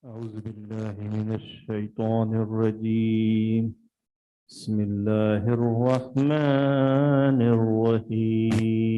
أعوذ بالله من الشيطان الرجيم. بسم الله الرحمن الرحيم.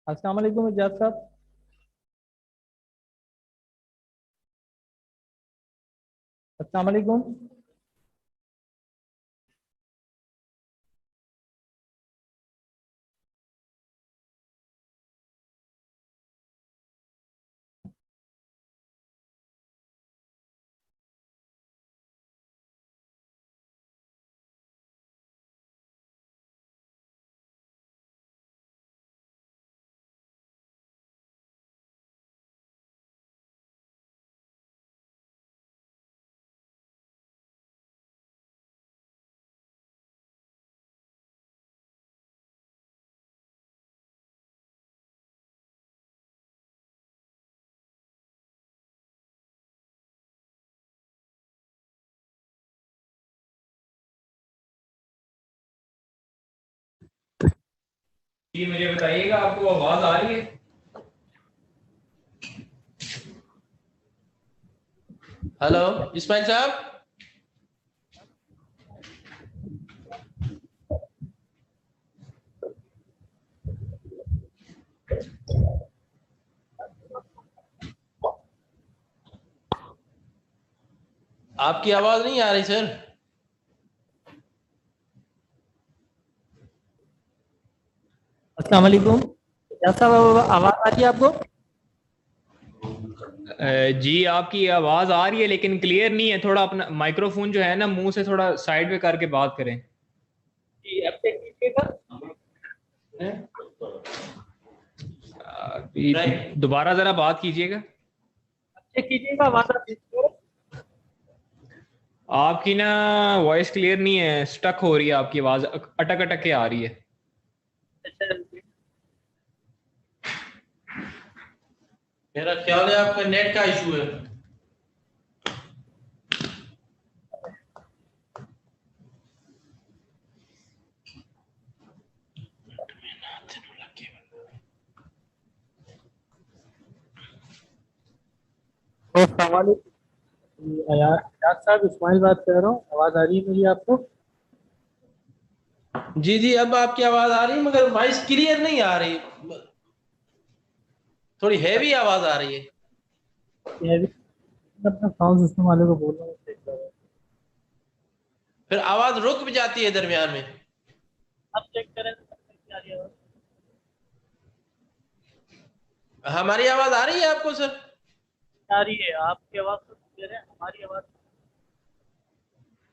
अस्सलाम वालेकुम इजाज़ साहब। अस्सलाम वालेकुम। जी मुझे बताइएगा, आपको आवाज आ रही है? हेलो इस्माइल साहब। आपकी आवाज नहीं आ रही सर। अस्सलाम वालेकुम इजाज़ साहब, आवाज़ आ रही है आपको? जी आपकी आवाज आ रही है लेकिन क्लियर नहीं है। थोड़ा अपना माइक्रोफोन जो है ना, मुंह से थोड़ा साइड में करके बात करें। जी, अब चेक कीजिएगा। दोबारा जरा बात कीजिएगा। अब चेक कीजिएगा, आवाज़ आ रही है? आपकी ना वॉइस क्लियर नहीं है, स्टक हो रही है आपकी आवाज, अटक अटक के आ रही है। अच्छा, मेरा ख्याल है आपका नेट का इशू है। तो अस्सलाम वालेकुम इजाज़ साहब, इस्माइल बात कर रहा हूँ। आवाज़ आ रही है मेरी आपको? जी जी, अब आपकी आवाज आ रही है मगर वॉइस क्लियर नहीं आ रही, थोड़ी हैवी आवाज आ रही है। ये भी मैं अपना साउंड सिस्टम वाले को बोल रहा हूँ, चेक करो। फिर आवाज रुक भी जाती है दरमियान में। अब चेक करें तो क्या आ रही है आवाज़? हमारी आवाज आ रही है आपको सर? आ रही है आपकी आवाज़ तो क्लियर है, हमारी आवाज़।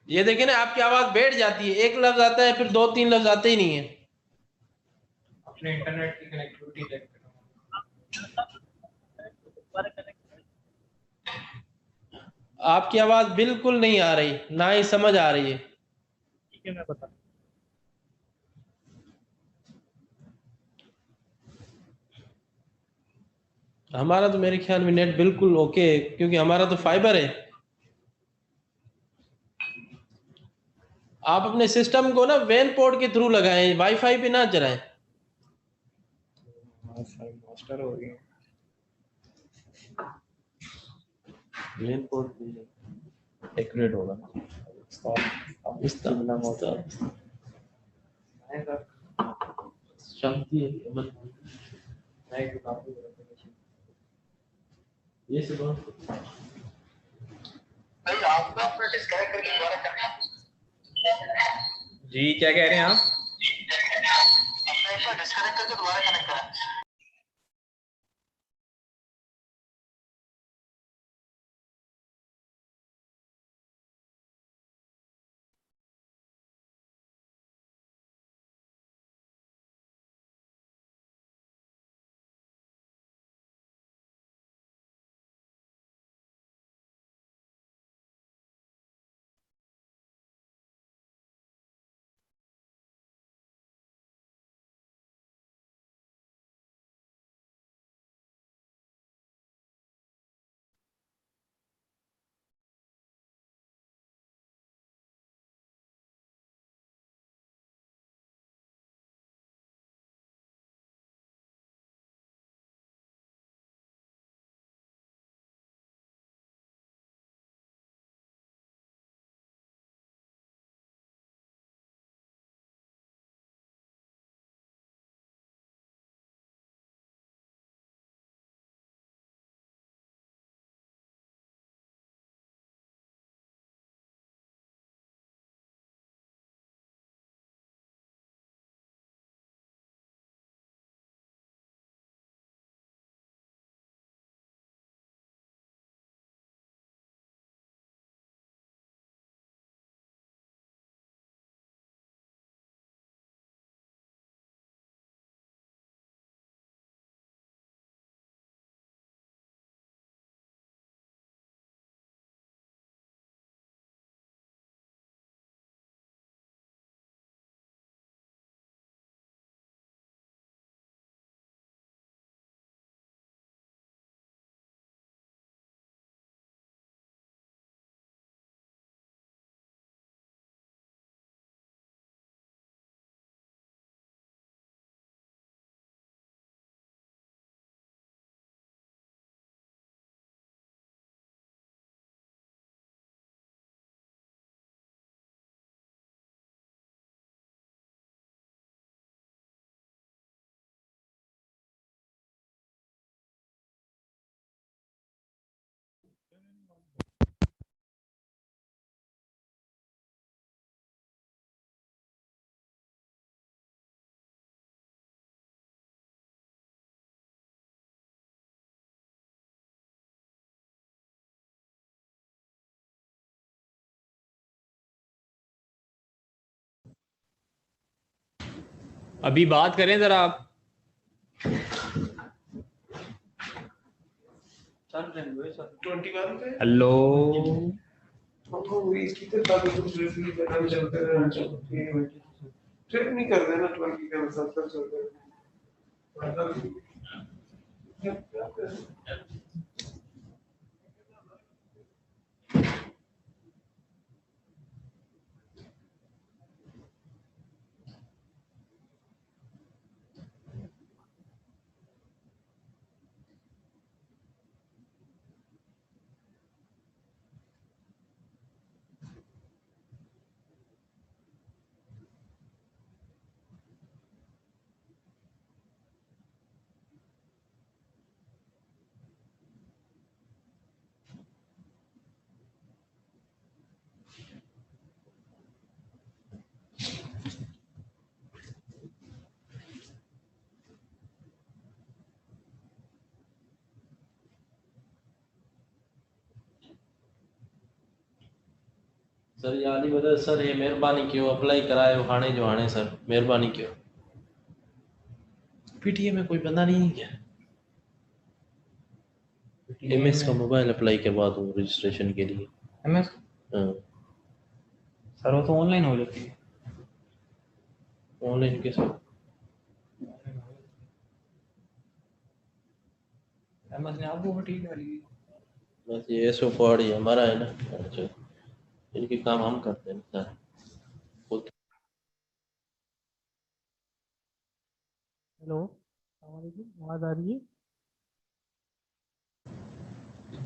ये देखिए ना, आपकी आवाज बैठ जाती है, एक लफ्ज आता है फिर दो तीन लफ्ज आते ही नहीं है। अपने इंटरनेट की कनेक्टिविटी चेक करो। दोबारा कनेक्ट करें। आपकी आवाज बिल्कुल नहीं आ रही, ना ही समझ आ रही है। ठीक है, मैं बता। हमारा तो मेरे ख्याल में नेट बिल्कुल ओके है, क्योंकि हमारा तो फाइबर है। आप अपने सिस्टम को ना वेन पोर्ट के थ्रू लगाएं, वाईफाई पे ना चलाएं। मास्टर हो गई। वेन पोर्ट एक्यूरेट होगा शांति है। ये सब जी क्या कह रहे हैं आप? अभी बात करें जरा आप। हेलो, नहीं कर देना 20 के अनुसार चलते हैं। सर ये आली बदल सर ये मेहरबानी कयो अप्लाई करायो हाणे जो हाणे सर मेहरबानी कयो। पीटीए में कोई बंदा नहीं है क्या? एमएस का मोबाइल अप्लाई करवा दूं रजिस्ट्रेशन के लिए। एमएस हाँ सर वो तो ऑनलाइन हो जाती है। ऑनलाइन कैसे? एमएस ने आपको ठीक डाली। बस ये एसओ कोड ही हमारा है ना। अच्छा इनके काम हम करते हैं सर। हेलो, अस्सलाम वालेकुम, आवाज़ आ रही है?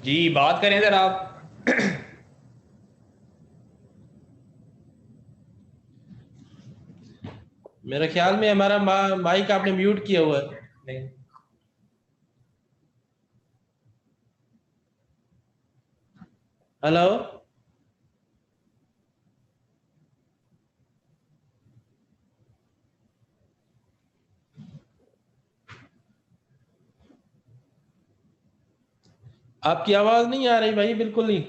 जी बात करें जरा आप। मेरे ख्याल में हमारा माइक आपने म्यूट किया हुआ है। नहीं हेलो आपकी आवाज नहीं आ रही भाई बिल्कुल नहीं।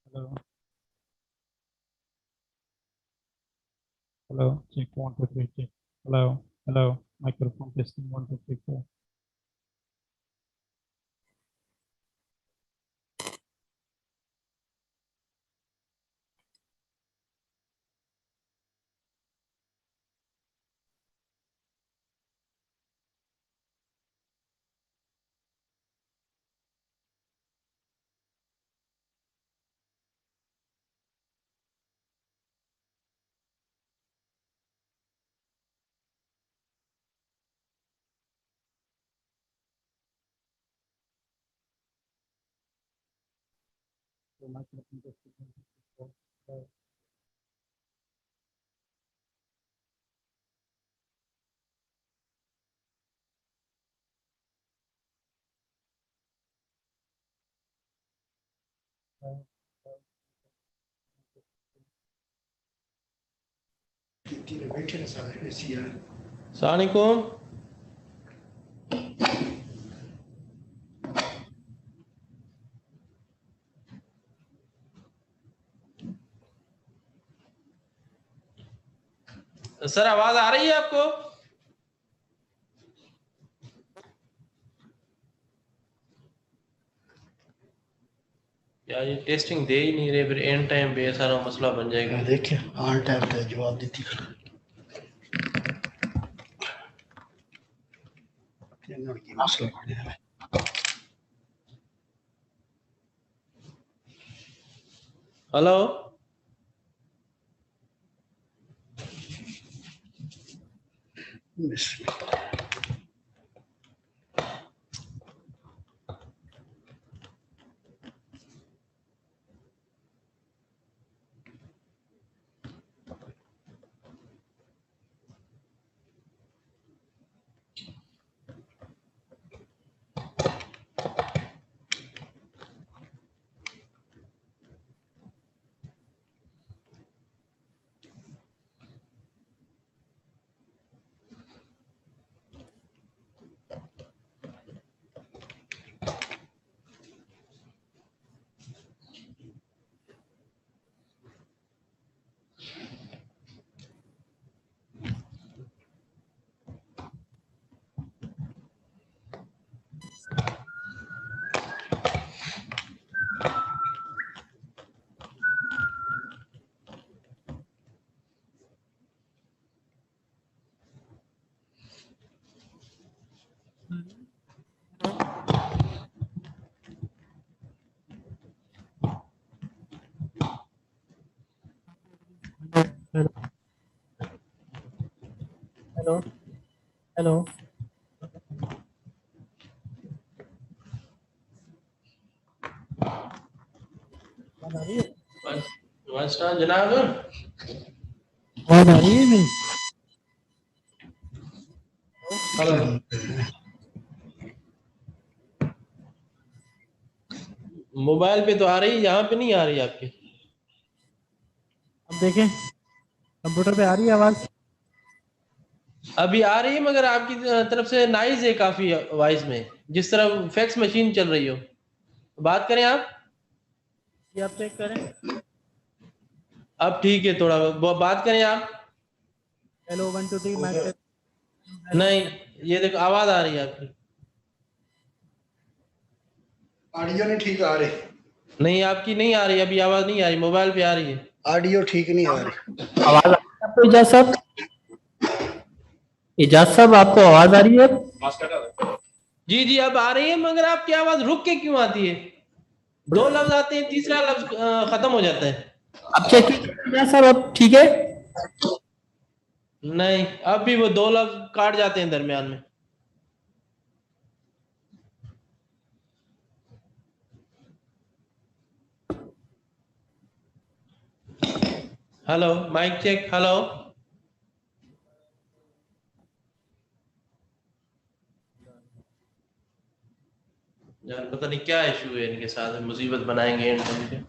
Hello hello, check 1 2 3 check. Hello hello, microphone testing 1 2 3 4। तो माइक्रोफोन टेस्टिंग 1 2 3 4। सलामुकुम। सर आवाज आ रही है आपको? यार ये टेस्टिंग दे ही नहीं रहे, फिर एंड टाइम पे सारा मसला बन जाएगा। देखिए ऑन टाइम पे जवाब देती मसला पड़ जाएगा। हेलो हेलो हेलो हेलो आवाज आ रही है? वन स्टार जनाब। आवाज आ रही है मेरी? हेलो मोबाइल पे तो आ रही है, यहाँ पे नहीं आ रही आपकी। अब देखें कंप्यूटर पे आ रही है आवाज? अभी आ रही है मगर आपकी तरफ से नाइज है काफी वॉइस में, जिस तरह फैक्स मशीन चल रही हो। बात करें आप। ये आप चेक करें। अब ठीक है, थोड़ा बात करें आप। Hello 1 2 3 mic test. नहीं, ये देखो आवाज आ रही है आपकी। ऑडियो नहीं ठीक आ रही। नहीं आपकी नहीं आ रही, अभी आवाज नहीं आ रही, मोबाइल पे आ रही है। ऑडियो ठीक नहीं आ रही। आवाज आ रही है आपको इजाज साहब? इजाज साहब आपको आवाज आ रही है? जी जी अब आ रही है, मगर आपकी आवाज रुक के क्यों आती है? दो लफ्ज आते हैं, तीसरा लफ्ज खत्म हो जाता है। अब चेक कीजिए इजाज साहब, अब ठीक है? नहीं, अब भी वो दो लफ्ज काट जाते हैं दरमियान में। Hello mic check. हेलो यार पता नहीं क्या इशू है इनके साथ, मुसीबत बनाएंगे एंड टाइम पे।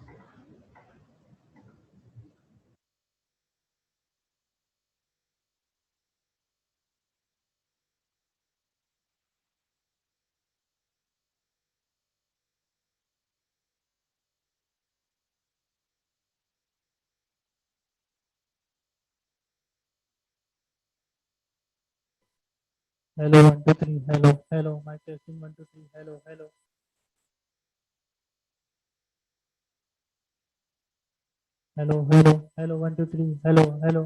Hello 1 2 3 hello hello mic testing 1 2 3 hello hello hello hello hello 1 2 3 hello hello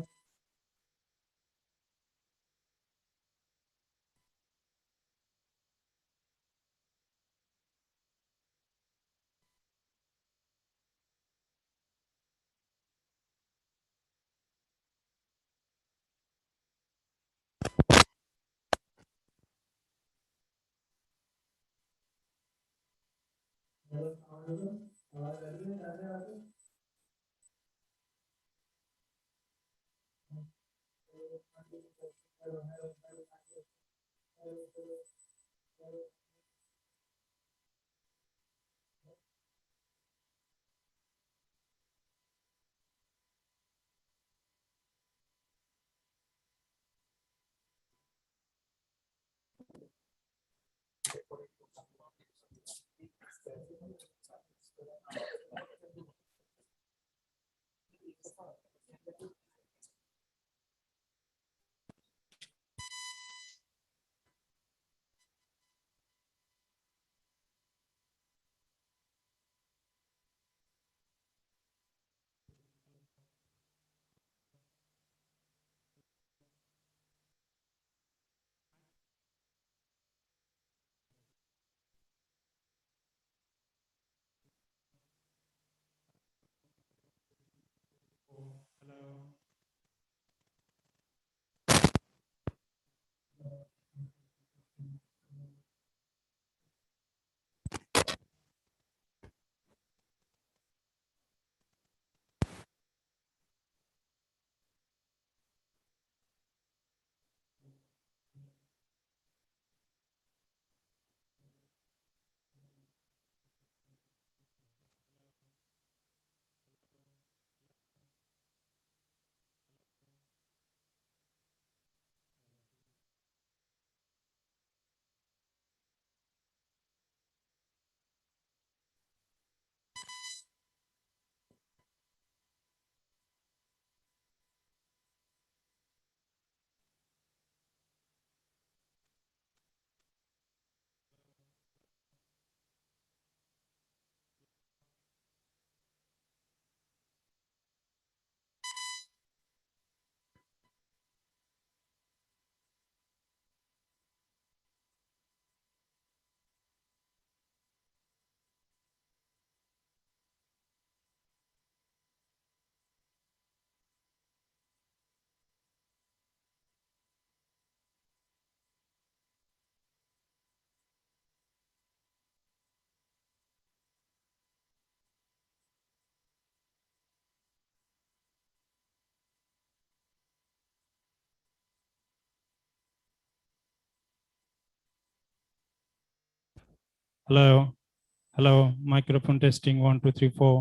Hello. Hello. Microphone testing 1 2 3 4.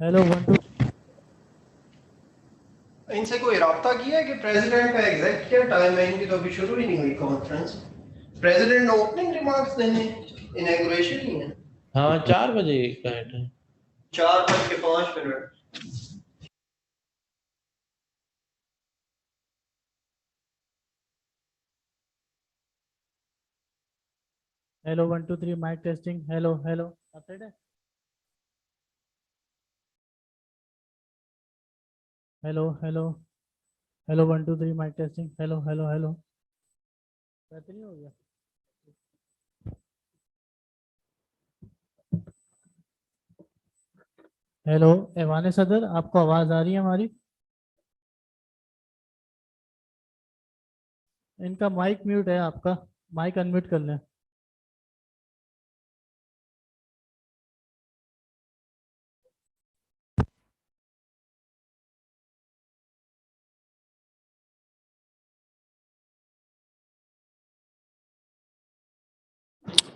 Hello 1 2 इनसे कोई राब्ता किया है कि प्रेसिडेंट का एग्जैक्ट क्या टाइम है? इनकी तो अभी शुरू ही नहीं हुई कॉन्फ्रेंस। प्रेसिडेंट ने ओपनिंग रिमार्क्स देने, इनॉग्रेशन ही है। हाँ 4 बजे का है time. 4:05। Hello 1 2 3 mic testing hello hello update है hello hello hello 1 2 3 mic testing hello hello hello बेहतरीन हो गया हेलो ऐवान सदर आपको आवाज़ आ रही है हमारी इनका माइक म्यूट है आपका माइक अनम्यूट कर लें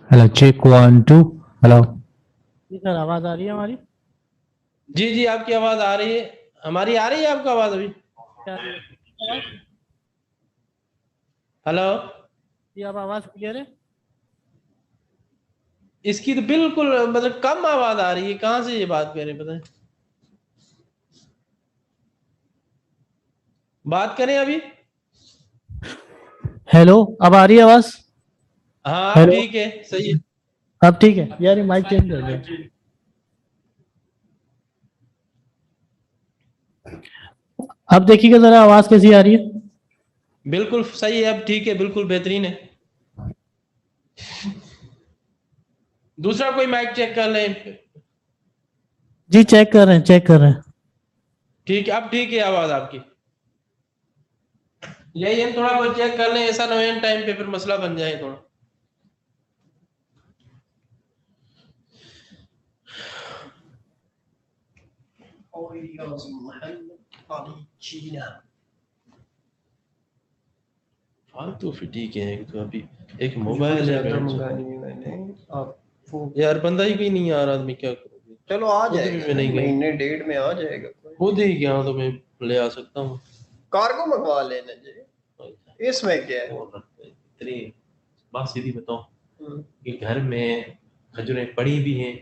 Hello, check 1 2. Hello. जी सर आवाज़ आ रही है हमारी जी जी आपकी आवाज आ रही है, हमारी आ रही है आपको आवाज अभी? क्या आ रही है आवाज़ हेलो। जी अब आवाज़ क्लियर है इसकी तो बिल्कुल मतलब कम आवाज आ रही है, कहाँ से ये बात कर रहे हैं पता है? बात करें अभी? हेलो अब आ रही है आवाज़ हाँ अब हेलो ठीक है, सही है। अब ठीक है यार ये माइक चेंज कर दो अब देखिएगा जरा आवाज़ कैसी आ रही है बिल्कुल सही है, अब ठीक है, बिल्कुल बेहतरीन है। दूसरा कोई माइक चेक कर लें। जी चेक कर रहे हैं चेक कर रहे हैं ठीक है, अब ठीक है आवाज आपकी। यही है, थोड़ा बहुत चेक कर लें, ऐसा ना हो टाइम पे फिर मसला बन जाए थोड़ा। फालतू फिर ठीक है, तो अभी एक मोबाइल है मंगानी है मैंने। आप यार बंदा ही कहीं नहीं आ रहा, आदमी क्या करोगे? चलो आ खुद भी जाएगा, मैं नहीं गया, महीने डेढ़ में आ जाएगा। खुद ही गया तो मैं ले आ सकता हूँ। कार्गो मंगवा लेना जी, इसमें क्या है? इतनी बात सीधी बताओ कि घर में खजूरें पड़ी भी हैं,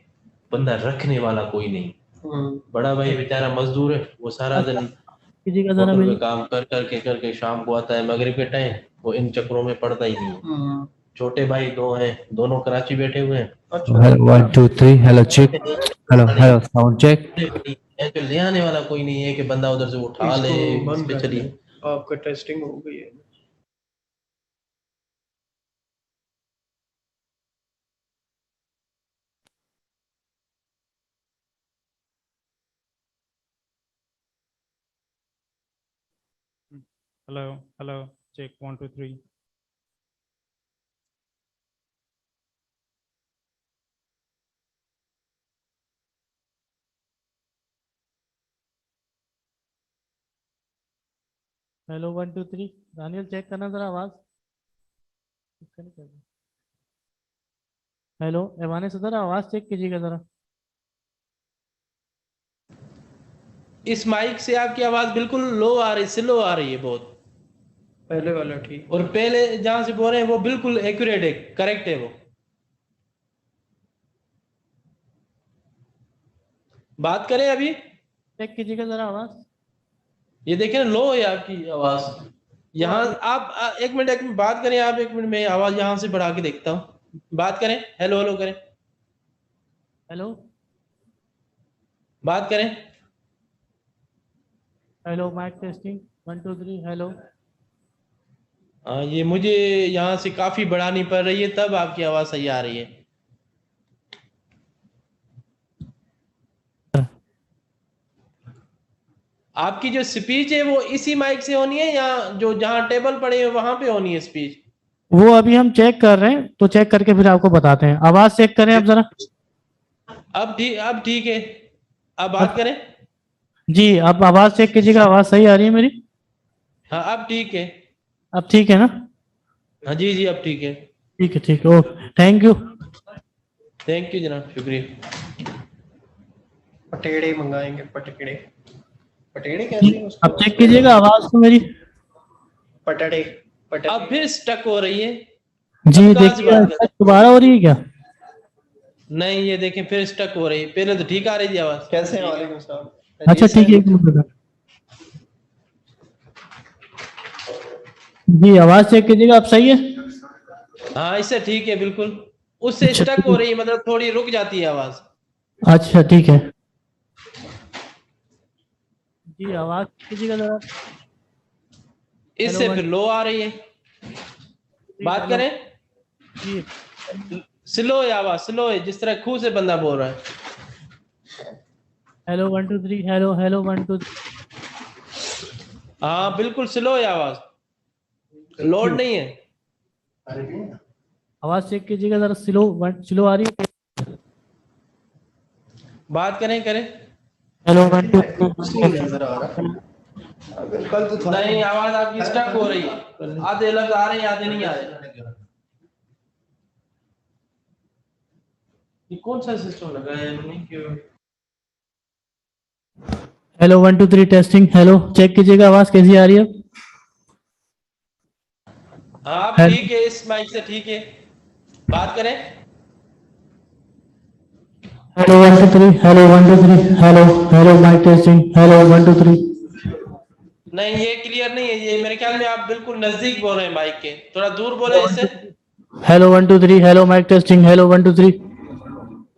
बंदा रखने वाला कोई नहीं। बड़ा भाई बेचारा मजदूर है, वो सारा दिन कीजिएगा जरा होटल मेरी में काम करके शाम को आता है मगरिब के टाइम, वो इन चक्करों में पड़ता ही नहीं है। छोटे भाई 2 हैं, दोनों कराची बैठे हुए हैं। Hello, 1 2 3. Hello, check. Hello, hello. Sound check. जो ले आने वाला कोई नहीं है कि बंदा उधर से उठा ले, इसको इस बंद पे कर चलिए। दें। आपका टेस्टिंग हो गई है। Hello. Hello. Check 1 2 3. Hello 1 2 3 Daniel check करना जरा आवाज़ इसका नहीं कर रहा। हेलो ऐवान सदर आवाज़ चेक कीजिएगा जरा इस माइक से आपकी आवाज बिल्कुल लो आ रही, स्लो आ रही है बहुत। पहले वाला ठीक, और पहले जहां से बोल रहे हैं वो बिल्कुल एक्यूरेट है, करेक्ट है वो। बात करें अभी? चेक कीजिएगा जरा आवाज़ ये देखें ना, लो है आपकी आवाज। यहाँ आप एक मिनट बात करें आप, 1 मिनट में आवाज यहाँ से बढ़ा के देखता हूँ। बात करें, हेलो हेलो करें, हेलो बात करें। हेलो माइक टेस्टिंग 1 2 3 हेलो हाँ ये मुझे यहाँ से काफी बढ़ानी पड़ रही है, तब आपकी आवाज सही आ रही है। आपकी जो स्पीच है वो इसी माइक से होनी है या जो जहाँ टेबल पड़े हैं वहां पे होनी है स्पीच? वो अभी हम चेक कर रहे हैं तो चेक करके फिर आपको बताते हैं आवाज़ चेक करें अब जरा अब ठीक है, अब बात करें। जी आप आवाज़ चेक कीजिएगा आवाज़ सही आ रही है मेरी हाँ अब ठीक है। अब ठीक है ना? हाँ जी जी अब ठीक है। ठीक है okay thank you. Thank you जनाब, शुक्रिया। पटेड़े मंगाएंगे, पटेड़े। पटेड़े कैसे हैं अब चेक उसको? कीजिएगा आवाज तो मेरी। पटड़े, पटड़े। अब फिर स्टक हो रही है। जी अब कहाँ से देखिए बात कर? दोबारा हो रही है क्या? नहीं ये देखें फिर स्टक हो रही है, पहले तो ठीक आ रही थी आवाज। कैसे हैं? वालेकुम सलाम। अच्छा ठीक है एक मिनट। जी आवाज चेक कीजिएगा अब सही है? हाँ इससे ठीक है बिल्कुल। उससे अच्छा, स्टक हो रही है, मतलब थोड़ी रुक जाती है आवाज। अच्छा ठीक है। जी आवाज कीजिएगा जरा। इससे हेलो फिर लो आ रही है। बात हेलो करें। जी स्लो है आवाज, स्लो है, जिस तरह खूह से बंदा बोल रहा है। हेलो 1 2 3 हेलो हेलो 1 2 हाँ बिल्कुल स्लो है आवाज, लोड नहीं है। आवाज चेक कीजिएगा जरा स्लो आ रही है? बात करें। हेलो 1 2 नहीं नजर आ रहा। कल तो था। नहीं आवाज आपकी स्टक हो रही है, आधे लफ्ज आ रहे हैं आधे नहीं आ रहे। ये कौन सा सिस्टम लगा है इन्होंने कि हेलो 1 2 3 टेस्टिंग हेलो चेक कीजिएगा आवाज कैसी आ रही है? हाँ अब हेलो ठीक है, इस माइक से ठीक है। बात करें। Hello 1 2 3 hello 1 2 3 hello hello mic testing hello 1 2 3 नहीं ये क्लियर नहीं है, ये मेरे ख्याल में आप बिल्कुल नजदीक बोल रहे हैं माइक के, थोड़ा दूर बोले इससे। Hello 1 2 3 hello mic testing hello 1 2 3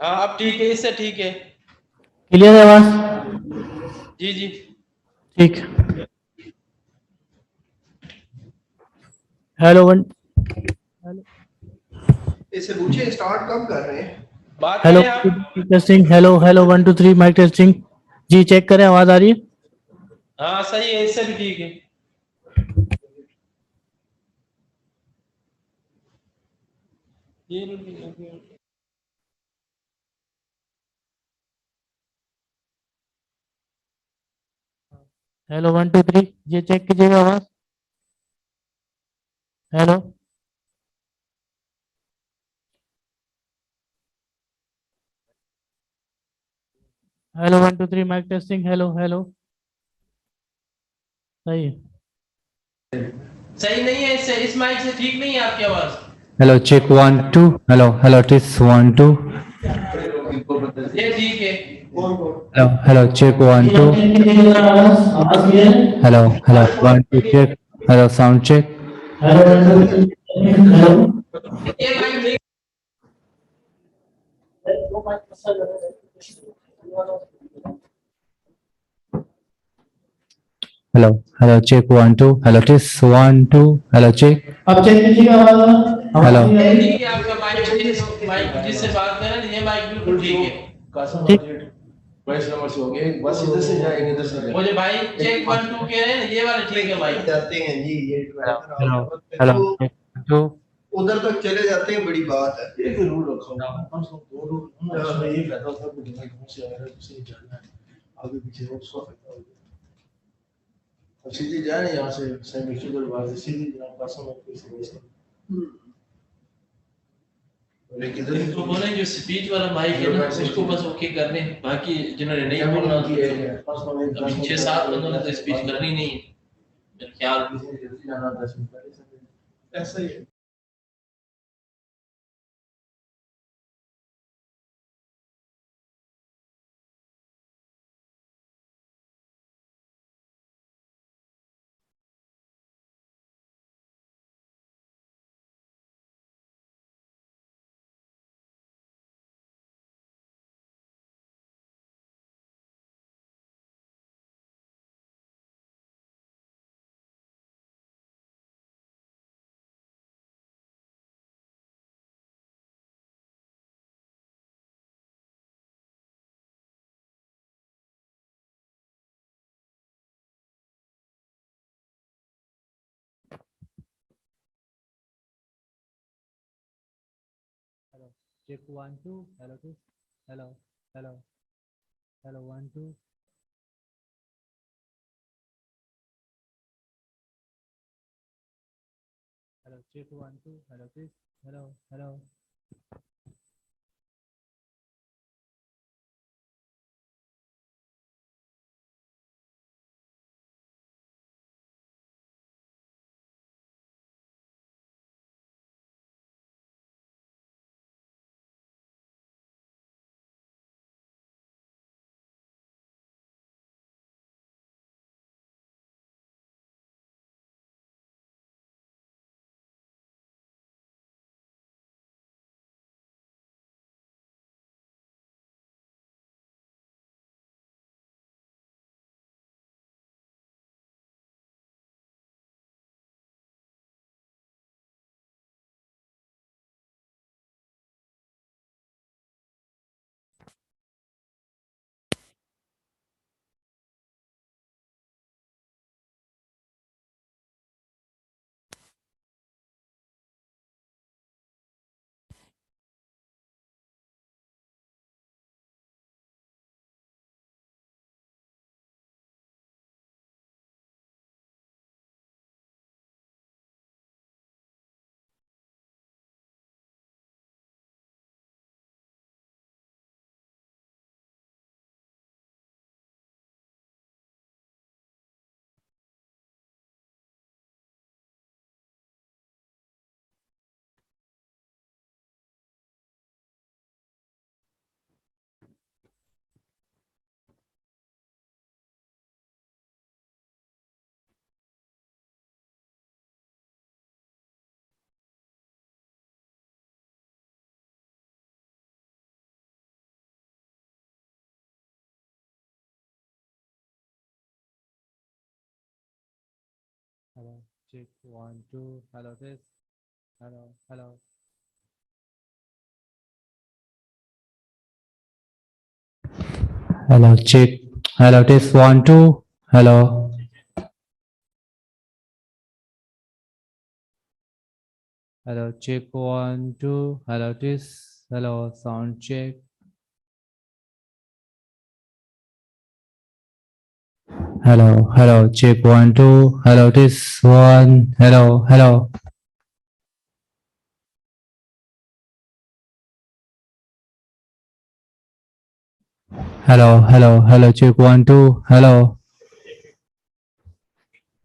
हाँ अब ठीक है, इससे ठीक है। क्लियर है आवाज? जी जी ठीक। हेलो 1 इससे पूछिए स्टार्ट कब कर रहे हैं? बात हेलो करें आप। Testing hello hello 1 2 3 mic testing. जी चेक करें आवाज आ रही है? हाँ सही है, इससे भी ठीक है। ये हेलो 1 2 3 जी चेक कीजिएगा आवाज। Hello hello 1 2 3 mic testing hello hello सही है। सही नहीं है, इससे इस माइक से ठीक नहीं है आपकी आवाज। Hello, check 1 2. Hello, hello, test 1 2. ये ठीक है। Hello, hello, check 1 2. Hello, hello, 1 2 check. Hello, sound check. ये माइक नहीं। Hello, hello, check 1 2. Hello, test 1 2. Hello, check. अब चेक कीजिएगा आवाज। Hello. ये ठीक है आपका माइक, माइक जिससे बात कर रहे हैं ये माइक बिल्कुल ठीक है। बाईस नंबर से हो गए, बस इधर से जाएंगे, इधर से मुझे भाई चेक 1 2 कह रहे हैं, ये वाले ठीक है भाई। जाते हैं जी ये Hello, hello, check 2. उधर तक चले जाते हैं, बड़ी बात है। एक रूल रखा हुआ है, कम से कम 2 रूल उसमें ये फायदा होता है कि दिमाग कहाँ से आ रहा है, उसे जानना है, आगे पीछे हो उसका फायदा होगा। अब सीधी जाए ना यहाँ से सेमी बाहर से सीधी जनाब कासम आपको इसे लेकिन तो बोले जो स्पीच वाला माइक है ना उसको बस ओके कर दें, बाकी जिन्होंने नहीं बोलना अभी 6 7 बंदों ने तो स्पीच करनी नहीं है मेरे ख्याल में। ऐसा ही है। Check 1 2 hello 2 hello hello hello 1 2 Hello, check 1 2. Hello, this. Hello, hello. Hello, check 1 2. Hello, this. Hello, hello. Hello, check. Hello, test 1 2. Hello. Hello, check 1 2. Hello, test. Hello, sound check. Hello, hello, check 1 2. Hello, test 1. Hello, hello. Hello, hello, hello, check 1 2. Hello.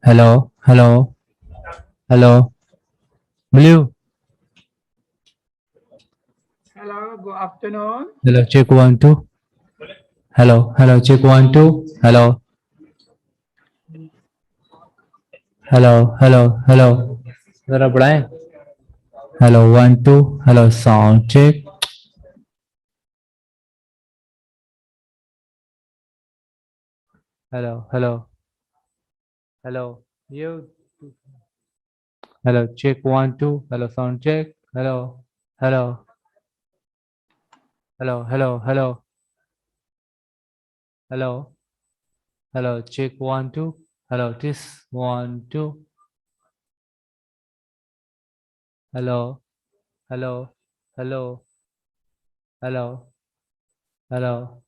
Hello, hello, hello. Blue. Hello, good afternoon. Hello, check 1 2. Hello, hello, check 1 2. Hello. Hello, hello, hello. जरा बढ़ाएं. Hello, 1 2. Hello, sound check. Hello, hello, hello. You. Hello, check 1 2. Hello, sound check. Hello, hello, hello, hello, hello, hello, hello. Check 1 2. Hello, this 1 2. Hello, hello, hello, hello, hello,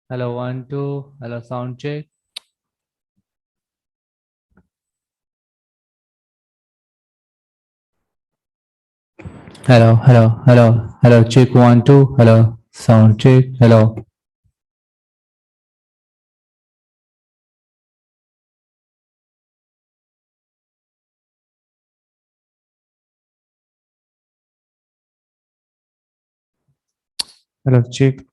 hello. 1 2. Hello, sound check. Hello, hello, hello, hello. Check 1 2. Hello, sound check. Hello. Hello, check.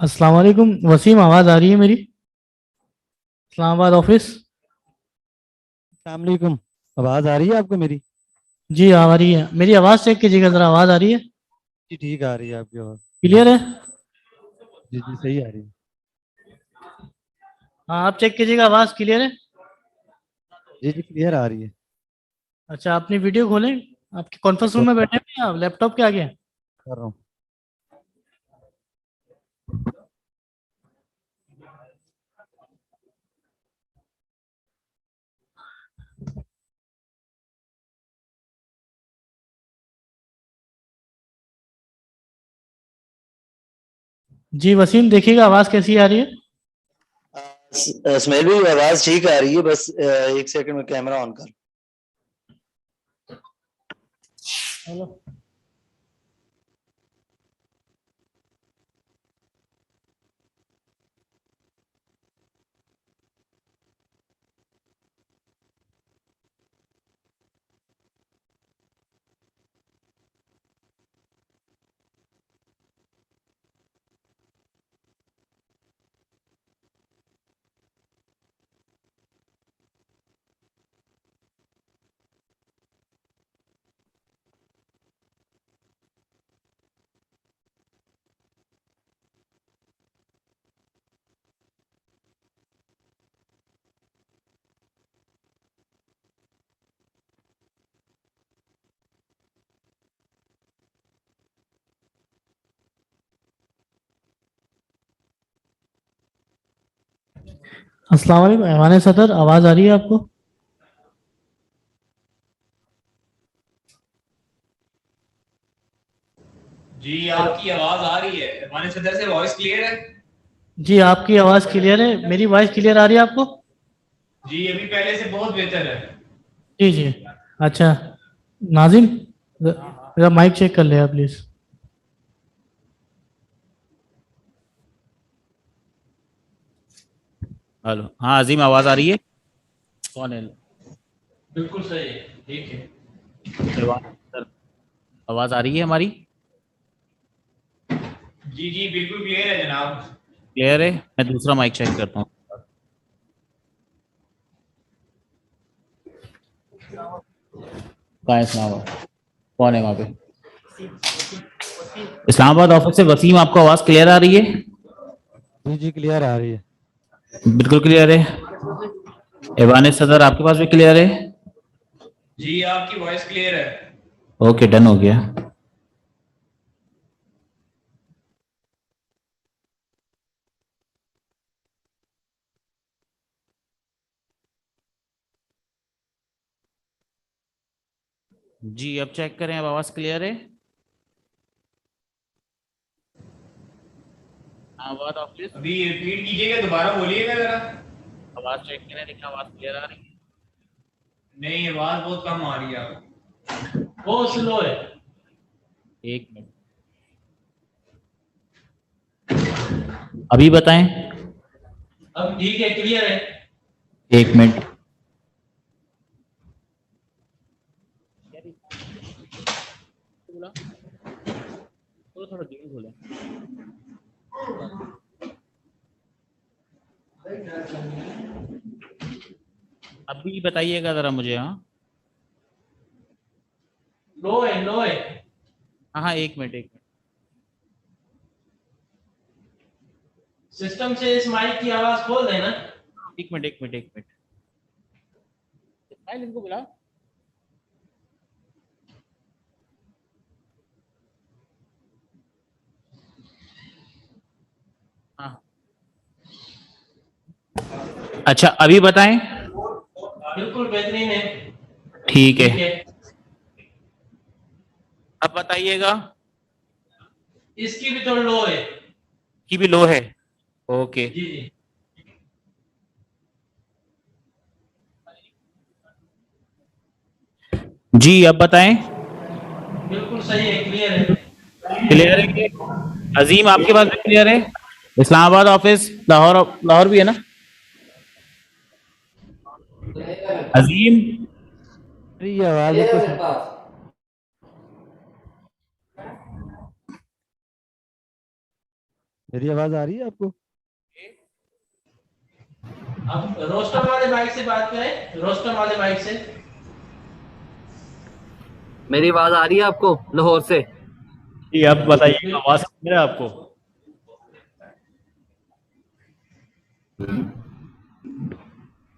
अस्सलाम वालेकुम वसीम, आवाज़ आ रही है मेरी? Islamabad office. अस्सलामुअलैकुम, आवाज़ आ रही है आपको मेरी? जी आ रही है। मेरी आवाज़ चेक कीजिएगा ज़रा, आवाज़ आ रही है? जी ठीक आ रही है आपकी आवाज़। क्लियर है? जी जी सही आ रही है। हाँ आप चेक कीजिएगा, आवाज़ क्लियर है? जी जी क्लियर आ रही है। अच्छा अपनी वीडियो खोलें। आपके कॉन्फ्रेंस रूम में बैठे हैं आप लैपटॉप के आगे? कर रहा हूँ। जी वसीम देखिएगा आवाज़ कैसी आ रही है? स्मेल भी आवाज ठीक आ रही है, बस एक सेकंड में कैमरा ऑन कर। हेलो। अस्सलाम वालेकुम ऐवान सदर, आवाज़ आ रही है आपको? जी आपकी आवाज आ रही है, माने सदर से वॉइस क्लियर है? जी आपकी आवाज़ क्लियर है, मेरी वॉइस क्लियर आ रही है आपको? जी अभी पहले से बहुत बेहतर है। जी जी। अच्छा नाजिम मेरा माइक चेक कर लिया प्लीज़। हेलो, हाँ अजीम आवाज आ रही है? कौन है? बिल्कुल सही है, ठीक है। सर आवाज आ रही है हमारी? जी जी बिल्कुल क्लियर है जनाब। क्लियर है? मैं दूसरा माइक चेक करता हूँ। कहाँ है इस्लामाबाद? कौन है वहाँ पे? इस्लामाबाद ऑफिस से वसीम, आपको आवाज क्लियर आ रही है? जी जी क्लियर आ रही है। बिल्कुल क्लियर है। ऐवान सदर आपके पास भी क्लियर है? जी आपकी वॉइस क्लियर है। ओके डन हो गया। जी अब चेक करें, अब आवाज क्लियर है? आवाज ऑफिस अभी रिपीट कीजिएगा, दोबारा बोलिएगा जरा। आवाज चेक करें, देखिए आवाज क्लियर आ रही है? नहीं आवाज बहुत कम आ रही है आपकी। बहुत स्लो है। एक मिनट, अभी बताएं। अब ठीक है, क्लियर है। एक मिनट, थोड़ा थोड़ा धीरे बोले। अभी बताइएगा जरा मुझे। हाँ लो है, लो है। हाँ हाँ एक मिनट एक मिनट। सिस्टम से इस माइक की आवाज खोल देना। एक मिनट एक मिनट एक मिनट, इस्माइल इनको बुला। हाँ अच्छा अभी बताएं। बिल्कुल बेहतरीन है। ठीक है, अब बताइएगा। इसकी भी तो लो है। की भी लो है? ओके जी जी। जी अब बताएं। बिल्कुल सही है, क्लियर है। क्लियर है कि अजीम आपके पास भी क्लियर है? इस्लामाबाद ऑफिस लाहौर, लाहौर भी है ना अजीम? ये आवाज है कुछ। मेरी आवाज आ रही है आपको? आप रोस्टर वाले माइक से बात करें, रोस्टर वाले माइक से। मेरी आवाज आ रही है आपको लाहौर से? जी आप बताइए, आवाज क्लियर है आपको?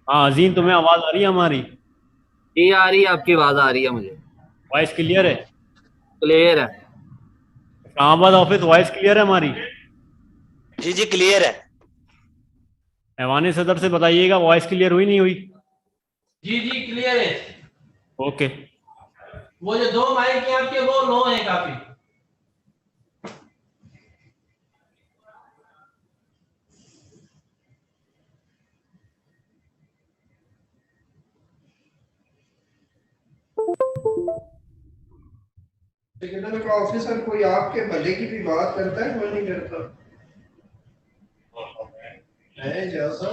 हाँ अजीम, तुम्हें आवाज आ रही है हमारी? ये आ रही है, आपकी आवाज आ रही है मुझे। वॉइस क्लियर है? क्लियर है। इस्लामाबाद ऑफिस वॉइस क्लियर है हमारी? जी जी क्लियर है। ऐवान सदर से बताइएगा वॉइस क्लियर हुई नहीं हुई? जी जी क्लियर है। ओके। वो जो दो माइक हैं आपके वो लो हैं काफी। इकोनॉमिक ऑफिसर कोई आपके भले की भी बात करता है, कोई नहीं करता है जैसा।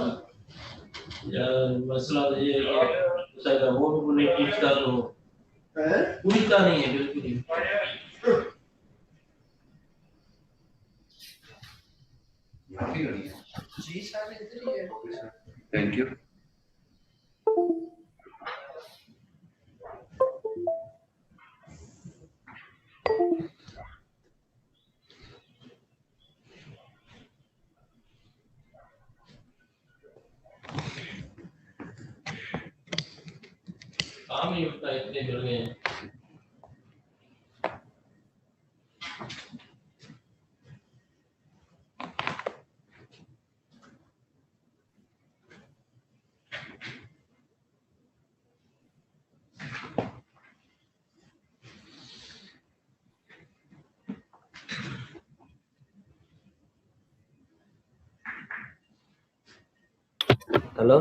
यार मसला तो ये है कि शायद वो नहीं पूछता, तो है पूछता नहीं है बिल्कुल ही। जी सर इधर ही है। Thank you. काम नहीं उठता, इतने जुड़ गए हैं। हेलो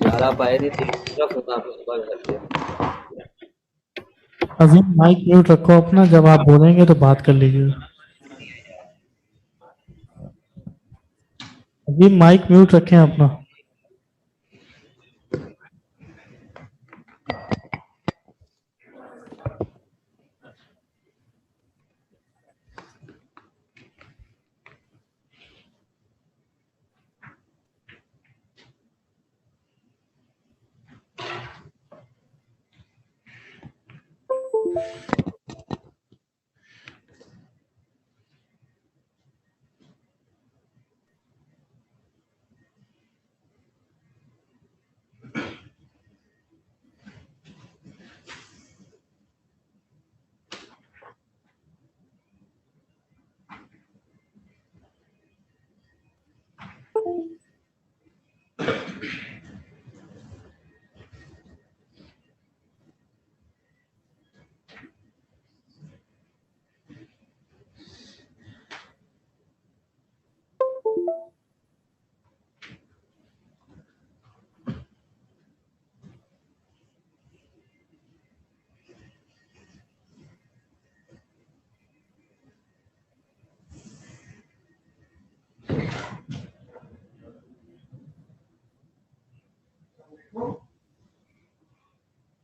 यार, आप आए नहीं थे, फोन आपने सुबह कर दिया। अजीम माइक म्यूट रखो अपना, जब आप बोलेंगे तो बात कर लीजिएगा। अजीम माइक म्यूट रखें अपना।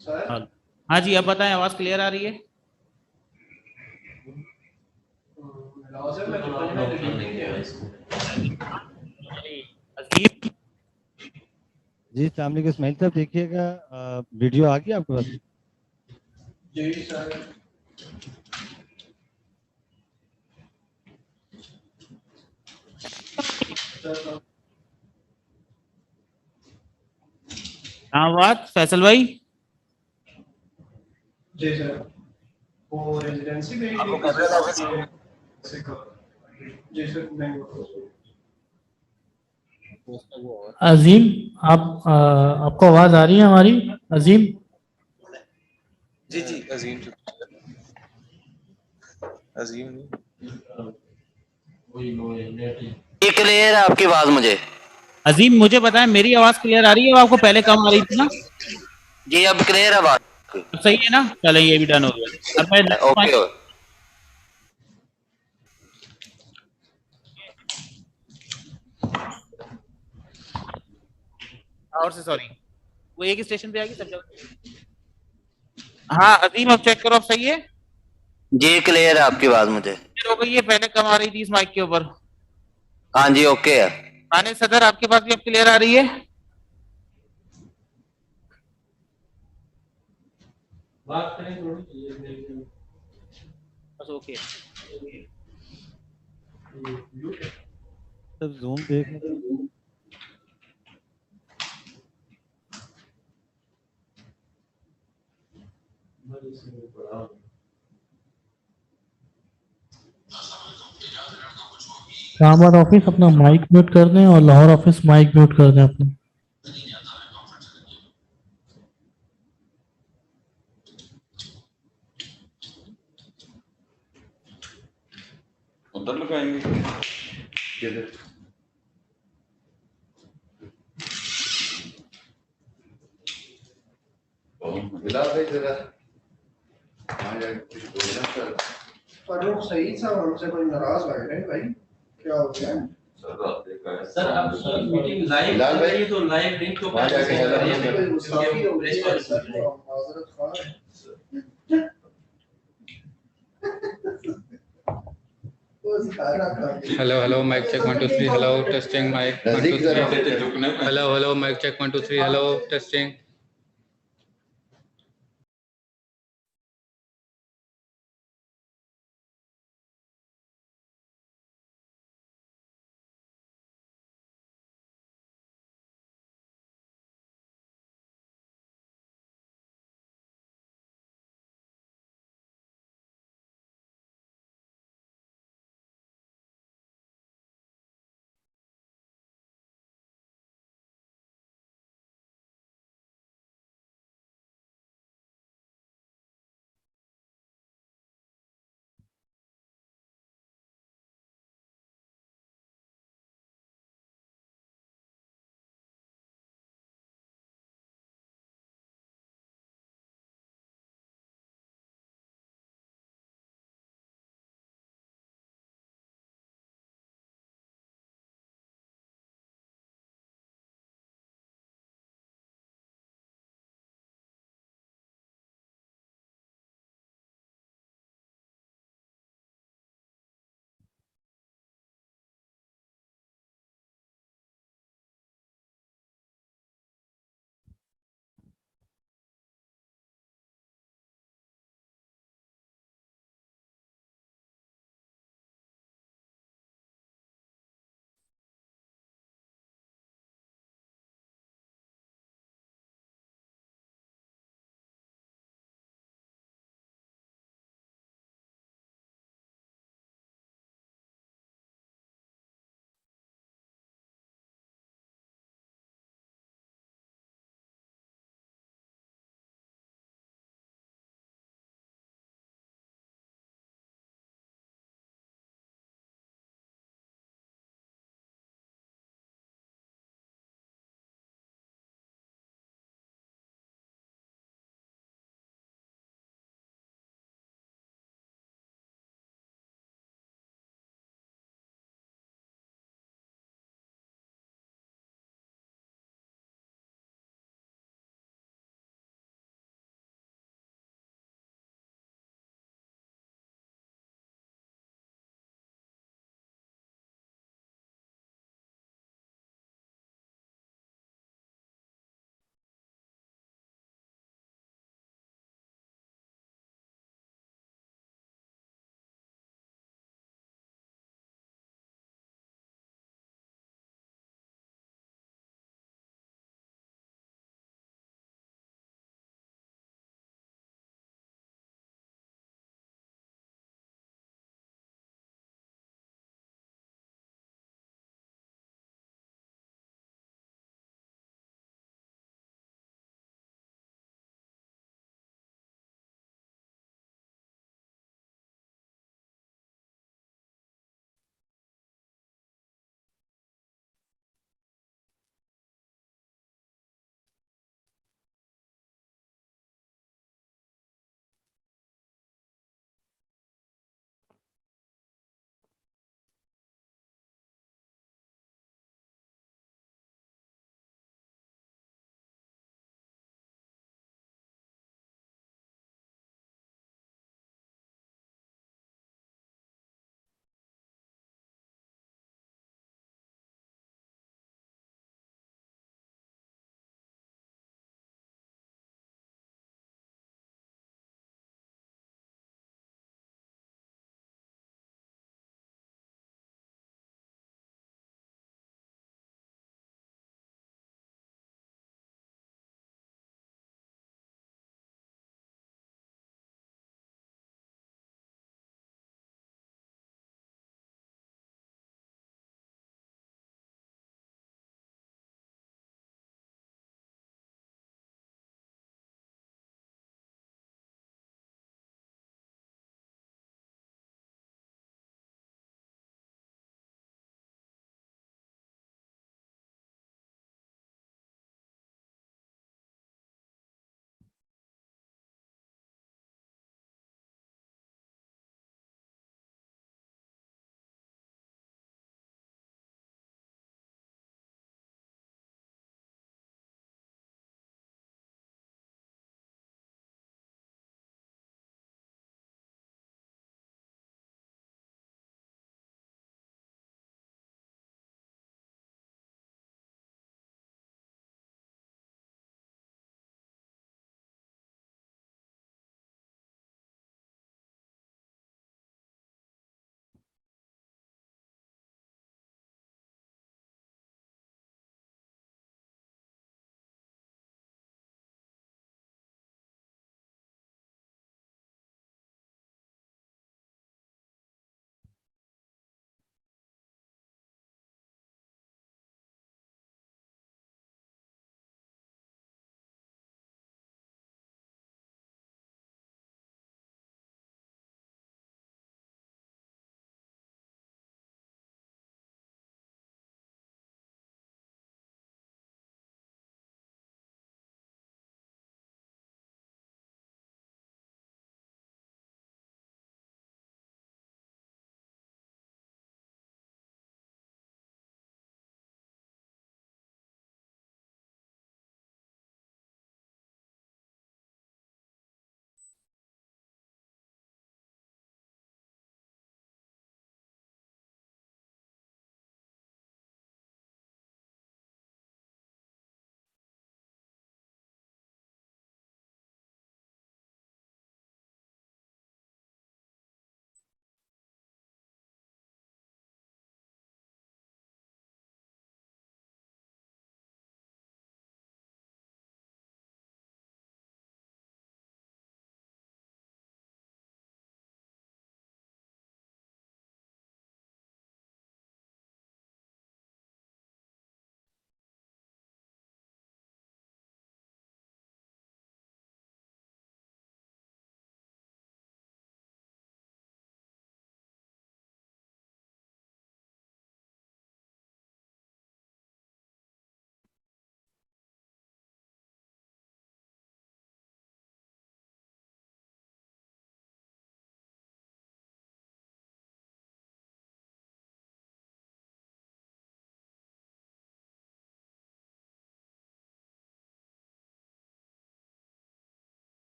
सर हाँ जी, अब बताएं, आवाज क्लियर आ रही है? लाजिम है तो मैंने डिलीट किया इसको। जी सामने के इस्माइल साहब देखिएगा, वीडियो आ गई आपके पास? जी सर। हाँ बात फैसल भाई। जी सर, वो रेजिडेंसी में आपको कैमरा ऑफिस जी सर मैं अजीम आपको आवाज आ रही है हमारी? अजीम जी जी अजीम अजीम क्लियर है आपकी आवाज मुझे? अजीम मुझे बताएं, मेरी आवाज क्लियर आ रही है? आपको पहले कम आ रही थी ना? जी अब क्लियर है आवाज। अब सही है ना? चलो ये भी डन हो गया। अब मैं ओके। और से सॉरी, वो एक स्टेशन पे आ गई सब जगह। हाँ अजीम अब चेक करो, अब सही है? जी क्लियर है आपकी बात मुझे। क्लियर हो गई है? पहले कम आ रही थी इस माइक के ऊपर। हाँ जी ओके है। माने सदर आपके पास भी अब क्लियर आ रही है? बात करें थोड़ी बस ओके। सब जूम देख लो। इस्लामाबाद ऑफिस अपना माइक म्यूट कर दें और लाहौर ऑफिस माइक म्यूट कर दें अपना। उधर लगाएंगे किधर? बिलाल भाई जरा वहाँ जाके कुछ बोलना सर। फरूक सही साहब हमसे कोई नाराज लग रहे हैं भाई, क्या हो गया? सर अब मीटिंग लाइव बिलाल चल भाई, रही है तो लाइव लिंक तो वहाँ जाके कैसे हेलो करें? कोई गुस्ताखी हो प्रेस गई है वाले सर, पूछ रहे हैं। माजरत खां है। Hello, mic check 1 2 3. Hello, testing mic 1 2 3. Hello, mic check 1 2 3. Hello, testing.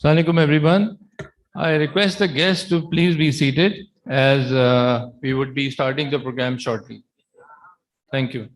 Assalamualaikum everyone. I request the guests to please be seated as we would be starting the program shortly. Thank you.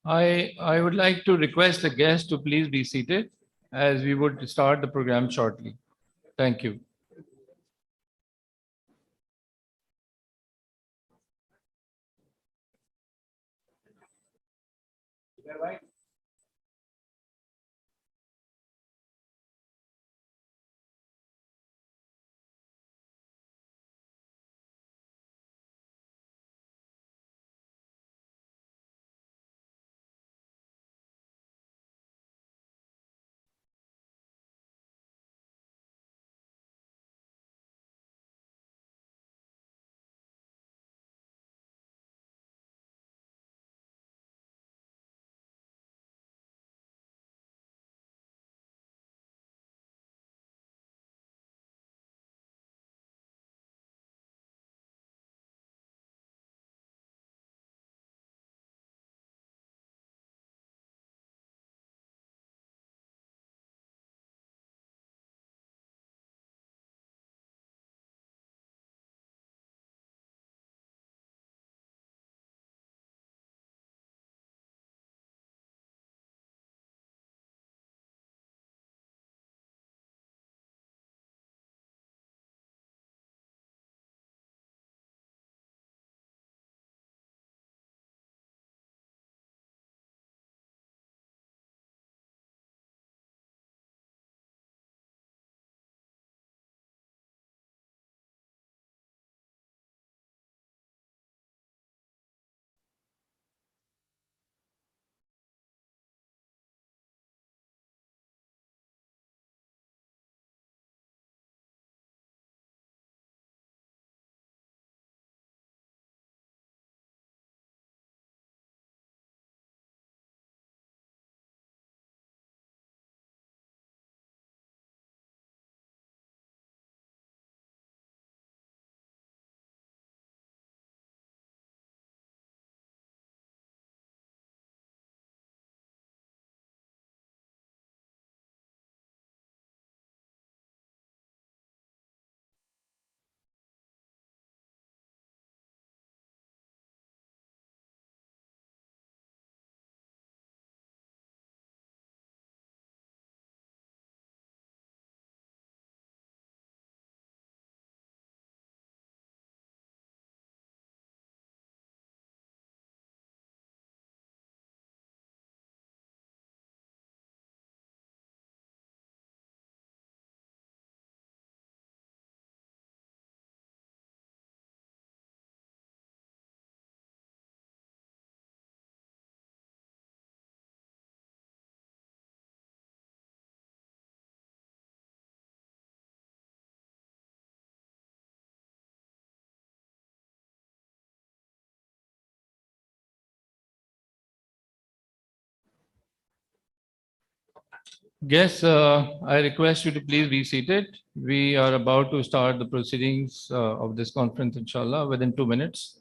I would like to request the guests to please be seated as we would start the program shortly. Thank you. Guests, I request you to please be seated. We are about to start the proceedings of this conference, inshallah, within 2 minutes.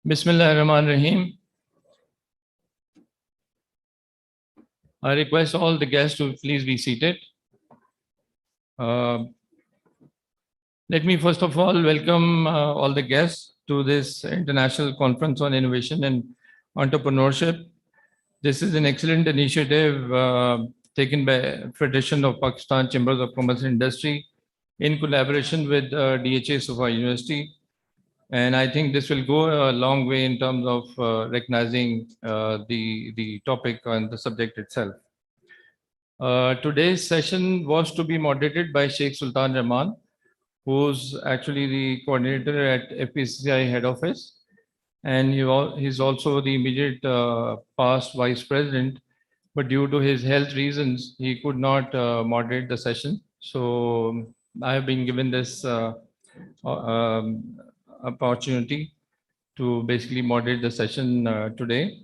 Bismillah ar-Rahman ar-Rahim. I request all the guests to please be seated. Let me first of all welcome all the guests to this International Conference on Innovation and Entrepreneurship. This is an excellent initiative taken by Federation of Pakistan Chambers of Commerce and Industry in collaboration with DHA Sofa University. And I think this will go a long way in terms of recognizing the topic and the subject itself. Today's session was to be moderated by Sheikh Sultan Rahman, who's actually the coordinator at FPCI head office. And he's also the immediate past vice president, but due to his health reasons, he could not moderate the session. So I have been given this opportunity to basically moderate the session today.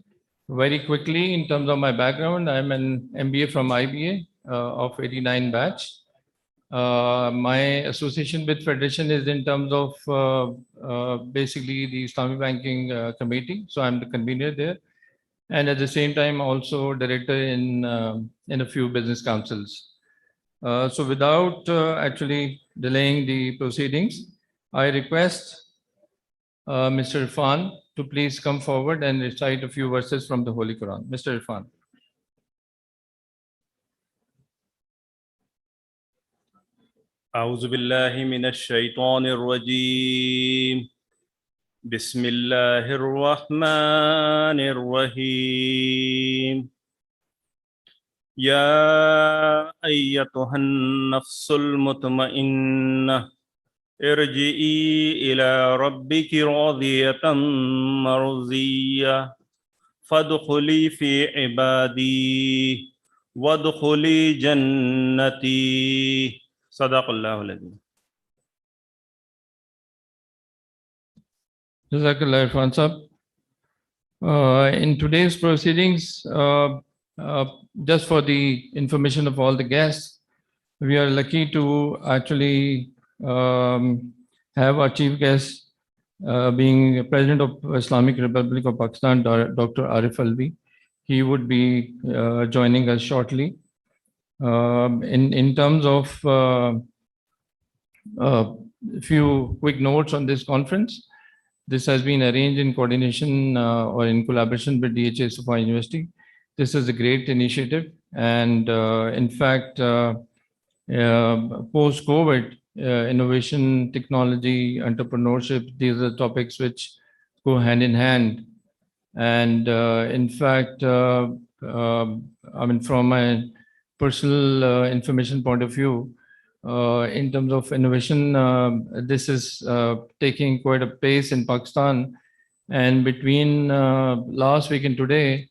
Very quickly, in terms of my background, I'm an MBA from IBA of 89 batch. My association with Federation is in terms of basically the Islamic Banking Committee. So I'm the convener there. And at the same time, also director in a few business councils. So without actually delaying the proceedings, I request Mr. Irfan to please come forward and recite a few verses from the Holy Quran. Mr. Irfan. أعوذ بالله من الشيطان الرجيم بسم الله الرحمن الرحيم يا أيتها النفس المطمئنة ارجعي إلى ربك راضية مرضية فادخلي في عبادي وادخلي جنتي صدق الله العظيم. Jazakallah Irfan Sahab. In today's proceedings, just for the information of all the guests, we are lucky to actually have our chief guest being President of Islamic Republic of Pakistan, Dr. Arif Alvi. he would be joining us shortly. In terms of a few quick notes on this conference, this has been arranged in coordination or in collaboration with DHA Sofa University. This is a great initiative, and in fact, post-COVID, innovation, technology, entrepreneurship, these are topics which go hand in hand. And in fact, I mean, from my personal information point of view, in terms of innovation, this is taking quite a pace in Pakistan. And between last week and today,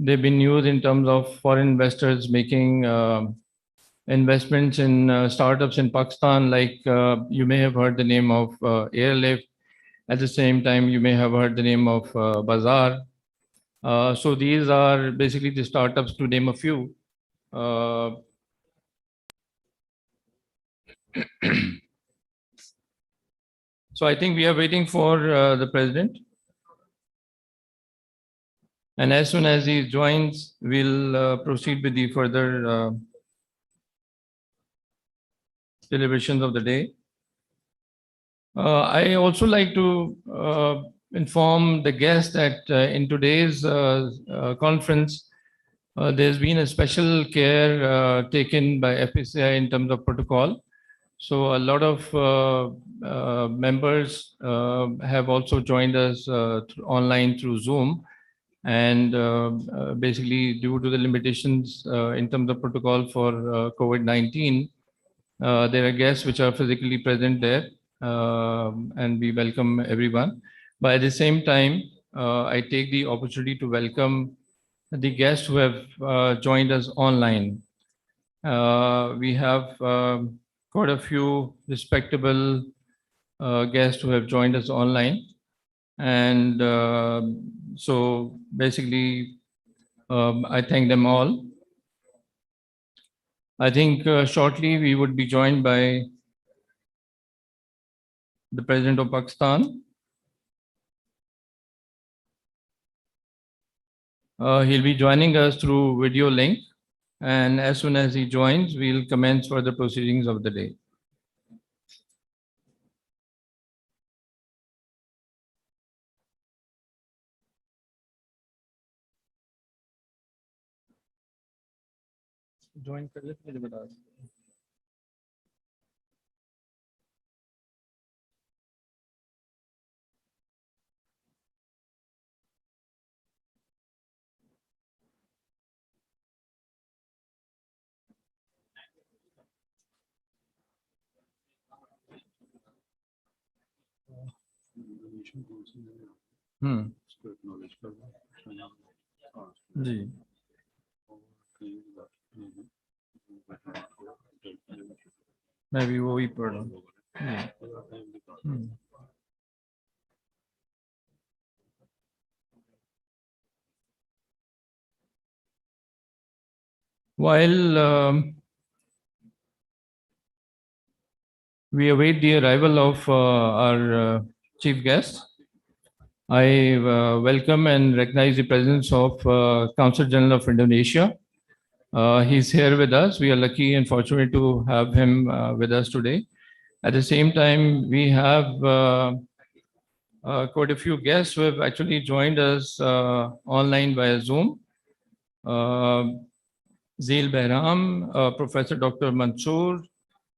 there have been news in terms of foreign investors making investments in startups in Pakistan, like you may have heard the name of Airlift. At the same time, you may have heard the name of Bazaar. So these are basically the startups, to name a few. So I think we are waiting for the president. And as soon as he joins, we'll proceed with the further deliberations of the day. I also like to inform the guests that in today's conference, there's been a special care taken by FSCI in terms of protocol. So a lot of members have also joined us online through Zoom. And basically, due to the limitations in terms of protocol for COVID-19, there are guests which are physically present there, and we welcome everyone. But at the same time, I take the opportunity to welcome the guests who have joined us online. We have quite a few respectable guests who have joined us online. And so basically, I thank them all. I think shortly we would be joined by the President of Pakistan. He'll be joining us through video link. And as soon as he joins, we'll commence further proceedings of the day. Join कर ले मुझे बता दो. जी मैं भी वो ही पढ़ रहा हूँ. While we await the arrival of our chief guest, I welcome and recognize the presence of Consul General of Indonesia. He's here with us. We are lucky and fortunate to have him with us today. At the same time, we have quite a few guests who have actually joined us online via Zoom. Zeel Behram, Professor Dr. Mansoor,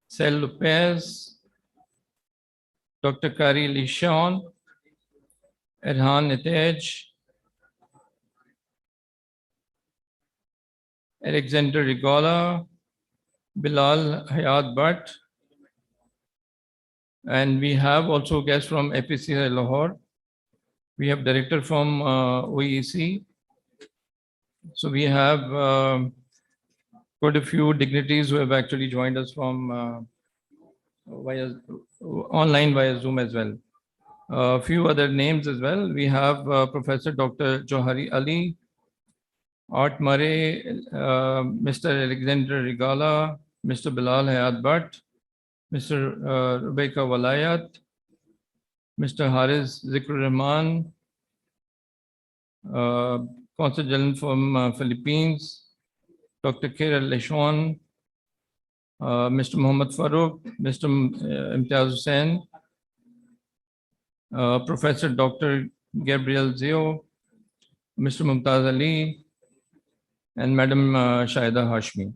Sel Lopez, Dr. Kari Lishon, Erhan Netej, Alexander Rigola, Bilal Hayat Bhatt, and we have also guests from FPCI Lahore. We have director from OEC. So we have quite a few dignitaries who have actually joined us from online via Zoom as well. A few other names as well. We have Professor Dr. Johari Ali, Art Murray, Mr. Alexander Rigala, Mr. Bilal Hayat Bhatt, Mr. Rebecca Walayat, Mr. Haris Zikrur Rahman, Consul General from Philippines, Dr. Kira Leshwan, Mr. Mohammed Farooq, Mr. Imtiaz Hussain, Professor Dr. Gabriel Zio, Mr. Mumtaz Ali, and Madam Shaida Hashmi.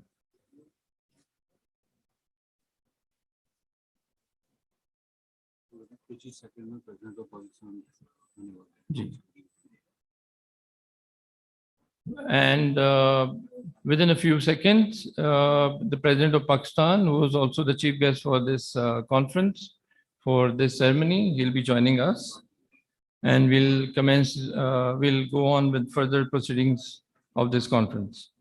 And within a few seconds, the President of Pakistan, who is also the chief guest for this conference, for this ceremony, he'll be joining us. And we'll go on with further proceedings of this conference.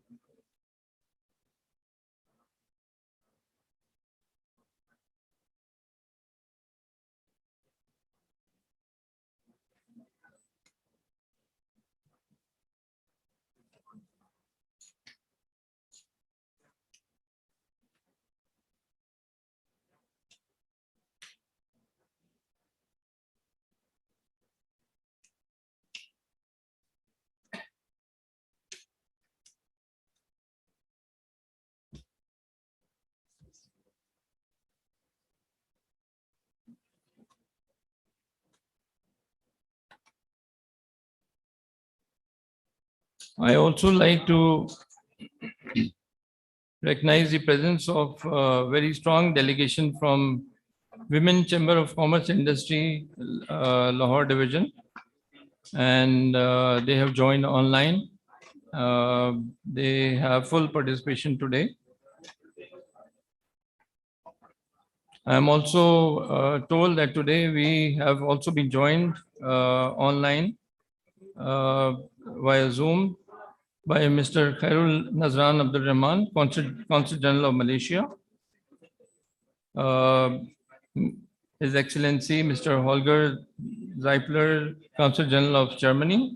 I also like to recognize the presence of a very strong delegation from Women Chamber of Commerce Industry, Lahore Division, and they have joined online. They have full participation today. I'm also told that today we have also been joined online via Zoom by Mr. Khairul Nazran Abdul Rahman, Consul General of Malaysia, His Excellency Mr. Holger Zeipler, Consul General of Germany,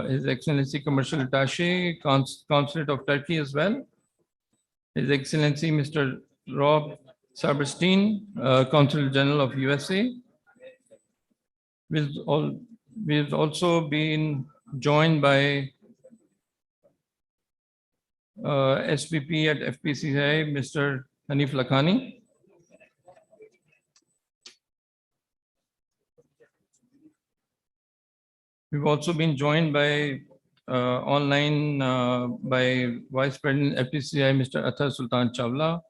His Excellency Commercial Attaché, Consulate of Turkey as well, His Excellency Mr. Rob Saberstein, Consul General of USA. We've also been joined by SVP at FPCI, Mr. Hanif Lakhani. We've also been joined by online by Vice President FPCI, Mr. Athar Sultan Chawla.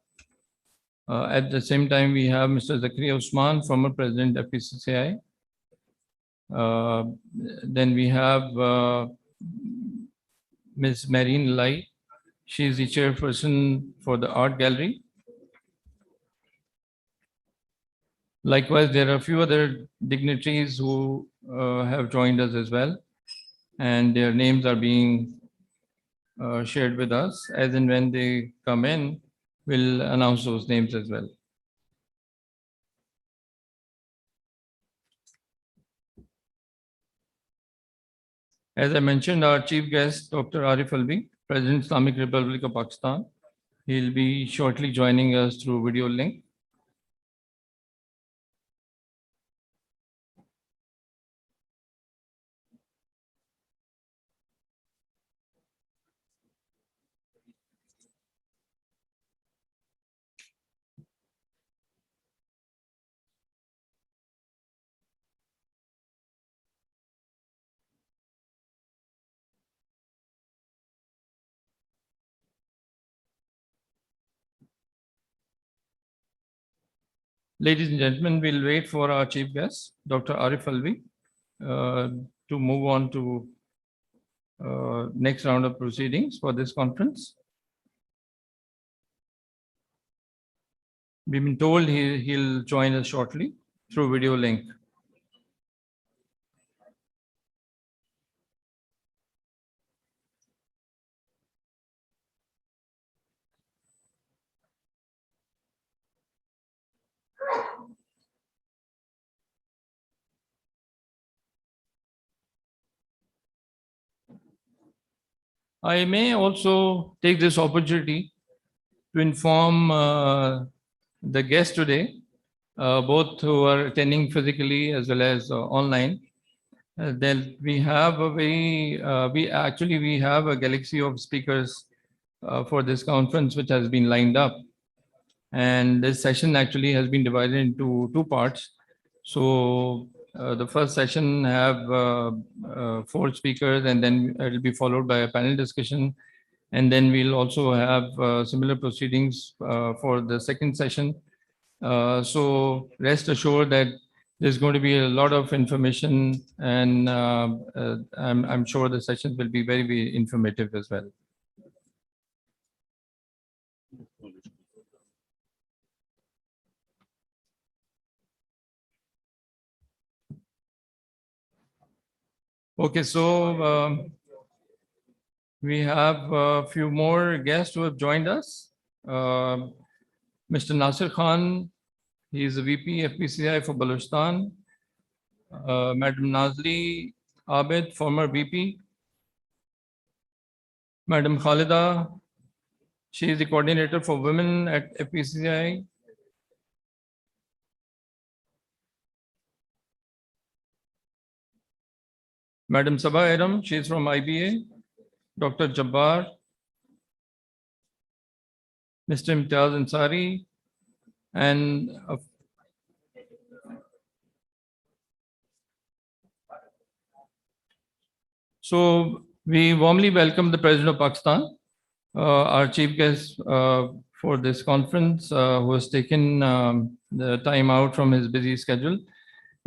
At the same time, we have Mr. Zakaria Usman, former President FPCI. Then we have Ms. Marine Lai. She is the chairperson for the art gallery. Likewise, there are a few other dignitaries who have joined us as well, and their names are being shared with us. As and when they come in, we'll announce those names as well. As I mentioned, our chief guest, Dr. Arif Alvi, President Islamic Republic of Pakistan. He'll be shortly joining us through video link. Ladies and gentlemen, we'll wait for our chief guest, Dr. Arif Alvi, to move on to next round of proceedings for this conference. We've been told he'll join us shortly through video link. I may also take this opportunity to inform the guests today, both who are attending physically as well as online, Then we have a we have a galaxy of speakers for this conference, which has been lined up. And this session actually has been divided into two parts. So the first session have 4 speakers, and then it will be followed by a panel discussion. And then we'll also have similar proceedings for the second session. So rest assured that there's going to be a lot of information, and I'm sure the sessions will be very, very informative as well. Okay, so we have a few more guests who have joined us. Mr. Nasir Khan, he is a VP FPCI for Balochistan. Madam Nazli Abed, former VP. Madam Khalida, she is the coordinator for women at FPCI. Madam Sabah Adam, she is from IBA. Dr. Jabbar, Mr. Imtiaz Ansari, and so we warmly welcome the President of Pakistan, our chief guest for this conference, who has taken the time out from his busy schedule.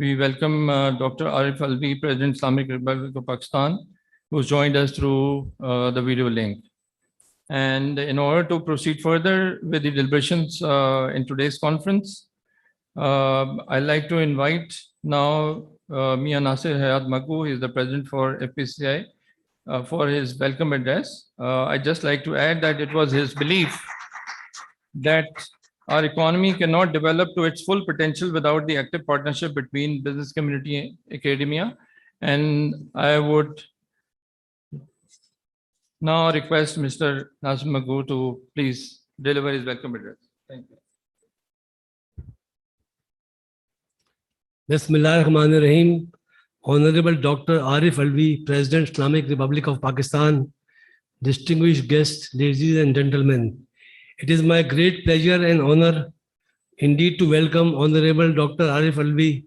We welcome Dr. Arif Alvi, President, Islamic Republic of Pakistan, who joined us through the video link. And in order to proceed further with the deliberations in today's conference, I'd like to invite now Mia Nasir Hayat Magoo, he is the President for FPCI, for his welcome address. I'd just like to add that it was his belief that our economy cannot develop to its full potential without the active partnership between business community and academia. And I would now request Mr. Nasir Magoo to please deliver his welcome address. Thank you. Bismillahirrahmanirrahim. Honorable Dr. Arif Alvi, President, Islamic Republic of Pakistan, distinguished guests, ladies and gentlemen. It is my great pleasure and honor indeed to welcome Honorable Dr. Arif Alvi,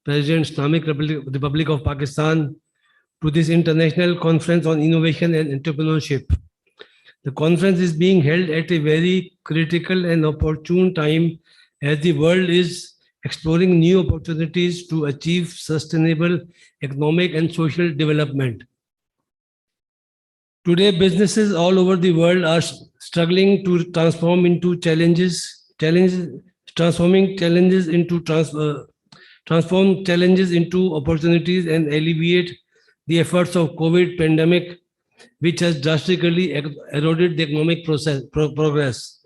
President, Islamic Republic of Pakistan, to this international conference on innovation and entrepreneurship. The conference is being held at a very critical and opportune time as the world is exploring new opportunities to achieve sustainable economic and social development. Today, businesses all over the world are struggling to transform challenges into opportunities and alleviate the efforts of COVID pandemic, which has drastically eroded the economic progress.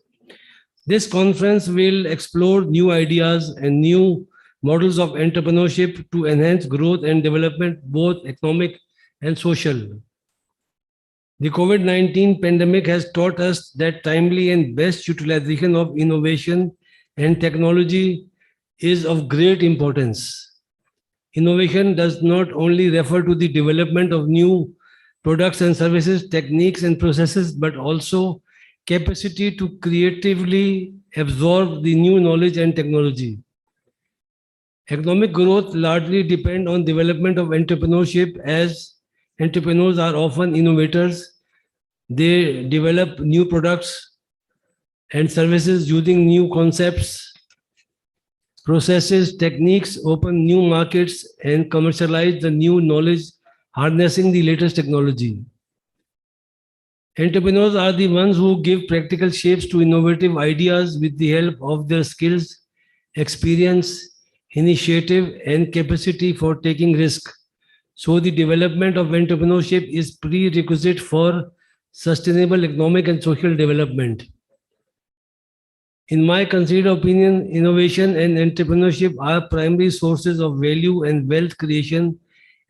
This conference will explore new ideas and new models of entrepreneurship to enhance growth and development, both economic and social. The COVID-19 pandemic has taught us that timely and best utilization of innovation and technology is of great importance. Innovation does not only refer to the development of new products and services, techniques and processes, but also capacity to creatively absorb the new knowledge and technology. Economic growth largely depends on development of entrepreneurship, as entrepreneurs are often innovators. They develop new products and services using new concepts, processes, techniques, open new markets, and commercialize the new knowledge, harnessing the latest technology. Entrepreneurs are the ones who give practical shapes to innovative ideas with the help of their skills, experience, initiative, and capacity for taking risk. So the development of entrepreneurship is prerequisite for sustainable economic and social development. In my considered opinion, innovation and entrepreneurship are primary sources of value and wealth creation,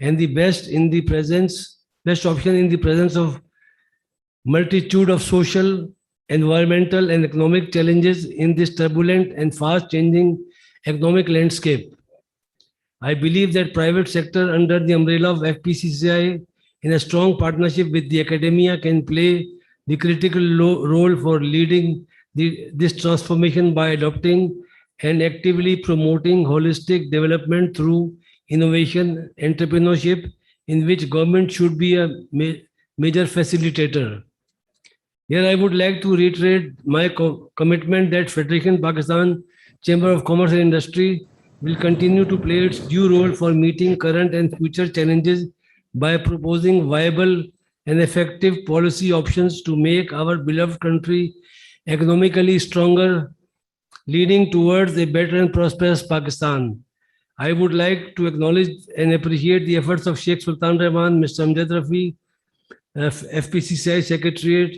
and the best option in the presence of multitude of social, environmental, and economic challenges in this turbulent and fast-changing economic landscape. I believe that private sector under the umbrella of FPCCI in a strong partnership with the academia can play the critical role for leading this transformation by adopting and actively promoting holistic development through innovation, entrepreneurship, in which government should be a major facilitator. Here I would like to reiterate my commitment that Federation Pakistan Chamber of Commerce and Industry will continue to play its due role for meeting current and future challenges by proposing viable and effective policy options to make our beloved country economically stronger, leading towards a better and prosperous Pakistan. I would like to acknowledge and appreciate the efforts of Sheikh Sultan Rahman, Mr. Amjad Rafi, FPCCI Secretariat,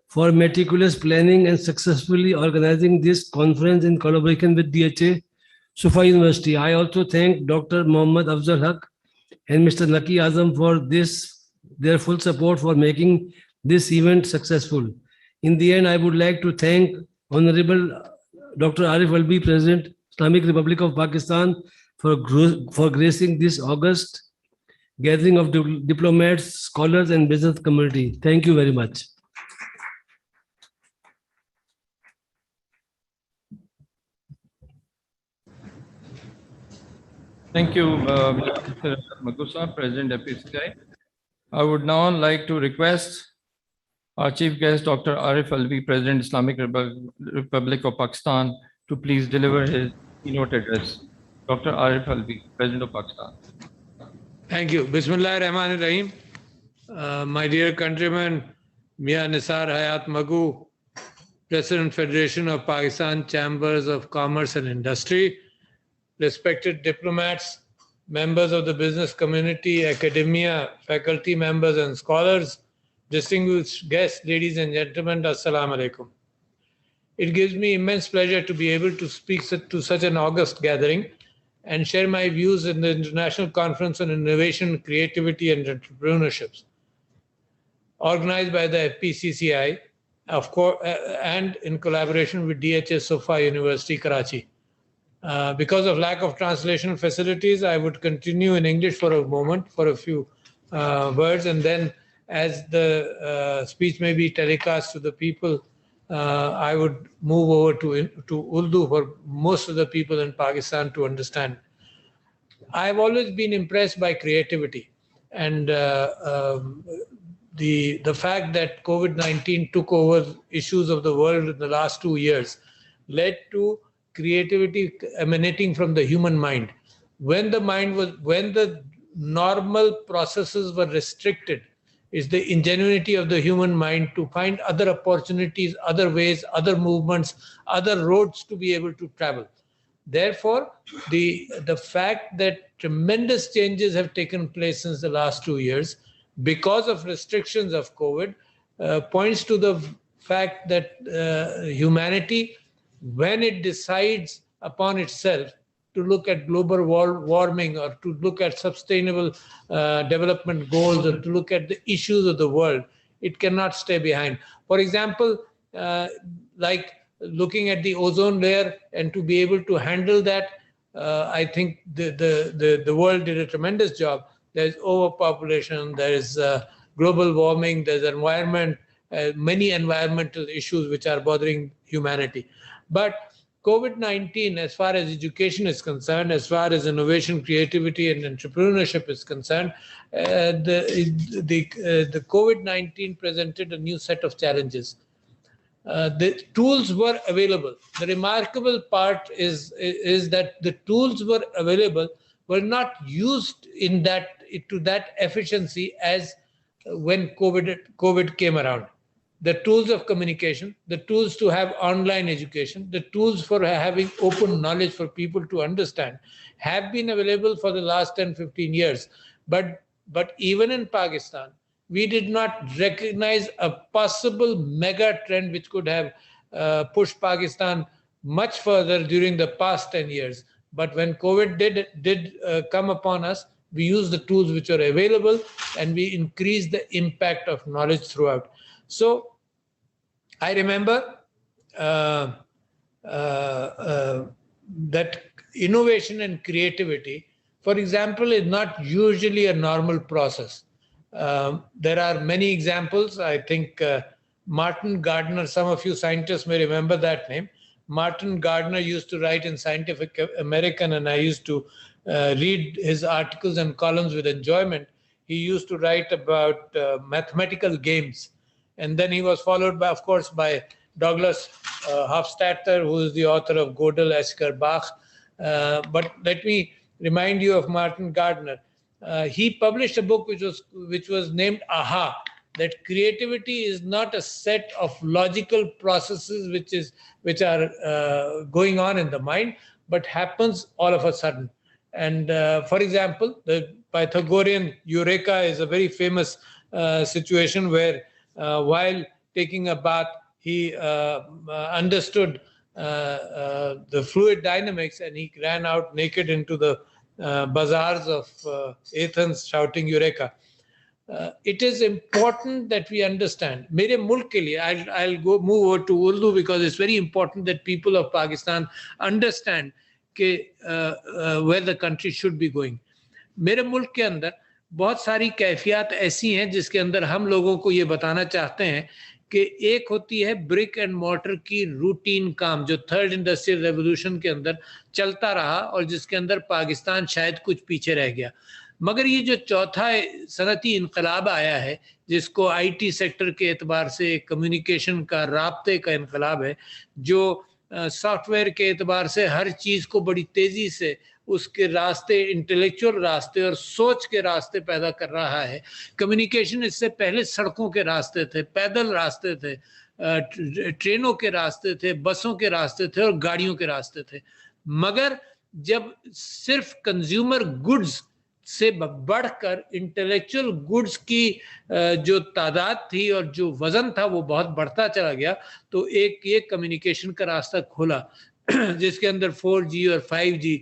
for meticulous planning and successfully organizing this conference in collaboration with DHA Sufa University. I also thank Dr. Muhammad Afzal Haq and Mr. Naki Azam for their full support for making this event successful. In the end, I would like to thank Honorable Dr. Arif Alvi, President, Islamic Republic of Pakistan, for gracing this August gathering of diplomats, scholars, and business community. Thank you very much. Thank you, Mr. Magusa, President FPCI. I would now like to request our chief guest, Dr. Arif Alvi, President, Islamic Republic of Pakistan, to please deliver his keynote address. Dr. Arif Alvi, President of Pakistan. Thank you. Bismillah ar-Rahman ar-Rahim. My dear countrymen, Mia Nisar Hayat Magu, President, Federation of Pakistan Chambers of Commerce and Industry, respected diplomats, members of the business community, academia, faculty members and scholars, distinguished guests, ladies and gentlemen, Assalamu alaikum. It gives me immense pleasure to be able to speak to such an august gathering and share my views in the International Conference on Innovation, Creativity and Entrepreneurship, organized by the FPCCI, of course, and in collaboration with DHA Sufa University, Karachi. Because of lack of translation facilities, I would continue in English for a moment, for a few words, and then as the speech may be telecast to the people, I would move over to Urdu for most of the people in Pakistan to understand. I've always been impressed by creativity and the fact that COVID-19 took over issues of the world in the last 2 years led to creativity emanating from the human mind. When the normal processes were restricted, it's the ingenuity of the human mind to find other opportunities, other ways, other movements, other roads to be able to travel. Therefore, the fact that tremendous changes have taken place since the last 2 years because of restrictions of COVID points to the fact that humanity, when it decides upon itself to look at global warming or to look at sustainable development goals or to look at the issues of the world, it cannot stay behind. For example, like looking at the ozone layer and to be able to handle that, I think the world did a tremendous job. There's overpopulation, there is global warming, there's environment, many environmental issues which are bothering humanity. But COVID-19, as far as education is concerned, as far as innovation, creativity, and entrepreneurship is concerned, the COVID-19 presented a new set of challenges. The tools were available. The remarkable part is that the tools were available, were not used to that efficiency as when COVID came around. The tools of communication, the tools to have online education, the tools for having open knowledge for people to understand have been available for the last 10, 15 years. But even in Pakistan, we did not recognize a possible mega trend which could have pushed Pakistan much further during the past 10 years. But when COVID did come upon us, we used the tools which are available and we increased the impact of knowledge throughout. So I remember that innovation and creativity for example, is not usually a normal process. There are many examples. I think Martin Gardner, some of you scientists may remember that name. Martin Gardner used to write in Scientific American, and I used to read his articles and columns with enjoyment. He used to write about mathematical games. And then he was followed by, of course, by Douglas Hofstadter, who is the author of Gödel, Esker, Bach. But let me remind you of Martin Gardner. He published a book which was named Aha, that creativity is not a set of logical processes which are going on in the mind, but happens all of a sudden. And for example, the Pythagorean Eureka is a very famous situation where while taking a bath, he understood the fluid dynamics, and he ran out naked into the bazaars of Athens shouting Eureka. It is important that we understand. मेरे मुल्क के लिए, I'll move over to Urdu because it's very important that people of Pakistan understand where the country should be going. मेरे मुल्क के अंदर बहुत सारी कैफियत ऐसी हैं जिसके अंदर हम लोगों को ये बताना चाहते हैं कि एक होती है ब्रिक एंड मॉर्टर की रूटीन काम जो थर्ड इंडस्ट्रियल रेवोल्यूशन के अंदर चलता रहा और जिसके अंदर पाकिस्तान शायद कुछ पीछे रह गया। मगर ये जो चौथा सनती इनकलाब आया है, जिसको आईटी सेक्टर के एतबार से कम्युनिकेशन का, राब्ते का इनकलाब है, जो सॉफ्टवेयर के एतबार से हर चीज़ को बड़ी तेज़ी से उसके रास्ते, इंटेलेक्चुअल रास्ते और सोच के रास्ते पैदा कर रहा है। कम्युनिकेशन इससे पहले सड़कों के रास्ते थे, पैदल रास्ते थे, ट्रेनों के रास्ते थे, बसों के रास्ते थे और गाड़ियों के रास्ते थे। मगर जब सिर्फ कंज्यूमर गुड्स से बढ़कर इंटेलेक्चुअल गुड्स की जो तादाद थी और जो वजन था वो बहुत बढ़ता चला गया, तो एक ये कम्युनिकेशन का रास्ता खोला जिसके अंदर 4G और 5G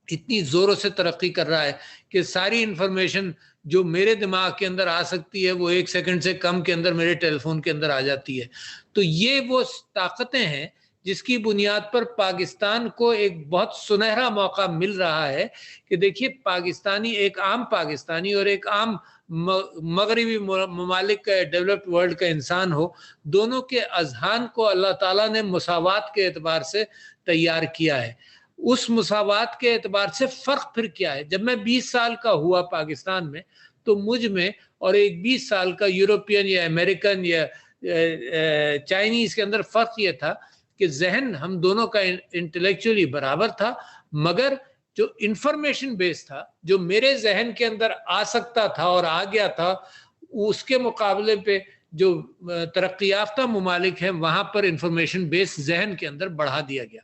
इतनी जोरों से तरक्की कर रहा है कि सारी इंफॉर्मेशन जो मेरे दिमाग के अंदर आ सकती है वो 1 सेकंड से कम के अंदर मेरे टेलीफोन के अंदर आ जाती है। तो ये वो ताकतें हैं जिसकी बुनियाद पर पाकिस्तान को एक बहुत सुनहरा मौका मिल रहा है कि देखिए, पाकिस्तानी, एक आम पाकिस्तानी और एक आम मगरबी ममालिक का, डेवलप्ड वर्ल्ड का इंसान हो, दोनों के अजहान को अल्लाह ताला ने मुसावात के एतबार से तैयार किया है। उस मुसावात के एतबार से फ़र्क फिर क्या है? जब मैं 20 साल का हुआ पाकिस्तान में, तो मुझ में और एक 20 साल का यूरोपियन या अमेरिकन या चाइनीज़ के अंदर फ़र्क ये था कि जहन हम दोनों का इंटेलेक्चुअली बराबर था, मगर जो इंफॉर्मेशन बेस था, जो मेरे जहन के अंदर आ सकता था और आ गया था, उसके मुकाबले पे जो तरक्की याफ्ता ममालिक हैं वहाँ पर इंफॉर्मेशन बेस जहन के अंदर बढ़ा दिया गया।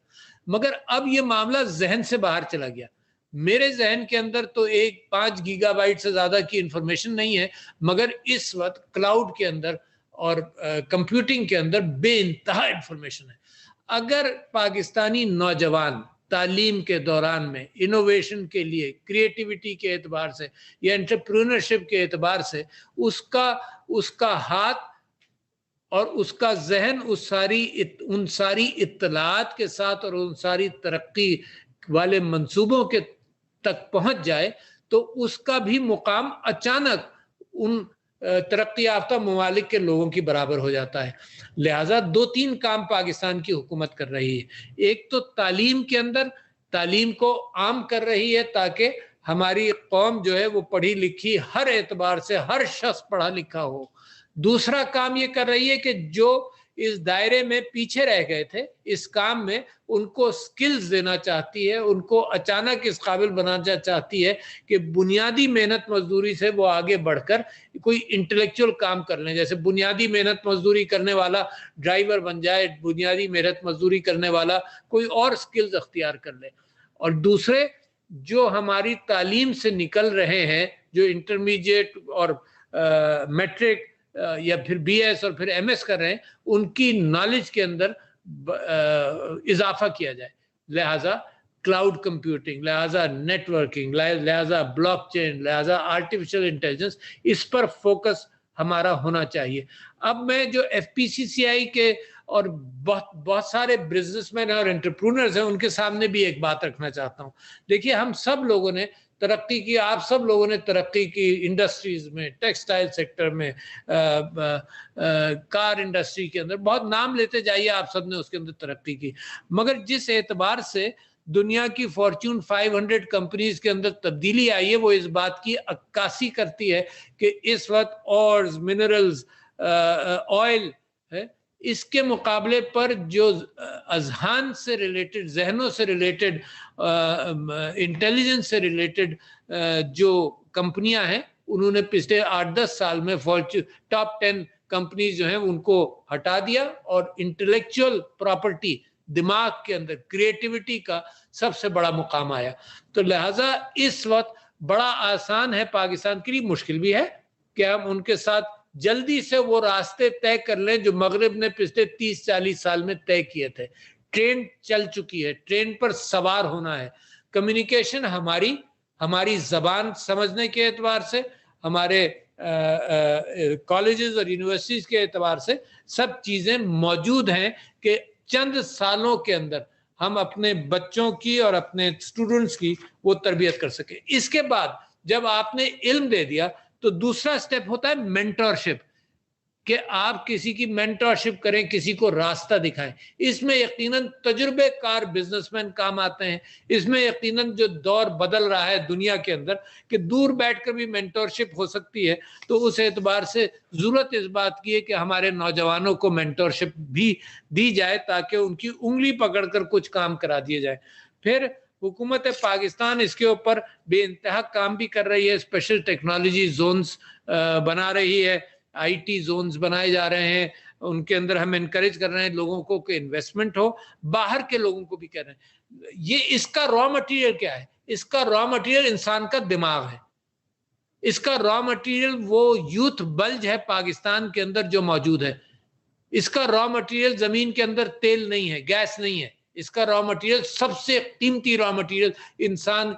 मगर अब ये मामला जहन से बाहर चला गया। मेरे जहन के अंदर तो 5 गीगाबाइट से ज़्यादा की इंफॉर्मेशन नहीं है, मगर इस वक्त क्लाउड के अंदर और कंप्यूटिंग के अंदर बेइंतहा इंफॉर्मेशन है। अगर पाकिस्तानी नौजवान तालीम के दौरान में इनोवेशन के लिए, क्रिएटिविटी के एतबार से या एंटरप्रेन्योरशिप के एतबार से उसका हाथ और उसका जहन उन सारी इत्तलात के साथ और उन सारी तरक्की वाले मंसूबों के तक पहुंच जाए, तो उसका भी मुकाम अचानक उन तरक्की याफ्ता ममालिक के लोगों की बराबर हो जाता है। लिहाजा 2-3 काम पाकिस्तान की हुकूमत कर रही है। एक तो तालीम के अंदर तालीम को आम कर रही है ताकि हमारी कौम जो है वो पढ़ी लिखी, हर एतबार से हर शख्स पढ़ा लिखा हो। दूसरा काम ये कर रही है कि जो इस दायरे में पीछे रह गए थे इस काम में, उनको स्किल्स देना चाहती है, उनको अचानक इस काबिल बनाना चाहती है कि बुनियादी मेहनत मजदूरी से वो आगे बढ़कर कोई इंटेलेक्चुअल काम कर लें। जैसे बुनियादी मेहनत मजदूरी करने वाला ड्राइवर बन जाए, बुनियादी मेहनत मजदूरी करने वाला कोई और स्किल्स अख्तियार कर ले। और दूसरे जो हमारी तालीम से निकल रहे हैं, जो इंटरमीडिएट और मैट्रिक या फिर BS और फिर MS कर रहे हैं, उनकी नॉलेज के अंदर इजाफा किया जाए। लिहाजा क्लाउड कंप्यूटिंग, लिहाजा नेटवर्किंग, लिहाजा ब्लॉकचेन, लिहाजा आर्टिफिशियल इंटेलिजेंस, इस पर फोकस हमारा होना चाहिए। अब मैं जो FPCCI के और बहुत सारे बिजनेसमैन और एंटरप्रेन्योर्स हैं उनके सामने भी एक बात रखना चाहता हूँ। देखिए, हम सब लोगों ने तरक्की की, आप सब लोगों ने तरक्की की इंडस्ट्रीज में, टेक्सटाइल सेक्टर में, कार इंडस्ट्री के अंदर, बहुत नाम लेते जाइए, आप सब ने उसके अंदर तरक्की की। मगर जिस एतबार से दुनिया की फॉर्च्यून 500 कंपनीज के अंदर तब्दीली आई है, वो इस बात की अक्कासी करती है कि इस वक्त ऑर्स, मिनरल्स, ऑयल है, इसके मुकाबले पर जो अजहान से रिलेटेड, जहनों से रिलेटेड, इंटेलिजेंस से रिलेटेड जो कंपनियां हैं, उन्होंने पिछले 8-10 साल में फॉर्च्यून टॉप 10 कंपनीज जो हैं उनको हटा दिया और इंटेलेक्चुअल प्रॉपर्टी, दिमाग के अंदर क्रिएटिविटी का सबसे बड़ा मुकाम आया। तो लिहाजा इस वक्त बड़ा आसान है पाकिस्तान के लिए, मुश्किल भी है कि हम उनके साथ जल्दी से वो रास्ते तय कर लें जो मगरिब ने पिछले 30-40 साल में तय किए थे। ट्रेन चल चुकी है, ट्रेन पर सवार होना है। कम्युनिकेशन हमारी जबान समझने के एतबार से, हमारे कॉलेजेस और यूनिवर्सिटीज के एतबार से सब चीज़ें मौजूद हैं कि चंद सालों के अंदर हम अपने बच्चों की और अपने स्टूडेंट्स की वो तरबियत कर सके। इसके बाद जब आपने इल्म दे दिया तो दूसरा स्टेप होता है मेंटरशिप, कि आप किसी की मेंटरशिप करें, किसी को रास्ता दिखाएं। इसमें यकीनन तजुर्बेकार बिजनेसमैन काम आते हैं। इसमें यकीनन जो दौर बदल रहा है दुनिया के अंदर कि दूर बैठकर भी मेंटरशिप हो सकती है, तो उस एतबार से ज़रूरत इस बात की है कि हमारे नौजवानों को मेंटरशिप भी दी जाए ताकि उनकी उंगली पकड़कर कुछ काम करा दिए जाए। फिर हुकूमत पाकिस्तान इसके ऊपर बेइंतहा काम भी कर रही है, स्पेशल टेक्नोलॉजी जोन्स बना रही है, IT जोन्स बनाए जा रहे हैं, उनके अंदर हम इनकरेज कर रहे हैं लोगों को कि इन्वेस्टमेंट हो, बाहर के लोगों को भी कर रहे हैं। ये इसका रॉ मटेरियल क्या है? इसका रॉ मटेरियल इंसान का दिमाग है। इसका रॉ मटेरियल वो यूथ बल्ज है पाकिस्तान के अंदर जो मौजूद है। इसका रॉ मटेरियल जमीन के अंदर तेल नहीं है, गैस नहीं है। इसका रॉ मटेरियल, सबसे कीमती रॉ मटेरियल इंसान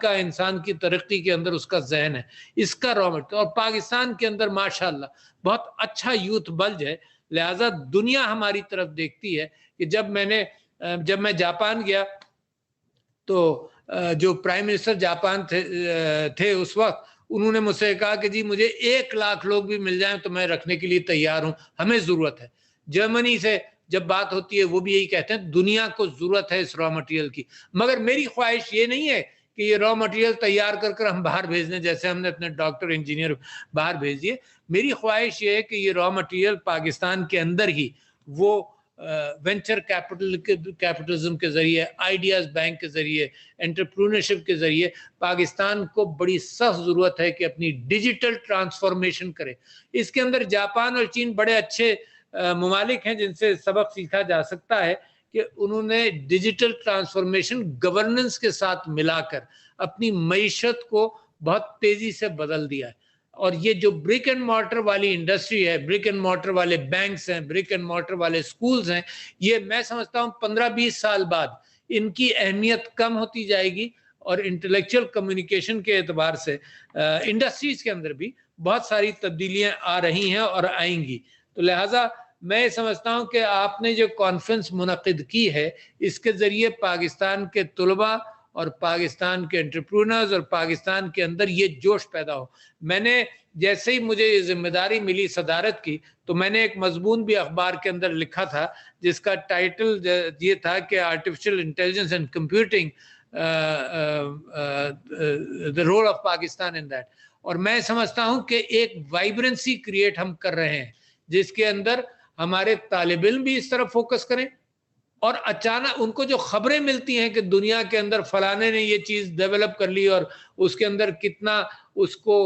की तरक्की के अंदर उसका जहन है, इसका रॉ मटेरियल। और पाकिस्तान के अंदर माशाल्लाह बहुत अच्छा यूथ बल्ज है। लिहाजा दुनिया हमारी तरफ देखती है कि जब मैं जापान गया तो जो प्राइम मिनिस्टर जापान थे उस वक्त, उन्होंने मुझसे कहा कि जी मुझे 1 लाख लोग भी मिल जाएं तो मैं रखने के लिए तैयार हूं, हमें जरूरत है। जर्मनी से जब बात होती है वो भी यही कहते हैं, दुनिया को जरूरत है इस रॉ मटेरियल की। मगर मेरी ख्वाहिश ये नहीं है कि ये रॉ मटेरियल तैयार कर हम बाहर भेज दें, जैसे हमने अपने डॉक्टर इंजीनियर बाहर भेज दिए। मेरी ख्वाहिश ये है कि ये रॉ मटेरियल पाकिस्तान के अंदर ही वो वेंचर कैपिटलिज्म के जरिए, आइडियाज बैंक के जरिए, एंटरप्रेन्योरशिप के जरिए पाकिस्तान को बड़ी सख्त जरूरत है कि अपनी डिजिटल ट्रांसफॉर्मेशन करे। इसके अंदर जापान और चीन बड़े अच्छे ममालिक हैं जिनसे सबक सीखा जा सकता है कि उन्होंने डिजिटल ट्रांसफॉर्मेशन गवर्नेंस के साथ मिलाकर अपनी मईशत को बहुत तेजी से बदल दिया है। और ये जो ब्रिक एंड मॉर्टर वाली इंडस्ट्री है, ब्रिक एंड मॉर्टर वाले बैंक्स हैं, ब्रिक एंड मॉर्टर वाले स्कूल्स हैं, ये मैं समझता हूँ 15-20 साल बाद इनकी अहमियत कम होती जाएगी और इंटेलेक्चुअल कम्युनिकेशन के एतबार से इंडस्ट्रीज के अंदर भी बहुत सारी तब्दीलियां आ रही हैं और आएंगी। तो लिहाजा मैं समझता हूं कि आपने जो कॉन्फ्रेंस मुनक़िद की है, इसके ज़रिए पाकिस्तान के तुलबा और पाकिस्तान के एंटरप्रेन्योर्स और पाकिस्तान के अंदर ये जोश पैदा हो। मैंने जैसे ही मुझे ये जिम्मेदारी मिली सदारत की, तो मैंने एक मजमून भी अखबार के अंदर लिखा था जिसका टाइटल ये था कि artificial intelligence and computing, the role of Pakistan in that. और मैं समझता हूँ कि एक वाइब्रेंसी क्रिएट हम कर रहे हैं जिसके अंदर हमारे तालिब इल्म भी इस तरफ फोकस करें और अचानक उनको जो खबरें मिलती हैं कि दुनिया के अंदर फलाने ने ये चीज़ डेवलप कर ली और उसके अंदर कितना उसको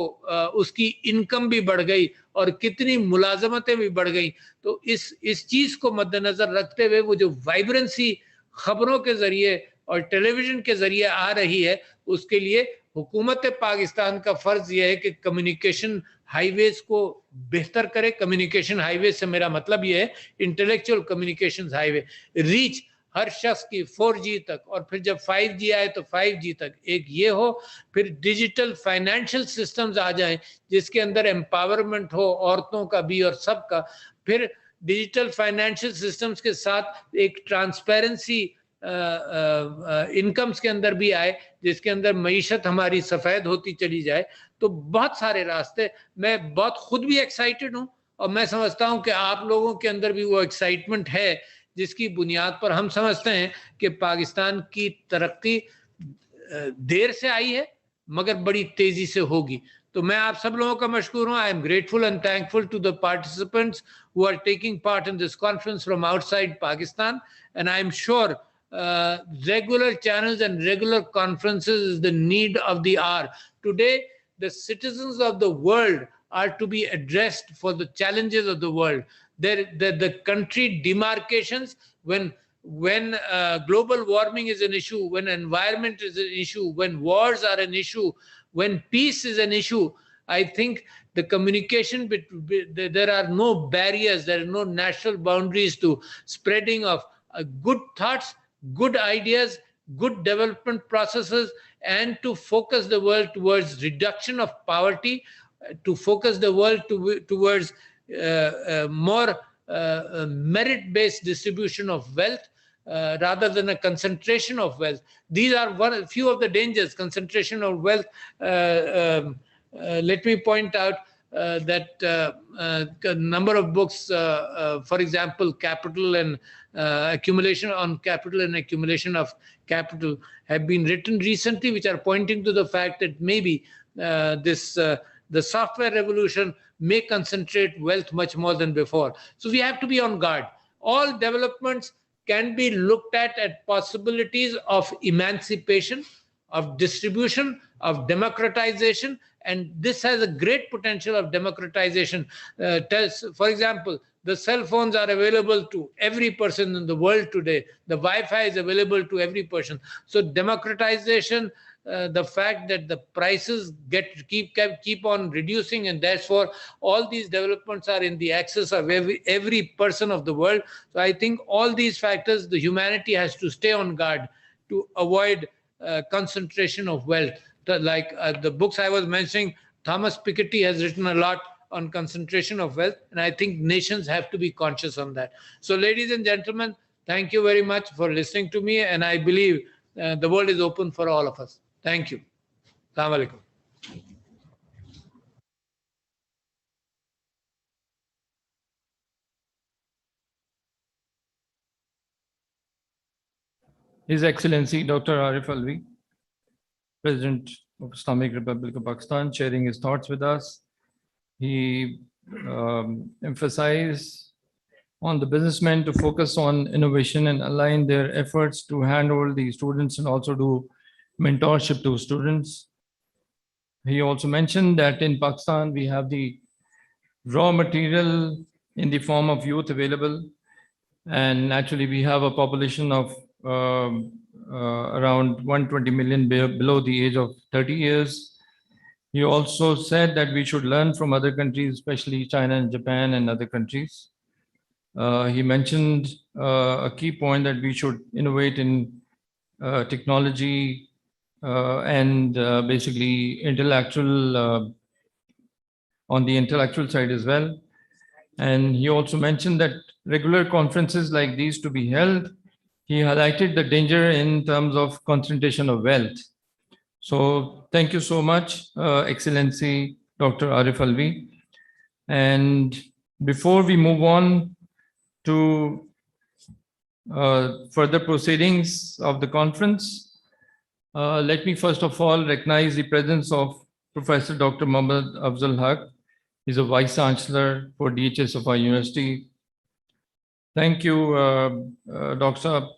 उसकी इनकम भी बढ़ गई और कितनी मुलाजमतें भी बढ़ गई, तो इस चीज़ को मद्देनज़र रखते हुए वो जो वाइब्रेंसी खबरों के ज़रिए और टेलीविज़न के ज़रिए आ रही है, उसके लिए हुकूमत पाकिस्तान का फ़र्ज़ यह है कि कम्युनिकेशन हाईवेज को बेहतर करे। कम्युनिकेशन हाईवे से मेरा मतलब ये है इंटेलेक्चुअल कम्युनिकेशन हाईवे, रीच हर शख्स की 4G तक, और फिर जब 5G आए तो 5G तक, एक ये हो, फिर डिजिटल फाइनेंशियल सिस्टम्स आ जाएं जिसके अंदर एम्पावरमेंट हो औरतों का भी और सबका, फिर डिजिटल फाइनेंशियल सिस्टम्स के साथ एक ट्रांसपेरेंसी इनकम्स के अंदर भी आए जिसके अंदर मईशत हमारी सफ़ेद होती चली जाए। तो बहुत सारे रास्ते, मैं बहुत खुद भी एक्साइटेड हूँ और मैं समझता हूँ कि आप लोगों के अंदर भी वो एक्साइटमेंट है जिसकी बुनियाद पर हम समझते हैं कि पाकिस्तान की तरक्की देर से आई है मगर बड़ी तेजी से होगी। तो मैं आप सब लोगों का मशकूर हूँ। I am grateful and thankful to the participants who are taking part in this conference from outside Pakistan, and I am sure regular channels and regular conferences is the need of the hour. Today, the citizens of the world are to be addressed for the challenges of the world. The country demarcations, when global warming is an issue, when environment is an issue, when wars are an issue, when peace is an issue, I think the communication, there are no barriers, there are no national boundaries to spreading of good thoughts, good ideas, good development processes, and to focus the world towards reduction of poverty, to focus the world towards more merit-based distribution of wealth, rather than a concentration of wealth. These are few of the dangers. Concentration of wealth. Let me point out that a number of books, for example, Capital and Accumulation on Capital and Accumulation of Capital, have been written recently, which are pointing to the fact that maybe the software revolution may concentrate wealth much more than before. So we have to be on guard. All developments can be looked at possibilities of emancipation, of distribution, of democratization, and this has a great potential of democratization. For example, the cell phones are available to every person in the world today. The Wi-Fi is available to every person. So democratization, the fact that the prices keep on reducing, and therefore all these developments are in the access of every person of the world. So I think all these factors, the humanity has to stay on guard to avoid concentration of wealth. Like the books I was mentioning, Thomas Piketty has written a lot on concentration of wealth, and I think nations have to be conscious on that. So ladies and gentlemen, thank you very much for listening to me, and I believe the world is open for all of us. Thank you. Assalamu alaikum. His Excellency Dr. Arif Alvi, President of Islamic Republic of Pakistan, sharing his thoughts with us. He emphasized on the businessmen to focus on innovation and align their efforts to handle the students and also do mentorship to students. He also mentioned that in Pakistan, we have the raw material in the form of youth available. And naturally, we have a population of around 120 million below the age of 30 years. He also said that we should learn from other countries, especially China and Japan and other countries. He mentioned a key point that we should innovate in technology and basically intellectual, on the intellectual side as well. And he also mentioned that regular conferences like these to be held. He highlighted the danger in terms of concentration of wealth. So thank you so much, Excellency Dr. Arif Alvi. And before we move on to further proceedings of the conference, let me first of all recognize the presence of Professor Dr. Muhammad Afzal Haq. He's a Vice Chancellor for DHS of our university. Thank you, Dr. Saab.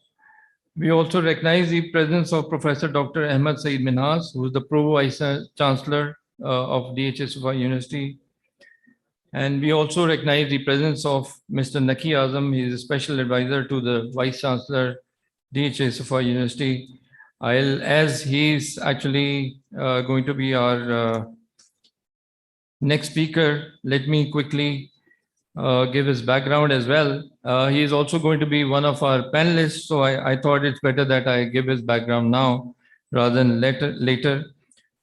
We also recognize the presence of Professor Dr. Ahmad Saeed Minhas, who is the Pro Vice Chancellor of DHS of our university. And we also recognize the presence of Mr. Naki Azam. He is a special advisor to the Vice Chancellor, DHS of our university. As he is actually going to be our next speaker, let me quickly give his background as well. He is also going to be one of our panelists, so I thought it's better that I give his background now rather than later.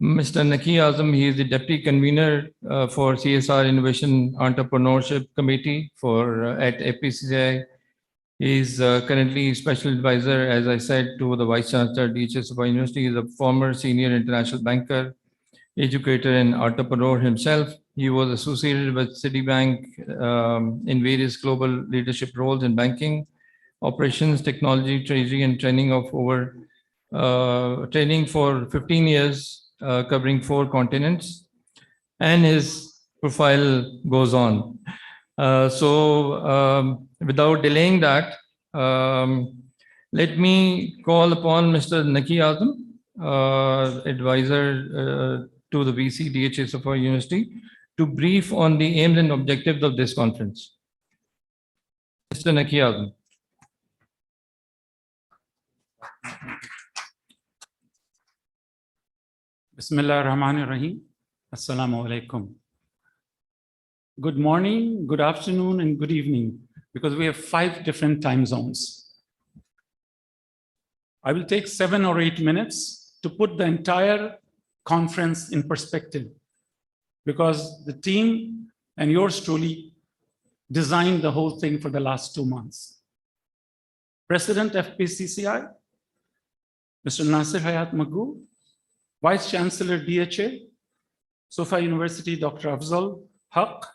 Mr. Naki Azam, he is the Deputy Convener for CSR Innovation Entrepreneurship Committee at FPCCI. He is currently Special Advisor, as I said, to the Vice Chancellor, DHS of our university. He is a former senior international banker, educator and entrepreneur himself. He was associated with Citibank in various global leadership roles in banking, operations, technology, treasury, and training for 15 years, covering 4 continents. And his profile goes on. Without delaying that, let me call upon Mr. Naki Azam, advisor to the VC DHS of our university, to brief on the aims and objectives of this conference. Mr. Naki Azam. Bismillah ar-Rahman ar-Rahim. Assalamu alaikum. Good morning, good afternoon, and good evening, because we have 5 different time zones. I will take 7 or 8 minutes to put the entire conference in perspective, because the team and yours truly designed the whole thing for the last 2 months. President FPCCI, Mr. Nasir Hayat Magoo, Vice Chancellor DHA, Sofa University, Dr. Afzal Haq,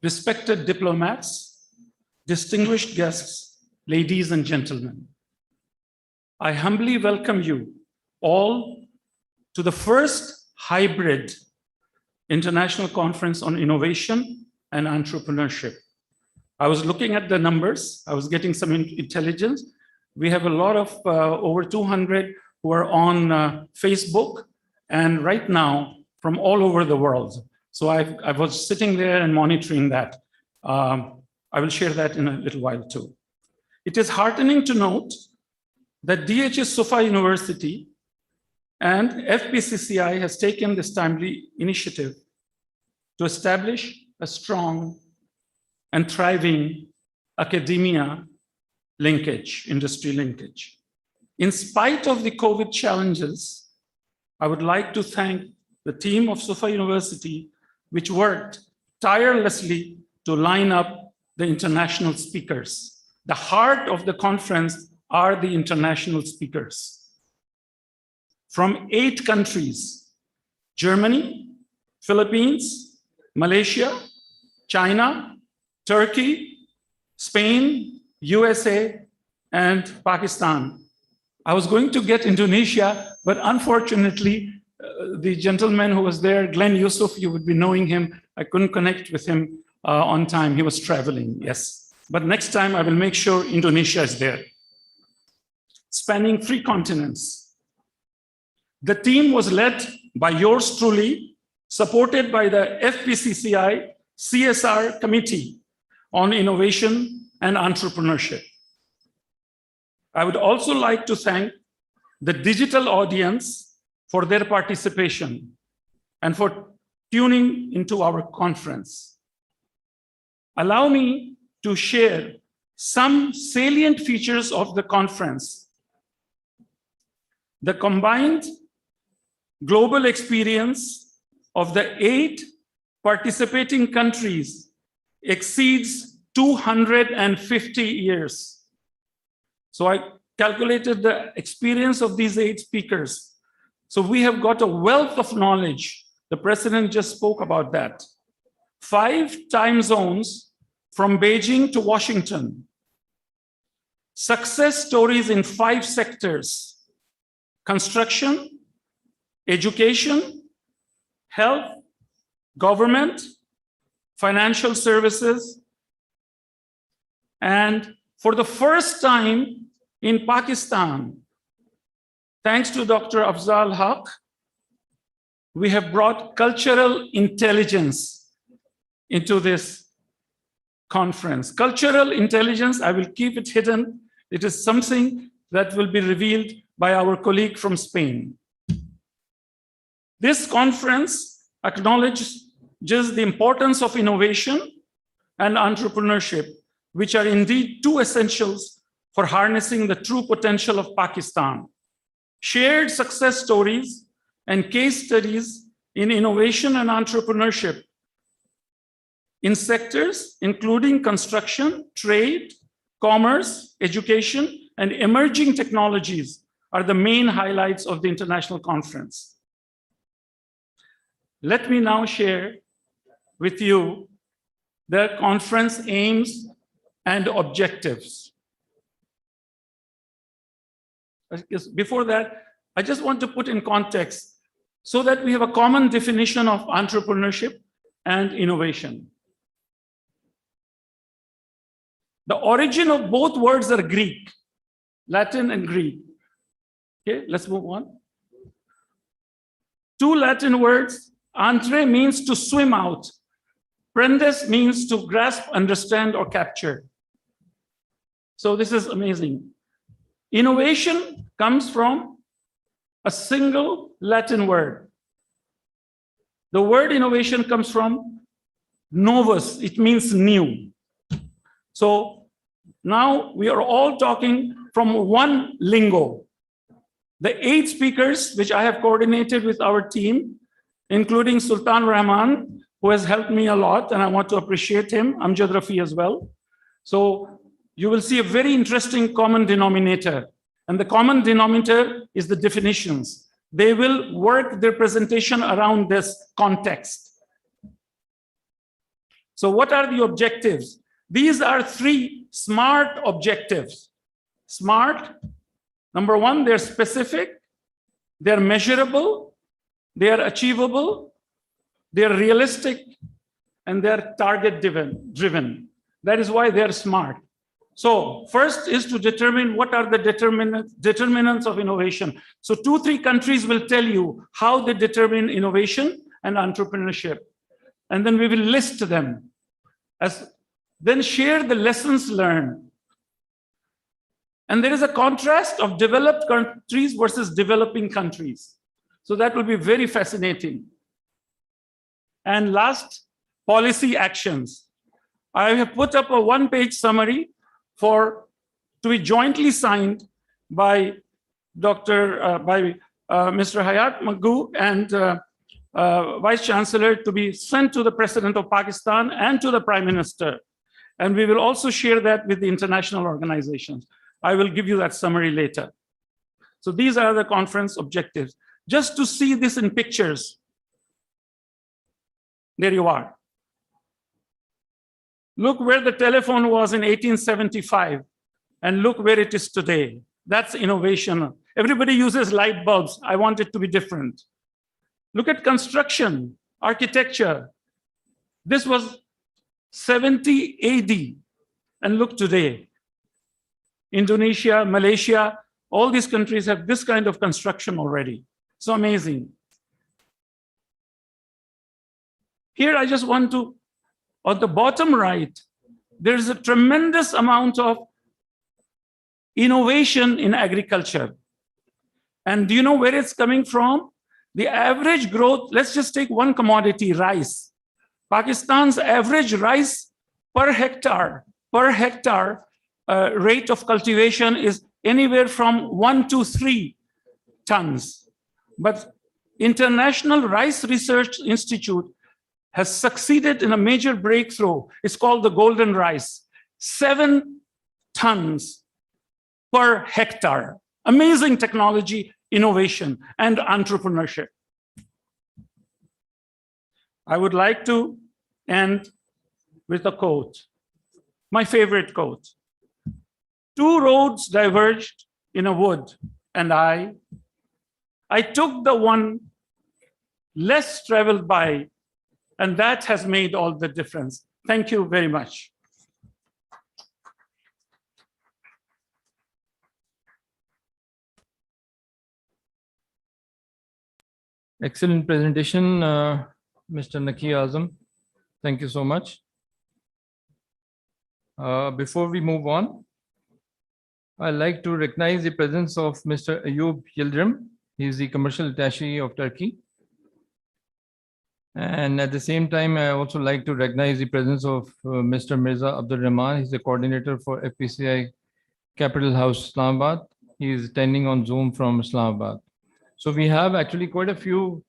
respected diplomats, distinguished guests, ladies and gentlemen. I humbly welcome you all to the first hybrid international conference on innovation and entrepreneurship. I was looking at the numbers. I was getting some intelligence. We have a lot of over 200 who are on Facebook, and right now from all over the world. So I was sitting there and monitoring that. I will share that in a little while too. It is heartening to note that DHS Sofa University and FPCCI has taken this timely initiative to establish a strong and thriving academia linkage, industry linkage. In spite of the COVID challenges, I would like to thank the team of Sofa University, which worked tirelessly to line up the international speakers. The heart of the conference are the international speakers. From 8 countries, Germany, Philippines, Malaysia, China, Turkey, Spain, USA, and Pakistan. I was going to get Indonesia, but unfortunately, the gentleman who was there, Glenn Yusuf, you would be knowing him. I couldn't connect with him on time. He was traveling, yes. But next time I will make sure Indonesia is there. Spanning 3 continents. The team was led by yours truly, supported by the FPCCI CSR Committee on Innovation and Entrepreneurship. I would also like to thank the digital audience for their participation and for tuning into our conference. Allow me to share some salient features of the conference. The combined global experience of the 8 participating countries exceeds 250 years. So I calculated the experience of these 8 speakers. So we have got a wealth of knowledge. The president just spoke about that. 5 time zones from Beijing to Washington. Success stories in 5 sectors: construction, education, health, government, financial services, and for the first time in Pakistan, thanks to Dr. Afzal Haq, we have brought cultural intelligence into this conference. Cultural intelligence, I will keep it hidden. It is something that will be revealed by our colleague from Spain. This conference acknowledges the importance of innovation and entrepreneurship, which are indeed two essentials for harnessing the true potential of Pakistan. Shared success stories and case studies in innovation and entrepreneurship in sectors including construction, trade, commerce, education, and emerging technologies are the main highlights of the international conference. Let me now share with you the conference aims and objectives. Before that, I just want to put in context so that we have a common definition of entrepreneurship and innovation. The origin of both words are Greek, Latin and Greek. Okay, let's move on. Two Latin words. Entre means to swim out. Prendes means to grasp, understand, or capture. So this is amazing. Innovation comes from a single Latin word. The word innovation comes from novus. It means new. So now we are all talking from one lingo. The 8 speakers, which I have coordinated with our team, including Sultan Rahman, who has helped me a lot, and I want to appreciate him, Amjad Rafi as well. So you will see a very interesting common denominator. And the common denominator is the definitions. They will work their presentation around this context. So what are the objectives? These are 3 SMART objectives. SMART, number 1, they're specific, they're measurable, they are achievable, they're realistic, and they're target-driven. That is why they're SMART. So first is to determine what are the determinants of innovation. So 2-3 countries will tell you how they determine innovation and entrepreneurship. And then we will list them. Then share the lessons learned. And there is a contrast of developed countries versus developing countries. So that will be very fascinating. And last, policy actions. I have put up a 1-page summary to be jointly signed by Mr. Hayat Magoo and Vice Chancellor, to be sent to the President of Pakistan and to the Prime Minister. And we will also share that with the international organizations. I will give you that summary later. So these are the conference objectives. Just to see this in pictures. There you are. Look where the telephone was in 1875 and look where it is today. That's innovation. Everybody uses light bulbs. I want it to be different. Look at construction, architecture. This was 70 AD. And look today. Indonesia, Malaysia, all these countries have this kind of construction already. So amazing. Here I just want to, on the bottom right, there's a tremendous amount of innovation in agriculture. And do you know where it's coming from? The average growth, let's just take one commodity, rice. Pakistan's average rice per hectare rate of cultivation is anywhere from 1 to 3 tons. But International Rice Research Institute has succeeded in a major breakthrough. It's called the golden rice. 7 tons per hectare. Amazing technology, innovation, and entrepreneurship. I would like to end with a quote, my favorite quote. 2 roads diverged in a wood, and I took the one less traveled by, and that has made all the difference. Thank you very much. Excellent presentation, Mr. Naki Azam. Thank you so much. Before we move on, I'd like to recognize the presence of Mr. Ayub Yildirim. He is the commercial attaché of Turkey. And at the same time, I also like to recognize the presence of Mr. Mirza Abdul Rahman. He's the coordinator for FPCI Capital House, Islamabad. He is attending on Zoom from Islamabad. So we have actually quite a few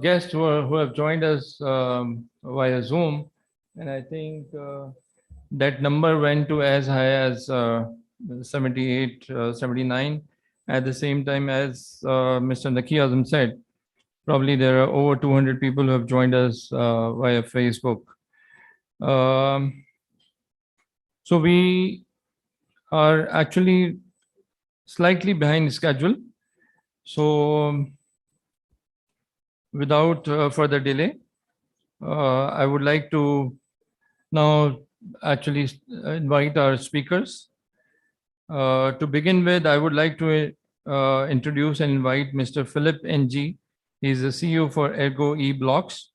guests who have joined us via Zoom. And I think that number went to as high as 78, 79. At the same time, as Mr. Naki Azam said, probably there are over 200 people who have joined us via Facebook. So we are actually slightly behind schedule. So without further delay, I would like to now actually invite our speakers. To begin with, I would like to introduce and invite Mr. Philip NG. He's the CEO for Ergo E-Blocks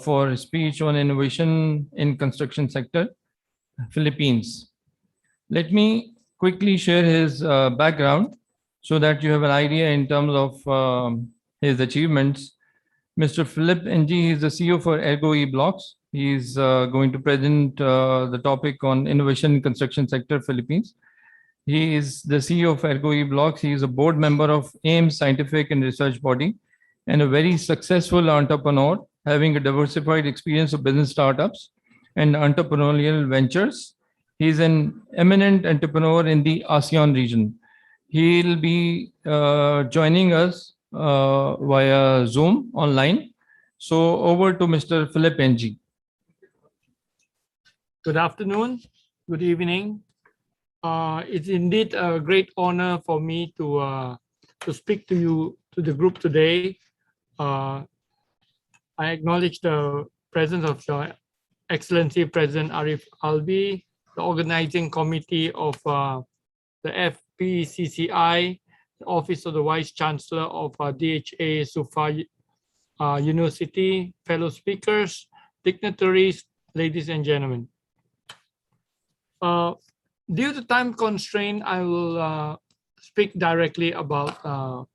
for a speech on innovation in construction sector, Philippines. Let me quickly share his background so that you have an idea in terms of his achievements. Mr. Philip NG is the CEO for Ergo E-Blocks. He is going to present the topic on innovation in construction sector, Philippines. He is the CEO of Ergo E-Blocks. He is a board member of AIM Scientific and Research Body and a very successful entrepreneur, having a diversified experience of business startups and entrepreneurial ventures. He is an eminent entrepreneur in the ASEAN region. He'll be joining us via Zoom online. So over to Mr. Philip NG. Good afternoon, good evening. It's indeed a great honor for me to speak to you, to the group today. I acknowledge the presence of Your Excellency President Arif Alvi, the organizing committee of the FPCCI, the Office of the Vice Chancellor of DHA Sufa University, fellow speakers, dignitaries, ladies and gentlemen. Due to time constraint, I will speak directly about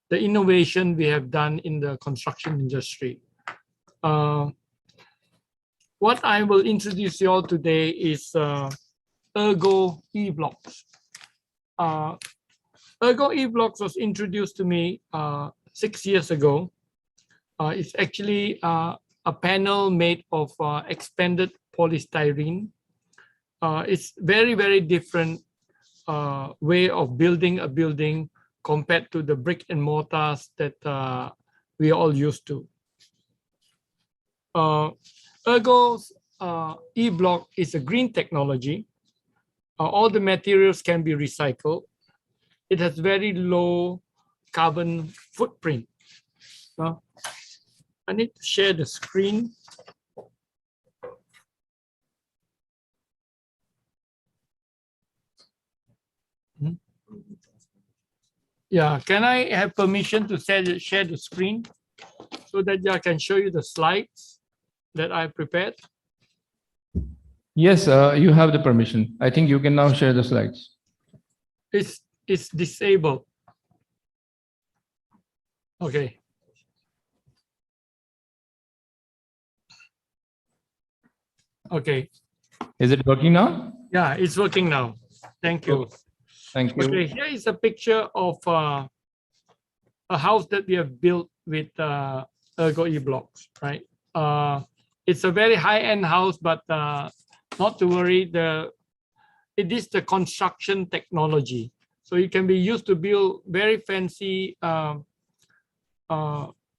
the innovation we have done in the construction industry. What I will introduce you all today is Ergo E-Blocks. Ergo E-Blocks was introduced to me 6 years ago. It's actually a panel made of expanded polystyrene. It's very, very different way of building a building compared to the brick and mortars that we are all used to. Ergo's E-Block is a green technology. All the materials can be recycled. It has very low carbon footprint. I need to share the screen. Yeah, can I have permission to share the screen so that I can show you the slides that I prepared? Yes, you have the permission. I think you can now share the slides. It's disabled. Okay. Okay. Is it working now? Yeah, it's working now. Thank you. Thank you. Okay, here is a picture of a house that we have built with Ergo E-Blocks, right? It's a very high-end house, but not to worry, it is the construction technology. So it can be used to build very fancy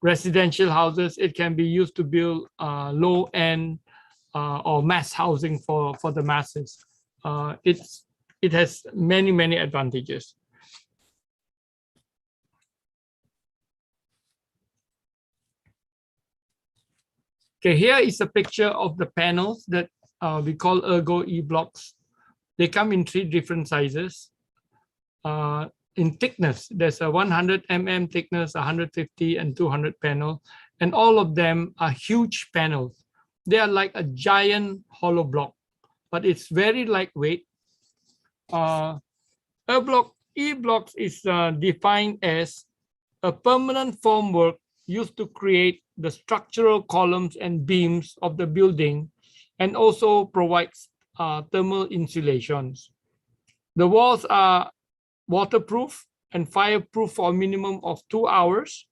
residential houses. It can be used to build low-end or mass housing for the masses. It has many, many advantages. Okay, here is a picture of the panels that we call Ergo E-Blocks. They come in 3 different sizes. In thickness, there's a 100 mm thickness, 150 and 200 panel, and all of them are huge panels. They are like a giant hollow block, but it's very lightweight. E-Blocks is defined as a permanent formwork used to create the structural columns and beams of the building and also provides thermal insulations. The walls are waterproof and fireproof for a minimum of 2 hours.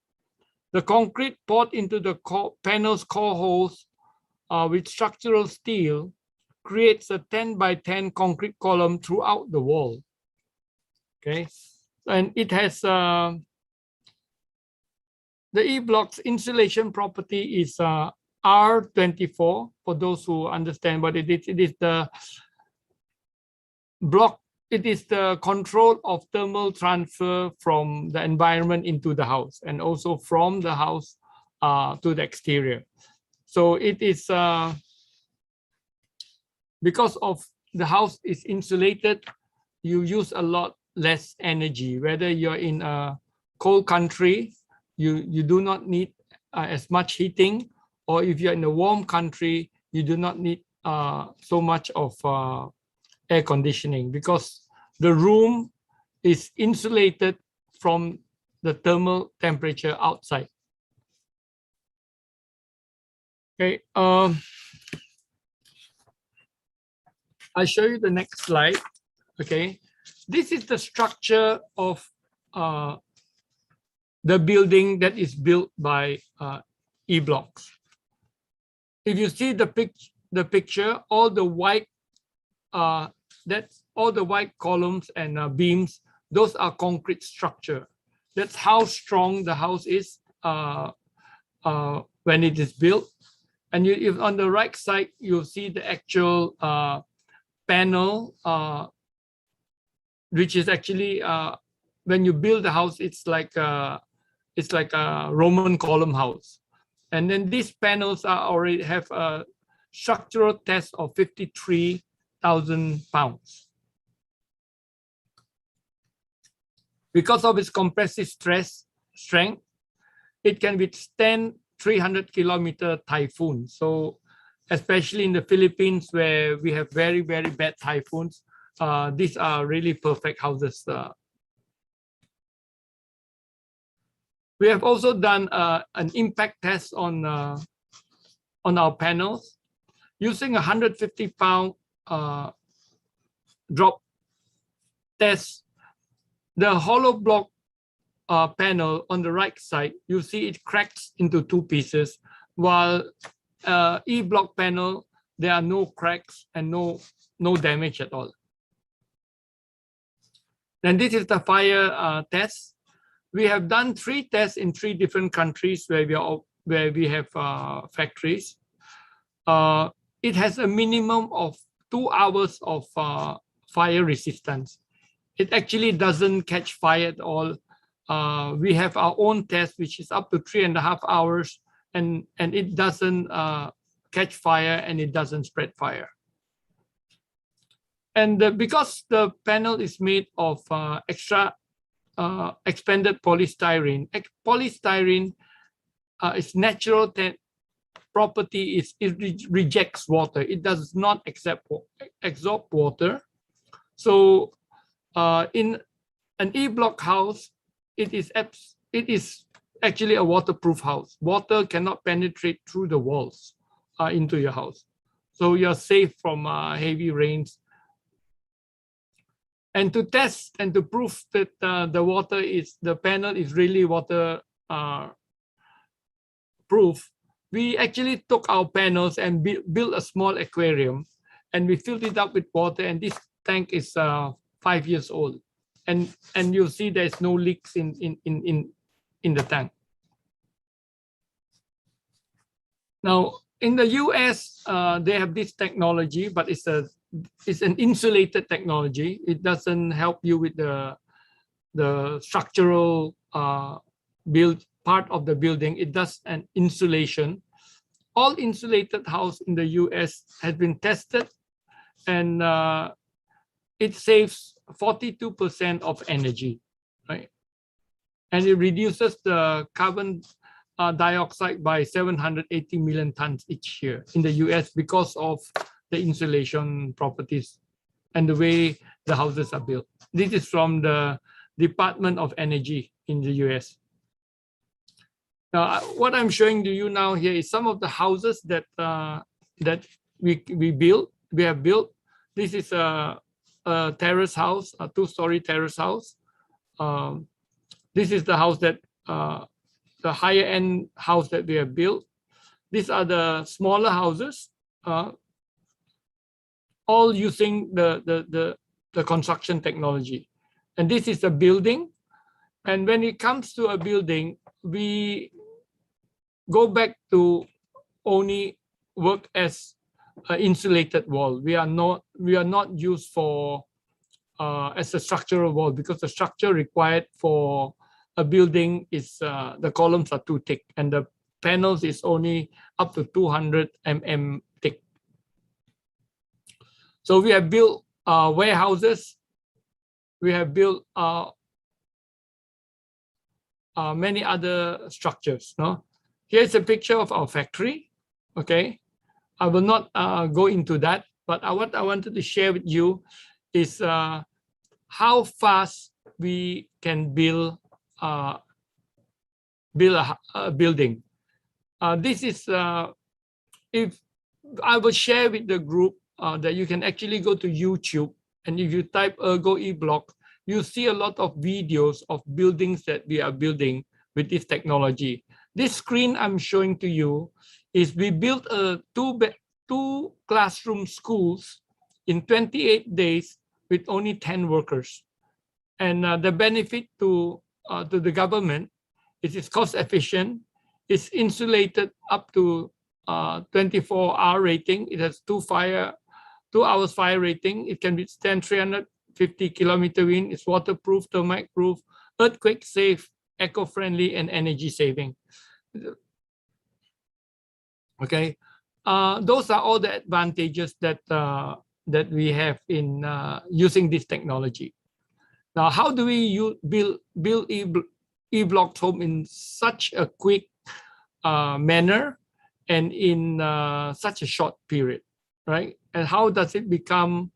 The concrete poured into the panel's core holes with structural steel creates a 10 by 10 concrete column throughout the wall. Okay, and it has the E-block's insulation property is R24 for those who understand what it is. It is the block. It is the control of thermal transfer from the environment into the house and also from the house to the exterior. So it is because of the house is insulated, you use a lot less energy. Whether you're in a cold country, you do not need as much heating, or if you're in a warm country, you do not need so much of air conditioning because the room is insulated from the thermal temperature outside. Okay, I'll show you the next slide. Okay, this is the structure of the building that is built by E-blocks. If you see the picture, all the white all the white columns and beams, those are concrete structure. That's how strong the house is when it is built. And if on the right side, you'll see the actual panel, which is actually when you build the house, it's like a Roman column house. And then these panels are already have a structural test of 53,000 pounds. Because of its compressive strength, it can withstand 300-kilometer typhoon. So especially in the Philippines where we have very, very bad typhoons, these are really perfect houses. We have also done an impact test on our panels using a 150-pound drop test. The hollow block panel on the right side, you see it cracks into 2 pieces, while E-block panel, there are no cracks and no damage at all. And this is the fire test. We have done 3 tests in 3 different countries where we have factories. It has a minimum of 2 hours of fire resistance. It actually doesn't catch fire at all. We have our own test, which is up to 3.5 hours, and it doesn't catch fire and it doesn't spread fire. And because the panel is made of extra expanded polystyrene, polystyrene its natural property is it rejects water. It does not absorb water. So in an E-block house, it is actually a waterproof house. Water cannot penetrate through the walls into your house. So you're safe from heavy rains. And to test and to prove that the panel is really water proof, we actually took our panels and built a small aquarium, and we filled it up with water. And this tank is 5 years old, and you'll see there's no leaks in the tank. Now in the US, they have this technology, but it's an insulated technology. It doesn't help you with the structural build part of the building. It does an insulation. All insulated house in the US has been tested, and it saves 42% of energy, right? And it reduces the carbon dioxide by 780 million tons each year in the US because of the insulation properties and the way the houses are built. This is from the Department of Energy in the US. Now, what I'm showing to you now here is some of the houses that that we built. We have built. This is a terrace house, a 2-story terrace house. This is the house that the higher end house that we have built. These are the smaller houses, all using the construction technology. And this is a building. And when it comes to a building, we go back to only work as an insulated wall. We are not used for as a structural wall, because the structure required for a building is the columns are too thick and the panels is only up to 200 mm thick. So we have built warehouses. We have built many other structures. No, here's a picture of our factory. Okay, I will not go into that, but what I wanted to share with you is how fast we can build a building. This is if I will share with the group that you can actually go to YouTube, and if you type Ergo E-Block, you see a lot of videos of buildings that we are building with this technology. This screen I'm showing to you is we built a two classroom schools in 28 days with only 10 workers. And the benefit to the government is it's cost efficient, it's insulated up to 24-hour rating. It has 2 hours fire rating. It can withstand 350 kilometer wind. It's waterproof, termite proof, earthquake safe, eco-friendly, and energy saving. Okay, those are all the advantages that that we have in using this technology. Now, how do we build E-Block home in such a quick manner and in such a short period, right? And how does it become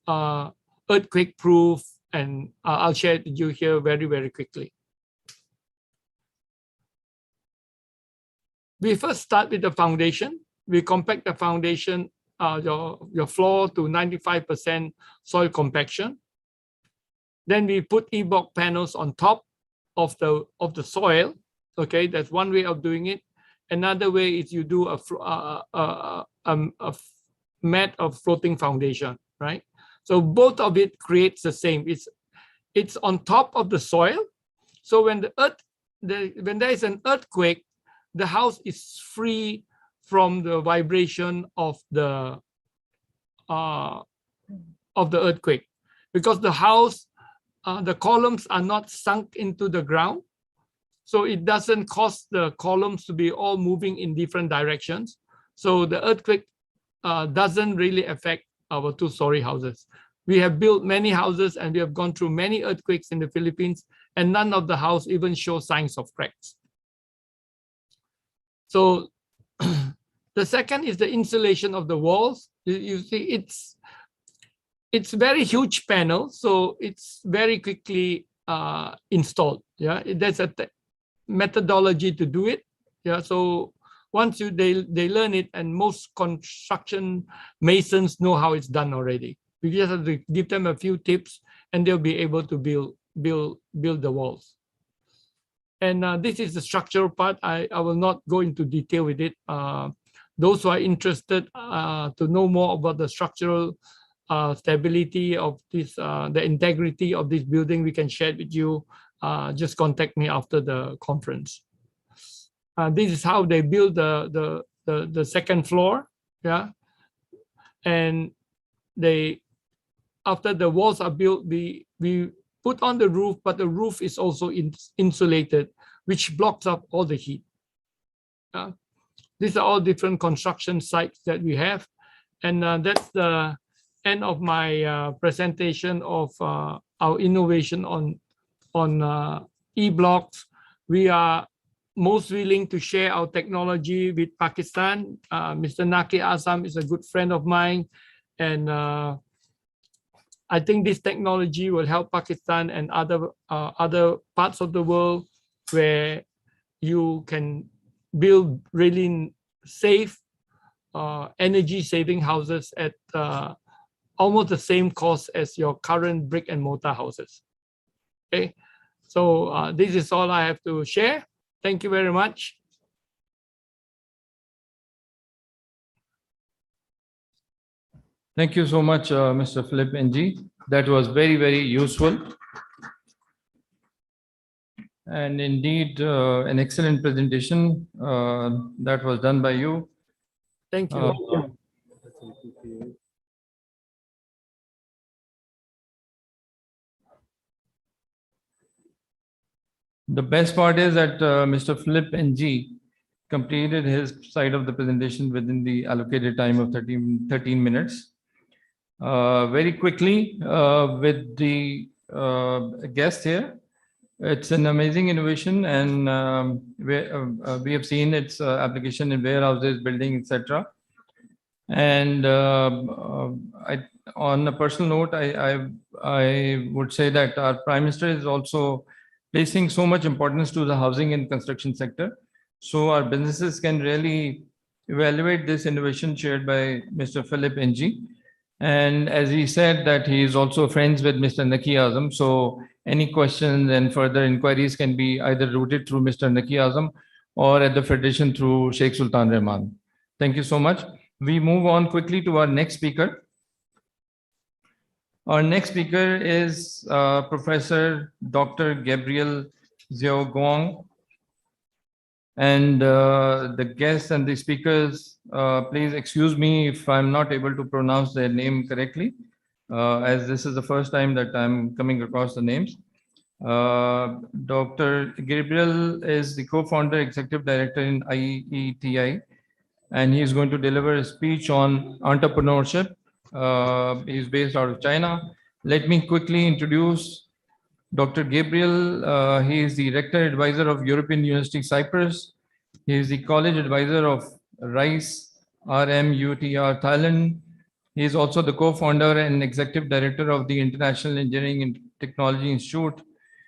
earthquake proof? And I'll share it with you here very, very quickly. We first start with the foundation. We compact the foundation, your floor to 95% soil compaction. Then we put E-Block panels on top of the soil. Okay, that's one way of doing it. Another way is you do a mat of floating foundation, right? So both of it creates the same. It's on top of the soil. So when when there is an earthquake, the house is free from the vibration of the earthquake, because the house, the columns are not sunk into the ground. So it doesn't cause the columns to be all moving in different directions. So the earthquake doesn't really affect our 2-story houses. We have built many houses and we have gone through many earthquakes in the Philippines, and none of the house even show signs of cracks. So the second is the insulation of the walls. You see, it's very huge panel, so it's very quickly installed. Yeah, there's a methodology to do it. Yeah, so once they learn it, and most construction masons know how it's done already. We just have to give them a few tips, and they'll be able to build the walls. And this is the structural part. I will not go into detail with it. Those who are interested to know more about the structural stability of this, the integrity of this building, we can share it with you. Just contact me after the conference. This is how they build the second floor. Yeah, and after the walls are built, we put on the roof, but the roof is also insulated, which blocks up all the heat. These are all different construction sites that we have, and that's the end of my presentation of our innovation on E-Blocks. We are most willing to share our technology with Pakistan. Mr. Naki Azam is a good friend of mine, and I think this technology will help Pakistan and other parts of the world where you can build really safe, energy saving houses at almost the same cost as your current brick and mortar houses. Okay, so this is all I have to share. Thank you very much. Thank you so much, Mr. Philip NG. That was very, very useful. And indeed, an excellent presentation that was done by you. Thank you. The best part is that Mr. Philip NG completed his side of the presentation within the allocated time of 13 minutes. Very quickly with the guest here. It's an amazing innovation, and we have seen its application in warehouses, building, etc. And on a personal note, I would say that our Prime Minister is also placing so much importance to the housing and construction sector. So our businesses can really evaluate this innovation shared by Mr. Philip NG. And as he said that he is also friends with Mr. Naki Azam. So any questions and further inquiries can be either routed through Mr. Naki Azam or at the Federation through Sheikh Sultan Rahman. Thank you so much. We move on quickly to our next speaker. Our next speaker is Professor Dr. Gabriel Xiao Guang. And the guests and the speakers, please excuse me if I'm not able to pronounce their name correctly, as this is the first time that I'm coming across the names. Dr. Gabriel is the co-founder, executive director in IETI, and he is going to deliver a speech on entrepreneurship. He is based out of China. Let me quickly introduce Dr. Gabriel. He is the rector advisor of European University Cyprus. He is the college advisor of RICE RMUTR Thailand. He is also the co-founder and executive director of the International Engineering and Technology Institute,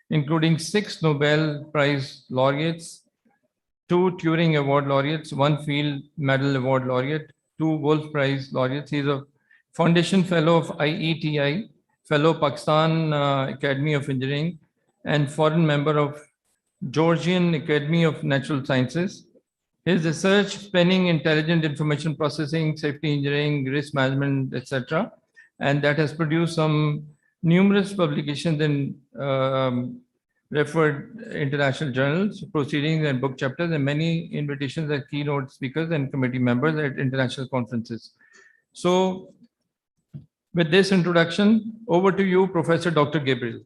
including 6 Nobel Prize laureates, 2 Turing Award laureates, 1 Field Medal Award laureate, 2 Wolf Prize laureates. He is a foundation fellow of IETI, fellow Pakistan Academy of Engineering, and foreign member of Georgian Academy of Natural Sciences. His research spanning intelligent information processing, safety engineering, risk management, etc., and that has produced some numerous publications in referred international journals, proceedings, and book chapters, and many invitations as keynote speakers and committee members at international conferences. So, with this introduction, over to you, Professor Dr. Gabriel.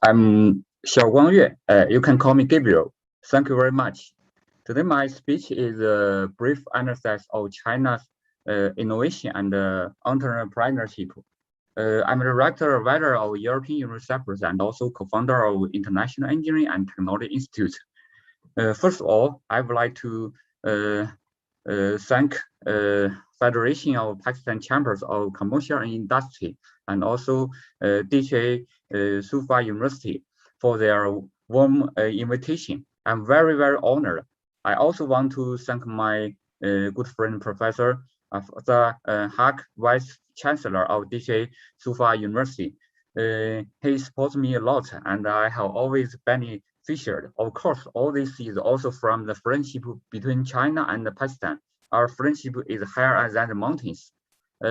I'm Xiao Guangyue. You can call me Gabriel. Thank you very much. Today, my speech is a brief analysis of China's innovation and entrepreneurship. I'm the director advisor of European University Cyprus and also co-founder of International Engineering and Technology Institute. First of all, I would like to thank Federation of Pakistan Chambers of Commercial and Industry and also DJ Sufa University for their warm invitation. I'm very, very honored. I also want to thank my good friend, Professor Haq, Vice Chancellor of DJ Sufa University. He supports me a lot, and I have always benefited. Of course, all this is also from the friendship between China and Pakistan. Our friendship is higher than the mountains.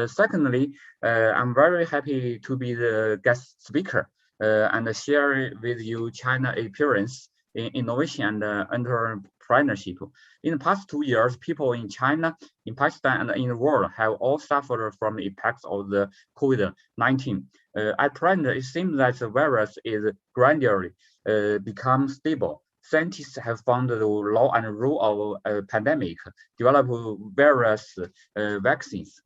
Secondly, I'm very happy to be the guest speaker and share with you China's experience in innovation and entrepreneurship. In the past 2 years, people in China, in Pakistan, and in the world have all suffered from the effects of the COVID-19. At present, it seems that the virus is gradually become stable. Scientists have found the law and rule of a pandemic, developed various vaccines,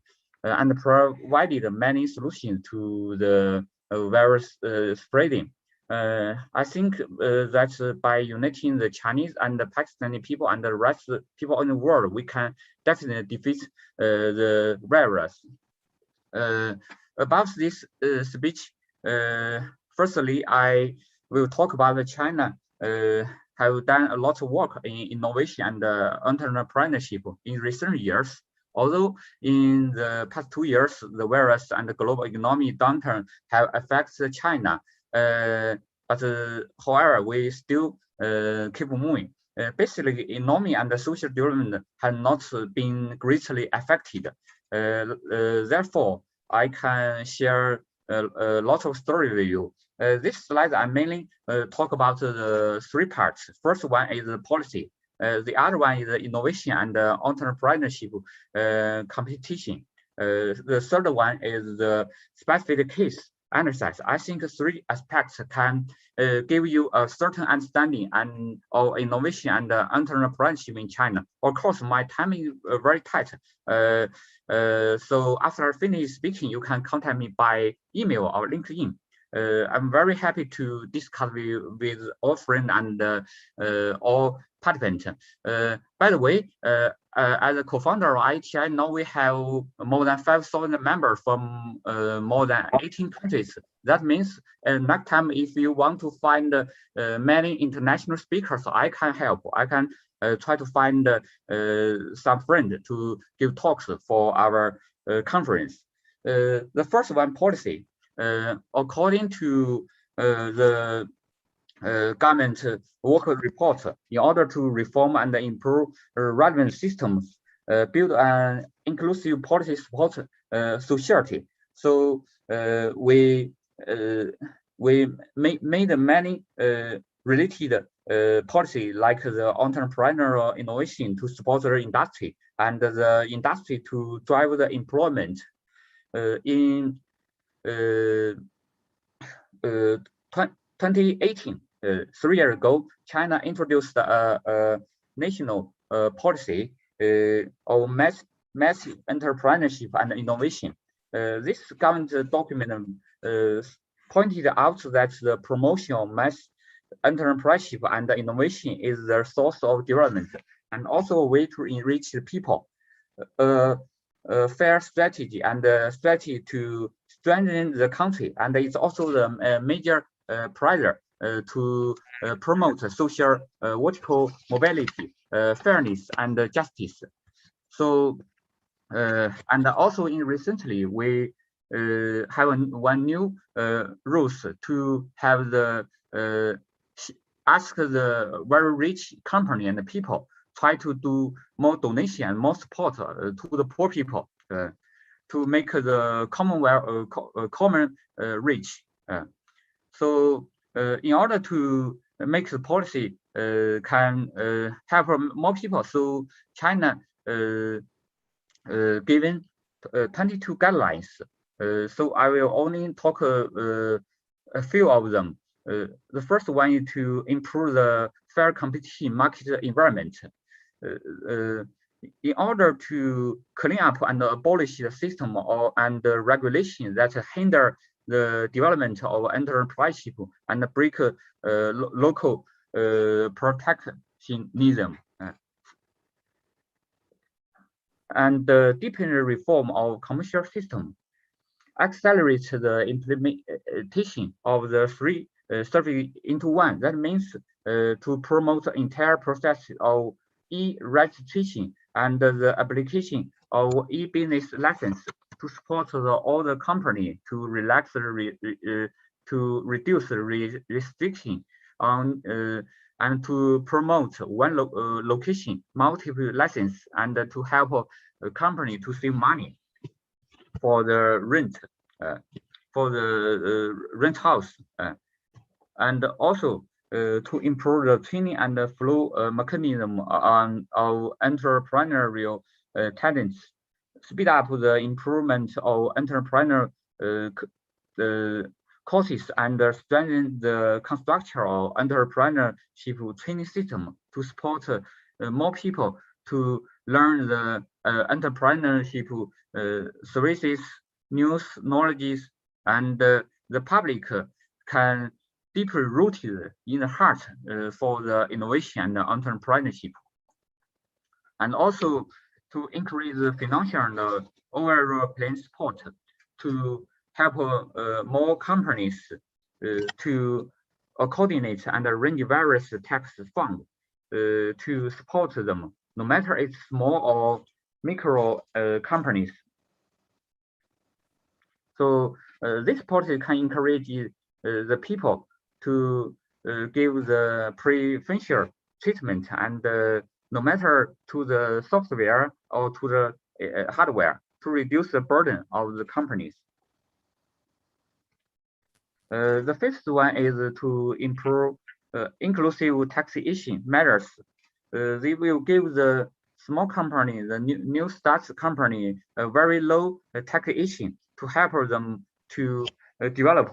and provided many solutions to the virus spreading. I think that by uniting the Chinese and the Pakistani people and the rest of the people in the world, we can definitely defeat the virus. About this speech, firstly, I will talk about China have done a lot of work in innovation and entrepreneurship in recent years. Although in the past 2 years, the virus and the global economic downturn have affected China, but however, we still keep moving. Basically, economy and social development have not been greatly affected. Therefore, I can share a lot of story with you. This slide I mainly talk about the 3 parts. First one is the policy. The other one is the innovation and entrepreneurship competition. The third one is the specific case analysis. I think 3 aspects can give you a certain understanding of innovation and entrepreneurship in China. Of course, my time is very tight. So after I finish speaking, you can contact me by email or LinkedIn. I'm very happy to discuss with all friends and all participants. By the way, as a co-founder of ITI, now we have more than 5,000 members from more than 18 countries. That means next time, if you want to find many international speakers, I can help. I can try to find some friends to give talks for our conference. The first one, policy. According to the government work report, in order to reform and improve relevant systems, build an inclusive policy support society. So we made many related policy like the entrepreneurial innovation to support the industry and the industry to drive the employment. In 2018, 3 years ago, China introduced a national policy of massive entrepreneurship and innovation. This government document pointed out that the promotion of mass entrepreneurship and innovation is the source of development and also a way to enrich the people. A fair strategy and strategy to strengthen the country, and it's also the major pressure to promote social vertical mobility, fairness, and justice. So, and also in recently we have one new rules to have the ask the very rich company and the people try to do more donation and more support to the poor people to make the Commonwealth common rich. So in order to make the policy can help more people, so China given 22 guidelines. So I will only talk a few of them. The first one is to improve the fair competition market environment. In order to clean up and abolish the system and the regulation that hinder the development of entrepreneurship and break local protectionism, and deepen the reform of commercial system, accelerate the implementation of the 3 services into 1. That means to promote the entire process of e-registration and the application of e-business license to support all the company to relax to reduce the restriction on and to promote one location, multiple license, and to help a company to save money for the rent, for the rent house, and also to improve the training and the flow mechanism on of entrepreneurial talents, speed up the improvement of entrepreneurial courses, and strengthen the construction of entrepreneurship training system to support more people to learn the entrepreneurship services, news, knowledge, and the public can deeply rooted in the heart for the innovation and the entrepreneurship, and also to increase the financial and overall plan support to help more companies to coordinate and arrange various tax funds to support them, no matter it's small or micro companies. So this policy can encourage the people to give the preferential treatment, and no matter to the software or to the hardware, to reduce the burden of the companies. The fifth one is to improve inclusive taxation measures. They will give the small company, the new start company, a very low taxation to help them to develop.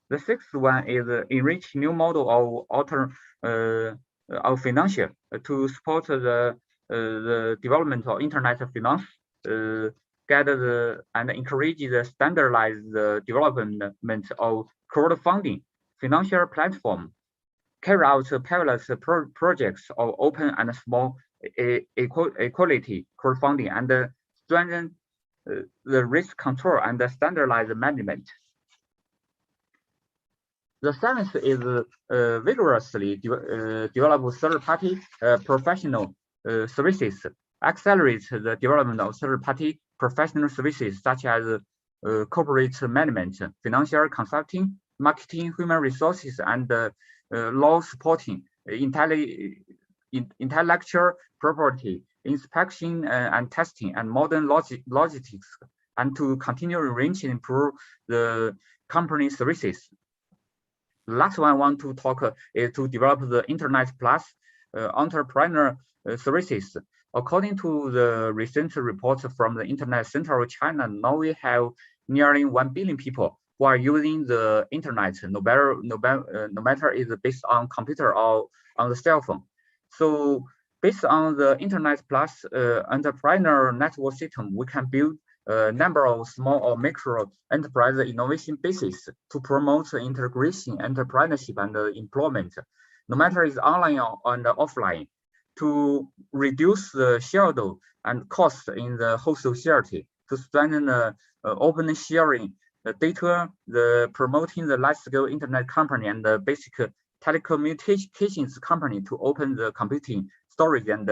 The sixth one is enrich new model of financial to support the development of internet finance, gather and encourage the standardized development of crowdfunding financial platform, carry out pilot projects of open and small equality crowdfunding, and strengthen the risk control and the standardized management. The seventh is vigorously develop third-party professional services, accelerate the development of third-party professional services such as corporate management, financial consulting, marketing, human resources, and law supporting, intellectual property, inspection and testing, and modern logistics, and to continue enrich and improve the company services. The last one I want to talk is to develop the Internet Plus entrepreneur services. According to the recent report from the Internet Center of China, now we have nearly 1 billion people who are using the internet, no matter is based on computer or on the cell phone. So based on the Internet Plus entrepreneur network system, we can build a number of small or micro enterprise innovation bases to promote integration, entrepreneurship, and employment, no matter it's online or offline, to reduce the shadow and cost in the whole society, to strengthen the open sharing the data, the promoting the large-scale internet company and the basic telecommunications company to open the computing storage and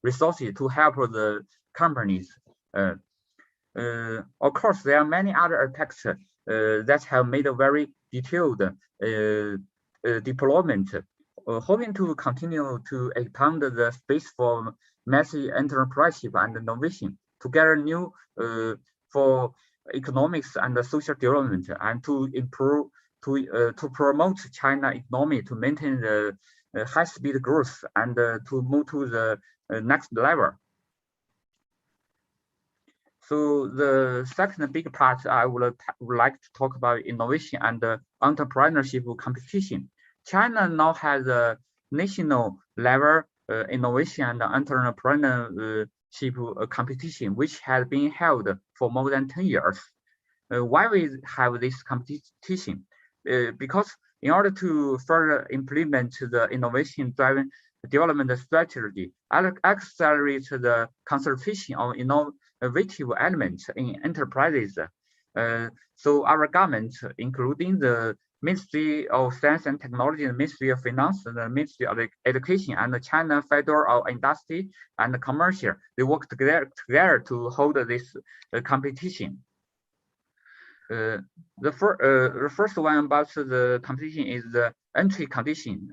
resources to help the companies. Of course, there are many other attacks that have made a very detailed deployment, hoping to continue to expand the space for massive entrepreneurship and innovation to gather new for economics and social development, and to improve to promote China economy to maintain the high-speed growth and to move to the next level. So the second big part I would like to talk about innovation and entrepreneurship competition. China now has a national level innovation and entrepreneurship competition, which has been held for more than 10 years. Why we have this competition? Because in order to further implement the innovation-driven development strategy, accelerate the consultation of innovative elements in enterprises. So our government, including the Ministry of Science and Technology, the Ministry of Finance, the Ministry of Education, and the China Federal Industry and Commercial, they work together to hold this competition. The first one about the competition is the entry condition.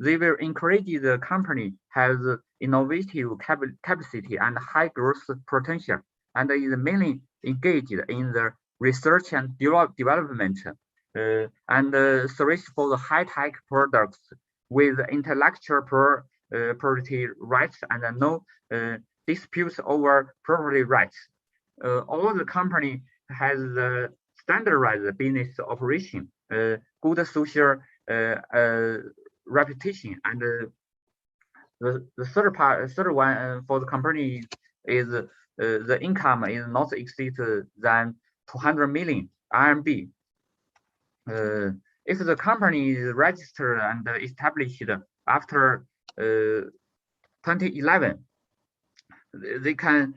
They will encourage the company has innovative capacity and high growth potential, and is mainly engaged in the research and development and service for the high-tech products with intellectual property rights and no disputes over property rights. All the company has the standardized business operation, good social reputation, and the third one for the company is the income is not exceed than 200 million RMB. if the company is registered and established after 2011, they can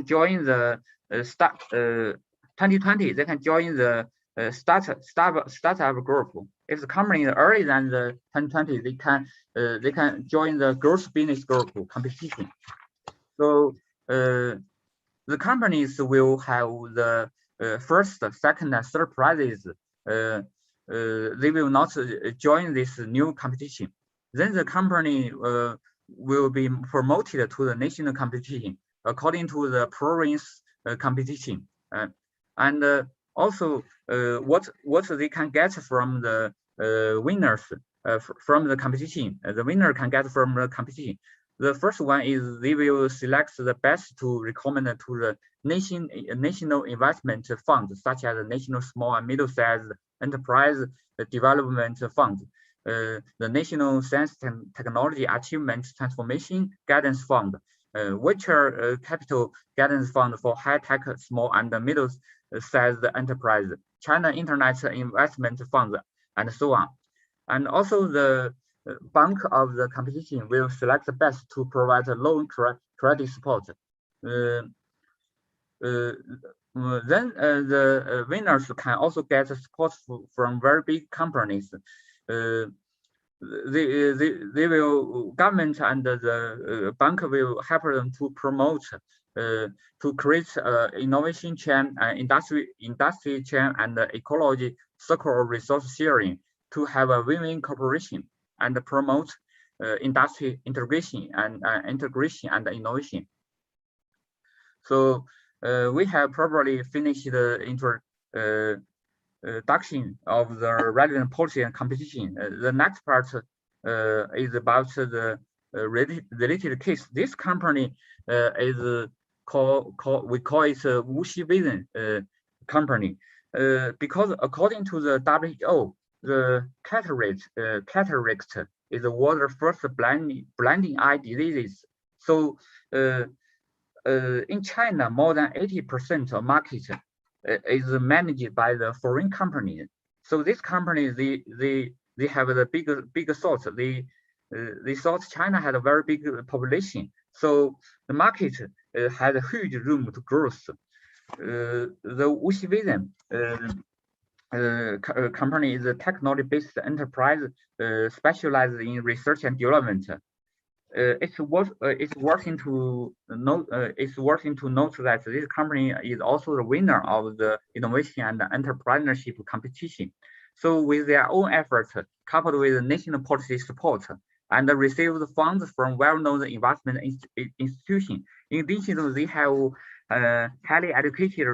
join the 2020. They can join the startup group. If the company is earlier than the 2020, they can join the growth business group competition. So the companies will have the first, second, and third prizes. They will not join this new competition. Then the company will be promoted to the national competition according to the province competition. And also what they can get from the winners from the competition. The winner can get from the competition. The first one is they will select the best to recommend to the national investment fund, such as the National Small and Middle-sized Enterprise Development Fund, the National Science and Technology Achievement Transformation Guidance Fund, Venture Capital Guidance Fund for high-tech small and middle-sized enterprise, China Internet Investment Fund, and so on. And also the bank of the competition will select the best to provide loan credit support. Then the winners can also get support from very big companies. They will, government and the bank will help them to promote, to create innovation chain, industry chain, and ecology circular resource sharing to have a win-win cooperation and promote industry integration and innovation. So we have probably finished the introduction of the relevant policy and competition. The next part is about the related case. This company is we call it a Wuxi Vision company, because according to the WHO, the cataract is the world's first blinding eye disease. So in China, more than 80% of market is managed by the foreign companies. So this company, they have the bigger thoughts. They thought China had a very big population, so the market had a huge room to growth. The Wuxi Vision company is a technology-based enterprise specialized in research and development. It's worth to note that this company is also the winner of the innovation and entrepreneurship competition. So with their own efforts, coupled with national policy support, and received funds from well-known investment institutions. In addition, they have highly educated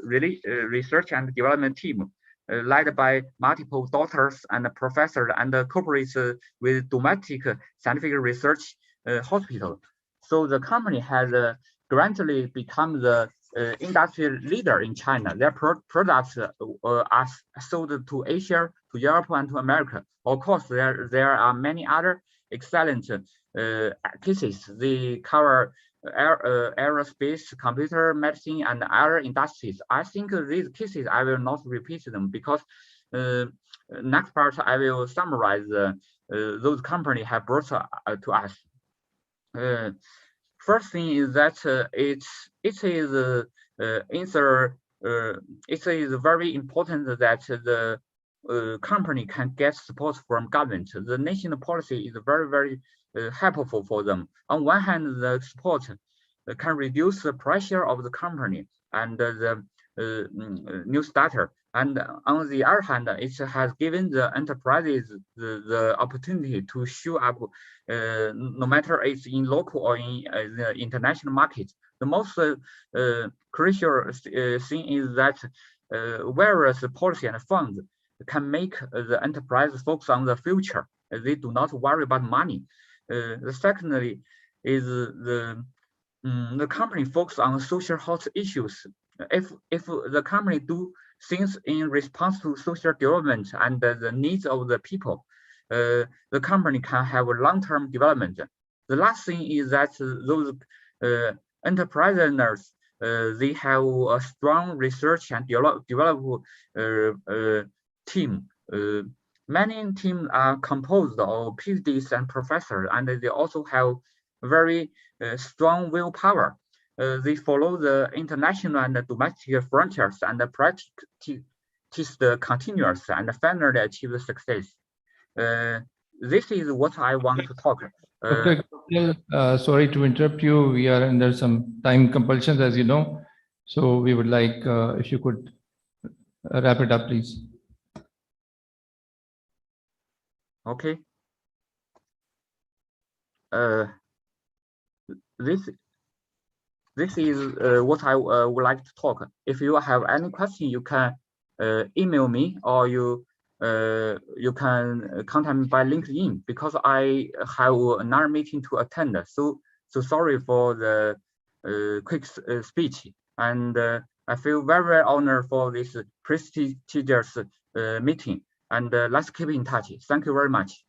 research and development team, led by multiple doctors and professors, and cooperates with domestic scientific research hospital. So the company has gradually become the industry leader in China. Their products are sold to Asia, to Europe, and to America. Of course, there are many other excellent cases. They cover aerospace, computer, medicine, and other industries. I think these cases, I will not repeat them because next part I will summarize those companies have brought to us. First thing is that it is very important that the company can get support from government. The national policy is very helpful for them. On one hand, the support can reduce the pressure of the company and the new starter. And on the other hand, it has given the enterprises the opportunity to show up, no matter it's in local or in the international market. The most crucial thing is that various policy and funds can make the enterprise focus on the future. They do not worry about money. Secondly, is the company focus on social health issues. If the company do things in response to social development and the needs of the people, the company can have a long-term development. The last thing is that those enterprisers they have a strong research and develop team. Many teams are composed of PhDs and professors, and they also have very strong willpower. They follow the international and domestic frontiers and practice the continuous and finally achieve success. This is what I want to talk. Dr. Gabriel, sorry to interrupt you. We are under some time compulsions, as you know. So we would like if you could wrap it up, please. Okay. This is what I would like to talk. If you have any question, you can email me, or you can contact me by LinkedIn, because I have another meeting to attend. So sorry for the quick speech, and I feel very honored for this prestigious meeting. And let's keep in touch. Thank you very much.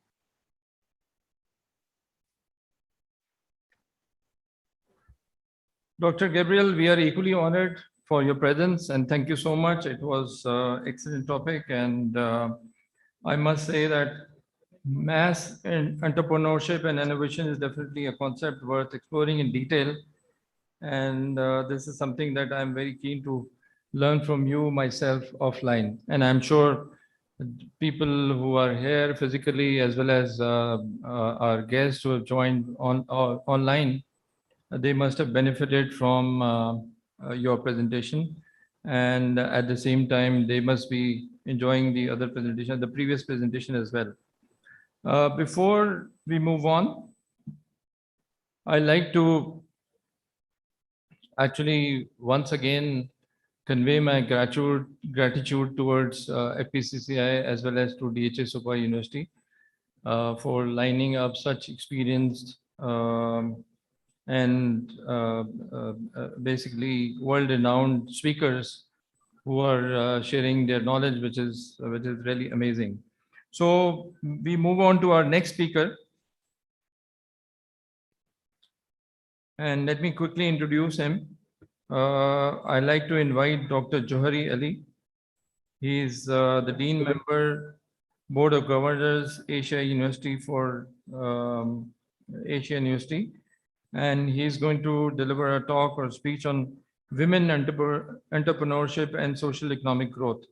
Dr. Gabriel, we are equally honored for your presence, and thank you so much. It was excellent topic, and I must say that mass and entrepreneurship and innovation is definitely a concept worth exploring in detail. And this is something that I'm very keen to learn from you myself offline. And I'm sure people who are here physically, as well as our guests who have joined online, they must have benefited from your presentation. And at the same time, they must be enjoying the other presentation, the previous presentation as well. Before we move on, I'd like to actually once again convey my gratitude towards FPCCI as well as to DHA Super University for lining up such experienced and basically world-renowned speakers who are sharing their knowledge, which is really amazing. So we move on to our next speaker. And let me quickly introduce him. I'd like to invite Dr. Johari Ali. He is the Dean Member, Board of Governors, Asia University for Asia University. And he's going to deliver a talk or speech on women entrepreneurship and social economic growth.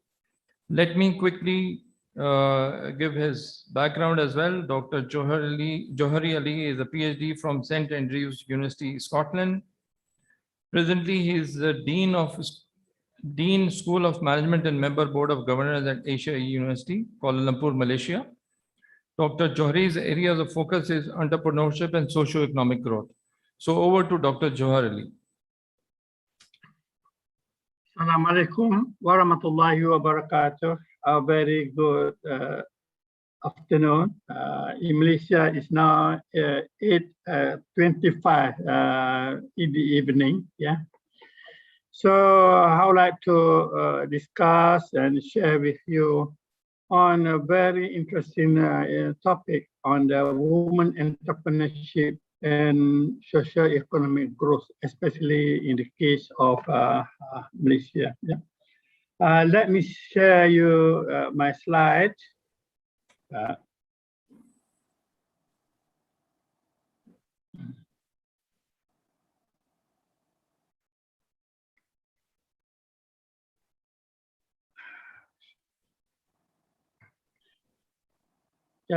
Let me quickly give his background as well. Dr. Johari Ali is a PhD from St. Andrews University, Scotland. Presently, he is the Dean School of Management and Member Board of Governors at Asia University, Kuala Lumpur, Malaysia. Dr. Johari's areas of focus is entrepreneurship and socio-economic growth. So over to Dr. Johari Ali. Assalamu alaikum wa rahmatullahi wa barakatuh. A very good afternoon. In Malaysia, it's now 8:25 in the evening. Yeah. So I would like to discuss and share with you on a very interesting topic on the women entrepreneurship and socio-economic growth, especially in the case of Malaysia. Yeah. Let me share you my slide. Yeah,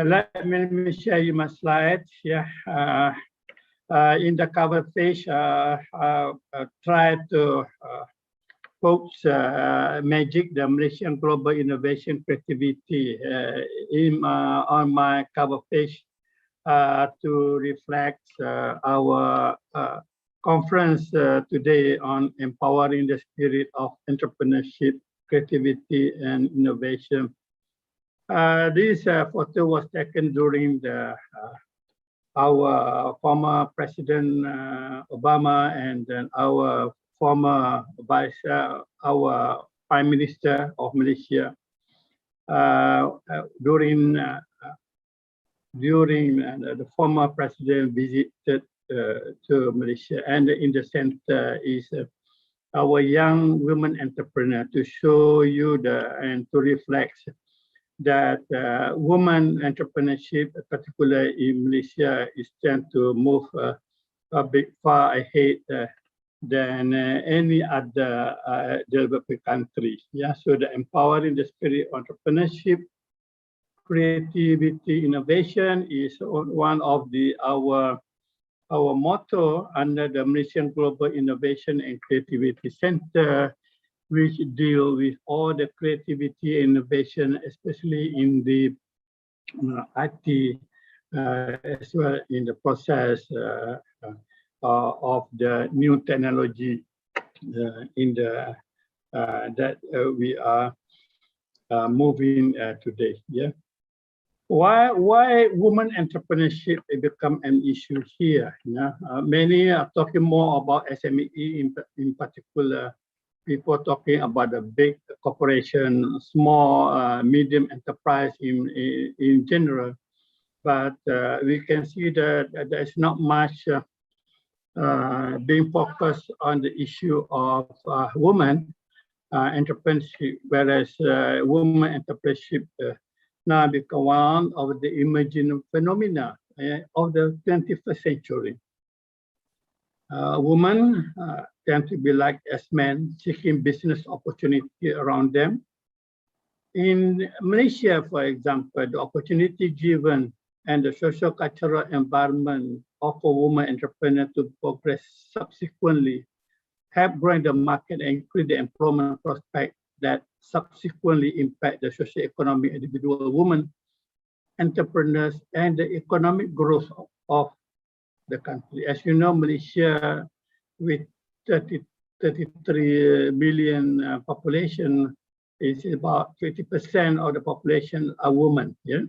let me share you my slides. Yeah. In the cover page, try to post magic, the Malaysian Global Innovation Creativity on my cover page to reflect our conference today on empowering the spirit of entrepreneurship, creativity, and innovation. This photo was taken during our former President Obama and then our former our Prime Minister of Malaysia during the former president visited to Malaysia, and in the center is our young women entrepreneur to show you and to reflect that women entrepreneurship, particularly in Malaysia, is tend to move a bit far ahead than any other developing country. Yeah, so the empowering the spirit of entrepreneurship, creativity, innovation is one of our motto under the Malaysian Global Innovation and Creativity Center, which deal with all the creativity and innovation, especially in the IT, as well in the process of the new technology in the that we are moving today. Yeah. Why women entrepreneurship become an issue here? Yeah? Many are talking more about SME in particular. People talking about the big corporation, small, medium enterprise in general. But we can see that there is not much being focused on the issue of women entrepreneurship, whereas women entrepreneurship now become one of the emerging phenomena of the 21st century. Women tend to be like as men, seeking business opportunity around them. In Malaysia, for example, the opportunity given and the social cultural environment offer women entrepreneurs to progress subsequently, help grow the market and increase the employment prospect that subsequently impact the socio-economic individual women entrepreneurs and the economic growth of the country. As you know, Malaysia with 33 million population is about 50% of the population are women. Yeah,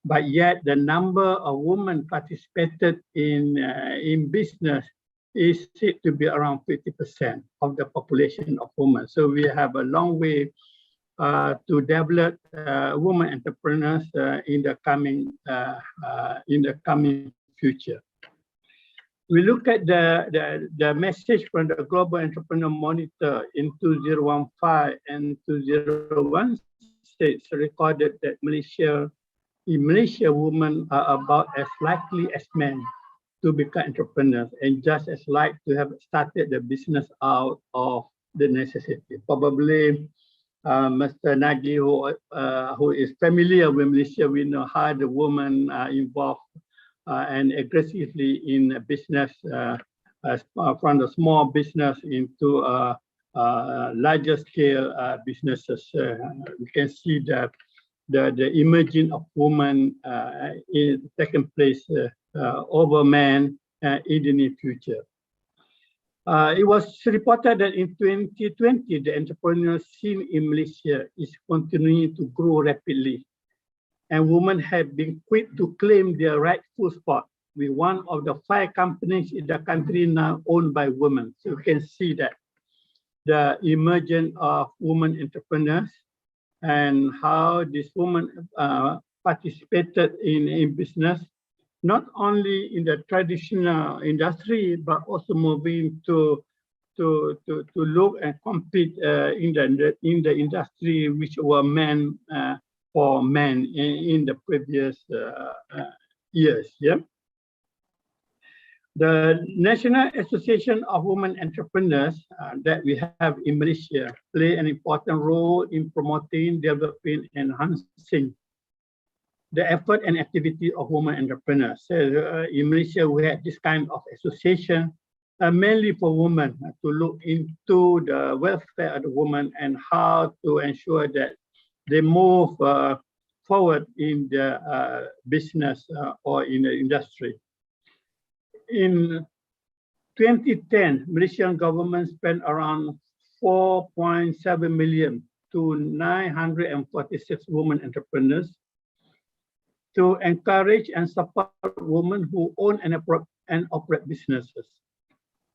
but yet the number of women participated in business is said to be around 50% of the population of women. So we have a long way to develop women entrepreneurs in the coming future. We look at the message from the Global Entrepreneur Monitor in 2015 and 2016 recorded that in Malaysia, women are about as likely as men to become entrepreneurs and just as like to have started the business out of the necessity. Probably Mr. Nagy, who is familiar with Malaysia, we know how the women are involved and aggressively in business from the small business into larger scale businesses. We can see that the emerging of women is taking place over men in the near future. It was reported that in 2020, the entrepreneurial scene in Malaysia is continuing to grow rapidly, and women have been quick to claim their rightful spot with one of the 5 companies in the country now owned by women. So you can see that the emergence of women entrepreneurs and how these women participated in business, not only in the traditional industry, but also moving to look and compete in the industry which were men for men in the previous years. Yeah. The National Association of Women Entrepreneurs that we have in Malaysia play an important role in promoting, developing, and enhancing the effort and activity of women entrepreneurs. So, in Malaysia, we have this kind of association mainly for women to look into the welfare of the women and how to ensure that they move forward in the business or in the industry. In 2010, Malaysian government spent around 4.7 million to 946 women entrepreneurs to encourage and support women who own and operate businesses.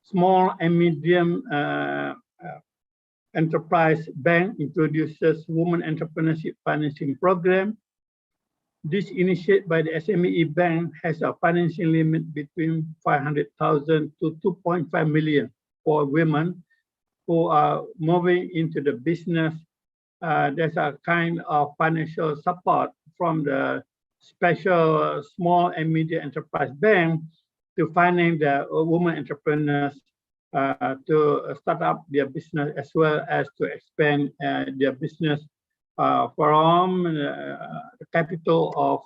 Small and medium enterprise bank introduces women entrepreneurship financing program. This initiated by the SME Bank has a financing limit between 500,000 to 2.5 million for women who are moving into the business, there's a kind of financial support from the special small and medium enterprise bank to finance the women entrepreneurs to start up their business as well as to expand their business from the capital of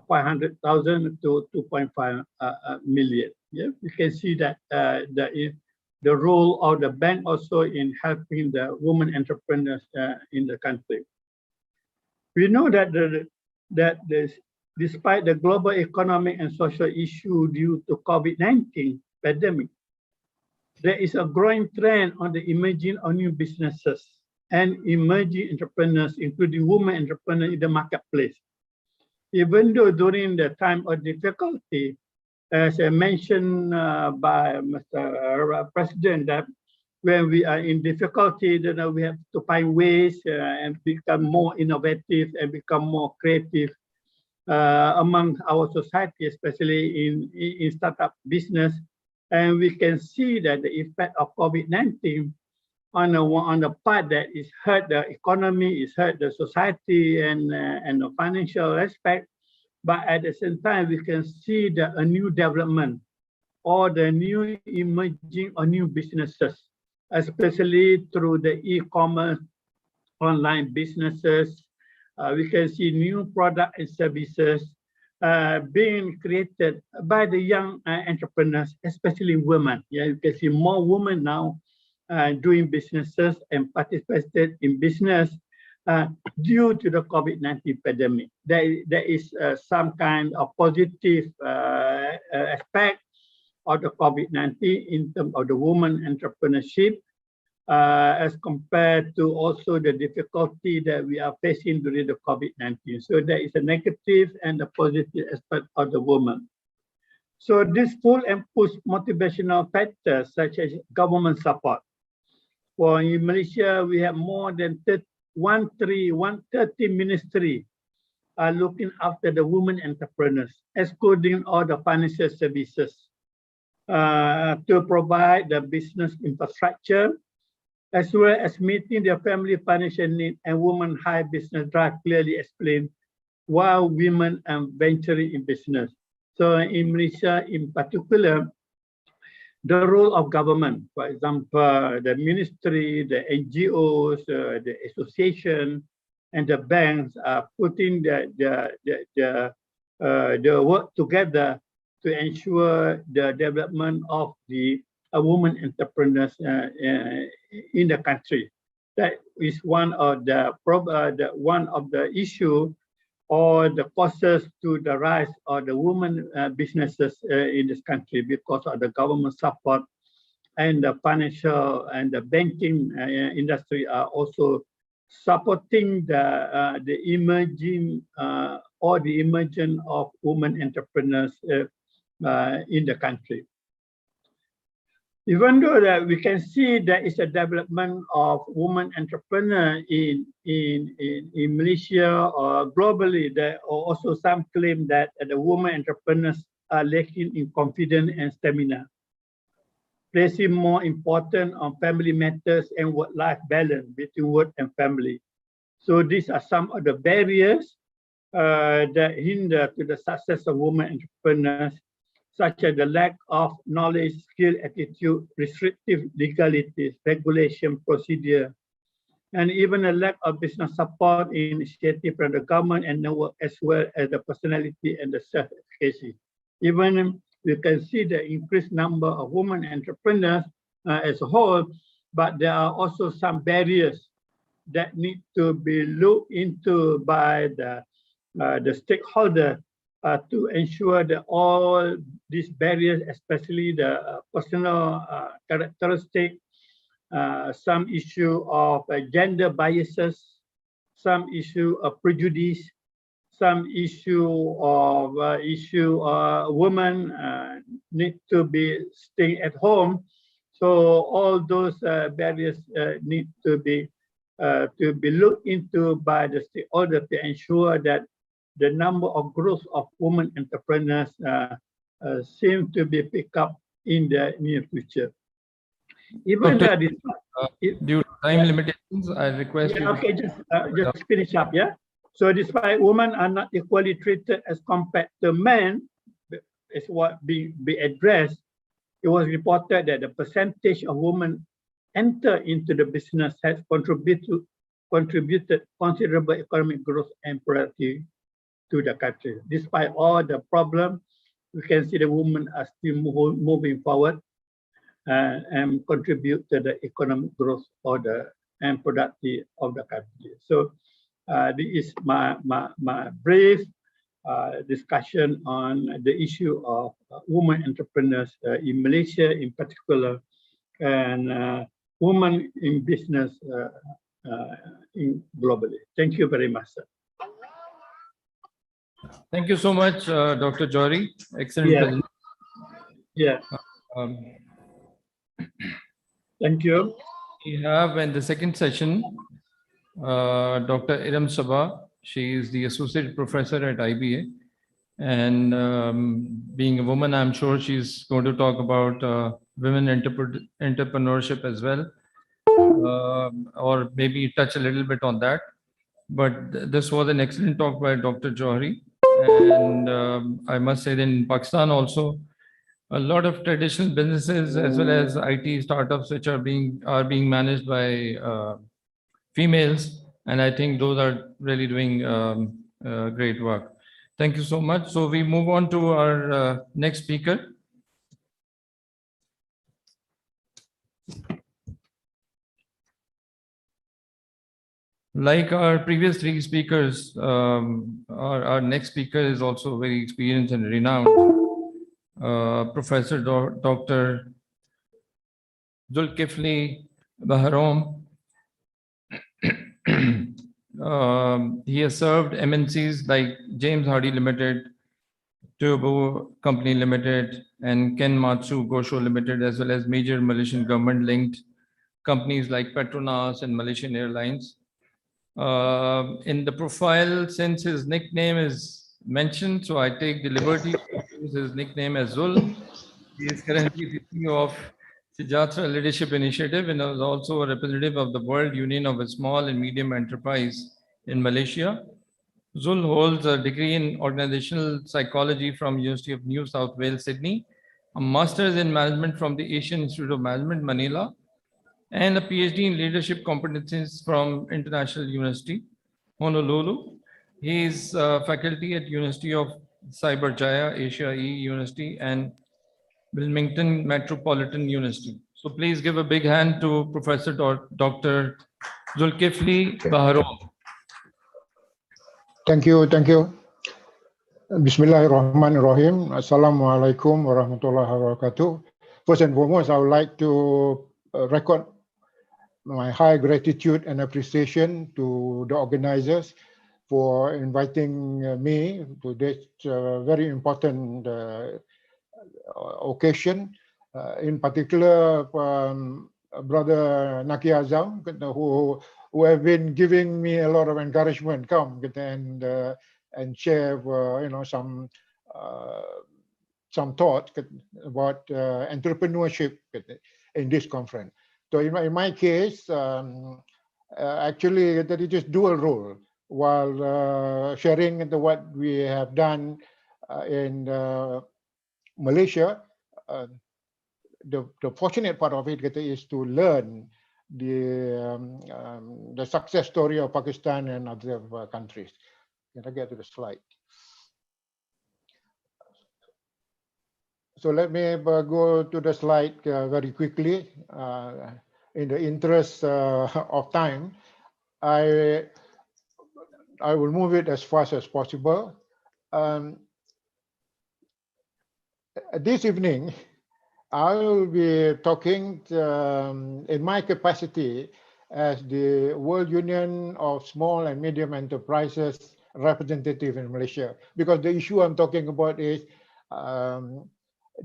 500,000 to 2.5 million. Yeah, you can see that the role of the bank also in helping the women entrepreneurs in the country. We know that despite the global economic and social issue due to COVID-19 pandemic, there is a growing trend on the emerging of new businesses and emerging entrepreneurs, including women entrepreneurs in the marketplace. Even though during the time of difficulty, as I mentioned by Mr. President, that when we are in difficulty, then we have to find ways and become more innovative and become more creative among our society, especially in startup business. And we can see that the effect of COVID-19 on the part that is hurt the economy, is hurt the society and the financial aspect. But at the same time, we can see that a new development or the new emerging or new businesses, especially through the e-commerce, online businesses. We can see new products and services being created by the young entrepreneurs, especially women. Yeah, you can see more women now doing businesses and participated in business due to the COVID-19 pandemic. There is some kind of positive aspect of the COVID-19 in terms of the woman entrepreneurship as compared to also the difficulty that we are facing during the COVID-19. So there is a negative and a positive aspect of the woman. So this pull and push motivational factors such as government support. For in Malaysia, we have more than 130 ministries are looking after the women entrepreneurs, excluding all the financial services to provide the business infrastructure, as well as meeting their family financial needs. And women high business drive clearly explain why women are venturing in business. So in Malaysia in particular, the role of government, for example, the ministry, the NGOs, the association, and the banks are putting the work together to ensure the development of the women entrepreneurs in the country. That is one of the issue or the causes to the rise of the women businesses in this country, because of the government support and the financial and the banking industry are also supporting the emerging or the emergence of women entrepreneurs in the country. Even though that we can see there is a development of women entrepreneurs in Malaysia or globally, there are also some claim that the women entrepreneurs are lacking in confidence and stamina, placing more importance on family matters and work-life balance between work and family. So these are some of the barriers that hinder to the success of women entrepreneurs, such as the lack of knowledge, skill, attitude, restrictive legalities, regulation, procedure, and even a lack of business support initiative from the government and network, as well as the personality and the self-efficacy. Even you can see the increased number of women entrepreneurs as a whole, but there are also some barriers that need to be looked into by the stakeholder to ensure that all these barriers, especially the personal characteristic, some issue of gender biases, some issue of prejudice, some issue of women need to be staying at home. So all those barriers need to be looked into by the stakeholder to ensure that the number of growth of women entrepreneurs seem to be picked up in the near future. Even Dr. this, Due to time limitations, I request you. okay, just finish up, yeah. So despite women are not equally treated as compared to men, is what be addressed. It was reported that the percentage of women enter into the business has contributed considerable economic growth and productivity to the country. Despite all the problems, we can see the women are still moving forward and contribute to the economic growth and productivity of the country. So this is my brief discussion on the issue of women entrepreneurs in Malaysia in particular, and women in business globally. Thank you very much, sir. Thank you so much, Dr. Jory. Excellent Yeah. presentation. Yeah. Thank you. We have in the second session, Dr. Iram Sabah. She is the associate professor at IBA. And being a woman, I'm sure she's going to talk about women entrepreneurship as well, or maybe touch a little bit on that. But this was an excellent talk by Dr. Johari. And I must say that in Pakistan also, a lot of traditional businesses as well as IT startups which are being managed by females, and I think those are really doing great work. Thank you so much. So we move on to our next speaker. Like our previous three speakers, our next speaker is also very experienced and renowned. Professor Dr. Zulkifli Baharom. He has served MNCs like James Hardy Limited, Turbo Company Limited, and Ken Matsu Gosho Limited, as well as major Malaysian government-linked companies like Petronas and Malaysian Airlines. In the profile, since his nickname is mentioned, so I take the liberty to use his nickname as Zul. He is currently the CEO of Sejahtera Leadership Initiative and is also a representative of the World Union of Small and Medium Enterprise in Malaysia. Zul holds a degree in organizational psychology from University of New South Wales, Sydney, a master's in management from the Asian Institute of Management, Manila, and a PhD in leadership competencies from International University, Honolulu. He is faculty at University of Cyberjaya, Asia E University, and Wilmington Metropolitan University. So please give a big hand to Professor Dr. Zulkifli Baharom. Thank you. Bismillahirrahmanirrahim. Assalamualaikum warahmatullahi wabarakatuh. First and foremost, I would like to record my high gratitude and appreciation to the organizers for inviting me to this very important occasion. In particular, Brother Naki Azam, who have been giving me a lot of encouragement, come and share some thoughts about entrepreneurship in this conference. So in my case, actually that it is dual role. While sharing what we have done in Malaysia, the fortunate part of it is to learn the success story of Pakistan and other countries. Can I get to the slide? So let me go to the slide very quickly. In the interest of time, I will move it as fast as possible. This evening, I will be talking in my capacity as the World Union of Small and Medium Enterprises representative in Malaysia, because the issue I'm talking about is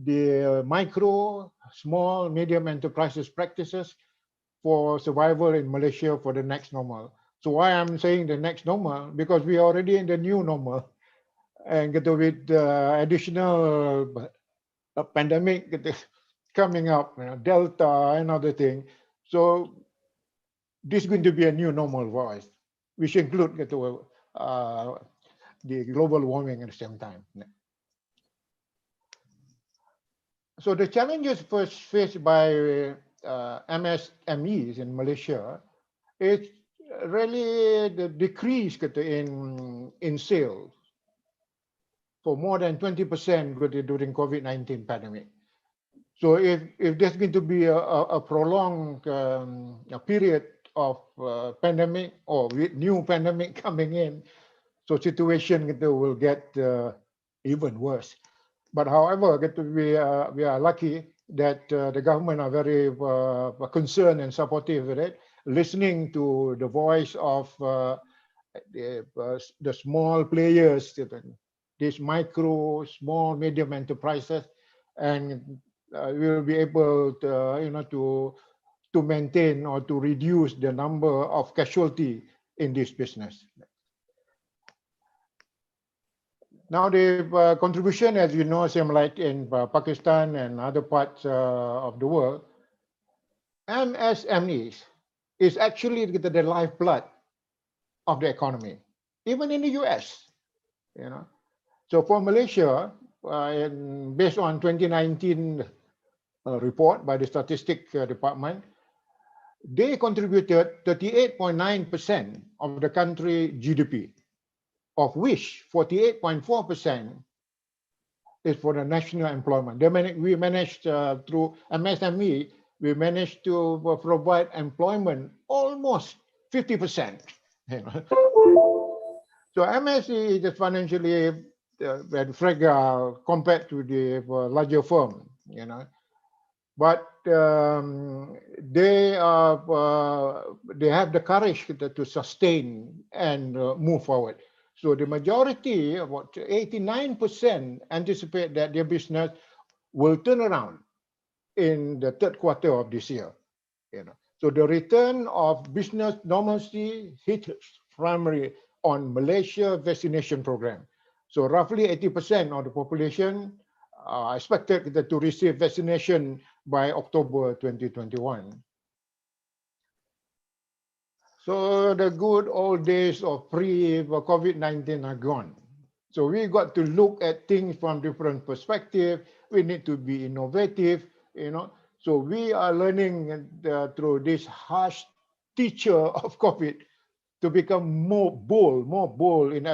the micro, small, medium enterprises practices for survival in Malaysia for the next normal. So why I'm saying the next normal? Because we are already in the new normal, and with additional pandemic, coming up, Delta and other thing. So this is going to be a new normal for us, which include the global warming at the same time. So the challenges first faced by MSMEs in Malaysia is really the decrease in sales for more than 20% during COVID-19 pandemic. So if there's going to be a prolonged period of pandemic or with new pandemic coming in, so situation will get even worse. But however, we are lucky that the government are very concerned and supportive with it, listening to the voice of the small players, these micro, small, medium enterprises, and we will be able to, to maintain or to reduce the number of casualty in this business. Now the contribution, as you know, same like in Pakistan and other parts of the world, MSMEs is actually the lifeblood of the economy, even in the US, So for Malaysia, based on 2019 report by the Statistics Department, they contributed 38.9% of the country GDP, of which 48.4% is for the national employment. We managed through MSME, we managed to provide employment almost 50%. So MSE is financially very fragile compared to the larger firm, But they have the courage to sustain and move forward. So the majority, about 89%, anticipate that their business will turn around in the third quarter of this year. So the return of business normalcy hits primarily on Malaysia vaccination program. So roughly 80% of the population are expected to receive vaccination by October 2021. So the good old days of pre-COVID-19 are gone. So we got to look at things from different perspectives. We need to be innovative, So we are learning through this harsh teacher of COVID to become more bold in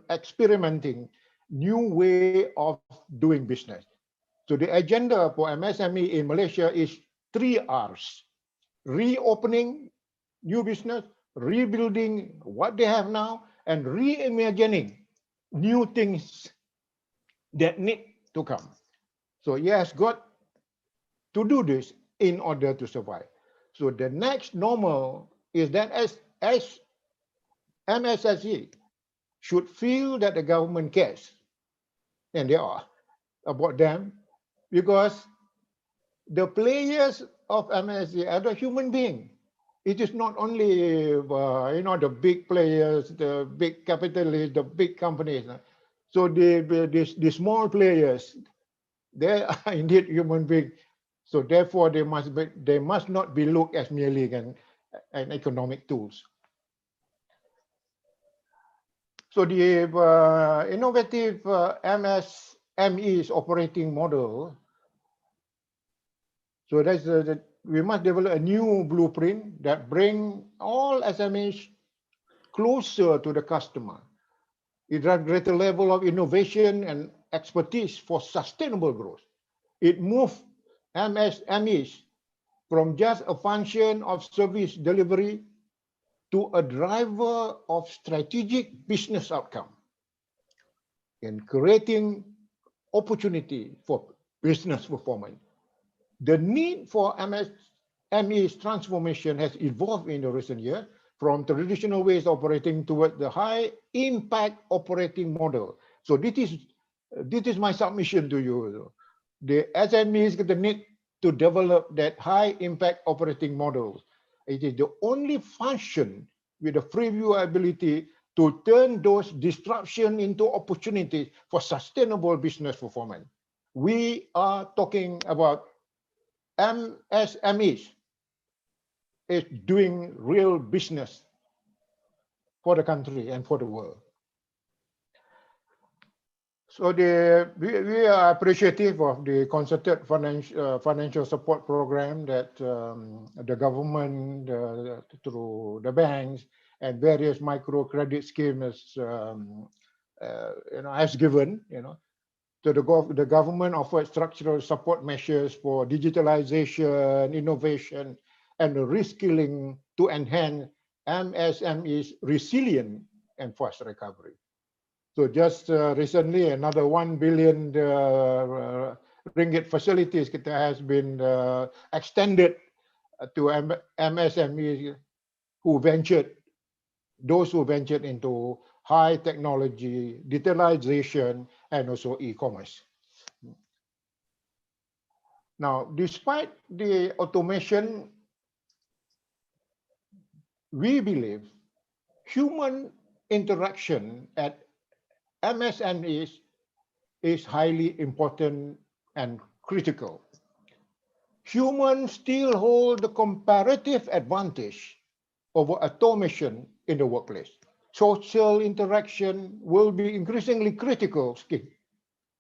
experimenting new way of doing business. So the agenda for MSME in Malaysia is 3 R's: reopening new business, rebuilding what they have now, and reimagining new things that need to come. So he has got to do this in order to survive. So the next normal is that as MSSE should feel that the government cares, and they are, about them, because the players of MSSE are the human being. It is not only the big players, the big capitalists, the big companies. So the small players, they are indeed human beings. So therefore, they must not be looked as merely an economic tools. So the innovative MSME's operating model. So that's we must develop a new blueprint that bring all SMEs closer to the customer. It drives greater level of innovation and expertise for sustainable growth. It moves MSMEs from just a function of service delivery to a driver of strategic business outcome and creating opportunity for business performance. The need for MSME's transformation has evolved in the recent years from traditional ways of operating towards the high impact operating model. So this is my submission to you. The SMEs need to develop that high impact operating model. It is the only function with the free view ability to turn those disruption into opportunities for sustainable business performance. We are talking about MSMEs is doing real business for the country and for the world. So we are appreciative of the concerted financial support program that the government through the banks and various microcredit schemes has given. So the government offered structural support measures for digitalization, innovation, and reskilling to enhance MSME's resilient and fast recovery. So just recently, another 1 billion ringgit facilities has been extended to MSMEs those who ventured into high technology, digitalization, and also e-commerce. Now, despite the automation, we believe human interaction at MSMEs is highly important and critical. Humans still hold the comparative advantage over automation in the workplace. Social interaction will be increasingly critical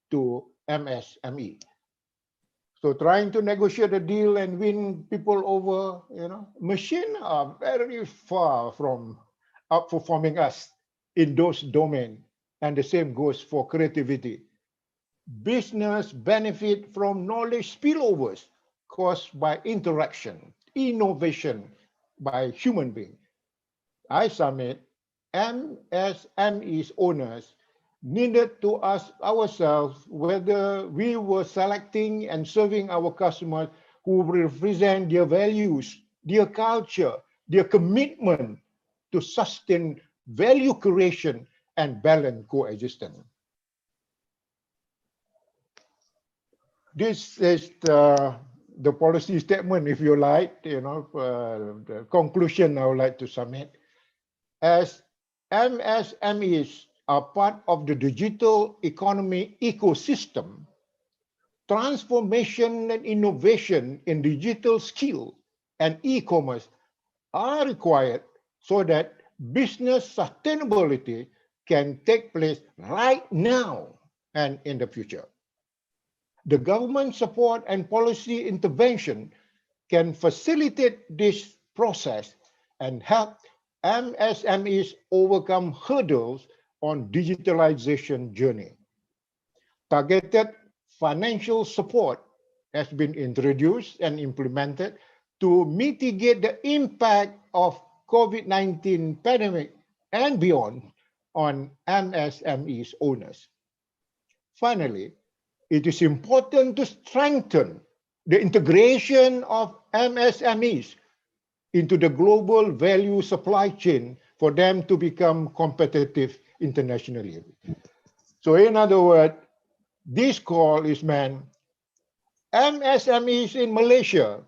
to MSME. So trying to negotiate a deal and win people over, machines are very far from outperforming us in those domains. And the same goes for creativity. Business benefit from knowledge spillovers caused by interaction, innovation by human beings. I submit MSMEs owners needed to ask ourselves whether we were selecting and serving our customers who represent their values, their culture, their commitment to sustain value creation and balanced coexistence. This is the policy statement, if you like, the conclusion I would like to submit. As MSMEs are part of the digital economy ecosystem, transformation and innovation in digital skill and e-commerce are required so that business sustainability can take place right now and in the future. The government support and policy intervention can facilitate this process and help MSMEs overcome hurdles on digitalization journey. Targeted financial support has been introduced and implemented to mitigate the impact of COVID-19 pandemic and beyond on MSMEs owners. Finally, it is important to strengthen the integration of MSMEs into the global value supply chain for them to become competitive internationally. So in other words, this call is meant MSMEs in Malaysia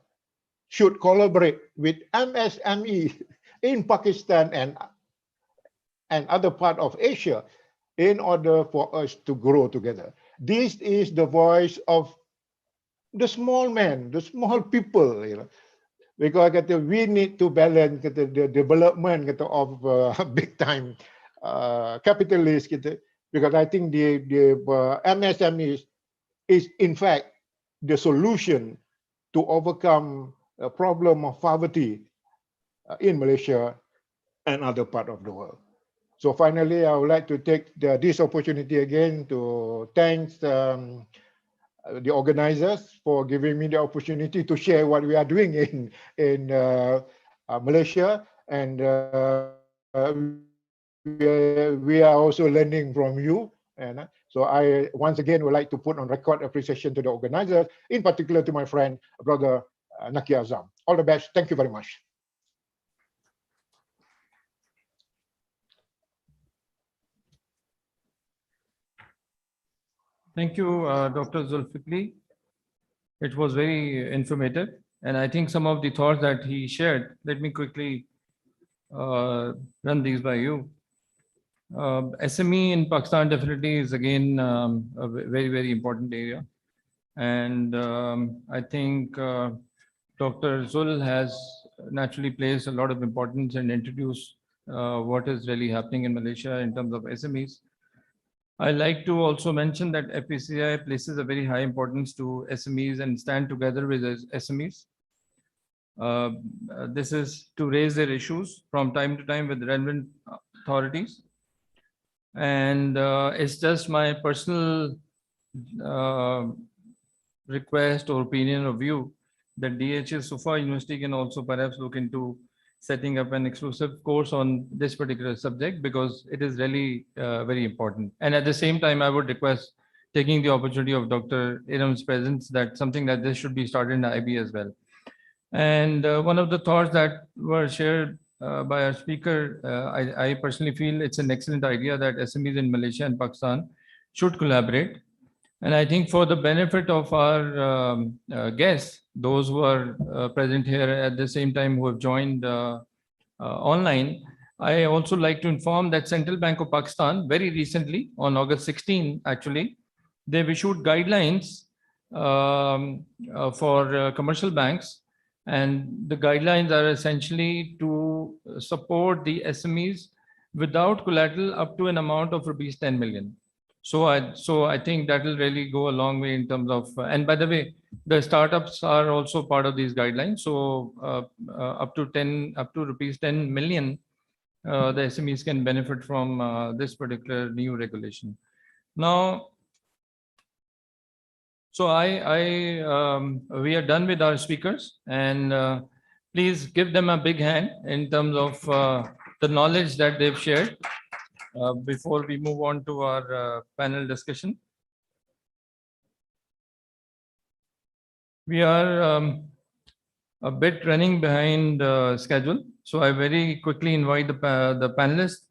should collaborate with MSMEs in Pakistan and other parts of Asia in order for us to grow together. This is the voice of the small man, the small people, because we need to balance the development of big time capitalists, because I think the MSMEs is in fact the solution to overcome a problem of poverty in Malaysia and other parts of the world. So finally, I would like to take this opportunity again to thank the organizers for giving me the opportunity to share what we are doing in Malaysia, and we are also learning from you. And so I once again would like to put on record appreciation to the organizers, in particular to my friend, brother Naki Azam. All the best. Thank you very much. Thank you, Dr. Zulfikli. It was very informative. And I think some of the thoughts that he shared, let me quickly run these by you. SME in Pakistan definitely is again a very, very important area. And I think Dr. Zul has naturally placed a lot of importance and introduced what is really happening in Malaysia in terms of SMEs. I like to also mention that FPCI places a very high importance to SMEs and stand together with SMEs. This is to raise their issues from time to time with relevant authorities. And it's just my personal request or opinion or view that DHS Sufa University can also perhaps look into setting up an exclusive course on this particular subject, because it is really very important. And at the same time, I would request, taking the opportunity of Dr. Iram's presence, that something like this should be started in IB as well. And one of the thoughts that were shared by our speaker, I personally feel it's an excellent idea that SMEs in Malaysia and Pakistan should collaborate. And I think for the benefit of our guests, those who are present here at the same time who have joined online, I also like to inform that Central Bank of Pakistan very recently, on August 16, actually, they've issued guidelines for commercial banks. And the guidelines are essentially to support the SMEs without collateral up to an amount of rupees 10 million. So I think that will really go a long way in terms of, and by the way, the startups are also part of these guidelines. So up to rupees 10 million, the SMEs can benefit from this particular new regulation. Now, so we are done with our speakers, and please give them a big hand in terms of the knowledge that they've shared before we move on to our panel discussion. We are a bit running behind schedule, so I very quickly invite the panelists.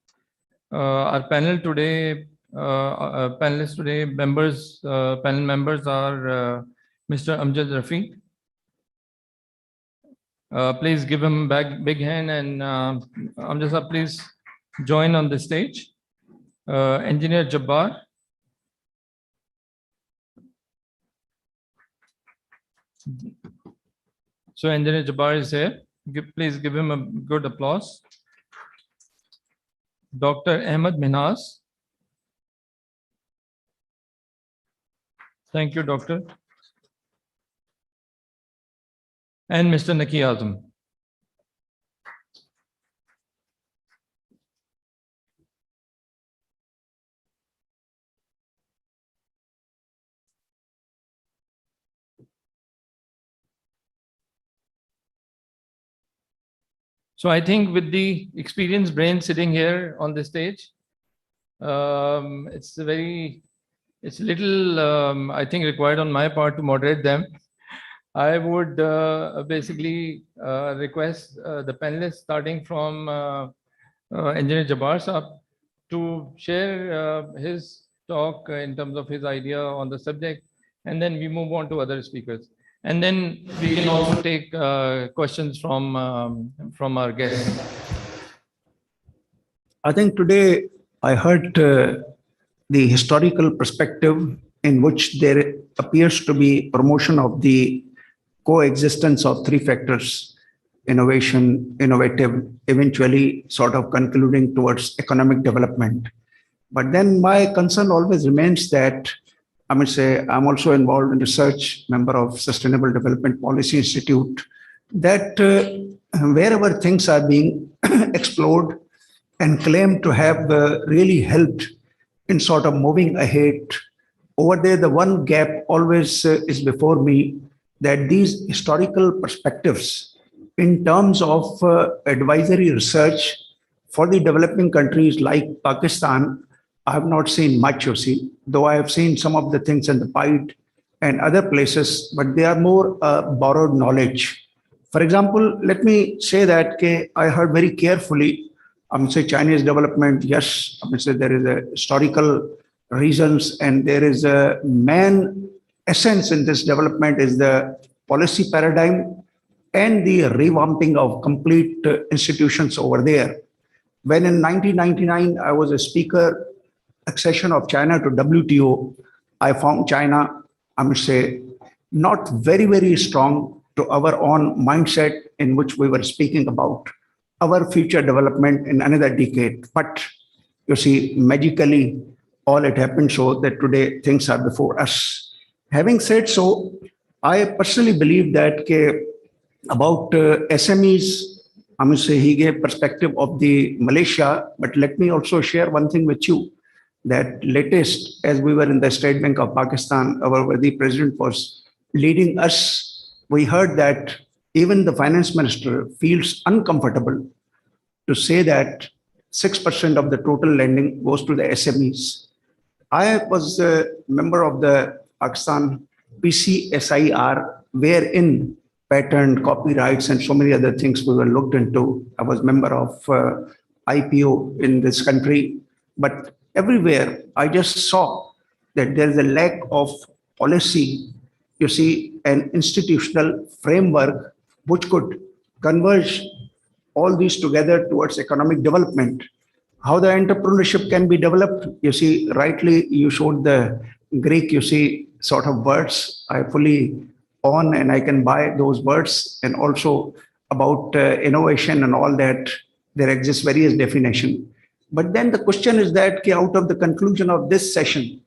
Our panel today. Panelists today, panel members are Mr. Amjad Rafiq. Please give him a big hand, and Amjad sir, please join on the stage. Engineer Jabbar. So Engineer Jabbar is here. Please give him a good applause. Dr. Ahmed Minhas. Thank you, Doctor. And Mr. Naki Azam. So I think with the experienced brain sitting here on the stage, it's little, I think, required on my part to moderate them. I would basically request the panelists, starting from Engineer Jabbar Saab, to share his talk in terms of his idea on the subject, and then we move on to other speakers. And then we can also take questions from our guests. I think today I heard the historical perspective in which there appears to be promotion of the coexistence of three factors: innovation, innovative, eventually sort of concluding towards economic development. But then my concern always remains that, I must say, I'm also involved in research, member of Sustainable Development Policy Institute, that wherever things are being explored and claimed to have really helped in sort of moving ahead, over there, the one gap always is before me, that these historical perspectives in terms of advisory research for the developing countries like Pakistan, I have not seen much, you see, though I have seen some of the things in the PIDE and other places, but they are more borrowed knowledge. For example, let me say that I heard very carefully, say Chinese development, yes, say there is a historical reasons, and there is a main essence in this development is the policy paradigm and the revamping of complete institutions over there. When in 1999, I was a speaker, accession of China to WTO, I found China I must say, not very, very strong to our own mindset in which we were speaking about our future development in another decade. But you see, magically, all it happened so that today things are before us. Having said so, I personally believe that about SMEs, I must say he gave perspective of the Malaysia, but let me also share one thing with you that latest, as we were in the State Bank of Pakistan, our worthy president was leading us. We heard that even the finance minister feels uncomfortable to say that 6% of the total lending goes to the SMEs. I was a member of the Pakistan PCSIR, wherein patent, copyrights, and so many other things we were looked into. I was member of IPO in this country, but everywhere I just saw that there is a lack of policy, you see, an institutional framework which could converge all these together towards economic development. How the entrepreneurship can be developed, you see, rightly you showed the Greek, you see, sort of words. I fully own and I can buy those words, and also about innovation and all that, there exists various definition. But then the question is that out of the conclusion of this session,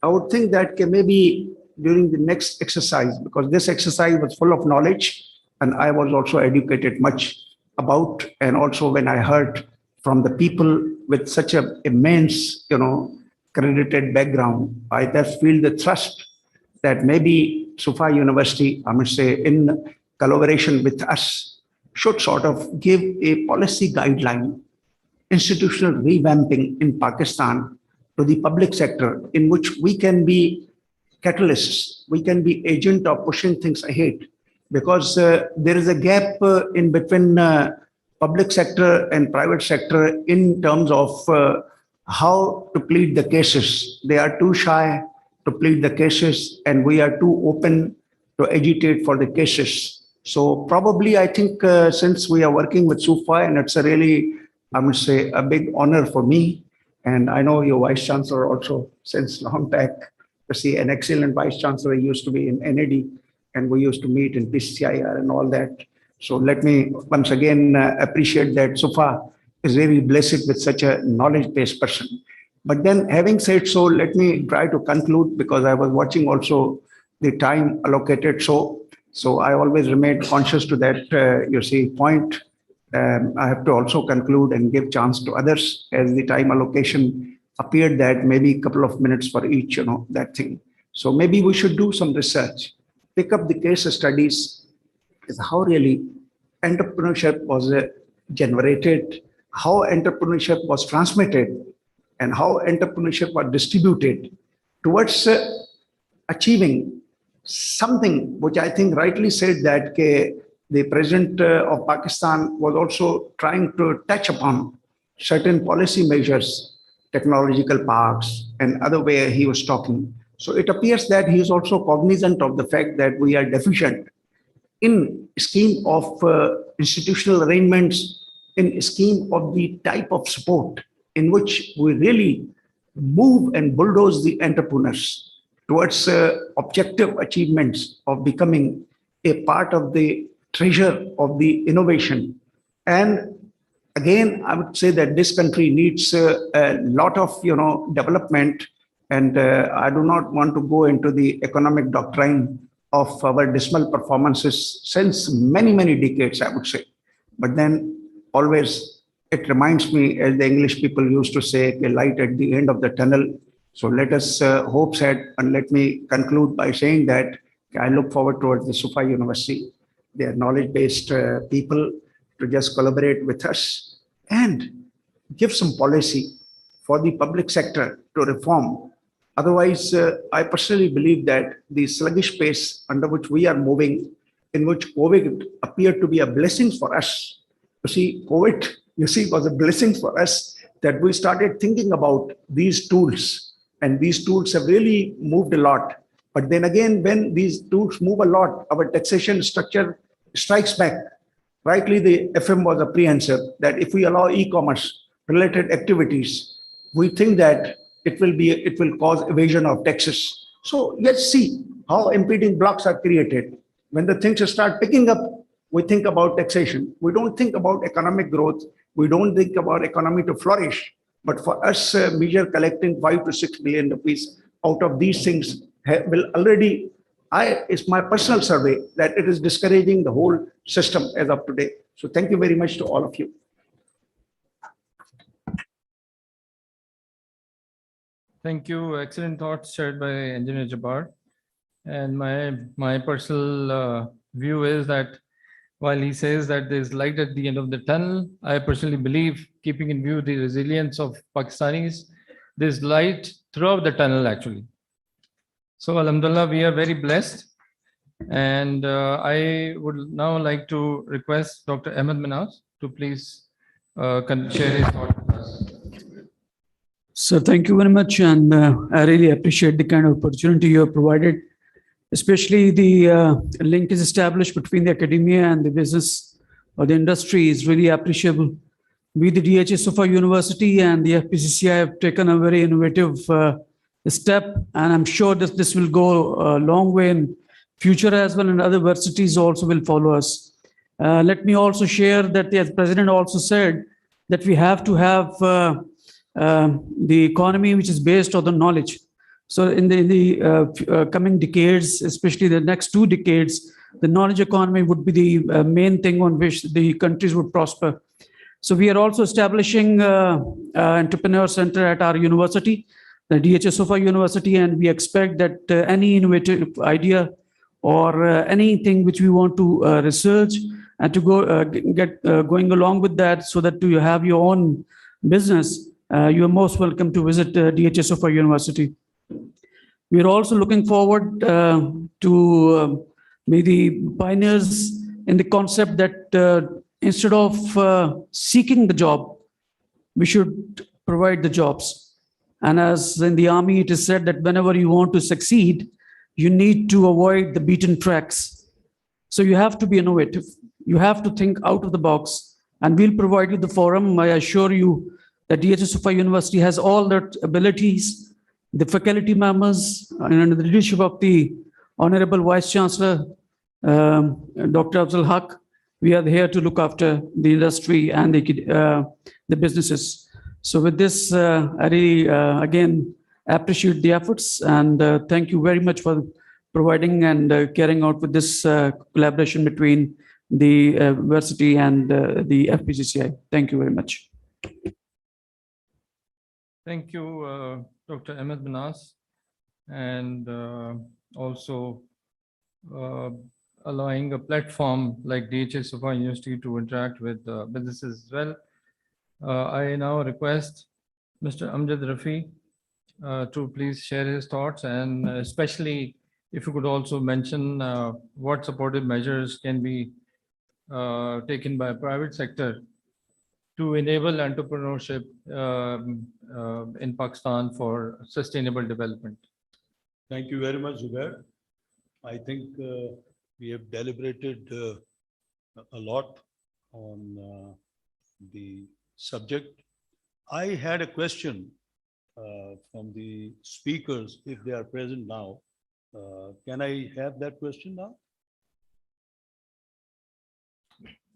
I would think that maybe during the next exercise, because this exercise was full of knowledge and I was also educated much about, and also when I heard from the people with such an immense, credited background, I just feel the trust that maybe Sufa University, I must say, in collaboration with us, should sort of give a policy guideline, institutional revamping in Pakistan to the public sector, in which we can be catalysts, we can be agent of pushing things ahead, because there is a gap in between public sector and private sector in terms of how to plead the cases. They are too shy to plead the cases, and we are too open to agitate for the cases. So probably I think since we are working with SUFA, and it's a really, I must say, a big honor for me. And I know your Vice Chancellor also since long back, to see an excellent Vice Chancellor. He used to be in NAD, and we used to meet in PCIR and all that. So let me once again appreciate that SUFA is really blessed with such a knowledge-based person. But then having said so, let me try to conclude, because I was watching also the time allocated. So I always remain conscious to that, you see, point. I have to also conclude and give chance to others, as the time allocation appeared that maybe a couple of minutes for each, that thing. So maybe we should do some research, pick up the case studies, is how really entrepreneurship was generated, how entrepreneurship was transmitted, and how entrepreneurship was distributed towards achieving something which I think rightly said that the president of Pakistan was also trying to touch upon certain policy measures, technological parks, and other way he was talking. So it appears that he is also cognizant of the fact that we are deficient in scheme of institutional arrangements, in scheme of the type of support in which we really move and bulldoze the entrepreneurs towards objective achievements of becoming a part of the treasure of the innovation. And again, I would say that this country needs a lot of development, and I do not want to go into the economic doctrine of our dismal performances since many, many decades, I would say. But then always it reminds me, as the English people used to say, a light at the end of the tunnel. So let us hope set, and let me conclude by saying that I look forward towards the SUFA University. They are knowledge-based people to just collaborate with us and give some policy for the public sector to reform. Otherwise, I personally believe that the sluggish pace under which we are moving, in which COVID appeared to be a blessing for us. You see, COVID, was a blessing for us that we started thinking about these tools, and these tools have really moved a lot. But then again, when these tools move a lot, our taxation structure strikes back. Rightly, the FM was apprehensive that if we allow e-commerce related activities, we think that it will cause evasion of taxes. So let's see how impeding blocks are created. When the things start picking up, we think about taxation. We don't think about economic growth. We don't think about economy to flourish. But for us, measure collecting 5 to 6 billion rupees out of these things will already, it's my personal survey that it is discouraging the whole system as of today. So thank you very much to all of you. Thank you. Excellent thoughts shared by Engineer Jabbar. And my personal view is that while he says that there's light at the end of the tunnel, I personally believe, keeping in view the resilience of Pakistanis, there's light throughout the tunnel actually. So Alhamdulillah, we are very blessed. And I would now like to request Dr. Ahmed Minaz to please share his thoughts with us. So thank you very much, and I really appreciate the kind of opportunity you have provided. Especially the link is established between the academia and the business or the industry is really appreciable. We, the DHSOFA University and the FPCCI have taken a very innovative step, and I'm sure that this will go a long way in future as well, and other universities also will follow us. Let me also share that the President also said that we have to have the economy which is based on the knowledge. So in the coming decades, especially the next 2 decades, the knowledge economy would be the main thing on which the countries would prosper. So we are also establishing Entrepreneur Center at our university, the DHSOFA University, and we expect that any innovative idea or anything which we want to research and to go get going along with that, so that you have your own business, you are most welcome to visit DHSOFA University. We are also looking forward to be the pioneers in the concept that instead of seeking the job, we should provide the jobs. And as in the army, it is said that whenever you want to succeed, you need to avoid the beaten tracks. So you have to be innovative. You have to think out of the box, and we'll provide you the forum. I assure you that DHSOFA University has all that abilities. The faculty members and the leadership of the Honorable Vice Chancellor, Dr. Afzal Haq, we are here to look after the industry and the businesses. So with this, I really, again, appreciate the efforts, and thank you very much for providing and carrying out with this collaboration between the university and the FPCCI. Thank you very much. Thank you, Dr. Ahmed Minaz, and also allowing a platform like DHSOFA University to interact with businesses as well. I now request Mr. Amjad Rafi to please share his thoughts, and especially if you could also mention what supportive measures can be taken by private sector to enable entrepreneurship in Pakistan for sustainable development. Thank you very much, Zubair. I think we have deliberated a lot on the subject. I had a question from the speakers, if they are present now. Can I have that question now?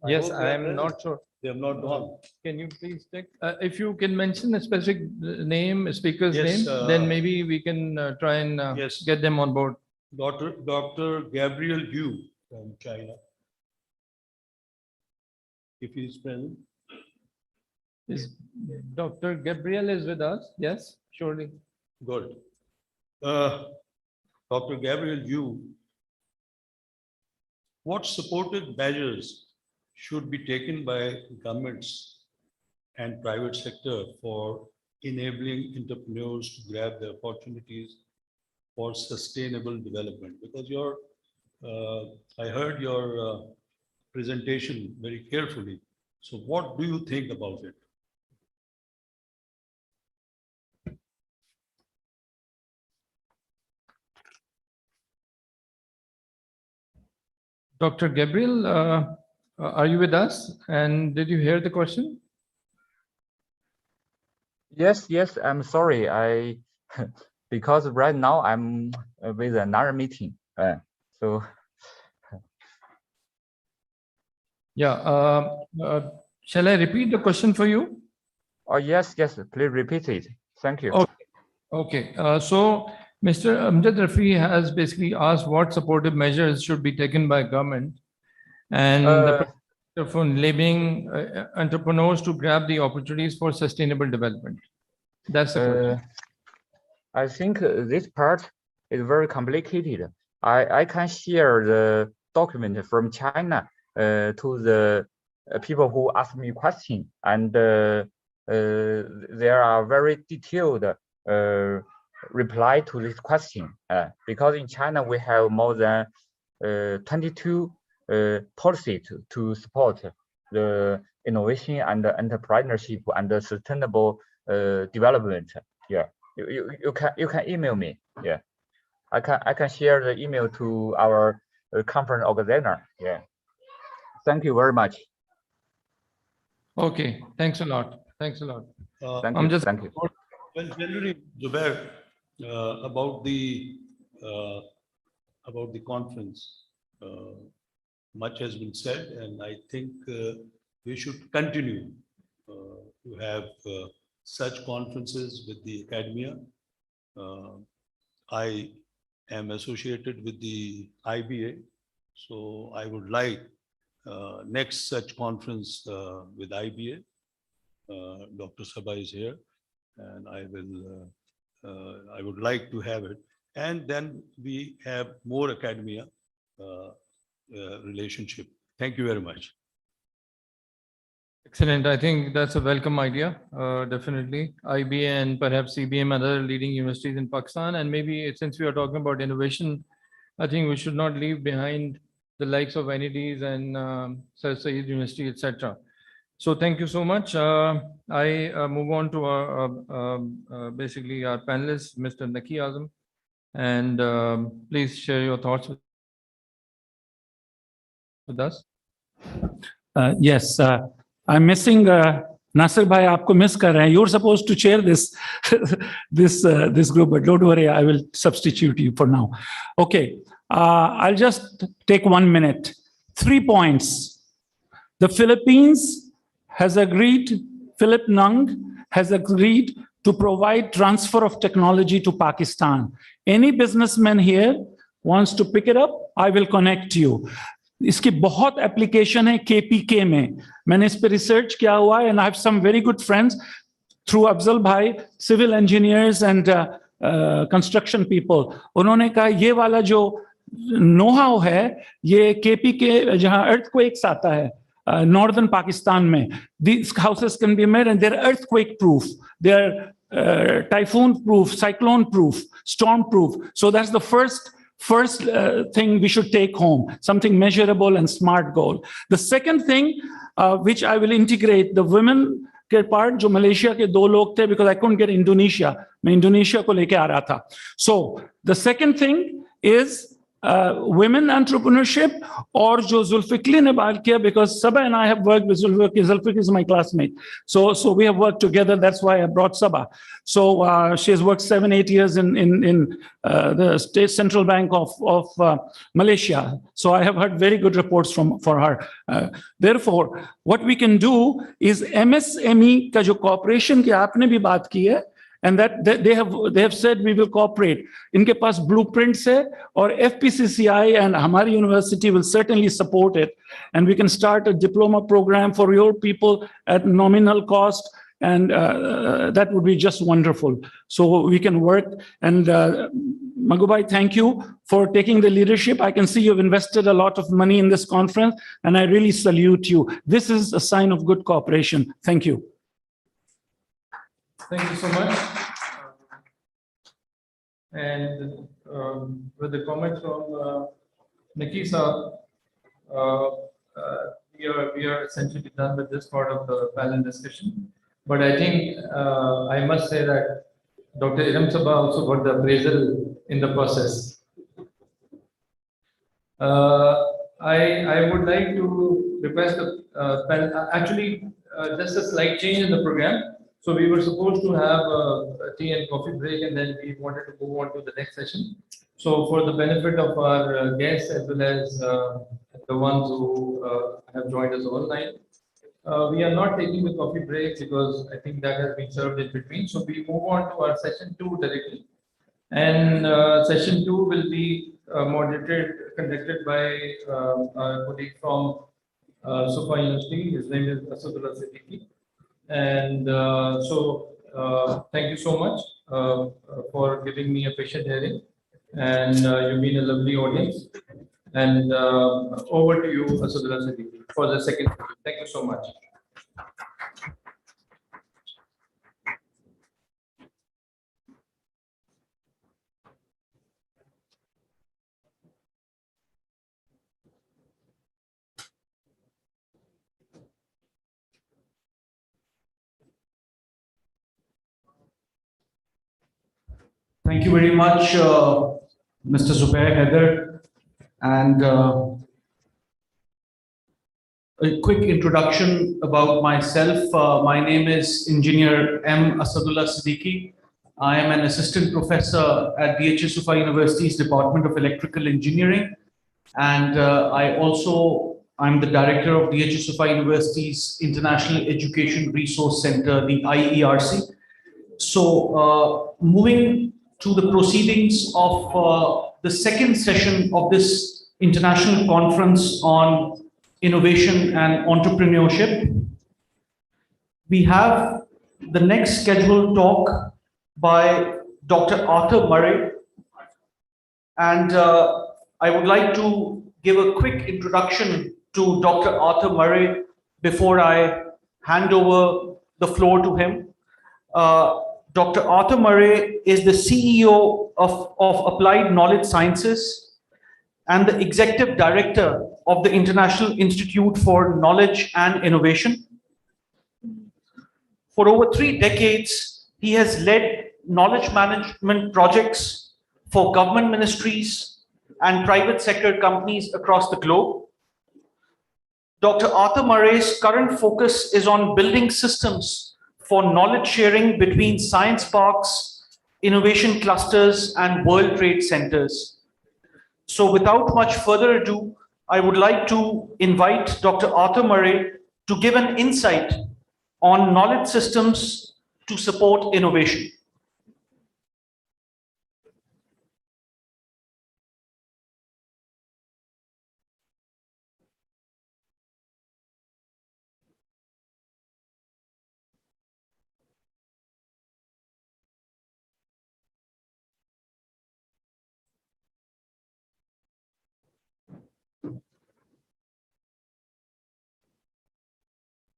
Yes, I am not sure. They have not gone. Can you please check? If you can mention a specific name, speaker's Yes, name, then maybe we can try and get them on board. Dr. Gabriel Yu from China, if he is present. Is Dr. Gabriel is with us? Yes, surely. Good. Dr. Gabriel Yu, what supportive measures should be taken by governments and private sector for enabling entrepreneurs to grab the opportunities for sustainable development? Because I heard your presentation very carefully. So what do you think about it? Dr. Gabriel, are you with us? And did you hear the question? Yes, I'm sorry. Because right now I'm with another meeting. So Yeah. Shall I repeat the question for you? Oh, yes, please repeat it. Thank you. Okay. So Mr. Amjad Rafi has basically asked what supportive measures should be taken by government and for enabling entrepreneurs to grab the opportunities for sustainable development. That's the question. I think this part is very complicated. I can share the document from China to the people who ask me question, and there are very detailed reply to this question. Because in China we have more than 22 policies to support the innovation and the entrepreneurship and the sustainable development. Yeah. You can email me. Yeah, I can share the email to our conference organizer. Yeah, thank you very much. Okay, thanks a lot. Thanks a lot. Thank you. Well, generally, Zubair, about the conference, much has been said, and I think we should continue to have such conferences with the academia. I am associated with the IBA, so I would like next such conference with IBA. Dr. Sabha is here, and I would like to have it. And then we have more academia relationship. Thank you very much. Excellent. I think that's a welcome idea. Definitely. IBA and perhaps CBM, other leading universities in Pakistan. And maybe since we are talking about innovation, I think we should not leave behind the likes of NEDs and Sir Syed University, etc. So thank you so much. I move on to our basically our panelist, Mr. Naki Azam. And please share your thoughts with us. Yes. I'm missing Nasir bhai, aapko miss kar rahe hain. You're supposed to chair this this group, but don't worry, I will substitute you for now. Okay, I'll just take 1 minute. 3 points. The Philippines has agreed, Philip Nung has agreed to provide transfer of technology to Pakistan. Any businessman here wants to pick it up, I will connect you. इसकी बहुत application है KPK में. मैंने इस पे research किया हुआ है, and I have some very good friends through Afzal भाई, civil engineers and construction people. उन्होंने कहा ये वाला जो know-how है, ये केपीके जहां earthquakes आता है northern Pakistan में, these houses can be made and they're earthquake proof, they're typhoon proof, cyclone proof, storm proof. So that's the first thing we should take home, something measurable and smart goal. The second thing, which I will integrate, the women के part जो Malaysia के 2 लोग थे, because I couldn't get Indonesia, मैं Indonesia को लेके आ रहा था. So the second thing is women entrepreneurship, और जो Zulfikli ने बात किया, because Sabha and I have worked with Zulfikli. Zulfikli is my classmate, so we have worked together. That's why I brought Sabha. So she has worked 7-8 years in the State Central Bank of Malaysia. So I have heard very good reports for her. Therefore, what we can do is MSME का जो cooperation की आपने भी बात की है, and that they have said we will cooperate. इनके पास blueprints है, और FPCCI and हमारी university will certainly support it, and we can start a diploma program for your people at nominal cost, and that would be just wonderful. So we can work. And Magubai, thank you for taking the leadership. I can see you've invested a lot of money in this conference, and I really salute you. This is a sign of good cooperation. Thank you. Thank you so much. And with the comments from Nikisa, we are essentially done with this part of the panel discussion. But I think I must say that Dr. Iram Sabha also got the appraisal in the process. I would like to request the panel, actually just a slight change in the program. So we were supposed to have a tea and coffee break, and then we wanted to move on to the next session. So for the benefit of our guests as well as the ones who have joined us online, we are not taking the coffee break because I think that has been served in between. So we move on to our session 2 directly. And session 2 will be conducted by our colleague from Sufa University. His name is Asadullah Siddiqui. And thank you so much for giving me a patient hearing. And you've been a lovely audience. And over to you, Asadullah Siddiqui, for the second. Thank you so much. Thank you very much, Mr. Zubair Heather. And a quick introduction about myself. My name is Engineer M. Asadullah Siddiqui. I am an assistant professor at DHA Sufa University's Department of Electrical Engineering. And I'm the director of DHA Sufa University's International Education Resource Center, the IERC. So moving to the proceedings of the second session of this international conference on innovation and entrepreneurship. We have the next scheduled talk by Dr. Arthur Murray. And I would like to give a quick introduction to Dr. Arthur Murray before I hand over the floor to him. Dr. Arthur Murray is the CEO of Applied Knowledge Sciences and the Executive Director of the International Institute for Knowledge and Innovation. For over 3 decades, he has led knowledge management projects for government ministries and private sector companies across the globe. Dr. Arthur Murray's current focus is on building systems for knowledge sharing between science parks, innovation clusters, and World Trade Centers. So without much further ado, I would like to invite Dr. Arthur Murray to give an insight on knowledge systems to support innovation.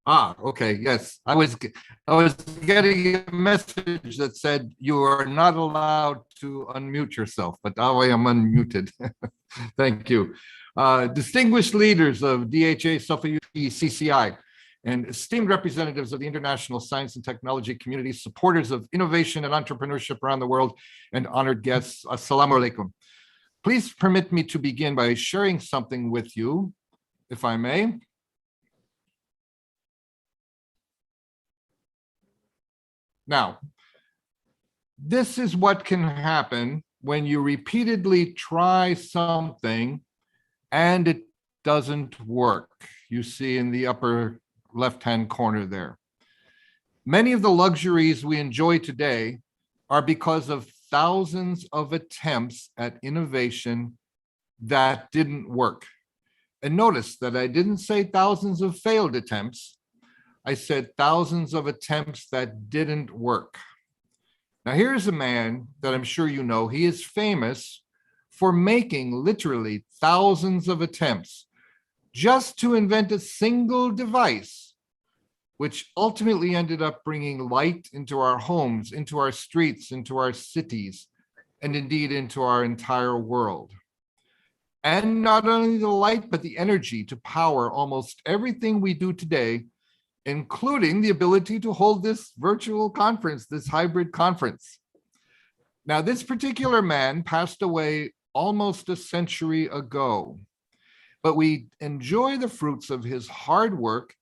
Okay, yes. I was getting a message that said you are not allowed to unmute yourself, but now I am unmuted. Thank you. Distinguished leaders of DHA, SOFA, CCI, and esteemed representatives of the international science and technology community, supporters of innovation and entrepreneurship around the world, and honored guests, Assalamu alaikum. Please permit me to begin by sharing something with you, if I may. Now, this is what can happen when you repeatedly try something and it doesn't work. You see in the upper left-hand corner there. Many of the luxuries we enjoy today are because of thousands of attempts at innovation that didn't work. And notice that I didn't say thousands of failed attempts. I said thousands of attempts that didn't work. Now here's a man that I'm sure you know. He is famous for making literally thousands of attempts just to invent a single device, which ultimately ended up bringing light into our homes, into our streets, into our cities, and indeed into our entire world. And not only the light, but the energy to power almost everything we do today, including the ability to hold this virtual conference, this hybrid conference. Now, this particular man passed away almost a century ago, but we enjoy the fruits of his hard work,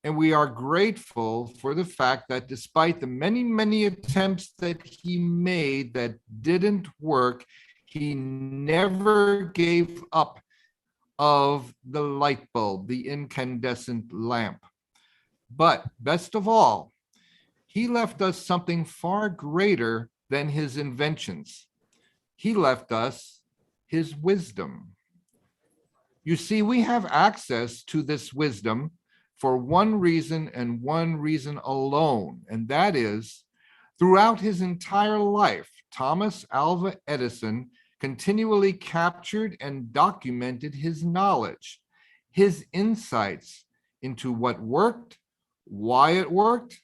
and we are grateful for the fact that despite the many, many attempts that he made that didn't work, He never gave up of the light bulb, the incandescent lamp. But best of all, he left us something far greater than his inventions. He left us his wisdom. You see, we have access to this wisdom for one reason and one reason alone, and that is throughout his entire life, Thomas Alva Edison continually captured and documented his knowledge, his insights into what worked, why it worked,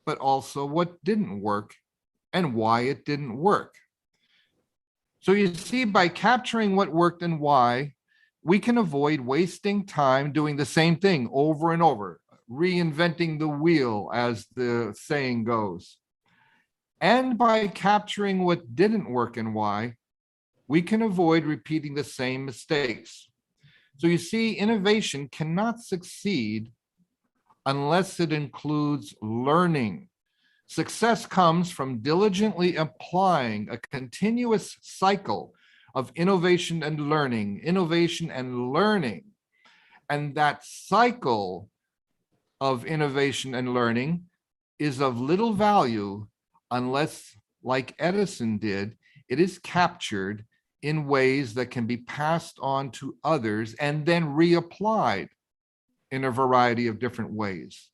but also what didn't work and why it didn't work. So you see, by capturing what worked and why, we can avoid wasting time doing the same thing over and over, reinventing the wheel, as the saying goes. And by capturing what didn't work and why, we can avoid repeating the same mistakes. So you see, innovation cannot succeed unless it includes learning. Success comes from diligently applying a continuous cycle of innovation and learning, And that cycle of innovation and learning is of little value unless, like Edison did, it is captured in ways that can be passed on to others and then reapplied in a variety of different ways.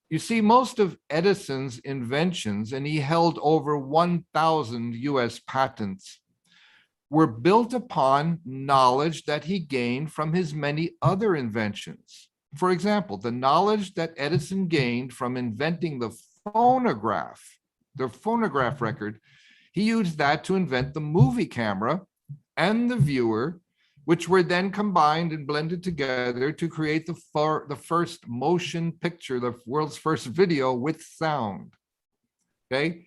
You see, most of Edison's inventions, and he held over 1,000 US patents, were built upon knowledge that he gained from his many other inventions. For example, the knowledge that Edison gained from inventing the phonograph record, he used that to invent the movie camera and the viewer, which were then combined and blended together to create the first motion picture, the world's first video with sound. Okay?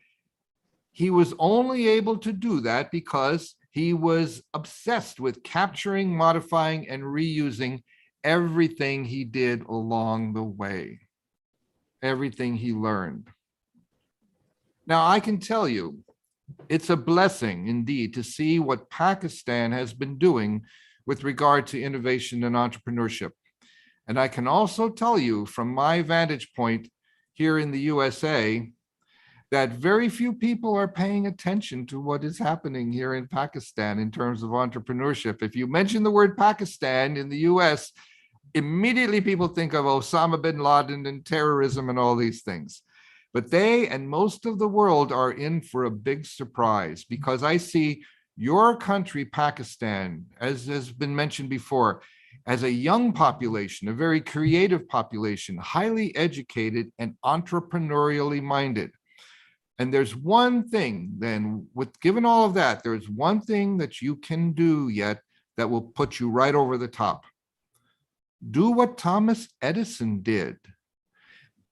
He was only able to do that because he was obsessed with capturing, modifying, and reusing everything he did along the way, everything he learned. Now, I can tell you, it's a blessing indeed to see what Pakistan has been doing with regard to innovation and entrepreneurship. And I can also tell you from my vantage point here in the USA that very few people are paying attention to what is happening here in Pakistan in terms of entrepreneurship. If you mention the word Pakistan in the US, immediately people think of Osama bin Laden and terrorism and all these things. But they and most of the world are in for a big surprise, because I see your country, Pakistan, as has been mentioned before, as a young population, a very creative population, highly educated and entrepreneurially minded. And there's one thing then, given all of that, there's one thing that you can do yet that will put you right over the top. Do what Thomas Edison did.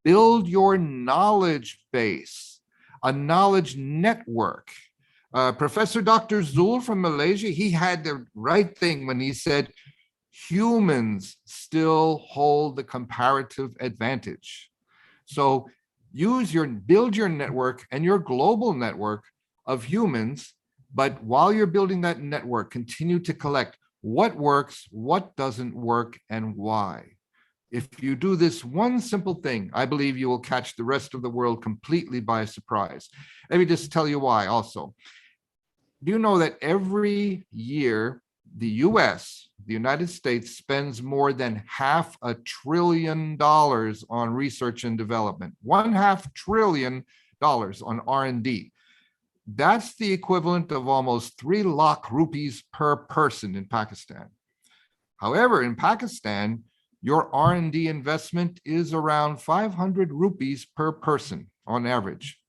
Build your knowledge base, a knowledge network. Professor Dr. Zul from Malaysia, he had the right thing when he said, humans still hold the comparative advantage. So build your network and your global network of humans, but while you're building that network, continue to collect what works, what doesn't work, and why. If you do this one simple thing, I believe you will catch the rest of the world completely by surprise. Let me just tell you why also. Do you know that every year, the US, the United States, spends more than $500 billion on research and development, $500 billion on R&D. That's the equivalent of almost 3 lakh rupees per person in Pakistan. However, in Pakistan, your R&D investment is around 500 rupees per person on average.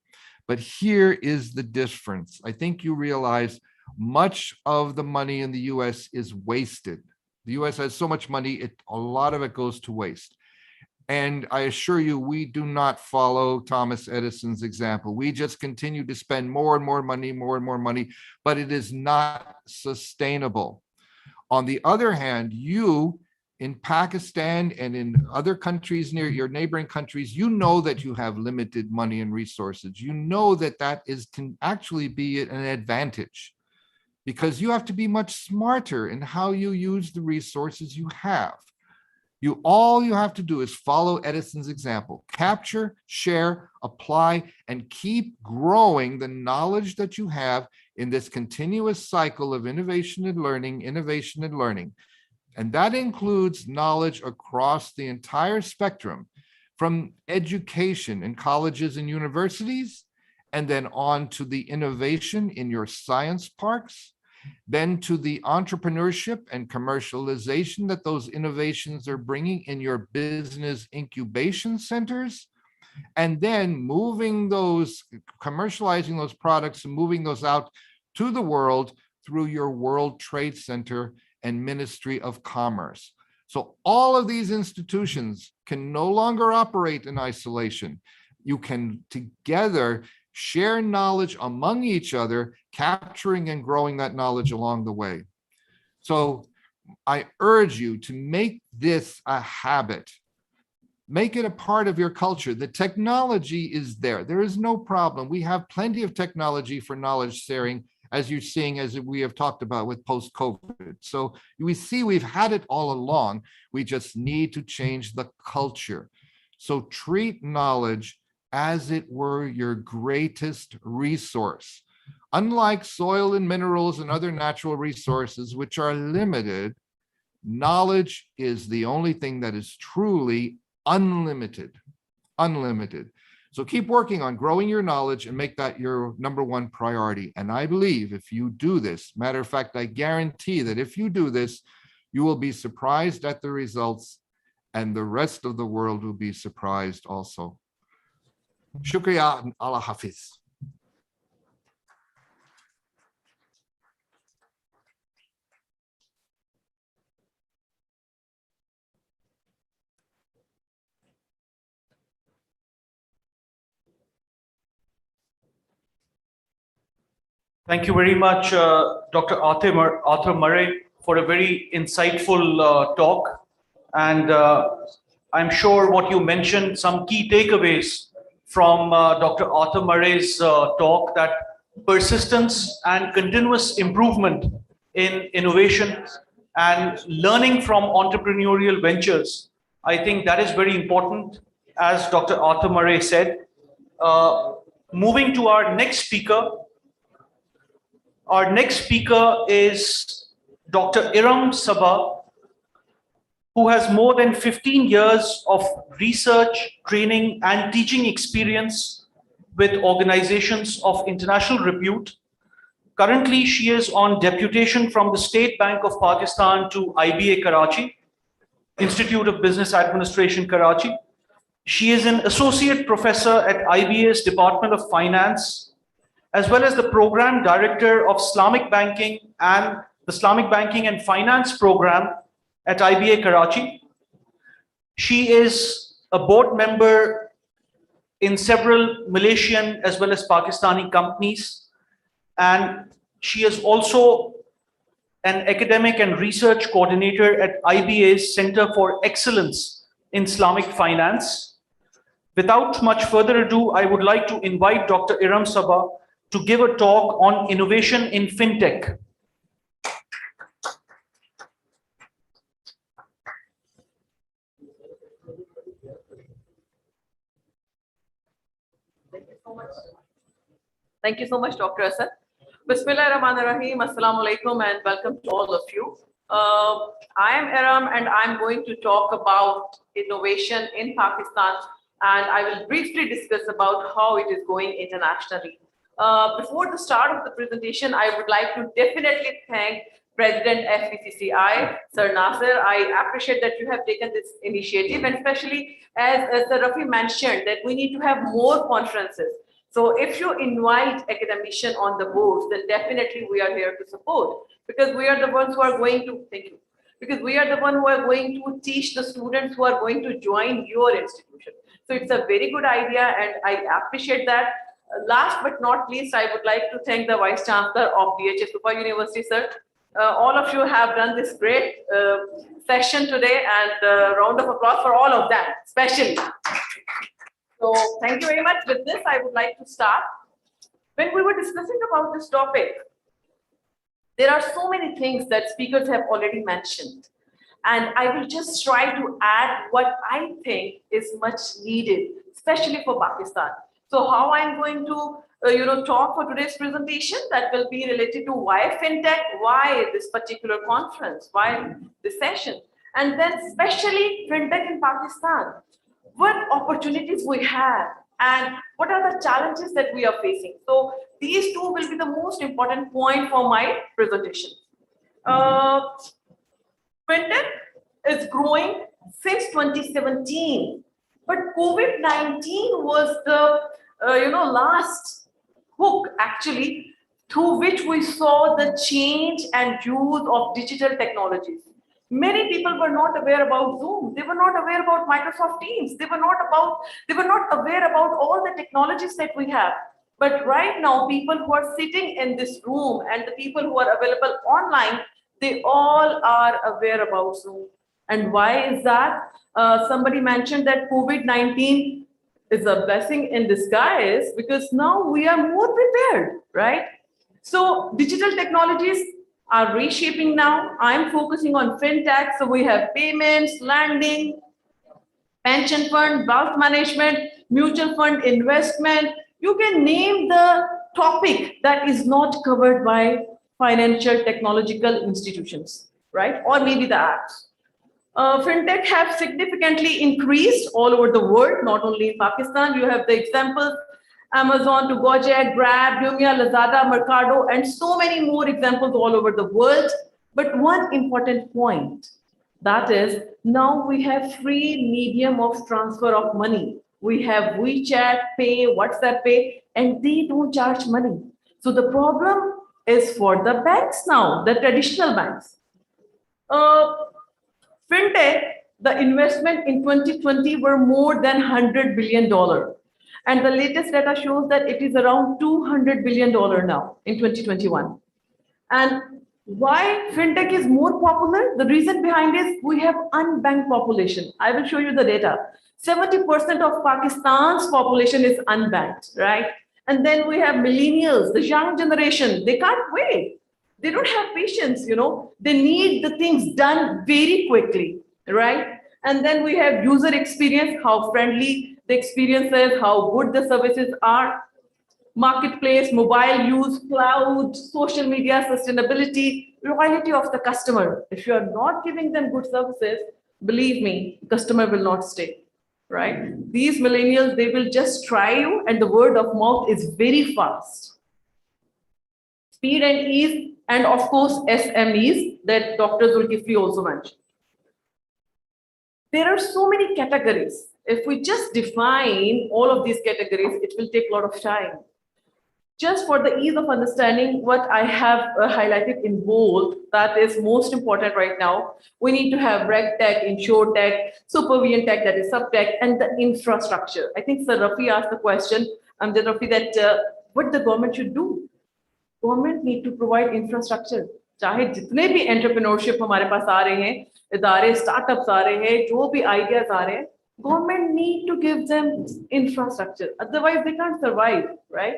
But here is the difference. I think you realize much of the money in the US is wasted. The US has so much money, a lot of it goes to waste. And I assure you, we do not follow Thomas Edison's example. We just continue to spend more and more money, but it is not sustainable. On the other hand, you in Pakistan and in other countries near your neighboring countries, you know that you have limited money and resources. You know that can actually be an advantage. because you have to be much smarter in how you use the resources you have. All you have to do is follow Edison's example, capture, share, apply, and keep growing the knowledge that you have in this continuous cycle of innovation and learning. And that includes knowledge across the entire spectrum, from education in colleges and universities, and then on to the innovation in your science parks, then to the entrepreneurship and commercialization that those innovations are bringing in your business incubation centers, and then commercializing those products and moving those out to the world through your World Trade Center and Ministry of Commerce. So all of these institutions can no longer operate in isolation. You can together share knowledge among each other, capturing and growing that knowledge along the way. So I urge you to make this a habit. Make it a part of your culture. The technology is there. There is no problem. We have plenty of technology for knowledge sharing, as you're seeing, as we have talked about with post-COVID. So we see we've had it all along. We just need to change the culture. So treat knowledge as it were your greatest resource. Unlike soil and minerals and other natural resources, which are limited, knowledge is the only thing that is truly unlimited. So keep working on growing your knowledge and make that your #1 priority. And I believe if you do this, matter of fact, I guarantee that if you do this, you will be surprised at the results, and the rest of the world will be surprised also. Shukriya, Allah Hafiz. Thank you very much, Dr. Arthur Murray, for a very insightful talk. And I'm sure what you mentioned, some key takeaways from Dr. Arthur Murray's talk, that persistence and continuous improvement in innovation and learning from entrepreneurial ventures, I think that is very important, as Dr. Arthur Murray said. Moving to our next speaker. Our next speaker is Dr. Iram Sabah, who has more than 15 years of research, training, and teaching experience with organizations of international repute. Currently, she is on deputation from the State Bank of Pakistan to IBA Karachi, Institute of Business Administration, Karachi. She is an associate professor at IBA's Department of Finance, as well as the program director of Islamic Banking and the Islamic Banking and Finance program at IBA Karachi. She is a board member in several Malaysian as well as Pakistani companies, and she is also an academic and research coordinator at IBA's Center for Excellence in Islamic Finance. Without much further ado, I would like to invite Dr. Iram Sabah to give a talk on innovation in fintech. Thank you so much, Dr. Asad. Bismillahirrahmanirrahim. Assalamu alaikum and welcome to all of you. I am Iram and I'm going to talk about innovation in Pakistan, and I will briefly discuss about how it is going internationally. Before the start of the presentation, I would like to definitely thank President FPCCI, Sir Nasser. I appreciate that you have taken this initiative, and especially as Sir Rafi mentioned, that we need to have more conferences. So if you invite academicians on the boards, then definitely we are here to support, because we are the ones who are going to, thank you, because we are the one who are going to teach the students who are going to join your institution. So it's a very good idea and I appreciate that. Last but not least, I would like to thank the Vice Chancellor of BHS Super University, sir. All of you have done this great session today, and a round of applause for all of them, especially. So thank you very much. With this, I would like to start. When we were discussing about this topic, There are so many things that speakers have already mentioned. And I will just try to add what I think is much needed, especially for Pakistan. So how I'm going to talk for today's presentation, that will be related to why fintech, why this particular conference, why this session, and then especially fintech in Pakistan, what opportunities we have and what are the challenges that we are facing. So these two will be the most important point for my presentation. Fintech is growing since 2017, but COVID-19 was the last hook actually through which we saw the change and use of digital technologies. Many people were not aware about Zoom. They were not aware about Microsoft Teams. They were not aware about all the technologies that we have. But right now, people who are sitting in this room and the people who are available online, they all are aware about Zoom. And why is that? Somebody mentioned that COVID-19 is a blessing in disguise because now we are more prepared, right? So digital technologies are reshaping now. I'm focusing on fintech. So we have payments, lending, pension fund, wealth management, mutual fund investment. You can name the topic that is not covered by financial technological institutions, right? Or maybe the apps. Fintech have significantly increased all over the world, not only in Pakistan. You have the examples, Amazon to Gojek, Grab, Jumia, Lazada, Mercado, and so many more examples all over the world. But one important point, that is now we have free medium of transfer of money. We have WeChat Pay, WhatsApp Pay, and they don't charge money. So the problem is for the banks now, the traditional banks. Fintech, the investment in 2020 were more than $100 billion. And the latest data shows that it is around $200 billion now in 2021. And why fintech is more popular? The reason behind is we have unbanked population. I will show you the data. 70% of Pakistan's population is unbanked, right? And then we have millennials, the young generation, they can't wait. They don't have patience, they need the things done very quickly, right? And then we have user experience, how friendly the experience is, how good the services are, marketplace, mobile use, cloud, social media, sustainability, loyalty of the customer. If you are not giving them good services, believe me, the customer will not stay, right? These millennials, they will just try you and the word of mouth is very fast. Speed and ease, and of course, SMEs that Dr. Zulkifli also mentioned. There are so many categories. If we just define all of these categories, it will take a lot of time. Just for the ease of understanding, what I have highlighted in bold, that is most important right now, we need to have reg tech, insure tech, supervision tech, that is subtech, and the infrastructure. I think Sir Rafi asked the question, Amjad Rafi, that what the government should do. Government need to provide infrastructure. चाहे जितने भी entrepreneurship हमारे पास आ रहे हैं, इदारे, startups आ रहे हैं, जो भी ideas आ रहे हैं, government need to give them infrastructure. Otherwise, they can't survive, right?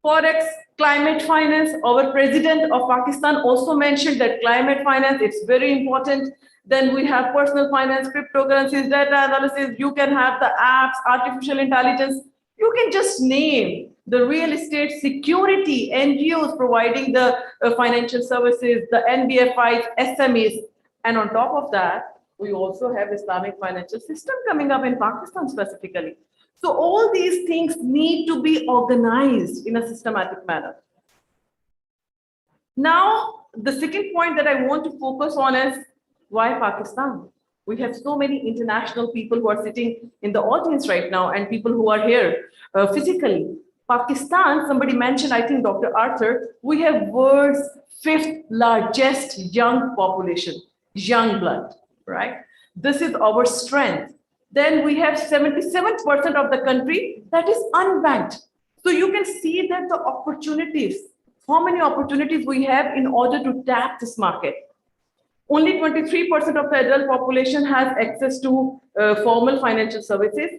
Forex, climate finance. Our president of Pakistan also mentioned that climate finance, it's very important. Then we have personal finance, cryptocurrencies, data analysis. You can have the apps, artificial intelligence. You can just name the real estate security, NGOs providing the financial services, the NBFIs, SMEs. And on top of that, we also have Islamic financial system coming up in Pakistan specifically. So all these things need to be organized in a systematic manner. Now, the second point that I want to focus on is why Pakistan? We have so many international people who are sitting in the audience right now and people who are here physically. Pakistan, somebody mentioned, I think Dr. Arthur, we have world's 5th largest young population, young blood, right? This is our strength. Then we have 77% of the country that is unbanked. So you can see that the opportunities, how many opportunities we have in order to tap this market. Only 23% of the adult population has access to formal financial services.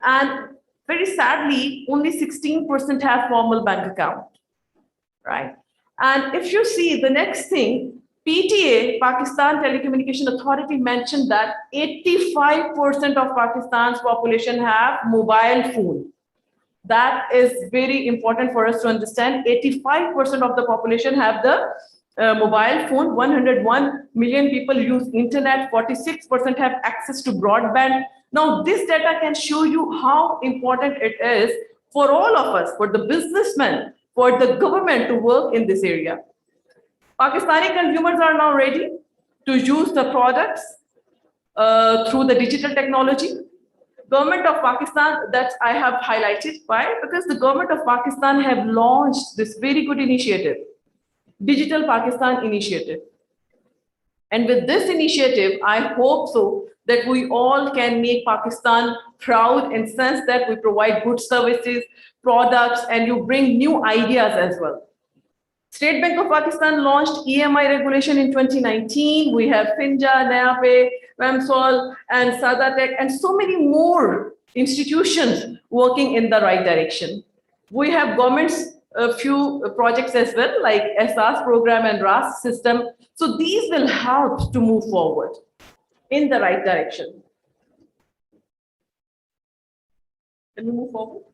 And very sadly, only 16% have formal bank account, right? And if you see the next thing, PTA, Pakistan Telecommunication Authority, mentioned that 85% of Pakistan's population have mobile phone. That is very important for us to understand. 85% of the population have the mobile phone. 101 million people use internet. 46% have access to broadband. Now, this data can show you how important it is for all of us, for the businessmen, for the government to work in this area. Pakistani consumers are now ready to use the products through the digital technology. Government of Pakistan, that I have highlighted. Why? Because the government of Pakistan have launched this very good initiative, Digital Pakistan Initiative. And with this initiative, I hope so that we all can make Pakistan proud in sense that we provide good services, products, and you bring new ideas as well. State Bank of Pakistan launched EMI regulation in 2019. We have Finja, NayaPay, Memsol, and Sadatech, and so many more institutions working in the right direction. We have government's a few projects as well, like SRS program and RAS system. So these will help to move forward in the right direction. Can we move forward?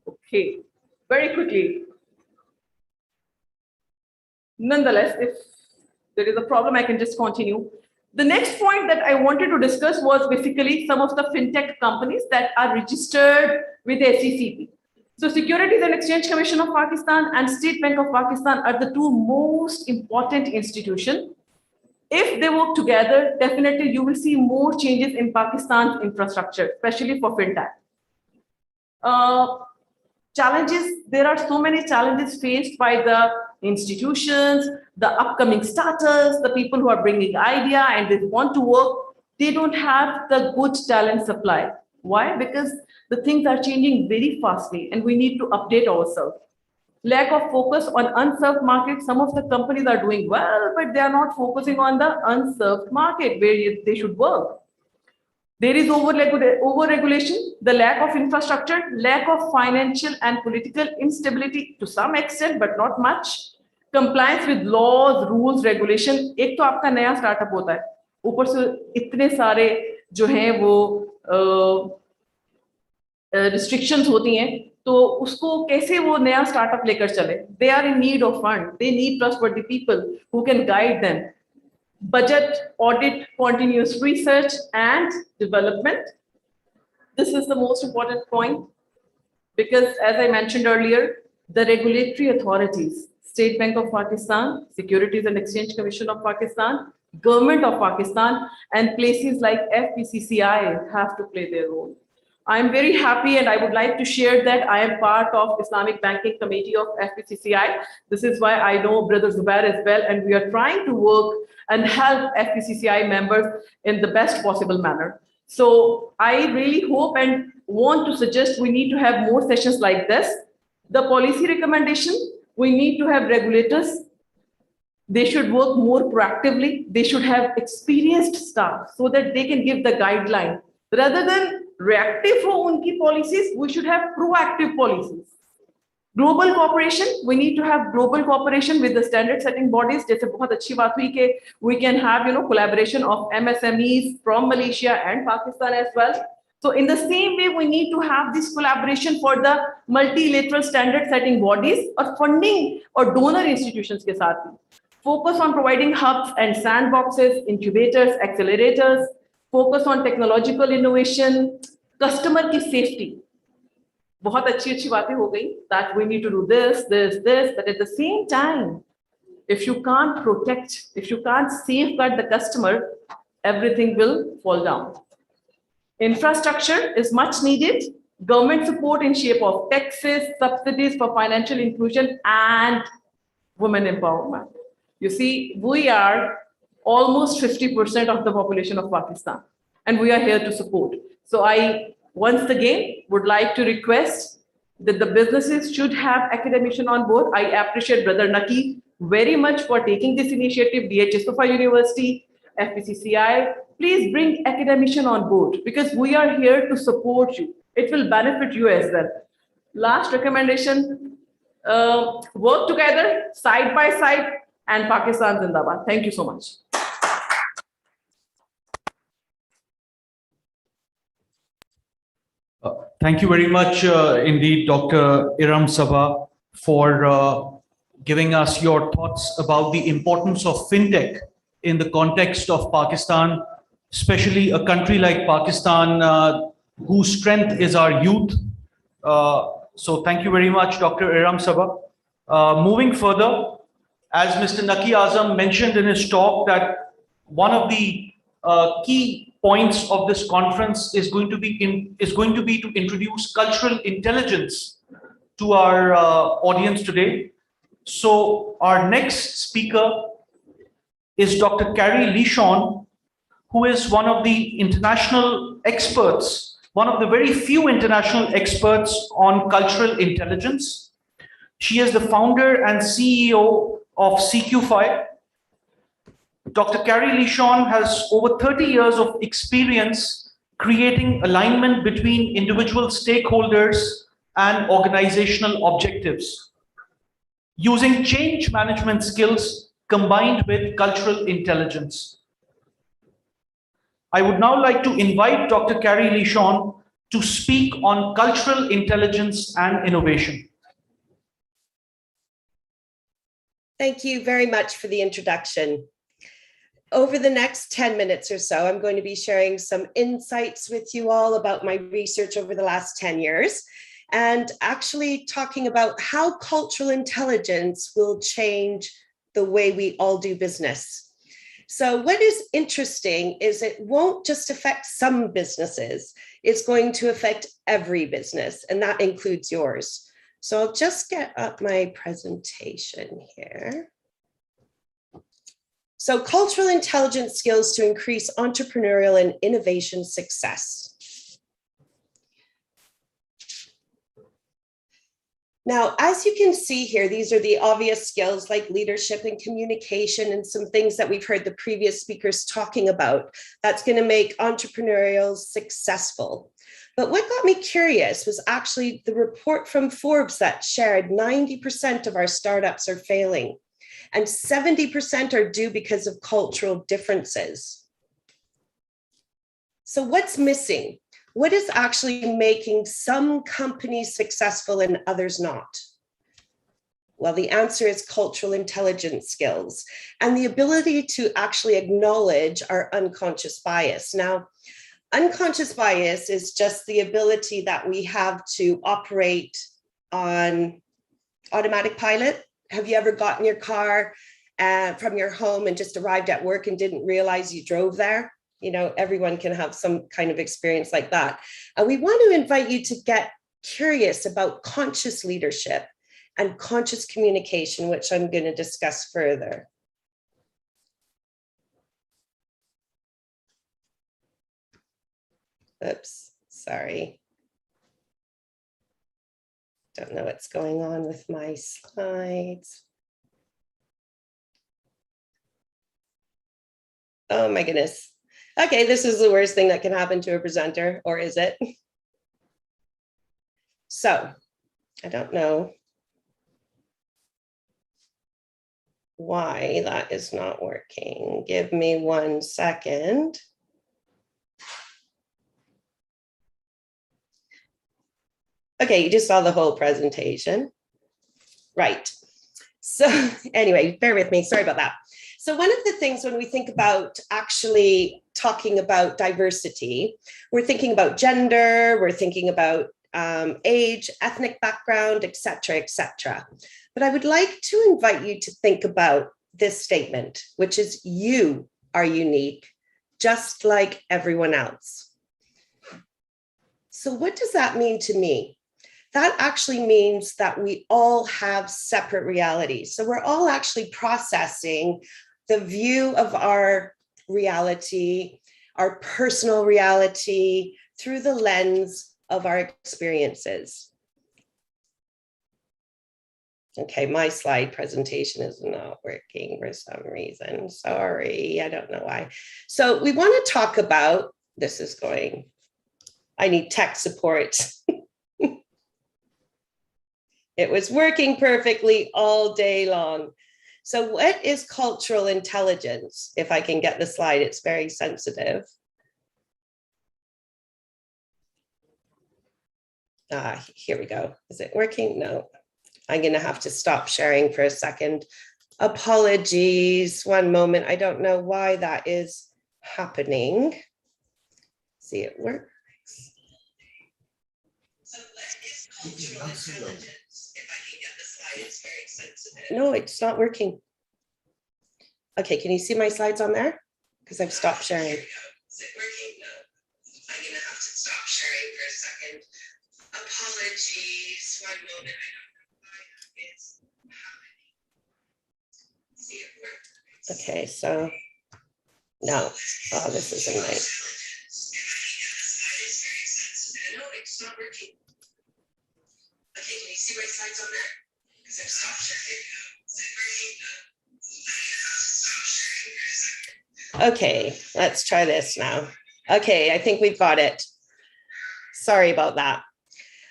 Okay, very quickly. Nonetheless, if there is a problem, I can just continue. The next point that I wanted to discuss was basically some of the fintech companies that are registered with the SEC. So Securities and Exchange Commission of Pakistan and State Bank of Pakistan are the two most important institutions. If they work together, definitely you will see more changes in Pakistan's infrastructure, especially for fintech. Challenges, there are so many challenges faced by the institutions, the upcoming starters, the people who are bringing idea and they want to work, they don't have the good talent supply. Why? Because the things are changing very fastly and we need to update ourselves. Lack of focus on unserved market. Some of the companies are doing well, but they are not focusing on the unserved market where they should work. There is over-regulation, the lack of infrastructure, lack of financial and political instability to some extent, but not much. Compliance with laws, rules, regulation. एक तो आपका नया startup होता है, ऊपर से इतने सारे जो हैं वो restrictions होती हैं, तो उसको कैसे वो नया startup लेकर चले? They are in need of fund. They need trustworthy people who can guide them. Budget, audit, continuous research and development. This is the most important point because as I mentioned earlier, the regulatory authorities, State Bank of Pakistan, Securities and Exchange Commission of Pakistan, Government of Pakistan, and places like FPCCI have to play their role. I am very happy and I would like to share that I am part of Islamic Banking Committee of FPCCI. This is why I know Brother Zubair as well, and we are trying to work and help FPCCI members in the best possible manner. So I really hope and want to suggest we need to have more sessions like this. The policy recommendation, we need to have regulators. They should work more proactively. They should have experienced staff so that they can give the guideline. Rather than reactive for unki policies, we should have proactive policies. Global cooperation, we need to have global cooperation with the standard setting bodies. जैसे बहुत अच्छी बात हुई कि we can have collaboration of MSMEs from Malaysia and Pakistan as well. So in the same way, we need to have this collaboration for the multilateral standard setting bodies or funding or donor institutions के साथ भी. Focus on providing hubs and sandboxes, incubators, accelerators. Focus on technological innovation, customer की safety. बहुत अच्छी बातें हो गई that we need to do this, but at the same time, if you can't protect, if you can't safeguard the customer, everything will fall down. Infrastructure is much needed. Government support in shape of taxes, subsidies for financial inclusion and women empowerment. You see, we are almost 50% of the population of Pakistan, and we are here to support. So I once again would like to request that the businesses should have academician on board. I appreciate Brother Naki very much for taking this initiative, DH Istofa University, FPCCI, please bring academician on board because we are here to support you. It will benefit you as well. Last recommendation, work together, side by side, and Pakistan Zindabad. Thank you so much. Thank you very much indeed, Dr. Iram Sabah, for giving us your thoughts about the importance of fintech in the context of Pakistan, especially a country like Pakistan, whose strength is our youth. So thank you very much, Dr. Iram Sabah. Moving further, as Mr. Naki Azam mentioned in his talk, that one of the key points of this conference is going to be to introduce cultural intelligence to our audience today. So our next speaker is Dr. Carrie Lishon, who is one of the international experts, one of the very few international experts on cultural intelligence. She is the founder and CEO of CQ5. Dr. Carrie Lishon has over 30 years of experience creating alignment between individual stakeholders and organizational objectives, using change management skills combined with cultural intelligence. I would now like to invite Dr. Carrie Lishon to speak on cultural intelligence and innovation. Thank you very much for the introduction. Over the next 10 minutes or so, I'm going to be sharing some insights with you all about my research over the last 10 years and actually talking about how cultural intelligence will change the way we all do business. So what is interesting is it won't just affect some businesses, it's going to affect every business, and that includes yours. So I'll just get up my presentation here. So cultural intelligence skills to increase entrepreneurial and innovation success. Now, as you can see here, these are the obvious skills like leadership and communication and some things that we've heard the previous speakers talking about that's going to make entrepreneurial successful. But what got me curious was actually the report from Forbes that shared 90% of our startups are failing and 70% are due because of cultural differences. So what's missing? What is actually making some companies successful and others not? Well, the answer is cultural intelligence skills and the ability to actually acknowledge our unconscious bias. Now, unconscious bias is just the ability that we have to operate on automatic pilot. Have you ever gotten your car from your home and just arrived at work and didn't realize you drove there? You know, everyone can have some kind of experience like that. And we want to invite you to get curious about conscious leadership and conscious communication, which I'm going to discuss further. Oops, sorry. Don't know what's going on with my slides. Oh my goodness. Okay, this is the worst thing that can happen to a presenter, or is it? So, I don't know why that is not working. Give me 1 second. Okay, you just saw the whole presentation. Right. So anyway, bear with me, sorry about that. So one of the things when we think about actually talking about diversity, we're thinking about gender, we're thinking about age, ethnic background, et cetera, But I would like to invite you to think about this statement, which is you are unique, just like everyone else. So what does that mean to me? That actually means that we all have separate realities. So we're all actually processing the view of our reality, our personal reality, through the lens of our experiences. Okay, my slide presentation is not working for some reason. Sorry, I don't know why. So we want to talk about, this is going, I need tech support. It was working perfectly all day long. So what is cultural intelligence? If I can get the slide, it's very sensitive. Here we go. Is it working? No. I'm going to have to stop sharing for a second. Apologies. One moment. I don't know why that is happening. See, it works. So what is cultural intelligence? If I can get the slide, it's very sensitive. No, it's not working. Okay, can you see my slides on there? Because I've stopped sharing. Is it working? No. I'm going to have to stop sharing for a second. Apologies. One moment. I don't know why that is happening. See it work. Okay, so no. Oh, this isn't nice. No, it's not working. Okay, can you see my slides on there? Because I've stopped sharing. Is it working? Okay, let's try this now. Okay, I think we've got it. Sorry about that.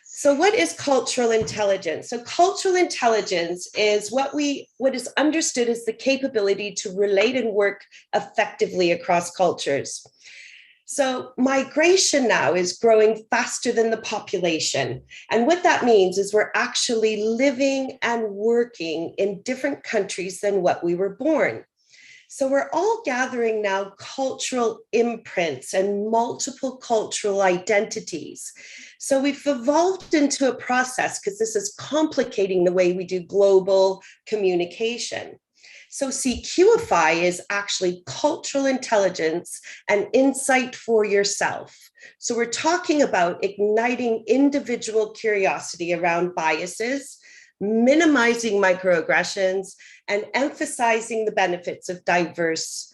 So what is cultural intelligence? So cultural intelligence is what is understood as the capability to relate and work effectively across cultures. So migration now is growing faster than the population. And what that means is we're actually living and working in different countries than what we were born. So we're all gathering now cultural imprints and multiple cultural identities. So we've evolved into a process, because this is complicating the way we do global communication. So CQify is actually cultural intelligence and insight for yourself. So we're talking about igniting individual curiosity around biases, minimizing microaggressions, and emphasizing the benefits of diverse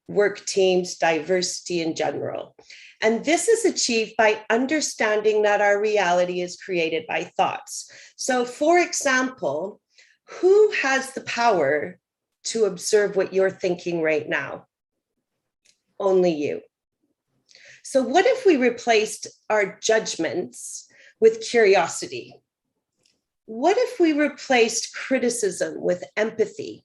work teams, diversity in general. And this is achieved by understanding that our reality is created by thoughts. So for example, who has the power to observe what you're thinking right now? Only you. So what if we replaced our judgments with curiosity? What if we replaced criticism with empathy?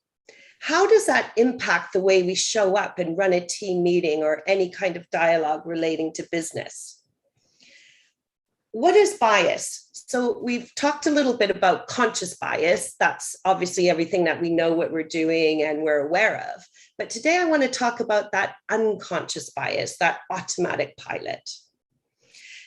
How does that impact the way we show up and run a team meeting or any kind of dialogue relating to business? What is bias? So we've talked a little bit about conscious bias. That's obviously everything that we know what we're doing and we're aware of. But today I want to talk about that unconscious bias, that automatic pilot.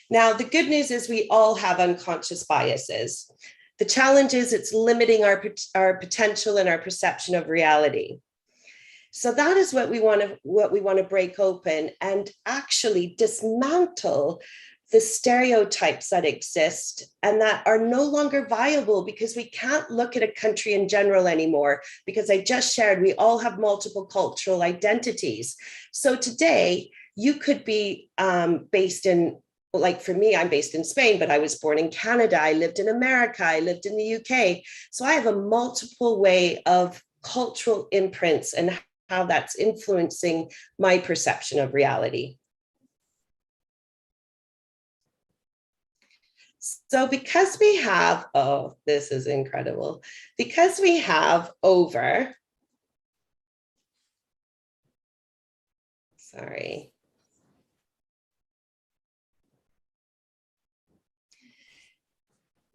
Now, the good news is we all have unconscious biases. The challenge is it's limiting our potential and our perception of reality. So that is what we want to break open and actually dismantle the stereotypes that exist and that are no longer viable, because we can't look at a country in general anymore, because I just shared we all have multiple cultural identities. So today you could be based in, like for me, I'm based in Spain, but I was born in Canada. I lived in America. I lived in the UK. So I have a multiple way of cultural imprints and how that's influencing my perception of reality. So because we have, oh, this is incredible. Because we have over, sorry.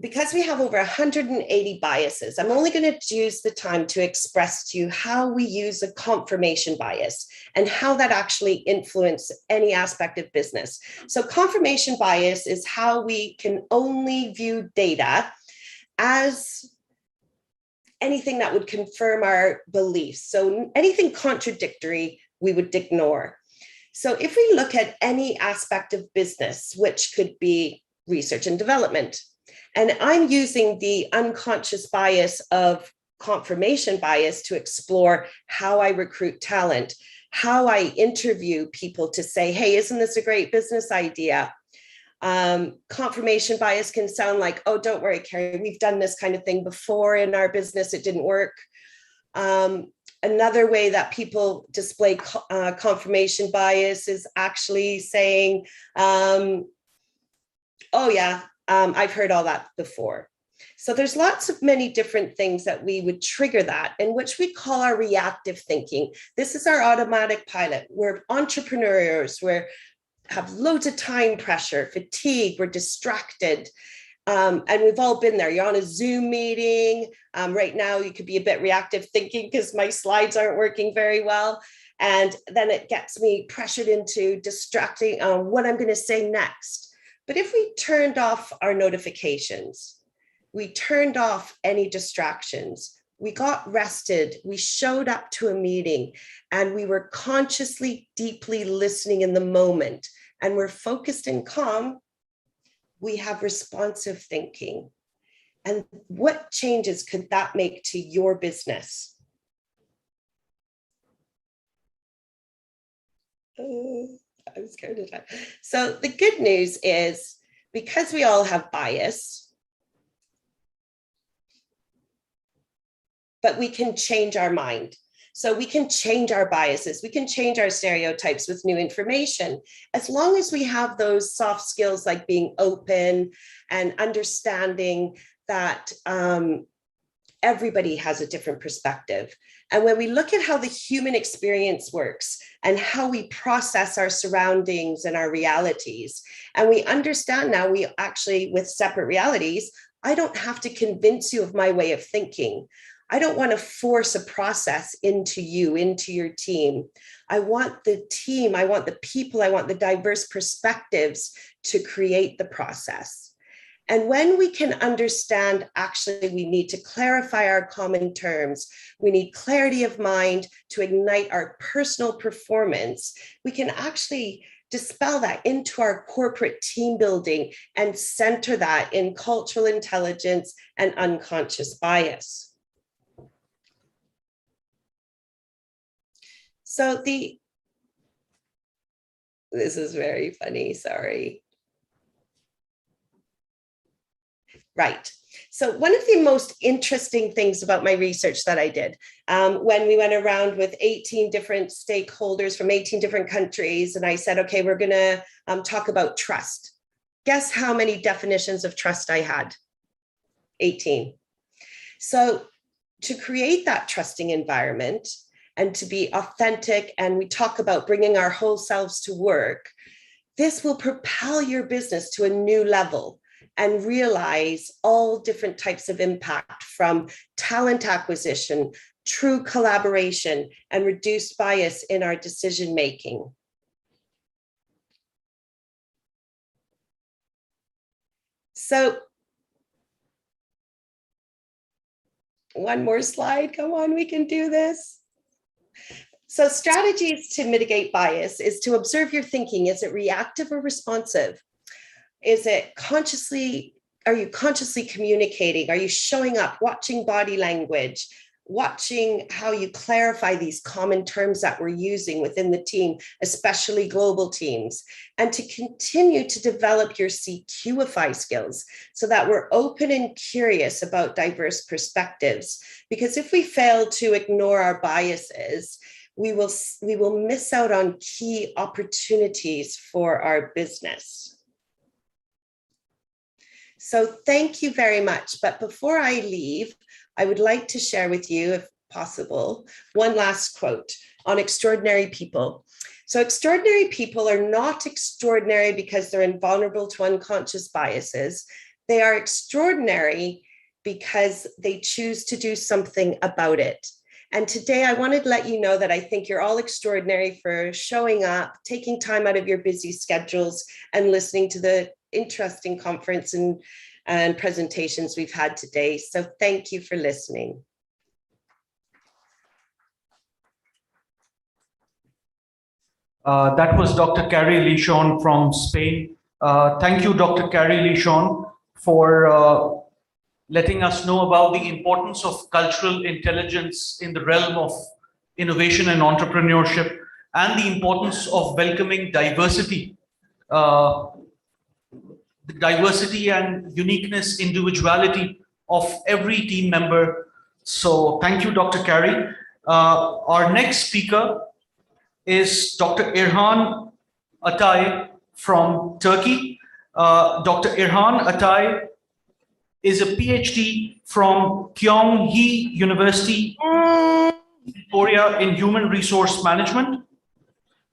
Because we have over 180 biases, I'm only going to use the time to express to you how we use a confirmation bias and how that actually influences any aspect of business. So confirmation bias is how we can only view data as anything that would confirm our beliefs. So anything contradictory, we would ignore. So if we look at any aspect of business, which could be research and development, and I'm using the unconscious bias of confirmation bias to explore how I recruit talent, how I interview people to say, hey, isn't this a great business idea? Confirmation bias can sound like, oh, don't worry, Carrie, we've done this kind of thing before in our business, it didn't work. Another way that people display confirmation bias is actually saying, oh yeah, I've heard all that before. So there's lots of many different things that we would trigger that, in which we call our reactive thinking. This is our automatic pilot. We're entrepreneurs, we have loads of time pressure, fatigue, we're distracted. And we've all been there. You're on a Zoom meeting. Right now, you could be a bit reactive thinking because my slides aren't working very well. And then it gets me pressured into distracting what I'm going to say next. But if we turned off our notifications, we turned off any distractions, we got rested, we showed up to a meeting, and we were consciously, deeply listening in the moment, and we're focused and calm, we have responsive thinking. And what changes could that make to your business? I was going to die. So the good news is, because we all have bias, but we can change our mind. So we can change our biases, we can change our stereotypes with new information, as long as we have those soft skills like being open and understanding that everybody has a different perspective. And when we look at how the human experience works and how we process our surroundings and our realities, and we understand now we actually, with separate realities, I don't have to convince you of my way of thinking. I don't want to force a process into you, into your team. I want the team, I want the people, I want the diverse perspectives to create the process. And when we can understand, actually, we need to clarify our common terms, we need clarity of mind to ignite our personal performance, we can actually dispel that into our corporate team building and center that in cultural intelligence and unconscious bias. So this is very funny, sorry. Right. So one of the most interesting things about my research that I did, when we went around with 18 different stakeholders from 18 different countries, and I said, okay, we're going to talk about trust. Guess how many definitions of trust I had? 18. So to create that trusting environment and to be authentic, and we talk about bringing our whole selves to work, this will propel your business to a new level and realize all different types of impact, from talent acquisition, true collaboration, and reduced bias in our decision making. So one more slide, come on, we can do this. So strategies to mitigate bias is to observe your thinking. Is it reactive or responsive? Is it consciously, are you consciously communicating? Are you showing up, watching body language, watching how you clarify these common terms that we're using within the team, especially global teams, and to continue to develop your CQify skills so that we're open and curious about diverse perspectives. Because if we fail to ignore our biases, we will miss out on key opportunities for our business. So thank you very much. But before I leave, I would like to share with you, if possible, one last quote on extraordinary people. So extraordinary people are not extraordinary because they're invulnerable to unconscious biases. They are extraordinary because they choose to do something about it. And today I wanted to let you know that I think you're all extraordinary for showing up, taking time out of your busy schedules, and listening to the interesting conference and presentations we've had today. So thank you for listening. That was Dr. Carrie Lichon from Spain. Thank you, Dr. Carrie Lichon, for letting us know about the importance of cultural intelligence in the realm of innovation and entrepreneurship, and the importance of welcoming diversity the diversity and uniqueness, individuality of every team member. So thank you, Dr. Kari. Our next speaker is Dr. Irhan Atay from Turkey. Dr. Irhan Atay is a PhD from Kyung-hee University in Korea in Human Resource Management.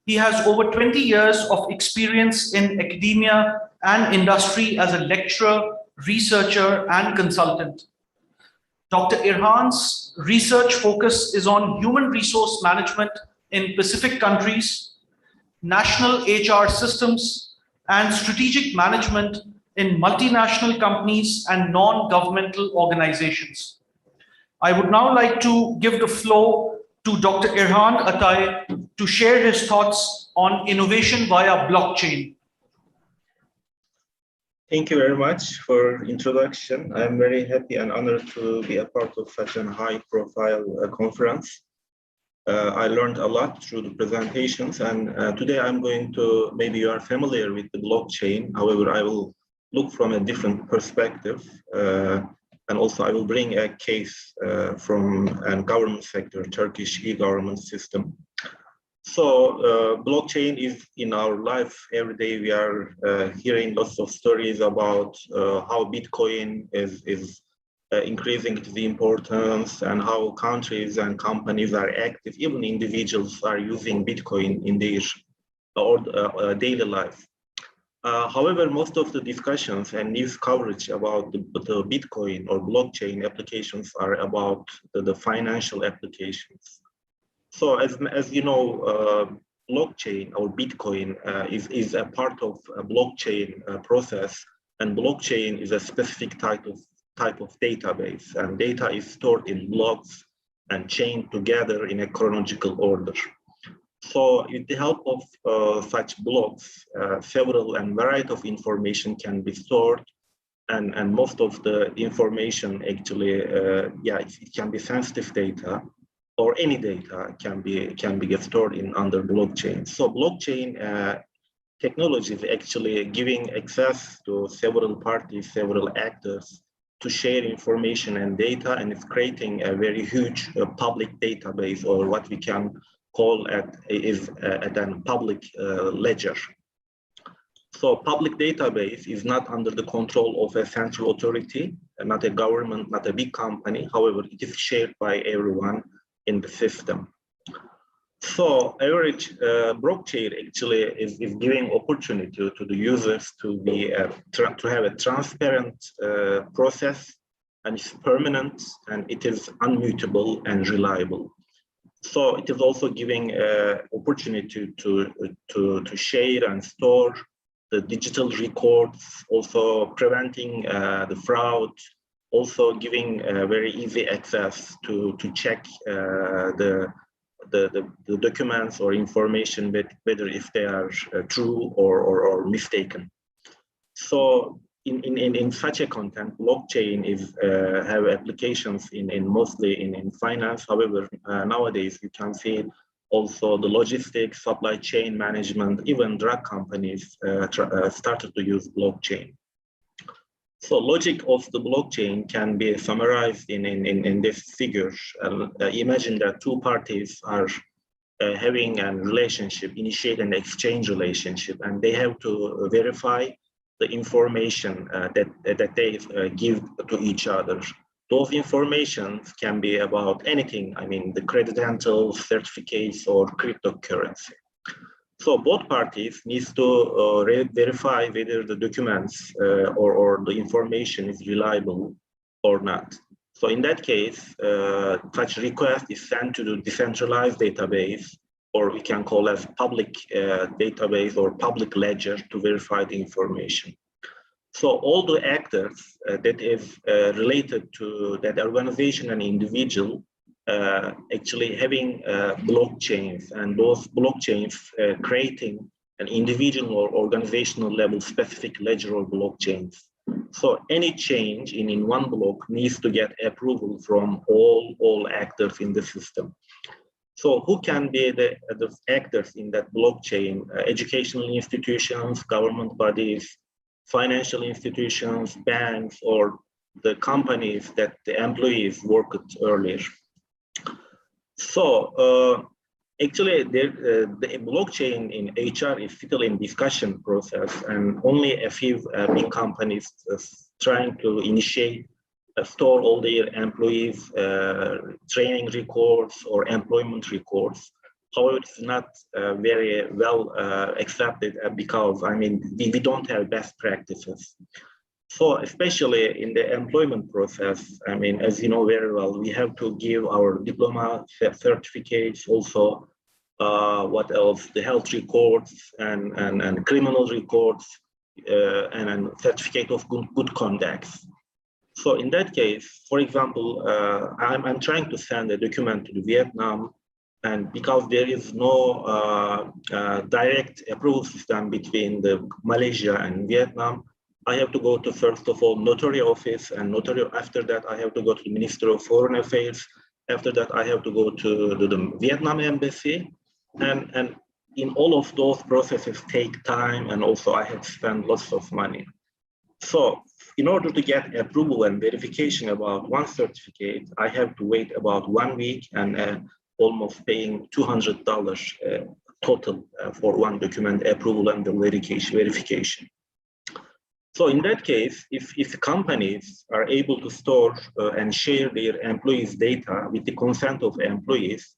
He has over 20 years of experience in academia and industry as a lecturer, researcher, and consultant. Dr. Irhan's research focus is on human resource management in Pacific countries, national HR systems, and strategic management in multinational companies and non-governmental organizations. I would now like to give the floor to Dr. Irhan Atay to share his thoughts on innovation via blockchain. Thank you very much for introduction. I'm very happy and honored to be a part of such a high-profile conference. I learned a lot through the presentations, and today I'm going to, maybe you are familiar with the blockchain. However, I will look from a different perspective, and also I will bring a case from a government sector, Turkish e-government system. So blockchain is in our life every day. We are hearing lots of stories about how Bitcoin is increasing the importance, and how countries and companies are active. Even individuals are using Bitcoin in their daily life. However, most of the discussions and news coverage about the Bitcoin or blockchain applications are about the financial applications. So as you know, blockchain or Bitcoin is a part of a blockchain process, and blockchain is a specific type of database, and data is stored in blocks and chained together in a chronological order. So with the help of such blocks, several and variety of information can be stored, and most of the information actually, it can be sensitive data, or any data can be stored in under blockchain. So blockchain technology is actually giving access to several parties, several actors to share information and data, and it's creating a very huge public database, or what we can call at a public ledger. So public database is not under the control of a central authority, not a government, not a big company. However, it is shared by everyone in the system. So average blockchain actually is giving opportunity to the users to be to have a transparent process, and it's permanent, and it is unmutable and reliable. So it is also giving opportunity to share and store the digital records, also preventing the fraud, also giving very easy access to check the documents or information, whether if they are true or mistaken. So in such a content, blockchain is have applications in mostly in finance. However, nowadays you can see also the logistics, supply chain management, even drug companies started to use blockchain. So logic of the blockchain can be summarized in this figure. Imagine that two parties are having a relationship, initiate an exchange relationship, and they have to verify the information that they give to each other. Those informations can be about anything. I mean, the credentials, certificates, or cryptocurrency. So both parties needs to verify whether the documents or the information is reliable or not. So in that case, such request is sent to the decentralized database, or we can call as public database or public ledger, to verify the information. So all the actors that is related to that organization and individual actually having blockchains, and those blockchains creating an individual or organizational level specific ledger or blockchains. So any change in one block needs to get approval from all actors in the system. So who can be the actors in that blockchain? Educational institutions, government bodies, financial institutions, banks, or the companies that the employees worked earlier. So actually, the blockchain in HR is still in discussion process, and only a few big companies trying to initiate, store all their employees' training records or employment records. However, it's not very well accepted because, I mean, we don't have best practices. So especially in the employment process, I mean, as you know very well, we have to give our diploma certificates, also what else, the health records and criminal records, and certificate of good conduct. So in that case, for example, I'm trying to send a document to Vietnam, and because there is no direct approval system between Malaysia and Vietnam, I have to go to, first of all, notary office, and notary. After that, I have to go to the Ministry of Foreign Affairs. After that, I have to go to the Vietnam embassy, and in all of those processes take time, and also I have spent lots of money. So in order to get approval and verification about one certificate, I have to wait about 1 week and almost paying $200 total for one document approval and the verification. So in that case, if companies are able to store and share their employees' data with the consent of employees,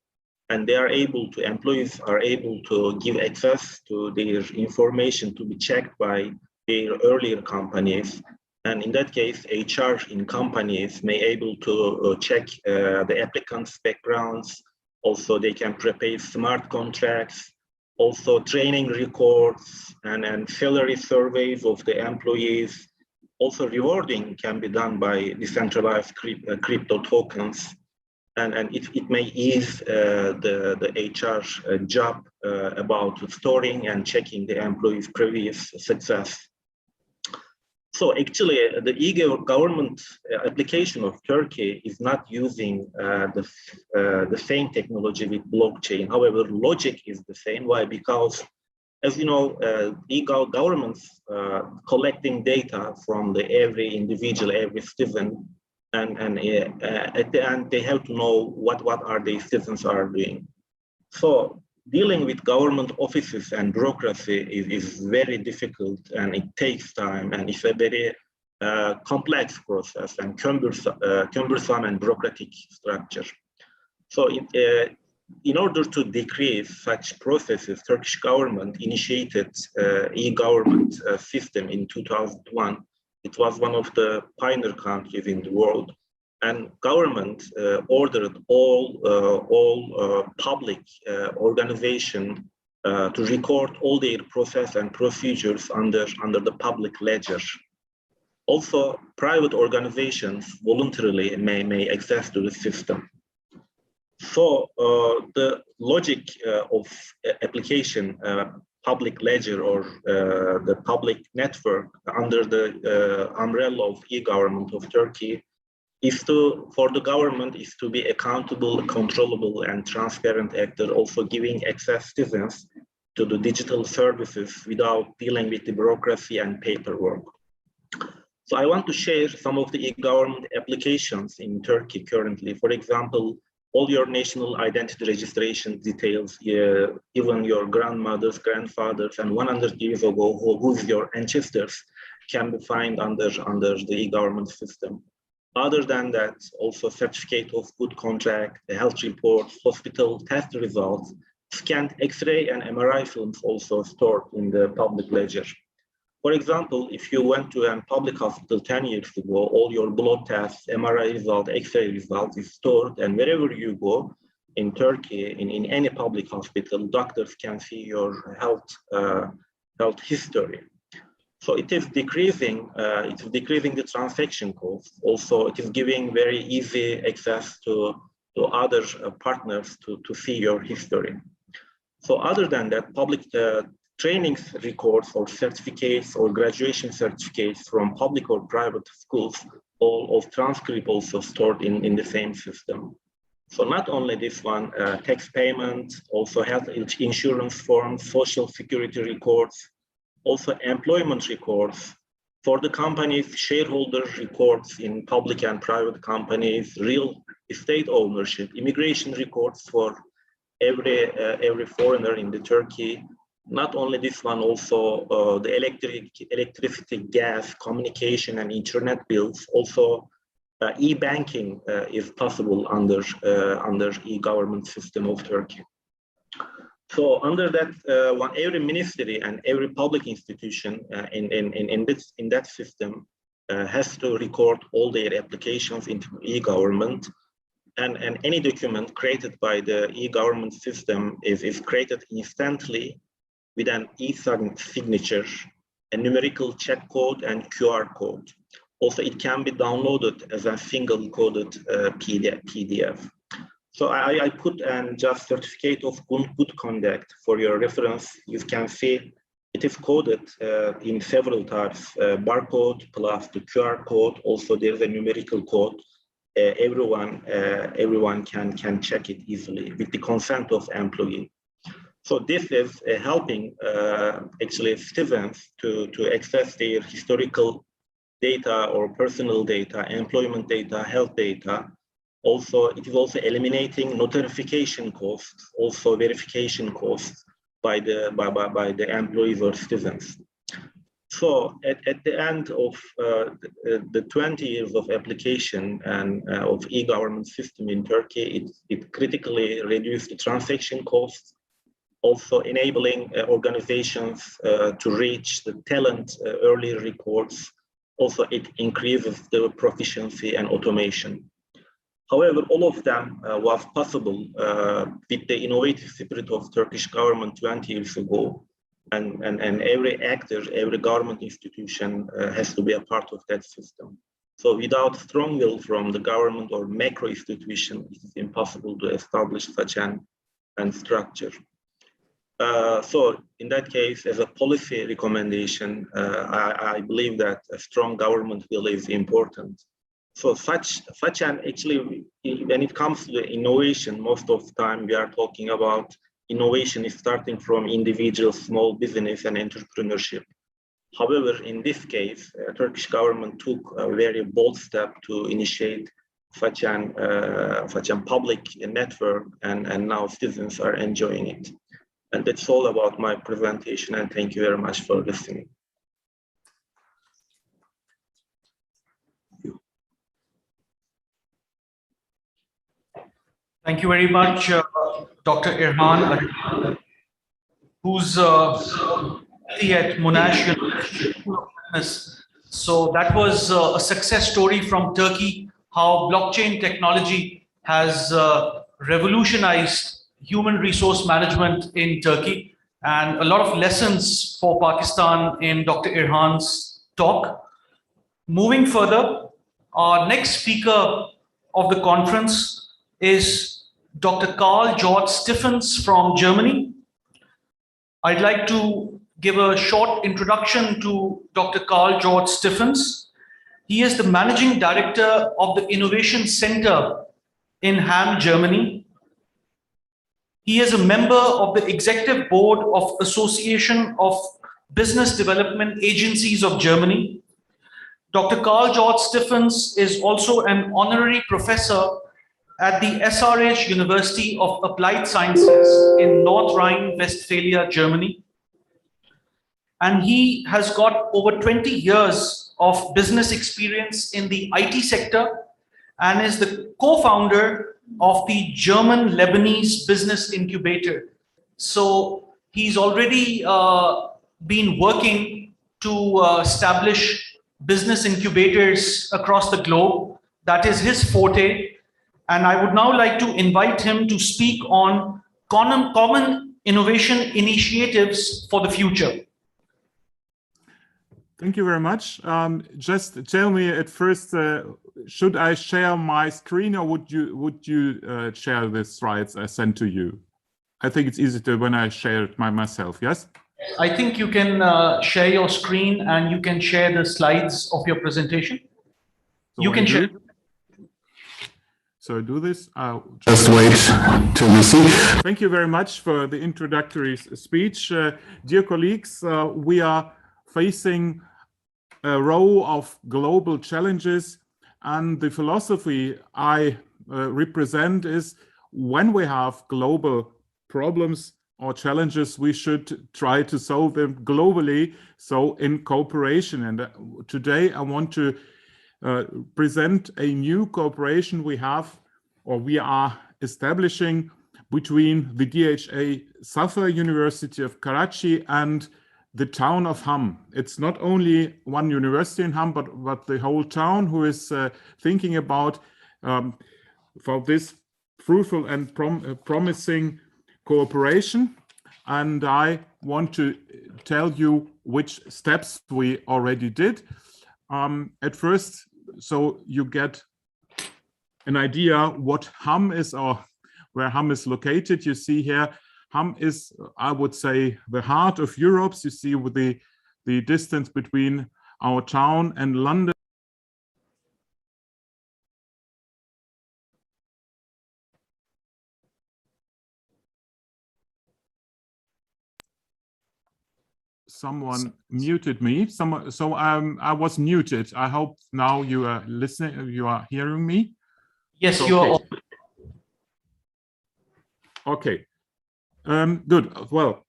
and employees are able to give access to their information to be checked by their earlier companies, and in that case, HR in companies may able to check the applicants' backgrounds. Also, they can prepare smart contracts, also training records and salary surveys of the employees. Also, rewarding can be done by decentralized crypto tokens, and it may ease the HR job about storing and checking the employees' previous success. So actually, the e-government application of Turkey is not using the same technology with blockchain. However, logic is the same. Why? Because, as you know, e-governments collecting data from every individual, every citizen, and at the end, they have to know what are the citizens are doing. So dealing with government offices and bureaucracy is very difficult, and it takes time, and it's a very complex process and cumbersome and bureaucratic structure. So in order to decrease such processes, Turkish government initiated e-government system in 2001. It was one of the pioneer countries in the world. And government ordered all public organization to record all their process and procedures under the public ledger. Also, private organizations voluntarily may access to the system. So the logic of application public ledger or the public network under the umbrella of e-government of Turkey is for the government is to be accountable, controllable, and transparent actor, also giving access citizens to the digital services without dealing with the bureaucracy and paperwork. So I want to share some of the e-government applications in Turkey currently. For example, all your national identity registration details, even your grandmothers, grandfathers, and 100 years ago, who's your ancestors, can be found under the e-government system. Other than that, also certificate of good contract, the health reports, hospital test results, scanned X-ray and MRI films also stored in the public ledger. For example, if you went to a public hospital 10 years ago, all your blood tests, MRI result, X-ray results is stored, and wherever you go in Turkey, in any public hospital, doctors can see your health history. So it is decreasing. It's decreasing the transaction costs. Also, it is giving very easy access to other partners to see your history. So other than that, public training records or certificates or graduation certificates from public or private schools, all of transcript also stored in the same system. So not only this one, tax payment, also health insurance forms, social security records, also employment records, For the companies, shareholder records in public and private companies, real estate ownership, immigration records for every foreigner in the Turkey. Not only this one, also the electricity, gas, communication, and internet bills. Also, e-banking is possible under e-government system of Turkey. So under that one, every ministry and every public institution in that system has to record all their applications into e-government, and any document created by the e-government system is created instantly with an e-signature, a numerical check code, and QR code. Also, it can be downloaded as a single coded PDF. So I put an just certificate of good conduct for your reference. You can see it is coded in several types, barcode plus the QR code. Also, there's a numerical code. Everyone can check it easily with the consent of employee. So this is helping actually citizens to access their historical data or personal data, employment data, health data. Also, it is also eliminating notification costs, also verification costs by the employees or citizens. So at the end of the 20 years of application and of e-government system in Turkey, it critically reduced the transaction costs, also enabling organizations to reach the talent early records. Also, it increases the proficiency and automation. However, all of them was possible with the innovative spirit of Turkish government 20 years ago. And every actor, every government institution has to be a part of that system. So without strong will from the government or macro institution, it is impossible to establish such an structure. So in that case, as a policy recommendation, I believe that a strong government will is important. So such an actually, when it comes to the innovation, most of the time we are talking about innovation is starting from individual small business and entrepreneurship. However, in this case, Turkish government took a very bold step to initiate such an public network, and now citizens are enjoying it. And that's all about my presentation, and thank you very much for listening. Thank you very much, Dr. Irhan, who's at Monash University School of Business. So that was a success story from Turkey, how blockchain technology has revolutionized human resource management in Turkey, and a lot of lessons for Pakistan in Dr. Irhan's talk. Moving further, our next speaker of the conference is Dr. Karl Georg Stiffens from Germany. I'd like to give a short introduction to Dr. Karl Georg Stiffens. He is the Managing Director of the Innovation Center in Hamm, Germany. He is a member of the Executive Board of Association of Business Development Agencies of Germany. Dr. Karl Georg Stiffens is also an honorary professor at the SRH University of Applied Sciences in North Rhine-Westphalia, Germany. And he has got over 20 years of business experience in the IT sector and is the co-founder of the German Lebanese Business Incubator. So he's already been working to establish business incubators across the globe. That is his forte. And I would now like to invite him to speak on common innovation initiatives for the future. Thank you very much. Just tell me at first, should I share my screen, or would you share the slides I sent to you? I think it's easier when I share it myself, yes? I think you can share your screen and you can share the slides of your presentation. So you can share. So I do this. I'll just wait till we see. Thank you very much for the introductory speech. Dear colleagues, we are facing a row of global challenges, and the philosophy I represent is when we have global problems or challenges, we should try to solve them globally, so in cooperation. And today I want to present a new cooperation we have, or we are establishing, between the DHA Safar University of Karachi and the town of Hum. It's not only one university in Hum, but the whole town who is thinking about for this fruitful and promising cooperation. And I want to tell you which steps we already did. At first, so you get an idea what Hum is, or where Hum is located. You see here, Hum is, I would say, the heart of Europe. You see with the distance between our town and London. Someone muted me. So I was muted. I hope now you are listening. You are hearing me. Yes, you are. Okay. Good. Well,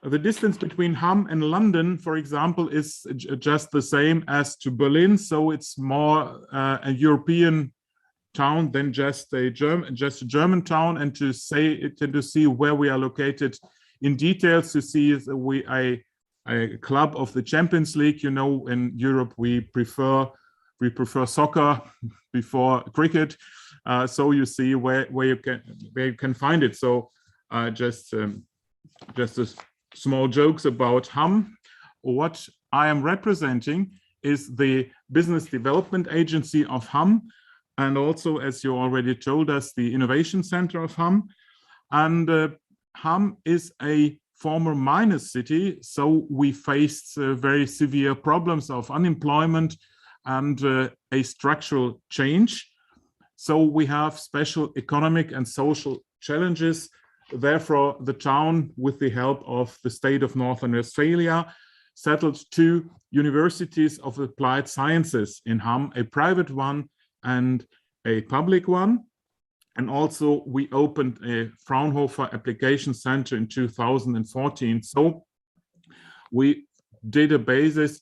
the distance between Hum and London, for example, is just the same as to Berlin. So it's more a European town than just a German town. And to see where we are located in details, to see a club of the Champions League. You know, in Europe we prefer soccer before cricket. So you see where you can find it. So just a small jokes about Hum. What I am representing is the Business Development Agency of Hum, and also, as you already told us, the Innovation Center of Hum. And Hum is a former miners city, so we faced very severe problems of unemployment and a structural change. So we have special economic and social challenges. Therefore, the town, with the help of the state of Northern Australia, settled 2 universities of applied sciences in Hum, a private one and a public one. And also we opened a Fraunhofer Application Center in 2014. So we did a basis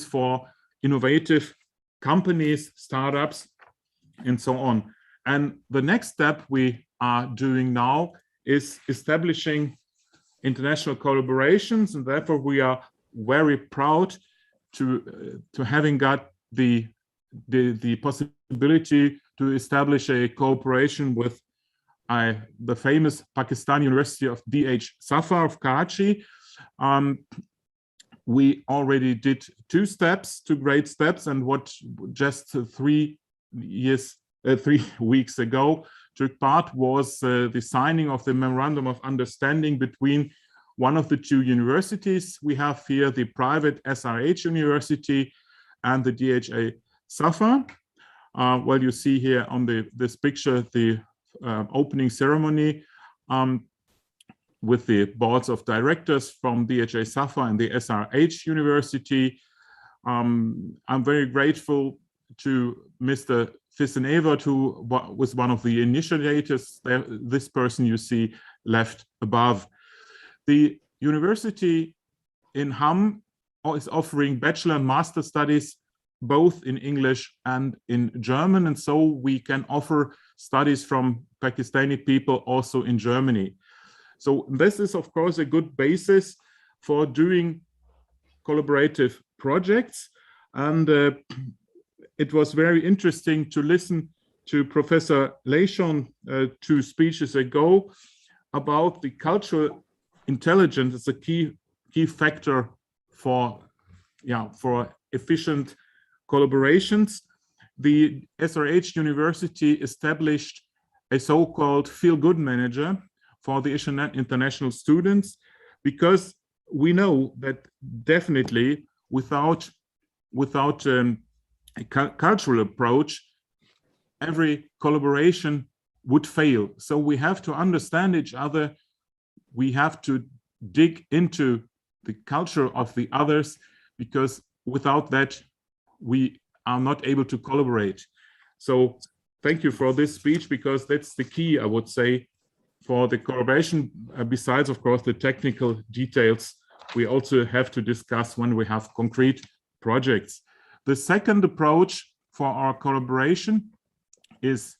for innovative companies, startups, and so on. And the next step we are doing now is establishing international collaborations, and therefore we are very proud to having got the possibility to establish a cooperation with the famous Pakistan University of DH Safar of Karachi. We already did 2 great steps, and what just 3 weeks ago took part was the signing of the Memorandum of Understanding between one of the 2 universities we have here, the private SRH University and the DHA Safar. Well, you see here on this picture the opening ceremony with the boards of directors from DHA Safar and the SRH University. I'm very grateful to Mr. Vissenevert, who was one of the initiators. This person you see left above. The university in Hum is offering bachelor and master studies both in English and in German, and so we can offer studies from Pakistani people also in Germany. So this is, of course, a good basis for doing collaborative projects. And it was very interesting to listen to Professor Leishon 2 speeches ago about the cultural intelligence as a key factor for efficient collaborations. The SRH University established a so-called feel-good manager for the international students, because we know that definitely without a cultural approach, every collaboration would fail. So we have to understand each other. We have to dig into the culture of the others, because without that, we are not able to collaborate. So thank you for this speech, because that's the key, I would say, for the collaboration. Besides, of course, the technical details, we also have to discuss when we have concrete projects. The second approach for our collaboration is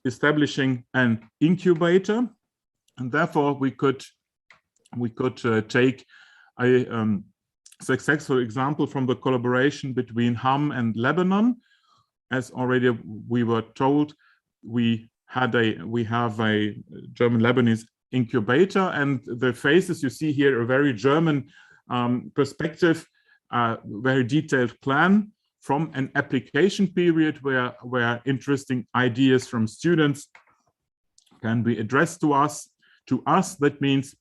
establishing an incubator, and therefore we could take a successful example from the collaboration between Ham and Lebanon. As already we were told, we have a German-Lebanese incubator, and the faces you see here are very German perspective, very detailed plan from an application period where interesting ideas from students can be addressed to us. That means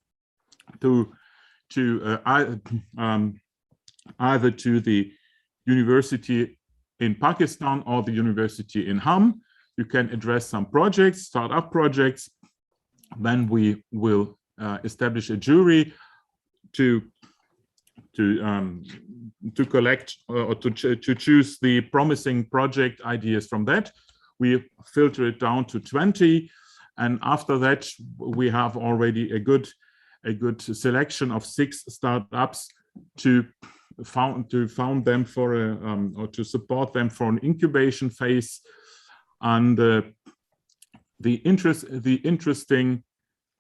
either to the university in Pakistan or the university in Ham. You can address some projects, start-up projects. Then we will establish a jury to collect or to choose the promising project ideas from that. We filter it down to 20, and after that we have already a good selection of 6 startups to found them for or to support them for an incubation phase. And the interesting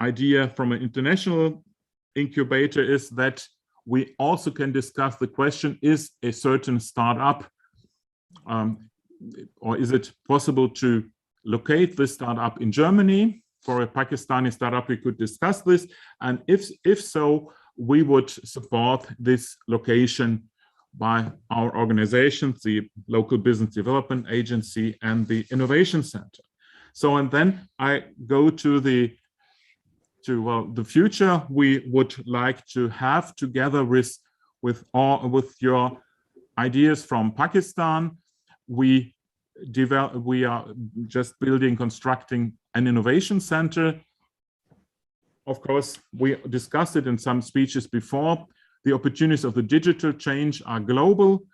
idea from an international incubator is that we also can discuss the question, is a certain startup or is it possible to locate this startup in Germany? For a Pakistani startup, we could discuss this, and if so, we would support this location by our organizations, the local business development agency and the innovation center. So, and then I go to the future we would like to have together with your ideas from Pakistan. We are just constructing an innovation center. Of course, we discussed it in some speeches before. The opportunities of the digital change are global,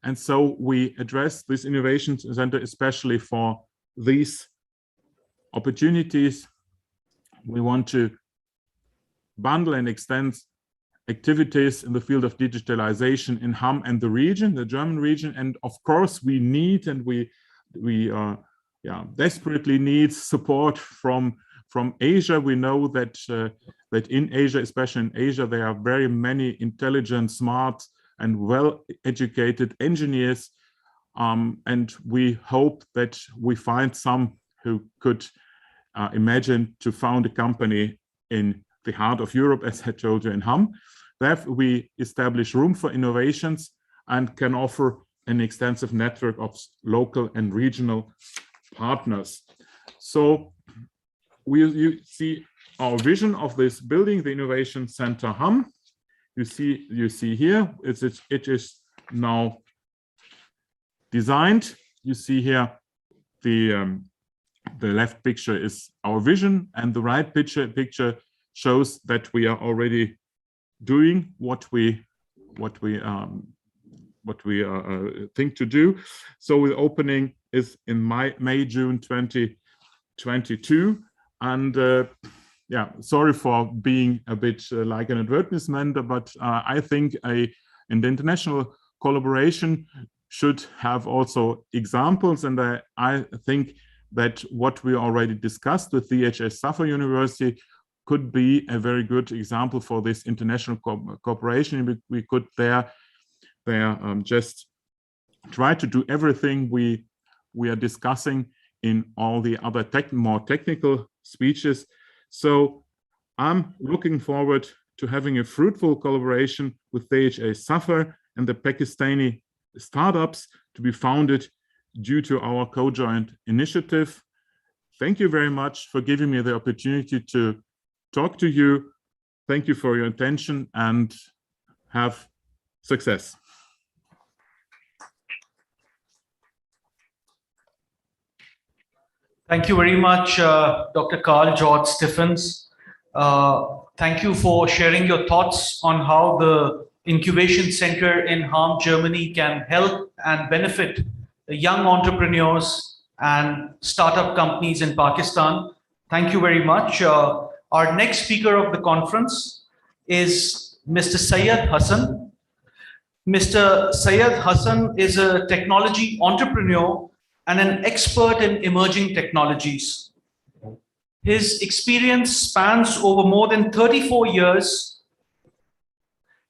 and so we address this innovation center especially for these opportunities. We want to bundle and extend activities in the field of digitalization in Ham and the region, the German region, and of course we need and we desperately need support from Asia. We know that that in Asia, especially in Asia, there are very many intelligent, smart, and well-educated engineers, and we hope that we find some who could imagine to found a company in the heart of Europe, as I told you, in Ham. There we establish room for innovations and can offer an extensive network of local and regional partners. So you see our vision of this building, the Innovation Center Ham. You see here, it is now designed. You see here the left picture is our vision, and the right picture shows that we are already doing what we think to do. So the opening is in May, June 2022, and yeah, sorry for being a bit like an advertisement, but I think an international collaboration should have also examples, and I think that what we already discussed with the DHS Safa University could be a very good example for this international cooperation. We could there just try to do everything we are discussing in all the other more technical speeches. So I'm looking forward to having a fruitful collaboration with DHS Safa and the Pakistani startups to be founded due to our co-joint initiative. Thank you very much for giving me the opportunity to talk to you. Thank you for your attention and have success. Thank you very much, Dr. Carl George Stephens. Thank you for sharing your thoughts on how the incubation center in Ham, Germany can help and benefit the young entrepreneurs and startup companies in Pakistan. Thank you very much. Our next speaker of the conference is Mr. Syed Hassan. Mr. Syed Hassan is a technology entrepreneur and an expert in emerging technologies. His experience spans over more than 34 years,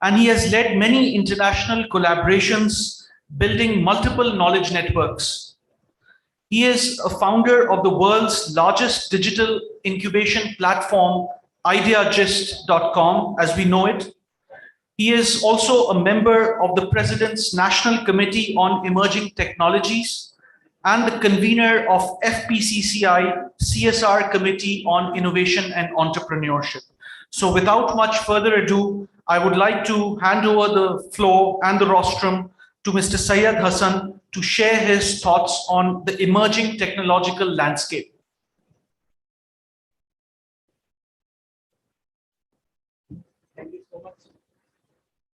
and he has led many international collaborations, building multiple knowledge networks. He is a founder of the world's largest digital incubation platform, ideagist.com, as we know it. He is also a member of the President's National Committee on Emerging Technologies and the convener of FPCCI CSR Committee on Innovation and Entrepreneurship. So without much further ado, I would like to hand over the floor and the rostrum to Mr. Syed Hassan to share his thoughts on the emerging technological landscape. Thank you so much.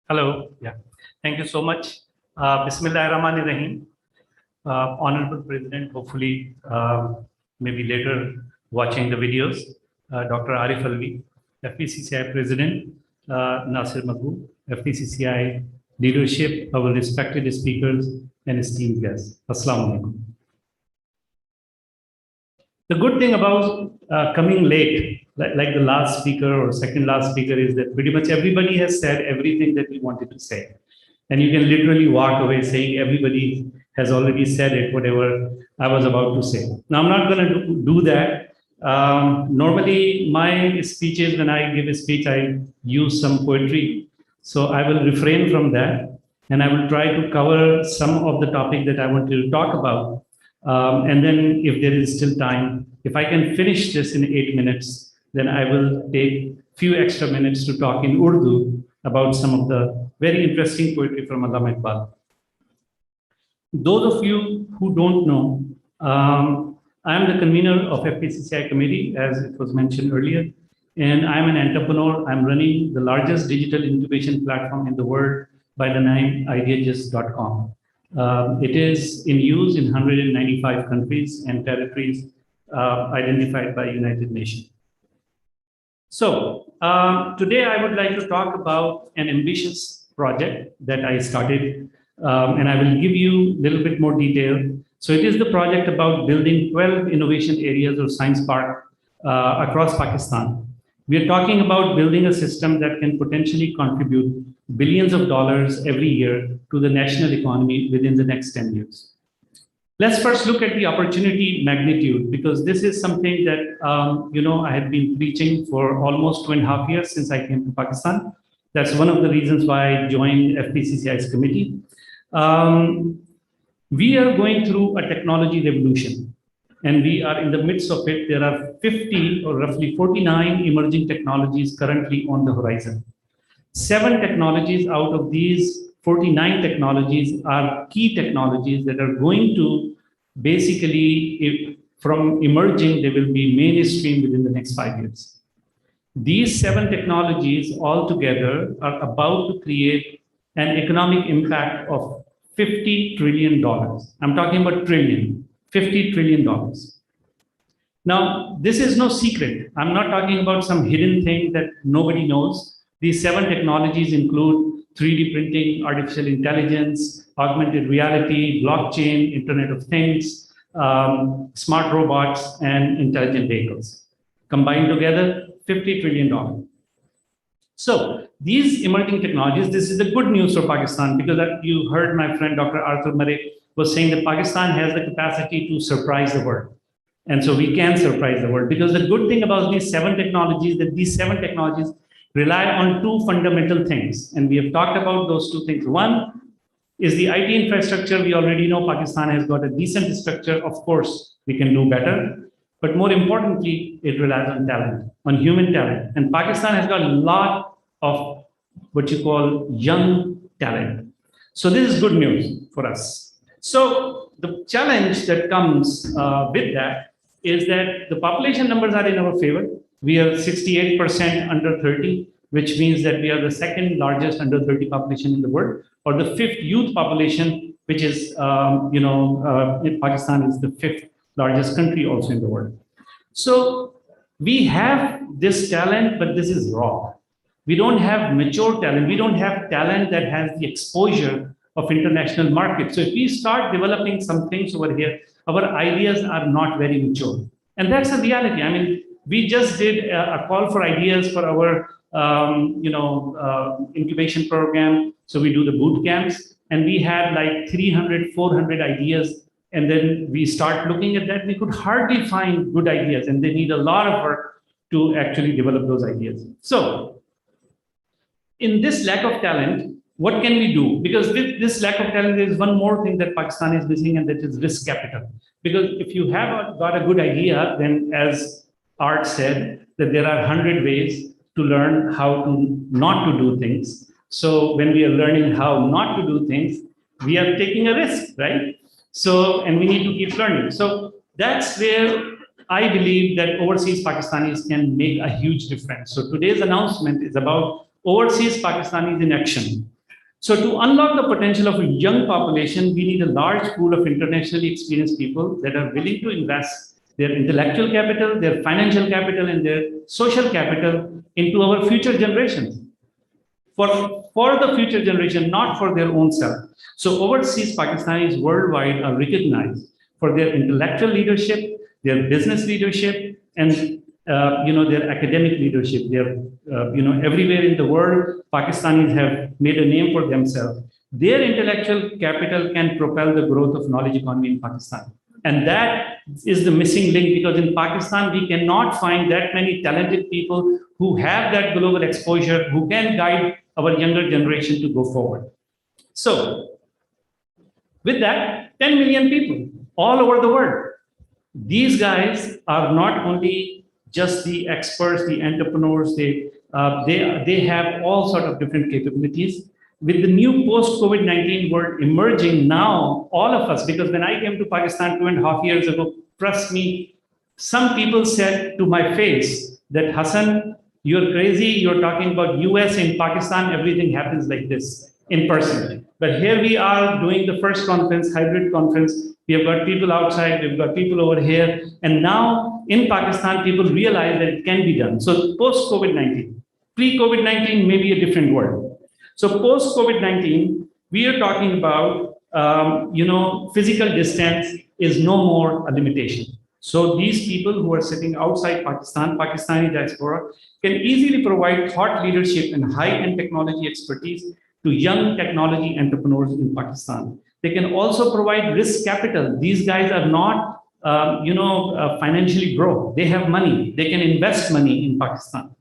Hello. Yeah. Thank you so much. Bismillahirrahmanirrahim. Honorable President, hopefully maybe later watching the videos, Dr. Arif Alvi, FPCCI President, Nasir Magoo, FPCCI leadership, our respected speakers and esteemed guests. Assalamu alaikum. The good thing about coming late, like the last speaker or second last speaker, is that pretty much everybody has said everything that we wanted to say. And you can literally walk away saying everybody has already said it, whatever I was about to say. Now, I'm not going to do that. Normally, my speeches, when I give a speech, I use some poetry. So I will refrain from that. And I will try to cover some of the topic that I want to talk about. And then if there is still time, if I can finish this in 8 minutes, then I will take few extra minutes to talk in Urdu about some of the very interesting poetry from Allama Iqbal. Those of you who don't know, I am the convener of FPCCI committee, as it was mentioned earlier, and I'm an entrepreneur. I'm running the largest digital incubation platform in the world by the name ideagist.com. It is in use in 195 countries and territories identified by United Nations. So today I would like to talk about an ambitious project that I started, and I will give you a little bit more detail. So it is the project about building 12 innovation areas or science park across Pakistan. We are talking about building a system that can potentially contribute billions of dollars every year to the national economy within the next 10 years. Let's first look at the opportunity magnitude, because this is something that I have been preaching for almost 2.5 years since I came to Pakistan. That's one of the reasons why I joined FPCCI's committee. We are going through a technology revolution, and we are in the midst of it. There are 50 or roughly 49 emerging technologies currently on the horizon. 7 technologies out of these 49 technologies are key technologies that are going to basically, from emerging, they will be mainstream within the next 5 years. These 7 technologies altogether are about to create an economic impact of $50 trillion. I'm talking about trillion, $50 trillion. Now, this is no secret. I'm not talking about some hidden thing that nobody knows. These 7 technologies include 3D printing, artificial intelligence, augmented reality, blockchain, Internet of Things, smart robots, and intelligent vehicles. Combined together, $50 trillion. So these emerging technologies, this is the good news for Pakistan, because you heard my friend Dr. Arthur Murray was saying that Pakistan has the capacity to surprise the world. And so we can surprise the world, because the good thing about these 7 technologies, that these 7 technologies rely on 2 fundamental things. And we have talked about those 2 things. One is the IT infrastructure. We already know Pakistan has got a decent structure. Of course, we can do better. But more importantly, it relies on talent, on human talent. And Pakistan has got a lot of what you call young talent. So this is good news for us. So the challenge that comes with that is that the population numbers are in our favor. We are 68% under 30. which means that we are the second largest under 30 population in the world, or the fifth youth population, which is, Pakistan is the fifth largest country also in the world. So we have this talent, but this is raw. We don't have mature talent. We don't have talent that has the exposure of international markets. So if we start developing some things over here, our ideas are not very mature. And that's a reality. I mean, we just did a call for ideas for our incubation program. So we do the boot camps, and we had like 300, 400 ideas. And then we start looking at that. We could hardly find good ideas, and they need a lot of work to actually develop those ideas. So in this lack of talent, what can we do? Because with this lack of talent, there is one more thing that Pakistan is missing, and that is risk capital. Because if you have got a good idea, then as Art said, that there are 100 ways to learn how to not to do things. So when we are learning how not to do things, we are taking a risk, right? So, and we need to keep learning. So that's where I believe that overseas Pakistanis can make a huge difference. So today's announcement is about overseas Pakistanis in action. So to unlock the potential of a young population, we need a large pool of internationally experienced people that are willing to invest their intellectual capital, their financial capital, and their social capital into our future generations. For the future generation, not for their own self. So overseas Pakistanis worldwide are recognized for their intellectual leadership, their business leadership, and their academic leadership. They're everywhere in the world, Pakistanis have made a name for themselves. Their intellectual capital can propel the growth of knowledge economy in Pakistan. And that is the missing link, because in Pakistan, we cannot find that many talented people who have that global exposure, who can guide our younger generation to go forward. So with that, 10 million people all over the world. These guys are not only just the experts, the entrepreneurs, they have all sorts of different capabilities. With the new post-COVID-19 world emerging now, all of us, because when I came to Pakistan 2.5 years ago, trust me, some people said to my face that, Hassan, you're crazy, you're talking about US. In Pakistan, everything happens like this in person. But here we are doing the first conference, hybrid conference. We have got people outside, we've got people over here. And now in Pakistan, people realize that it can be done. So post-COVID-19, pre-COVID-19 may be a different world. So post-COVID-19, we are talking about, physical distance is no more a limitation. So these people who are sitting outside Pakistan, Pakistani diaspora, can easily provide thought leadership and high-end technology expertise to young technology entrepreneurs in Pakistan. They can also provide risk capital. These guys are not, financially broke. They have money. They can invest money in Pakistan.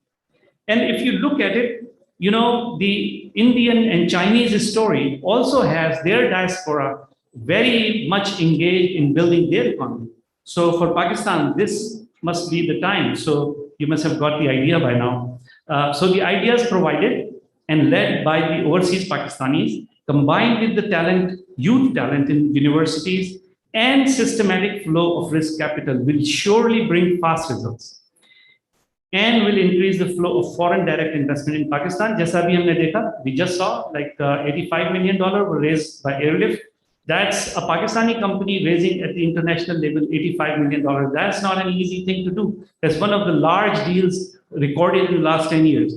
And if you look at it, the Indian and Chinese story also has their diaspora very much engaged in building their economy. So for Pakistan, this must be the time. So you must have got the idea by now. So the ideas provided and led by the overseas Pakistanis, combined with the talent, youth talent in universities, and systematic flow of risk capital will surely bring fast results and will increase the flow of foreign direct investment in Pakistan. Jaisa bhi humne dekha, we just saw like $85 million were raised by Airlift. That's a Pakistani company raising at the international level $85 million. That's not an easy thing to do. That's one of the large deals recorded in the last 10 years.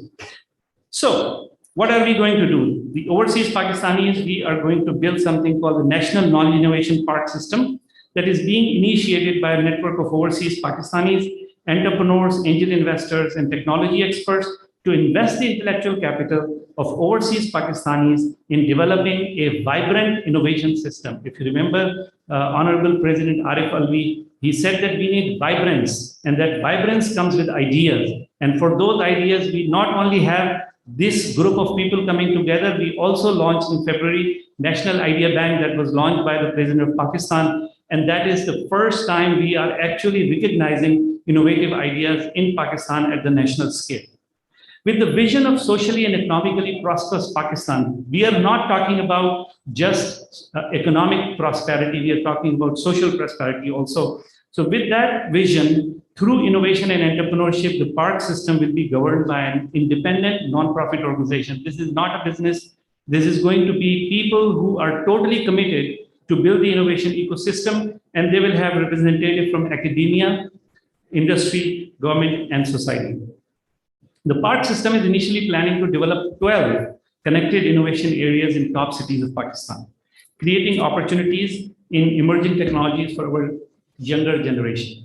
So what are we going to do? The overseas Pakistanis, we are going to build something called the National Non-Innovation Park System that is being initiated by a network of overseas Pakistanis, entrepreneurs, angel investors, and technology experts to invest the intellectual capital of overseas Pakistanis in developing a vibrant innovation system. If you remember, Honorable President Arif Alvi, he said that we need vibrance, and that vibrance comes with ideas. And for those ideas, we not only have this group of people coming together, we also launched in February National Idea Bank that was launched by the President of Pakistan. And that is the first time we are actually recognizing innovative ideas in Pakistan at the national scale. With the vision of socially and economically prosperous Pakistan, we are not talking about just economic prosperity, we are talking about social prosperity also. So with that vision, Through innovation and entrepreneurship, the park system will be governed by an independent non-profit organization. This is not a business. This is going to be people who are totally committed to build the innovation ecosystem, and they will have representatives from academia, industry, government, and society. The park system is initially planning to develop 12 connected innovation areas in top cities of Pakistan, creating opportunities in emerging technologies for our younger generation.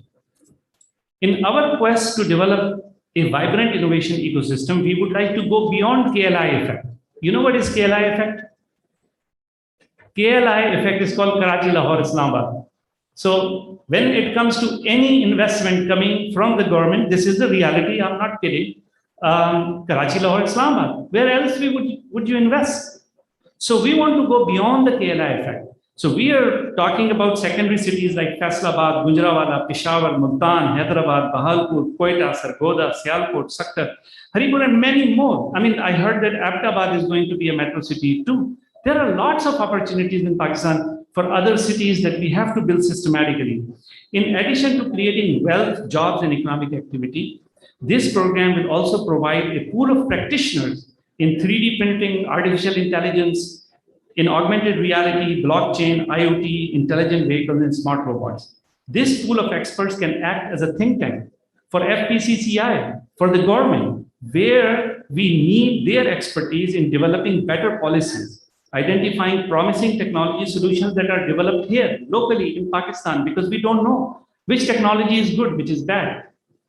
In our quest to develop a vibrant innovation ecosystem, we would like to go beyond KLI effect. You know what is KLI effect? KLI effect is called Karachi, Lahore, Islamabad. So when it comes to any investment coming from the government, this is the reality, I'm not kidding. Karachi, Lahore, Islamabad. Where else would you invest? So we want to go beyond the KLI effect. So we are talking about secondary cities like Faisalabad, Gujranwala, Peshawar, Multan, Hyderabad, Bahalpur, Quetta, Sargodha, Sialkot, Sakkar, Haripur, and many more. I mean, I heard that Ahmedabad is going to be a metro city too. There are lots of opportunities in Pakistan for other cities that we have to build systematically. In addition to creating wealth, jobs, and economic activity, this program will also provide a pool of practitioners in 3D printing, artificial intelligence, in augmented reality, blockchain, IoT, intelligent vehicles, and smart robots. This pool of experts can act as a think tank for FPCCI, for the government, where we need their expertise in developing better policies, identifying promising technology solutions that are developed here, locally in Pakistan, because we don't know which technology is good, which is bad.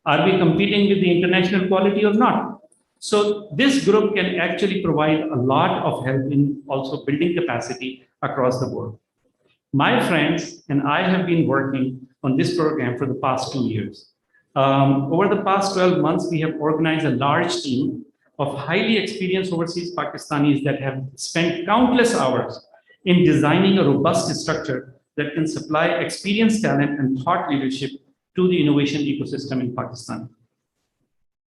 Are we competing with the international quality or not? So this group can actually provide a lot of help in also building capacity across the board. My friends and I have been working on this program for the past 2 years. Over the past 12 months, we have organized a large team of highly experienced overseas Pakistanis that have spent countless hours in designing a robust structure that can supply experienced talent and thought leadership to the innovation ecosystem in Pakistan.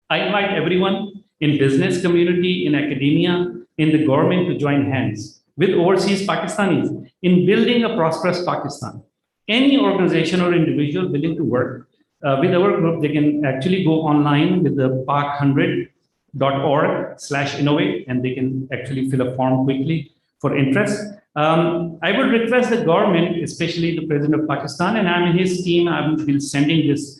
I invite everyone in business community, in academia, in the government to join hands with overseas Pakistanis in building a prosperous Pakistan. Any organization or individual willing to work with our group, they can actually go online with the pak100.org/innovate, and they can actually fill a form quickly for interest. I would request the government, especially the President of Pakistan, and I'm in his team, I will be sending this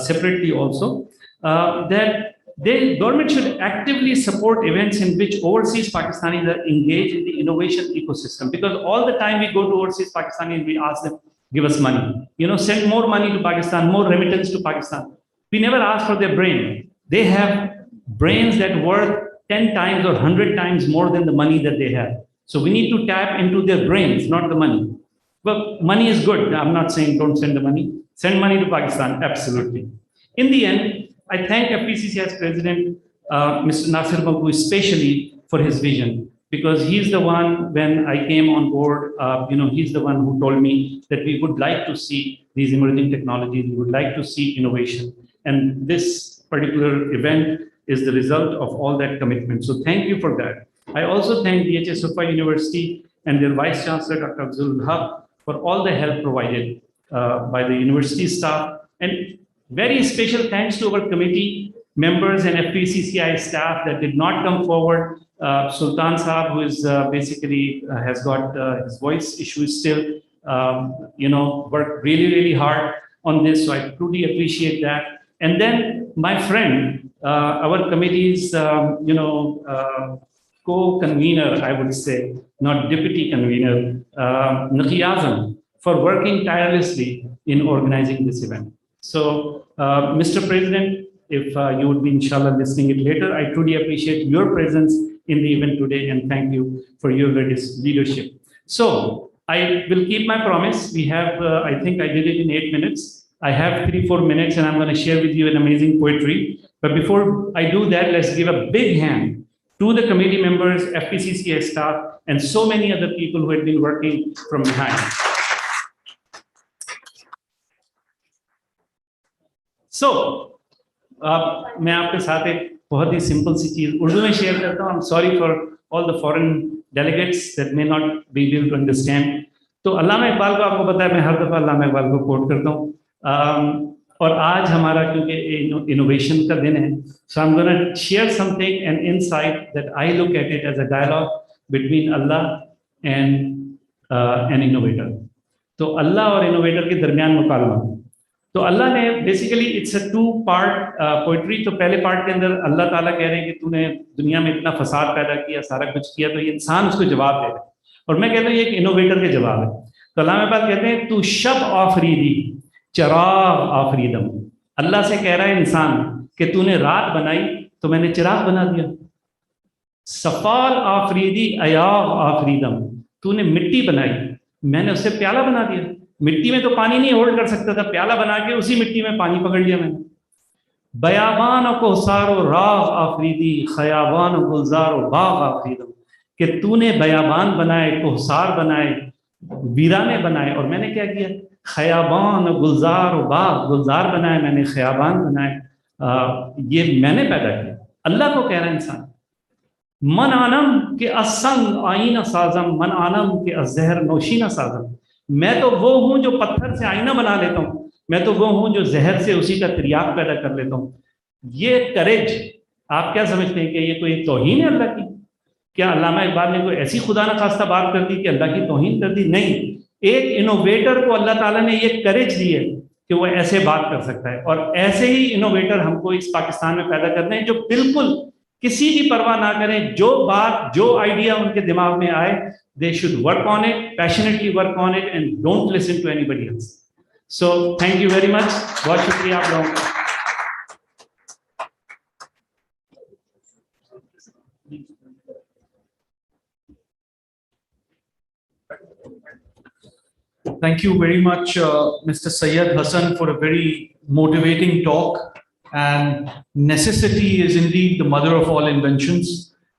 separately also, that the government should actively support events in which overseas Pakistanis are engaged in the innovation ecosystem. Because all the time we go to overseas Pakistanis, we ask them, give us money. You know, send more money to Pakistan, more remittance to Pakistan. We never ask for their brain. They have brains that worth 10 times or 100 times more than the money that they have. So we need to tap into their brains, not the money. But money is good. I'm not saying don't send the money. Send money to Pakistan, absolutely. In the end, I thank FPCCI's president, Mr. Nasir Babu, especially for his vision, because he's the one, when I came on board, he's the one who told me that we would like to see these emerging technologies, we would like to see innovation. And this particular event is the result of all that commitment. So thank you for that. I also thank DHS Sofa University and their Vice Chancellor, Dr. Abdul Haq, for all the help provided by the university staff. And very special thanks to our committee members and FPCCI staff that did not come forward. Sultan Saab, who is basically has got his voice issues still, worked really, really hard on this. So I truly appreciate that. And then my friend, our committee's, co-convener, I would say, not deputy convener, Naqi Azam, for working tirelessly in organizing this event. So, Mr. President, if you would be inshallah listening it later, I truly appreciate your presence in the event today and thank you for your leadership. So, I will keep my promise. We have, I think I did it in 8 minutes. I have 3-4 minutes and I'm going to share with you an amazing poetry. But before I do that, let's give a big hand to the committee members, FPCCI staff, and so many other people who have been working from behind. So, मैं आपके साथ एक बहुत ही simple सी चीज उर्दू में share करता हूँ. I'm sorry for all the foreign delegates that may not be able to understand. तो अल्लामा इकबाल को आपको पता है, मैं हर दफा अल्लामा इकबाल को कोट करता हूँ. और आज हमारा क्योंकि इनोवेशन का दिन है, so I'm going to share something, an insight that I look at it as a dialogue between Allah and an innovator. तो अल्लाह और इनोवेटर के दरमियान मुकालमा. तो अल्लाह ने basically it's a 2-part poetry. तो पहले पार्ट के अंदर अल्लाह ताला कह रहे हैं कि तूने दुनिया में इतना फसाद पैदा किया, सारा कुछ किया, तो ये इंसान उसको जवाब दे रहा है. और मैं कहता हूँ ये एक इनोवेटर के जवाब है. तो अल्लाह में बात कहते हैं तू शब आफरीदी चिराग आफरीदम. अल्लाह से कह रहा है इंसान कि तूने रात बनाई तो मैंने चिराग बना दिया. सफाल आफरीदी अयाग आफरीदम. तूने मिट्टी बनाई, मैंने उससे प्याला बना दिया. मिट्टी में तो पानी नहीं होल्ड कर सकता था, प्याला बना के उसी मिट्टी में पानी पकड़ लिया मैंने. बयाबान को सारो राग आफरीदी खयाबान गुलजार बाग आफरीदम. कि तूने बयाबान बनाए, कोहसार बनाए, वीराने बनाए, और मैंने क्या किया? खयाबान गुलजार बाग, गुलजार बनाए मैंने, खयाबान बनाए. ये मैंने पैदा किया. अल्लाह को कह रहा है इंसान. मन आनम के असंग आईना साजम, मन आनम के अजहर नौशीना साजम. मैं तो वो हूं जो पत्थर से आईना बना लेता हूं, मैं तो वो हूं जो जहर से उसी का तिर्याक पैदा कर लेता हूं. ये करेज आप क्या समझते हैं कि ये कोई तौहीन है अल्लाह की? क्या अल्लामा इकबाल ने कोई ऐसी खुदा न खास्ता बात कर दी कि अल्लाह की तौहीन कर दी? नहीं. एक इनोवेटर को अल्लाह ताला ने ये करेज दी है कि वो ऐसे बात कर सकता है. और ऐसे ही इनोवेटर हमको इस पाकिस्तान में पैदा करने हैं जो बिल्कुल किसी की परवाह ना करें. जो बात, जो आइडिया उनके दिमाग में आए, they should work on it, passionately work on it, and don't listen to anybody else. So thank you very much. बहुत शुक्रिया आप लोगों का. Thank you very much, Mr. Syed Hassan, for a very motivating talk. And necessity is indeed the mother of all inventions.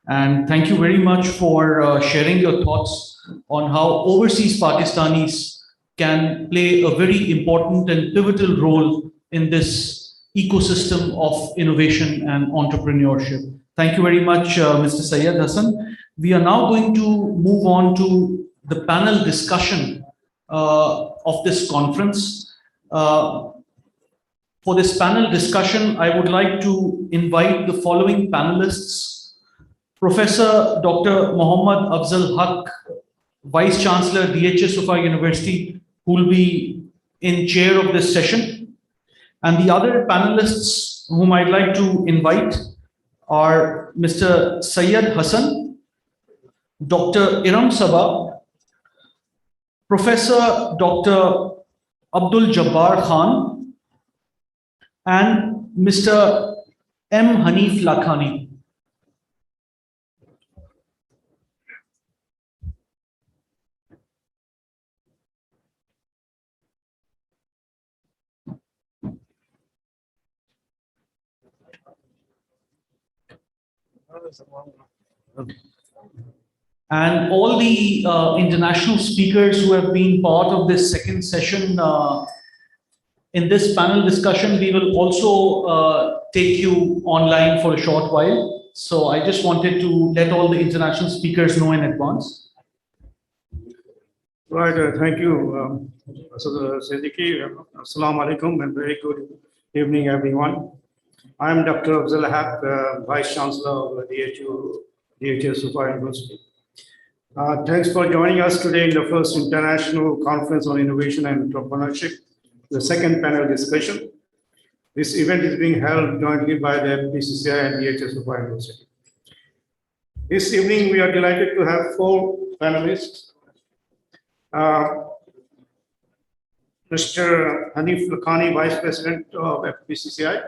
And thank you very much for sharing your thoughts on how overseas Pakistanis can play a very important and pivotal role in this ecosystem of innovation and entrepreneurship. Thank you very much, Mr. Syed Hassan. We are now going to move on to the panel discussion of this conference. For this panel discussion, I would like to invite the following panelists: Professor Dr. Mohammad Afzal Haq, Vice Chancellor, DHS Sufa University, who will be in chair of this session. And the other panelists whom I'd like to invite are Mr. Syed Hassan, Dr. Iram Sabah, Professor Dr. Abdul Jabbar Khan, and Mr. M. Hanif Lakhani. And all the international speakers who have been part of this second session in this panel discussion, we will also take you online for a short while. So I just wanted to let all the international speakers know in advance. Right, thank you, Siddiqui. Assalamu alaikum and very good evening, everyone. I am Dr. Afzal Haq, Vice Chancellor of the DHS Sufa University. Thanks for joining us today in the first International Conference on Innovation and Entrepreneurship, the second panel discussion. This event is being held jointly by the PCCI and DHS Sufa University. This evening, we are delighted to have 4 panelists. Mr. Hanif Lakhani, Vice President of FPCCI,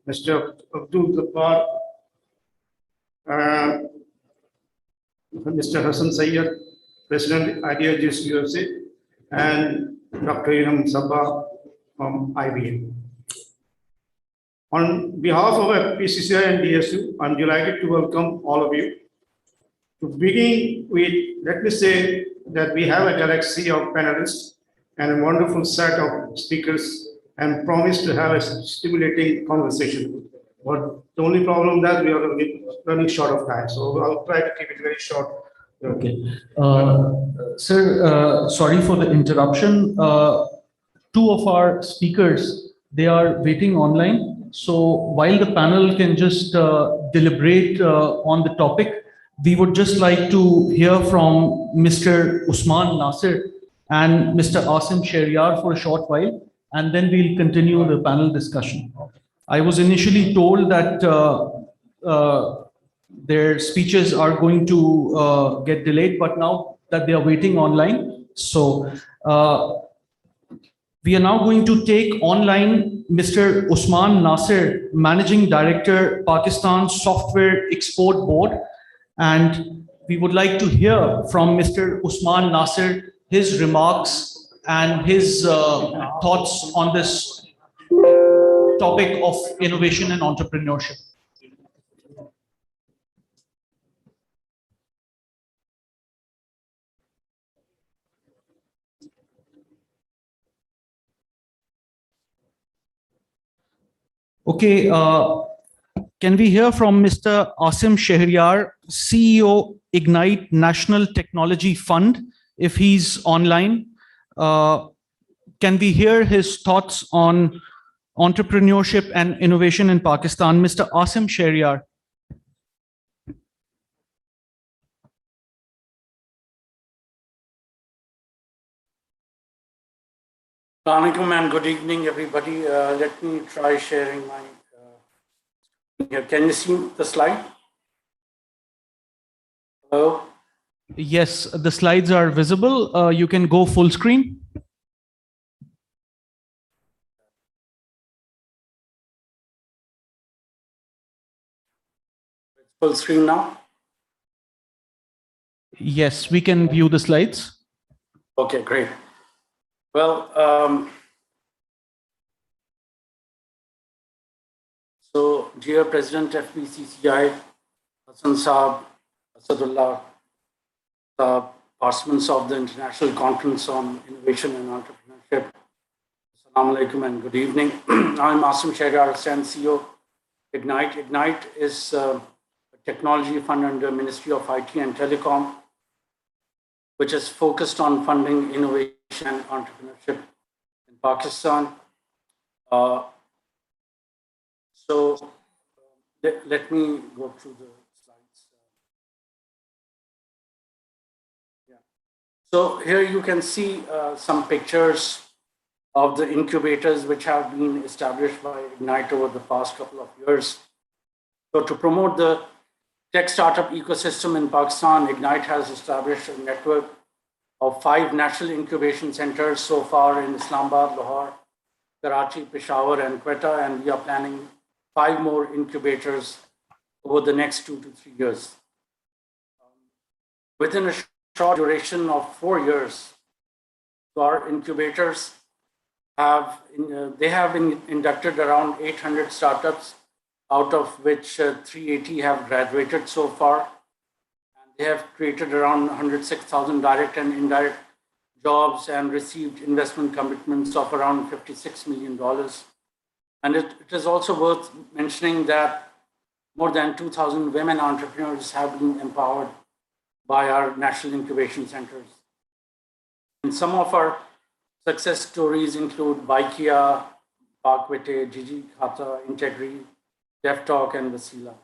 Mr. Abdul Jabbar, Mr. Hassan Syed, President IDHS USA, and Dr. Iram Sabah from IBM. On behalf of FPCCI and DSU, I'm delighted to welcome all of you. To begin with, let me say that we have a galaxy of panelists and a wonderful set of speakers and promise to have a stimulating conversation. But the only problem that we are running short of time. So I'll try to keep it very short. Okay. Sir, sorry for the interruption. 2 of our speakers they are waiting online. So while the panel can just deliberate on the topic, we would just like to hear from Mr. Usman Nasir and Mr. Asim Sheriar for a short while, and then we'll continue the panel discussion. I was initially told that their speeches are going to get delayed, but now that they are waiting online, so we are now going to take online Mr. Usman Nasir, Managing Director, Pakistan Software Export Board. And we would like to hear from Mr. Usman Nasir, his remarks and his thoughts on this topic of innovation and entrepreneurship. Okay, can we hear from Mr. Asim Shehryar, CEO, Ignite National Technology Fund, if he's online? Can we hear his thoughts on entrepreneurship and innovation in Pakistan? Mr. Asim Shehryar. Assalamu alaikum and good evening, everybody. Let me try sharing my here. Can you see the slide? Hello? Yes, the slides are visible. You can go full screen. Full screen now? Yes, we can view the slides. Okay, great. Well, so dear President FBCCI, Hassan Saab, Asadullah, participants of the International Conference on Innovation and Entrepreneurship, Assalamu alaikum and good evening. I'm Asim Shehryar, CEO, Ignite. Ignite is a technology fund under Ministry of IT and Telecom, which is focused on funding innovation and entrepreneurship in Pakistan. So let me go through the slides. Yeah. So here you can see some pictures of the incubators which have been established by Ignite over the past couple of years. So to promote the tech startup ecosystem in Pakistan, Ignite has established a network of 5 national incubation centers so far in Islamabad, Lahore, Karachi, Peshawar, and Quetta, and we are planning 5 more incubators over the next 2 to 3 years. Within a short duration of 4 years, our incubators have inducted around 800 startups, out of which 380 have graduated so far. They have created around 106,000 direct and indirect jobs and received investment commitments of around $56 million. And it is also worth mentioning that more than 2,000 women entrepreneurs have been empowered by our national incubation centers. And some of our success stories include Baikia, Parkwete, Gigi Khata, Integri, DevTalk, and Vasila.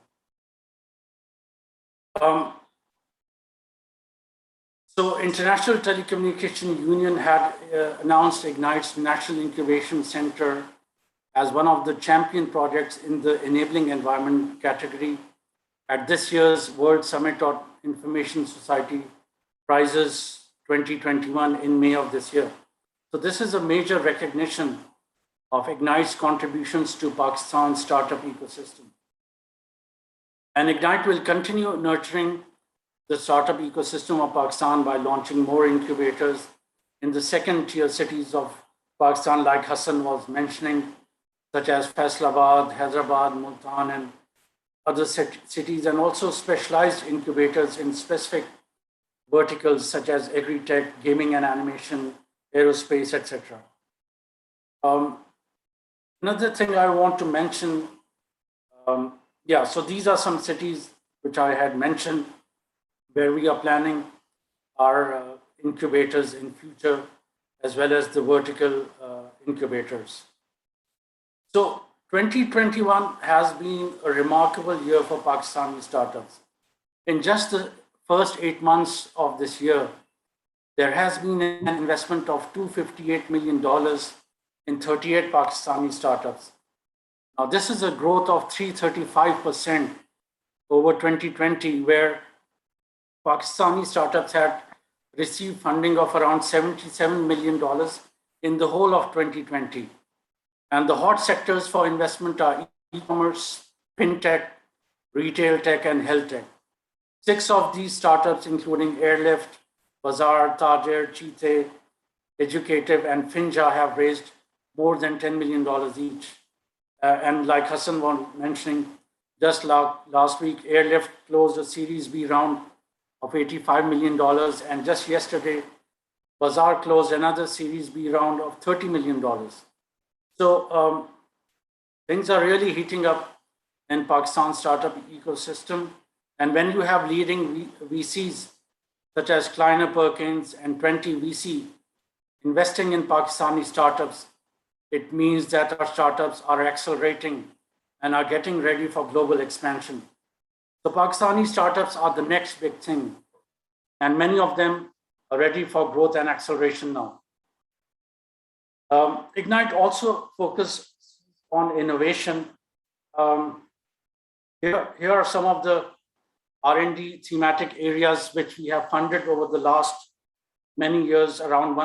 So International Telecommunication Union had announced Ignite's National Incubation Center as one of the champion projects in the Enabling Environment category at this year's World Summit on Information Society Prizes 2021 in May of this year. So this is a major recognition of Ignite's contributions to Pakistan's startup ecosystem. And Ignite will continue nurturing the startup ecosystem of Pakistan by launching more incubators in the second-tier cities of Pakistan, like Hassan was mentioning, such as Faisalabad, Hyderabad, Multan, and other cities, and also specialized incubators in specific verticals such as agri-tech, gaming and animation, aerospace, etc. Another thing I want to mention, so these are some cities which I had mentioned where we are planning our incubators in future, as well as the vertical incubators. So 2021 has been a remarkable year for Pakistani startups. In just the first 8 months of this year, there has been an investment of $258 million in 38 Pakistani startups. Now, this is a growth of 335% over 2020, where Pakistani startups had received funding of around $77 million in the whole of 2020. And the hot sectors for investment are e-commerce, fintech, retail tech, and health tech. 6 of these startups, including Airlift, Bazaar, Tajir, Cheetah, Educative, and Finja, have raised more than $10 million each. And like Hassan was mentioning, just last week, Airlift closed a Series B round of $85 million. And just yesterday, Bazaar closed another Series B round of $30 million. So things are really heating up in Pakistan's startup ecosystem. And when you have leading VCs, such as Kleiner Perkins and 20 VC, investing in Pakistani startups, it means that our startups are accelerating and are getting ready for global expansion. The Pakistani startups are the next big thing, and many of them are ready for growth and acceleration now. Ignite also focuses on innovation. Here are some of the R&D thematic areas which we have funded over the last many years, around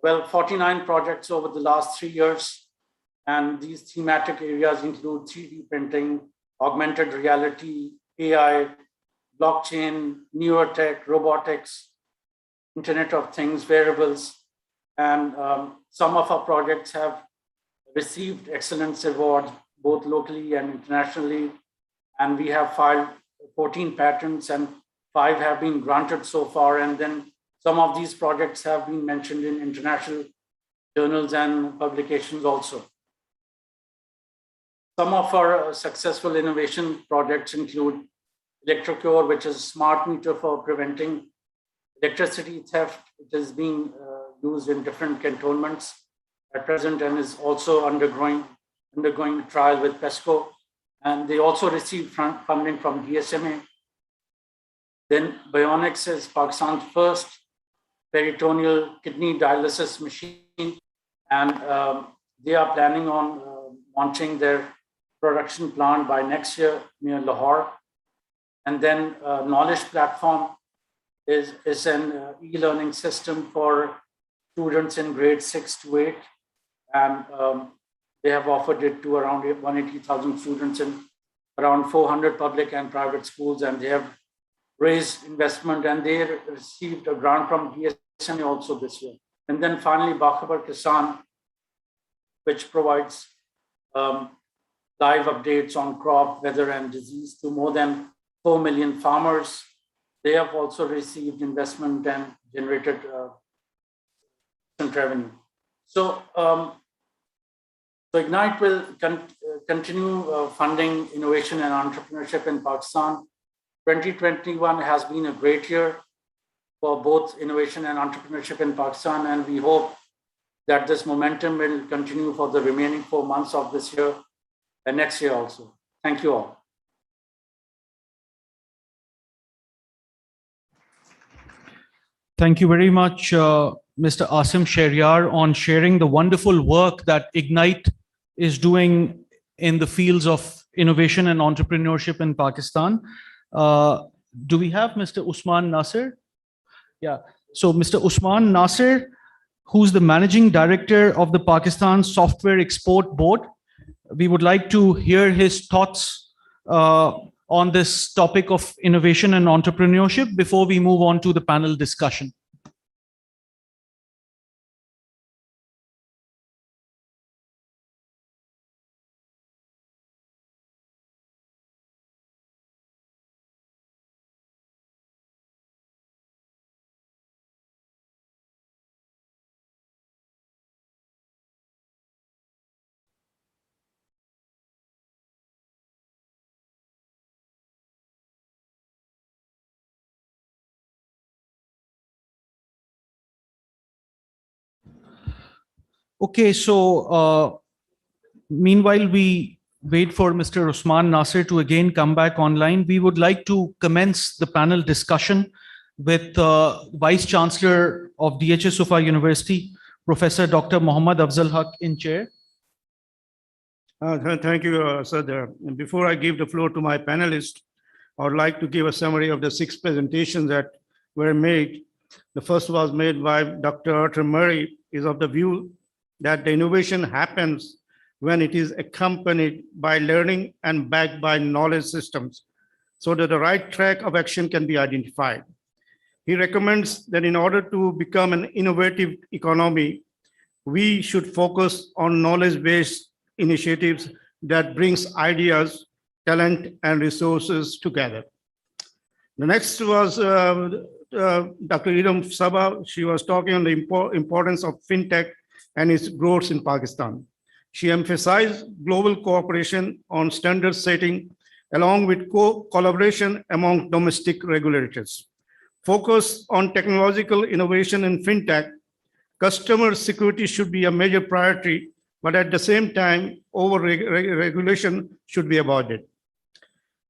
49 projects over the last 3 years. And these thematic areas include 3D printing, augmented reality, AI, blockchain, newer tech, robotics, Internet of Things, wearables. And some of our projects have received excellence awards, both locally and internationally. And we have filed 14 patents and 5 have been granted so far. And then some of these projects have been mentioned in international journals and publications also. Some of our successful innovation projects include Electrocure, which is a smart meter for preventing electricity theft. It is being used in different cantonments at present and is also undergoing trial with PESCO. And they also received funding from DSMA. Then Bionics is Pakistan's first peritoneal kidney dialysis machine. And they are planning on launching their production plant by next year near Lahore. And then Knowledge Platform is an e-learning system for students in grades 6 to 8. And they have offered it to around 180,000 students in around 400 public and private schools. And they have raised investment and they received a grant from DSMA also this year. And then finally, Bakhabar Kisan, which provides live updates on crop, weather, and disease to more than 4 million farmers. They have also received investment and generated revenue. So Ignite will continue funding innovation and entrepreneurship in Pakistan. 2021 has been a great year for both innovation and entrepreneurship in Pakistan, and we hope that this momentum will continue for the remaining 4 months of this year and next year also. Thank you all. Thank you very much, Mr. Asim Shehryar, on sharing the wonderful work that Ignite is doing in the fields of innovation and entrepreneurship in Pakistan. Do we have Mr. Usman Nasir? Yeah. So Mr. Usman Nasir, who's the Managing Director of the Pakistan Software Export Board. We would like to hear his thoughts on this topic of innovation and entrepreneurship before we move on to the panel discussion. Okay, so meanwhile we wait for Mr. Usman Nasir to again come back online, we would like to commence the panel discussion with Vice Chancellor of DHS Sufa University, Professor Dr. Mohammad Afzal Haq in chair. Thank you, sir. Before I give the floor to my panelists, I would like to give a summary of the 6 presentations that were made. The first was made by Dr. Arthur Murray, is of the view that the innovation happens when it is accompanied by learning and backed by knowledge systems, so that the right track of action can be identified. He recommends that in order to become an innovative economy, we should focus on knowledge-based initiatives that brings ideas, talent, and resources together. The next was Dr. Idam Sabah. She was talking on the importance of fintech and its growth in Pakistan. She emphasized global cooperation on standard setting, along with collaboration among domestic regulators. Focus on technological innovation in fintech. Customer security should be a major priority, but at the same time, over-regulation should be avoided.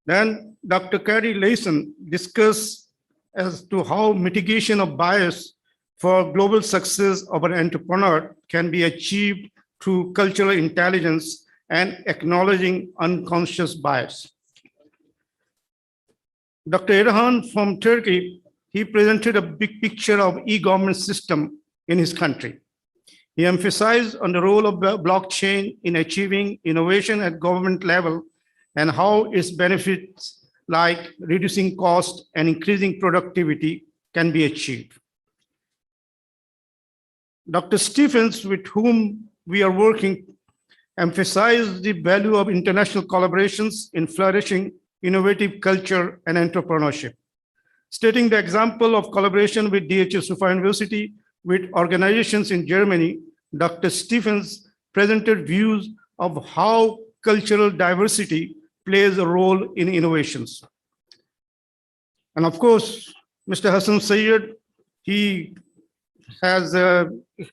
Then Dr. Carrie Layson discussed as to how mitigation of bias for global success of an entrepreneur can be achieved through cultural intelligence and acknowledging unconscious bias. Dr. Erhan from Turkey, he presented a big picture of e-government system in his country. He emphasized on the role of blockchain in achieving innovation at government level and how its benefits like reducing cost and increasing productivity can be achieved. Dr. Stephens, with whom we are working, emphasized the value of international collaborations in flourishing innovative culture and entrepreneurship. Stating the example of collaboration with DHS Sufa University with organizations in Germany, Dr. Stephens presented views of how cultural diversity plays a role in innovations. And of course, Mr. Hassan Sayyed, he has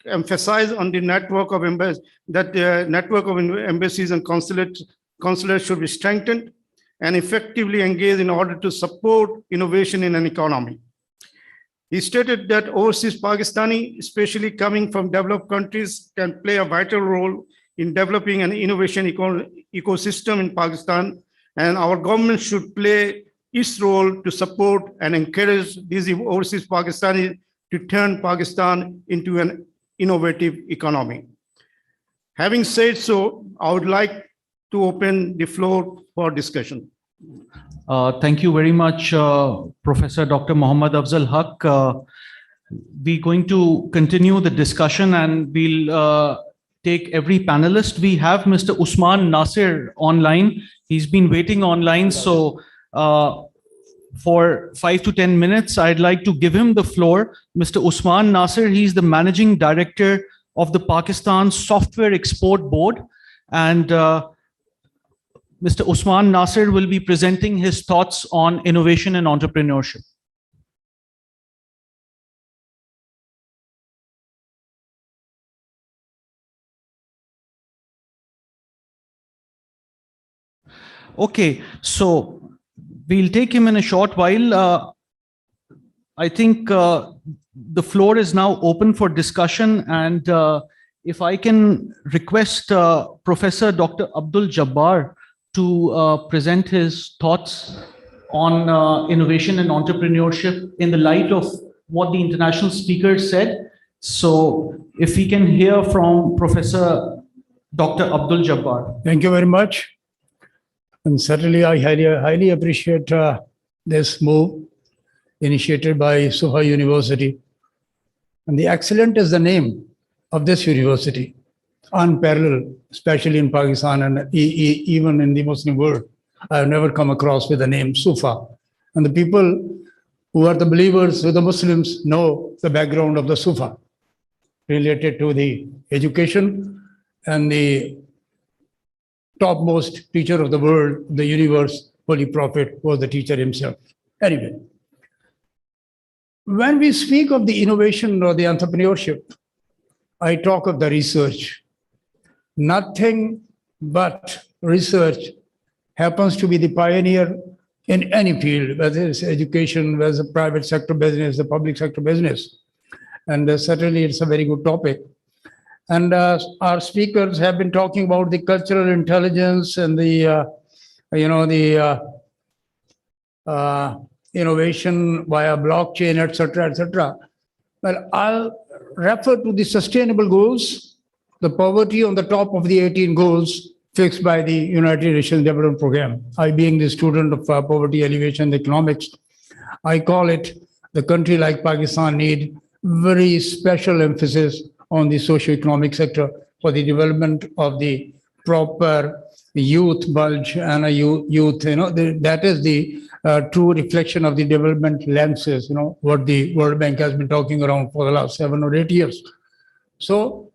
emphasized on the network of embassies, that the network of embassies and consulates should be strengthened and effectively engaged in order to support innovation in an economy. He stated that overseas Pakistani, especially coming from developed countries, can play a vital role in developing an innovation ecosystem in Pakistan, and our government should play its role to support and encourage these overseas Pakistanis to turn Pakistan into an innovative economy. Having said so, I would like to open the floor for discussion. Thank you very much, Professor Dr. Mohammad Afzal Haq. We're going to continue the discussion and we'll take every panelist. We have Mr. Usman Nasir online. He's been waiting online. So for 5 to 10 minutes, I'd like to give him the floor. Mr. Usman Nasir, he's the Managing Director of the Pakistan Software Export Board. And Mr. Usman Nasir will be presenting his thoughts on innovation and entrepreneurship. Okay, so we'll take him in a short while. I think the floor is now open for discussion, and if I can request Professor Dr. Abdul Jabbar to present his thoughts on innovation and entrepreneurship in the light of what the international speaker said. So if we can hear from Professor Dr. Abdul Jabbar. Thank you very much. And certainly I highly appreciate this move initiated by Sufa University. And the excellent is the name of this university, unparalleled, especially in Pakistan and even in the Muslim world. I have never come across with the name Sufa. And the people who are the believers, who the Muslims, know the background of the Sufa related to the education, and the topmost teacher of the world, the universe, Holy Prophet, was the teacher himself. Anyway, when we speak of the innovation or the entrepreneurship, I talk of the research. Nothing but research happens to be the pioneer in any field, whether it's education, whether it's a private sector business, the public sector business. And certainly it's a very good topic. And our speakers have been talking about the cultural intelligence and the, innovation via blockchain, et cetera. Well, I'll refer to the sustainable goals, the poverty on the top of the 18 goals fixed by the United Nations Development Program. I, being the student of poverty alleviation economics, I call it the country like Pakistan need very special emphasis on the socio-economic sector for the development of the proper youth bulge and a youth, that is the true reflection of the development lenses, what the World Bank has been talking around for the last 7 or 8 years. So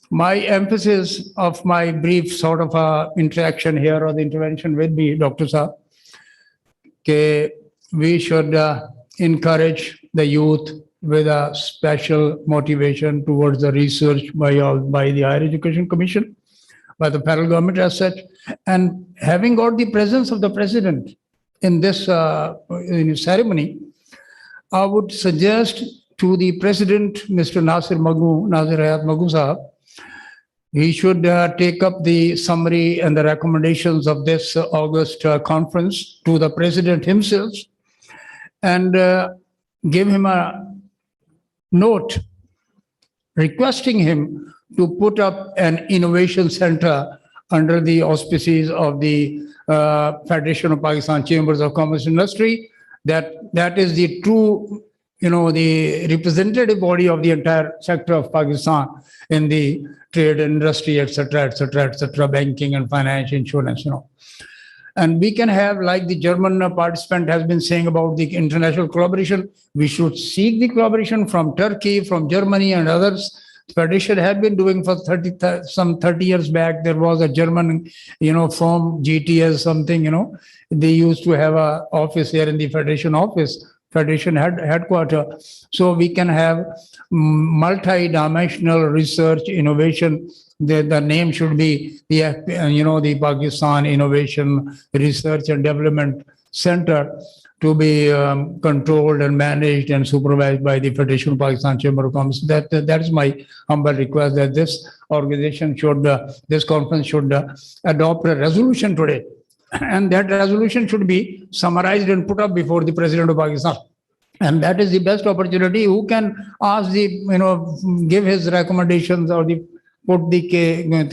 my emphasis of my brief sort of interaction here or the intervention with me, Dr. Saab, we should encourage the youth with a special motivation towards the research by the Higher Education Commission, by the federal government as such, and having got the presence of the president in this ceremony, I would suggest to the president, Mr. Nasir Hayat Magoo Sahab, he should take up the summary and the recommendations of this August conference to the president himself and give him a note requesting him to put up an innovation center under the auspices of the Federation of Pakistan Chambers of Commerce and Industry. That is the true, the representative body of the entire sector of Pakistan in the trade industry, et cetera, banking and finance, insurance, And we can have, like the German participant has been saying about the international collaboration, we should seek the collaboration from Turkey, from Germany and others. The Federation had been doing for 30 years back. There was a German, firm, GTS something, they used to have an office here in the Federation office, Federation headquarters. So we can have multi-dimensional research innovation. The name should be the Pakistan Innovation Research and Development Center, to be controlled and managed and supervised by the Federation of Pakistan Chamber of Commerce. That is my humble request, that this organization should, this conference should adopt a resolution today. And that resolution should be summarized and put up before the President of Pakistan. And that is the best opportunity. Who can ask give his recommendations or put the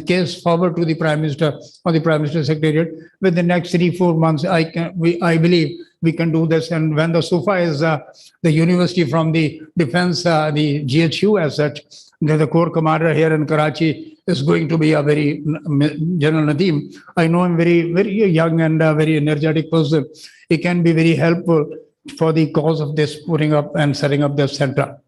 case forward to the Prime Minister or the Prime Minister Secretariat within the next 3-4 months. I believe we can do this. And when the SUFA is the university from the defense, the GHU as such, the core commander here in Karachi is going to be a very, General Nadeem, I know him very, very young and very energetic person. He can be very helpful for the cause of this, putting up and setting up the center.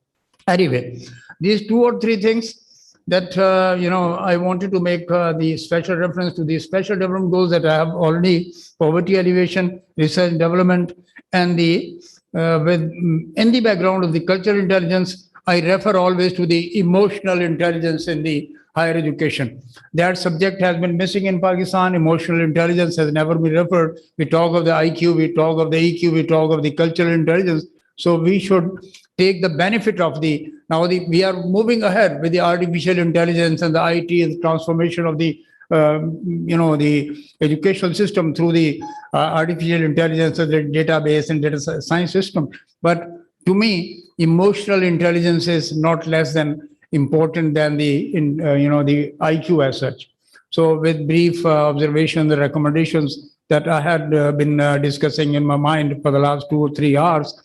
Anyway, these 2 or 3 things that, I wanted to make the special reference to the special development goals that I have already: poverty alleviation, research and development, and in the background of the cultural intelligence, I refer always to the emotional intelligence in the higher education. That subject has been missing in Pakistan. Emotional intelligence has never been referred. We talk of the IQ, we talk of the EQ, we talk of the cultural intelligence. So we should take the benefit of we are moving ahead with the artificial intelligence and the IT and the transformation of the the educational system through the artificial intelligence and the database and data science system. But to me, emotional intelligence is not less than important than the IQ as such. So with brief observation, the recommendations that I had been discussing in my mind for the last 2 or 3 hours,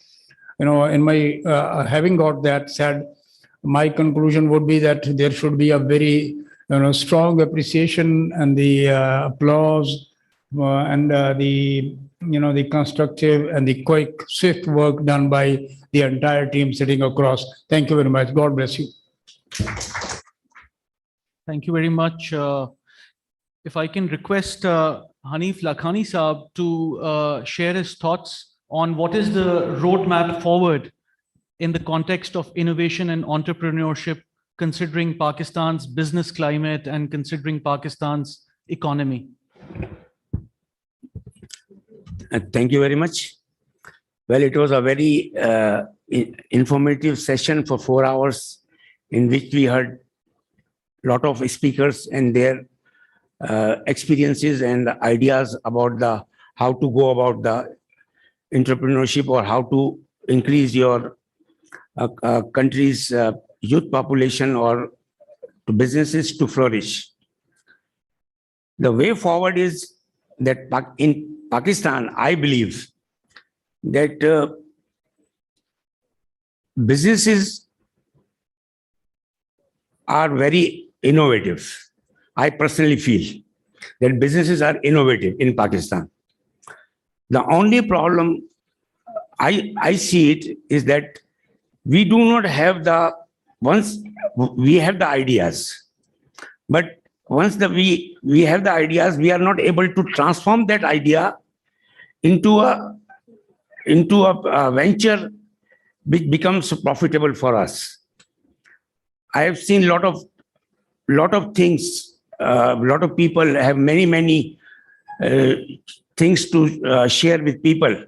in my having got that said, my conclusion would be that there should be a very strong appreciation and the applause and the constructive and the quick, swift work done by the entire team sitting across. Thank you very much. God bless you. Thank you very much. If I can request Hanif Lakhani Saab to share his thoughts on what is the roadmap forward in the context of innovation and entrepreneurship, considering Pakistan's business climate and considering Pakistan's economy. Thank you very much. Well, it was a very informative session for 4 hours in which we heard a lot of speakers and their experiences and ideas about how to go about the entrepreneurship or how to increase your country's youth population or to businesses to flourish. The way forward is that in Pakistan, I believe that businesses are very innovative. I personally feel that businesses are innovative in Pakistan. The only problem I see it is that we do not have once we have the ideas, but once we have the ideas, we are not able to transform that idea into a venture which becomes profitable for us. I have seen lot of things. Lot of people have many things to share with people,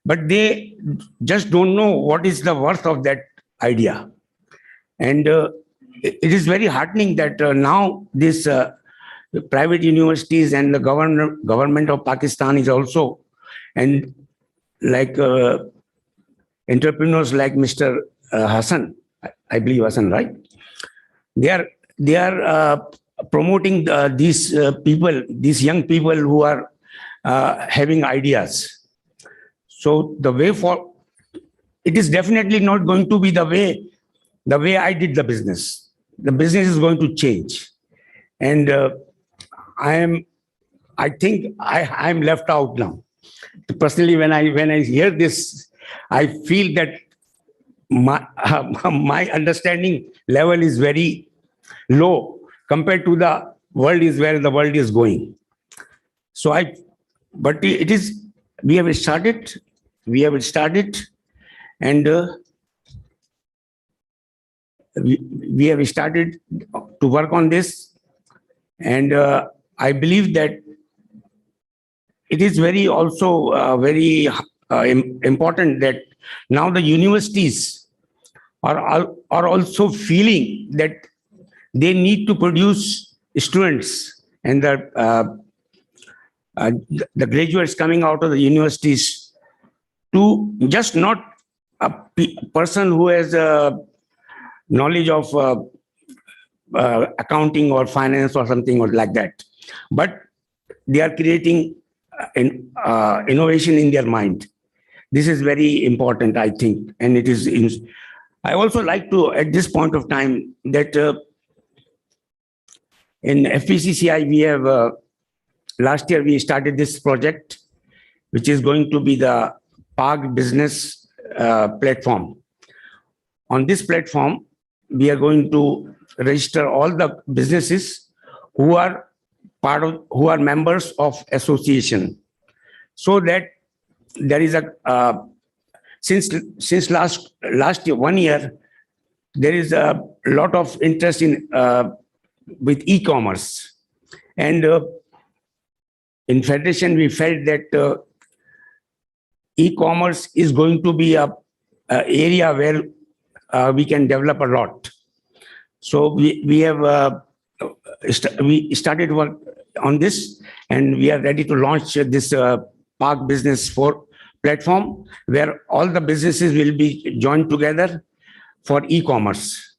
but they just don't know what is the worth of that idea. And it is very heartening that now this private universities and the government of Pakistan is also, and like entrepreneurs like Mr. Hassan, I believe Hassan, right? They are promoting these people, these young people who are having ideas. So the way for it is definitely not going to be the way I did the business. The business is going to change, and I think I'm left out now. Personally, when I hear this, I feel that my understanding level is very low compared to the world is where the world is going. So but it is, we have started, and we have started to work on this, and I believe that it is very also very important that now the universities are also feeling that they need to produce students, and the graduates coming out of the universities to just not a person who has knowledge of accounting or finance or something or like that, but they are creating innovation in their mind. This is very important, I think, and it is. I also like to, at this point of time, that in FPCCI we have last year we started this project, which is going to be the PAG business platform. On this platform, we are going to register all the businesses who are members of association, so that there is a since last year, 1 year, there is a lot of interest in with e-commerce, and in Federation we felt that e-commerce is going to be a area where we can develop a lot. So we have we started work on this, and we are ready to launch this Park Business 4 platform, where all the businesses will be joined together for e-commerce.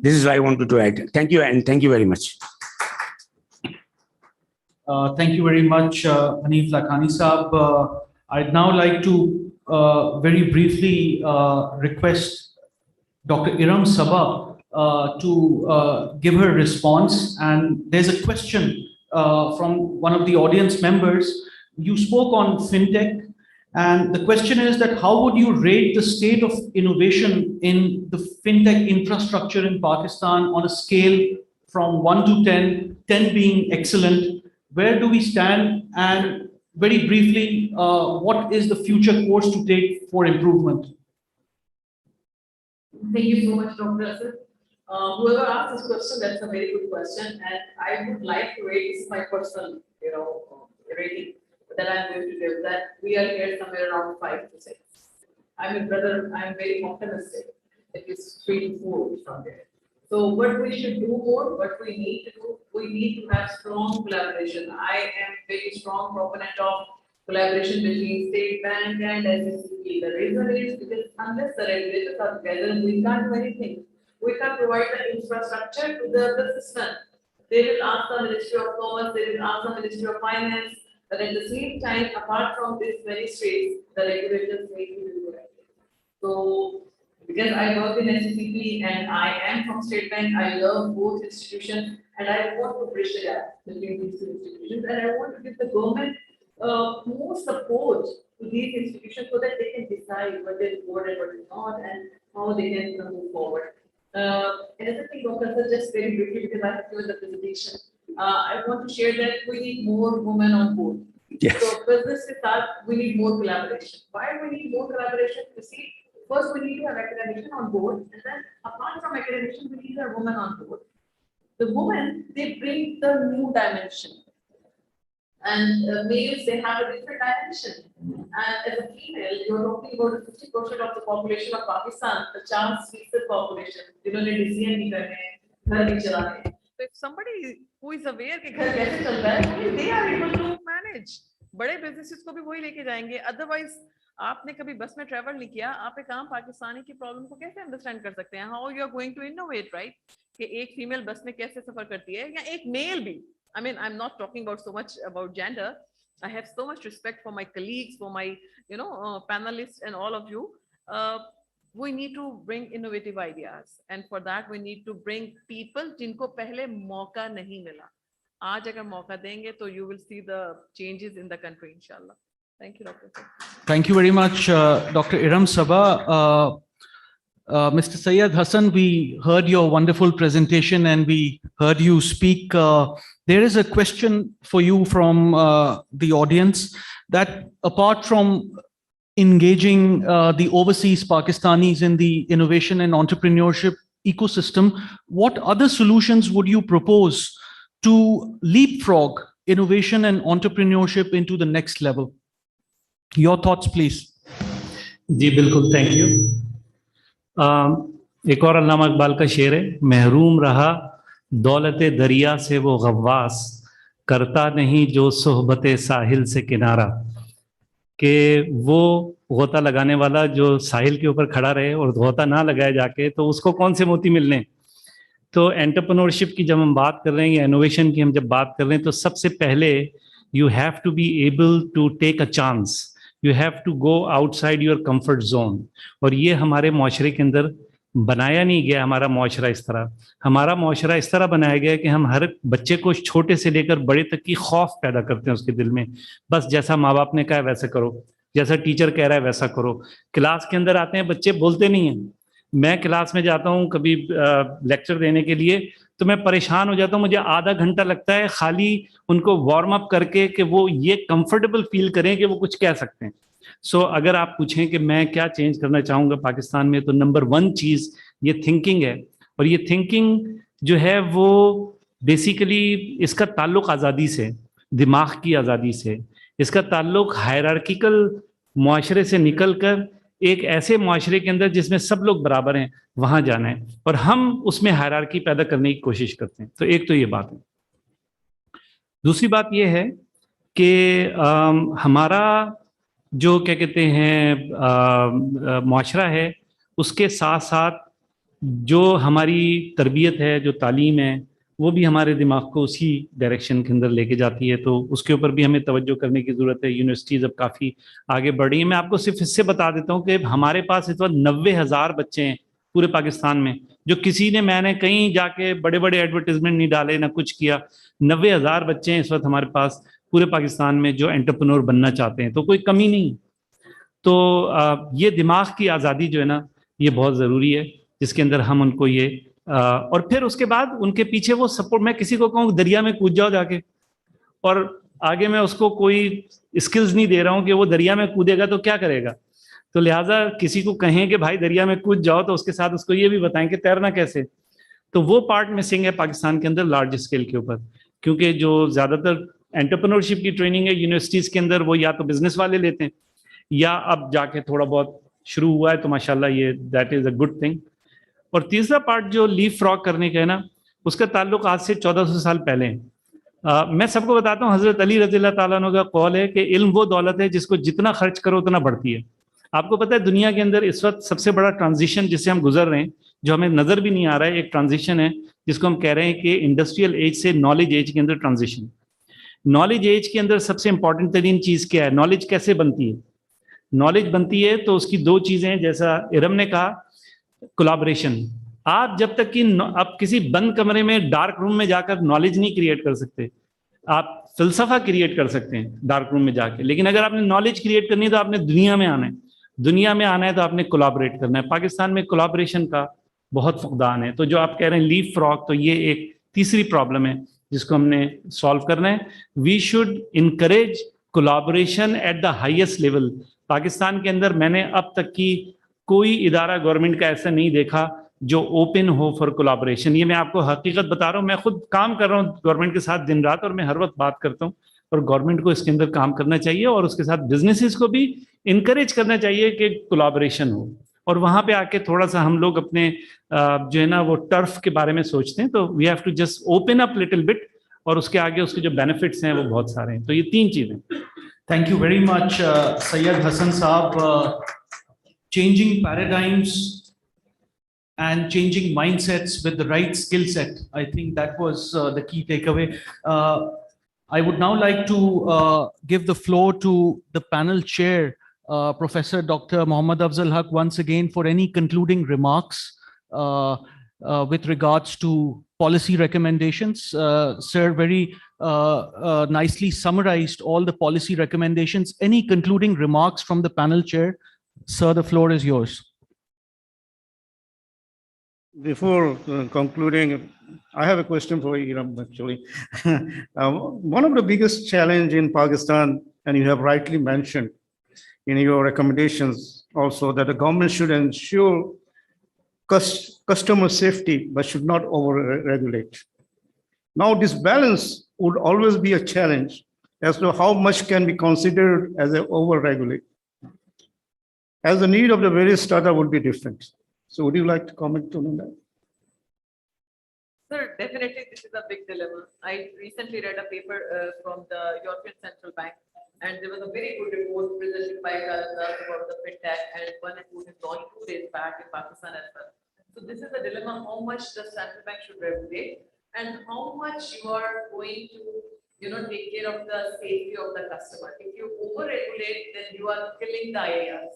This is what I wanted to add. Thank you, and thank you very much. Thank you very much, Hanif Lakhani Saab. I'd now like to very briefly request Dr. Iram Sabah to give her response. And there's a question from one of the audience members. You spoke on fintech, and the question is that how would you rate the state of innovation in the fintech infrastructure in Pakistan on a scale from 1 to 10, 10 being excellent? Where do we stand? And very briefly, what is the future course to take for improvement? Thank you so much, Dr. Asad. Whoever asked this question, that's a very good question, and I would like to rate, this is my personal, rating that I'm going to give, that we are here somewhere around 5 to 6. I mean, brother, I'm very optimistic. It is 3 to 4 from there. So what we should do more, what we need to do, we need to have strong collaboration. I am very strong proponent of collaboration between State Bank and SSCP. The reason is because unless the regulators are together, we can't do anything. We can't provide the infrastructure to the system. They will ask the Ministry of Commerce, they will ask the Ministry of Finance, but at the same time, apart from these ministries, the regulators need to do it. So, because I work in SCCP and I am from State Bank, I love both institutions and I want to bridge the gap between these two institutions, and I want to give the government more support to these institutions so that they can decide what is good and what is not and how they can move forward. Another thing, Dr. Just very briefly, because I have given the presentation, I want to share that we need more women on board. Yes. So businesses are, we need more collaboration. Why we need more collaboration? You see, first we need to have academician on board, and then apart from academician, we need a woman on board. The women, they bring the new dimension. And males, they have a different dimension. And as a female, you're talking about 50% of the population of Pakistan, the chance speaker population, जिन्होंने decision नहीं करने, घर नहीं चलाने. So if somebody who is aware कि घर कैसे चल रहा है, they are able to manage. बड़े businesses को भी वही लेके जाएंगे. Otherwise, आपने कभी बस में travel नहीं किया, आप एक आम पाकिस्तानी की problem को कैसे understand कर सकते हैं? How you are going to innovate, right? कि एक female बस में कैसे सफर करती है, या एक male भी. I mean, I'm not talking about so much about gender. I have so much respect for my colleagues, for my, panelists and all of you. We need to bring innovative ideas. And for that, we need to bring people जिनको पहले मौका नहीं मिला. आज अगर मौका देंगे, तो you will see the changes in the country, inshallah. Thank you, Dr. Thank you very much, Dr. Iram Sabah. Mr. Syed Hassan, we heard your wonderful presentation and we heard you speak. There is a question for you from the audience, that apart from engaging the overseas Pakistanis in the innovation and entrepreneurship ecosystem, what other solutions would you propose to leapfrog innovation and entrepreneurship into the next level? Your thoughts, please. जी बिल्कुल, thank you. एक और अल्लामा इकबाल का शेर है, महरूम रहा दौलते दरिया से वो गव्वास, करता नहीं जो सोहबते साहिल से किनारा. कि वो गोता लगाने वाला जो साहिल के ऊपर खड़ा रहे और गोता ना लगाए जाके, तो उसको कौन से मोती मिलने. तो एंटरप्रेन्योरशिप की जब हम बात कर रहे हैं या इनोवेशन की हम जब बात कर रहे हैं, तो सबसे पहले you have to be able to take a chance. You have to go outside your comfort zone. और ये हमारे मुआशरे के अंदर बनाया नहीं गया. हमारा मुआशरा इस तरह बनाया गया है कि हम हर बच्चे को छोटे से लेकर बड़े तक की खौफ पैदा करते हैं उसके दिल में. बस जैसा माँ बाप ने कहा है वैसा करो, जैसा टीचर कह रहा है वैसा करो. क्लास के अंदर आते हैं बच्चे, बोलते नहीं हैं. मैं क्लास में जाता हूँ कभी लेक्चर देने के लिए, तो मैं परेशान हो जाता हूँ. मुझे आधा घंटा लगता है खाली उनको वार्म अप करके कि वो ये कंफर्टेबल फील करें कि वो कुछ कह सकते हैं. सो अगर आप पूछें कि मैं क्या चेंज करना चाहूँगा पाकिस्तान में, तो नंबर 1 चीज़ ये थिंकिंग है. और ये थिंकिंग जो है वो बेसिकली इसका ताल्लुक आज़ादी से, दिमाग की आज़ादी से. इसका ताल्लुक हायरार्किकल मुआशरे से निकल कर एक ऐसे मुआशरे के अंदर जिसमें सब लोग बराबर हैं, वहां जाना है. और हम उसमें हायरार्की पैदा करने की कोशिश करते हैं. तो एक तो ये बात है. दूसरी बात ये है कि हमारा जो क्या कहते हैं मुआशरा है, उसके साथ साथ जो हमारी तरबियत है, जो तालीम है, वो भी हमारे दिमाग को उसी डायरेक्शन के अंदर लेके जाती है. तो उसके ऊपर भी हमें तवज्जो करने की ज़रूरत है. यूनिवर्सिटीज़ अब काफ़ी आगे बढ़ रही हैं. मैं आपको सिर्फ इससे बता देता हूँ कि हमारे पास इस वक्त 90,000 बच्चे हैं पूरे पाकिस्तान में, जो किसी ने, मैंने कहीं जाके बड़े बड़े एडवर्टीजमेंट नहीं डाले, ना कुछ किया. 90,000 बच्चे हैं इस वक्त हमारे पास पूरे पाकिस्तान में जो एंटरप्रेन्योर बनना चाहते हैं. तो कोई कमी नहीं. तो ये दिमाग की आज़ादी जो है ना, ये बहुत ज़रूरी है, जिसके अंदर हम उनको ये और फिर उसके बाद उनके पीछे वो सपोर्ट. मैं किसी को कहूँ दरिया में कूद जाओ जाके, और आगे मैं उसको कोई स्किल्स नहीं दे रहा हूँ कि वो दरिया में कूदेगा तो क्या करेगा. तो लिहाजा किसी को कहें कि भाई दरिया में कूद जाओ, तो उसके साथ उसको ये भी बताएं कि तैरना कैसे. तो वो पार्ट मिसिंग है पाकिस्तान के अंदर लार्ज स्केल के ऊपर, क्योंकि जो ज़्यादातर एंटरप्रेन्योरशिप की ट्रेनिंग है यूनिवर्सिटीज़ के अंदर वो या तो बिजनेस वाले लेते हैं या अब जाके थोड़ा बहुत शुरू हुआ है, तो माशाल्लाह ये that is a good thing. और तीसरा पार्ट जो लीफ फ्रॉग करने का है ना, उसका ताल्लुक आज से 1400 साल पहले है। मैं सबको बताता हूँ, हजरत अली रज़ी अल्लाह ताला अन्हु का कौल है कि इल्म वो दौलत है जिसको जितना खर्च करो उतना बढ़ती है। आपको पता है दुनिया के अंदर इस वक्त सबसे बड़ा ट्रांजिशन जिससे हम गुजर रहे हैं, जो हमें नजर भी नहीं आ रहा है, एक ट्रांजिशन है जिसको हम कह रहे हैं कि इंडस्ट्रियल एज से नॉलेज एज के अंदर ट्रांजिशन। नॉलेज एज के अंदर सबसे इंपॉर्टेंट तरीन चीज क्या है? नॉलेज कैसे बनती है? नॉलेज बनती है तो उसकी दो चीजें हैं, जैसा इरम ने कहा, कोलैबोरेशन। आप जब तक कि आप किसी बंद कमरे में डार्क रूम में जाकर नॉलेज नहीं क्रिएट कर सकते, आप फिलसफा क्रिएट कर सकते हैं डार्क रूम में जाके, लेकिन अगर आपने नॉलेज क्रिएट करनी है तो आपने दुनिया में आना है। दुनिया में आना है तो आपने कोलैबोरेट करना है। पाकिस्तान में कोलैबोरेशन का बहुत फुकदान है। तो जो आप कह रहे हैं लीफ फ्रॉग, तो ये एक तीसरी प्रॉब्लम है जिसको हमने सॉल्व करना है। We should encourage collaboration at the highest level. Pakistan के अंदर मैंने अब तक की कोई इदारा गवर्नमेंट का ऐसा नहीं देखा जो ओपन हो फॉर कोलैबोरेशन। ये मैं आपको हकीकत बता रहा हूँ, मैं खुद काम कर रहा हूँ गवर्नमेंट के साथ दिन रात, और मैं हर वक्त बात करता हूँ। और गवर्नमेंट को इसके अंदर काम करना चाहिए और उसके साथ बिजनेसेस को भी इनकरेज करना चाहिए कि कोलैबोरेशन हो। और वहां पे आके थोड़ा सा हम लोग अपने जो है ना वो टर्फ के बारे में सोचते हैं, तो we have to just open up little bit, और उसके आगे उसके जो बेनिफिट्स हैं वो बहुत सारे हैं। तो ये तीन चीजें। Thank you very much, Sayyid Hassan Saab. Changing paradigms and changing mindsets with the right skill set. I think that was the key takeaway. I would now like to give the floor to the panel chair, Professor Dr. Mohammad Afzal Haq, once again for any concluding remarks with regards to policy recommendations. Sir very nicely summarized all the policy recommendations. Any concluding remarks from the panel chair? Sir, the floor is yours. Before concluding, I have a question for you, actually. One of the biggest challenge in Pakistan, and you have rightly mentioned in your recommendations also, that the government should ensure customer safety, but should not over-regulate. Now, this balance would always be a challenge as to how much can be considered as an over-regulate, as the need of the various startup would be different. So would you like to comment on that? Sir, definitely this is a big dilemma. I recently read a paper from the European Central Bank, and there was a very good report presented by Galandas about the fintech, and one report is launched 2 days back in Pakistan as well. So this is a dilemma: how much the central bank should regulate, and how much you are going to, take care of the safety of the customer. If you over-regulate, then you are killing the ideas,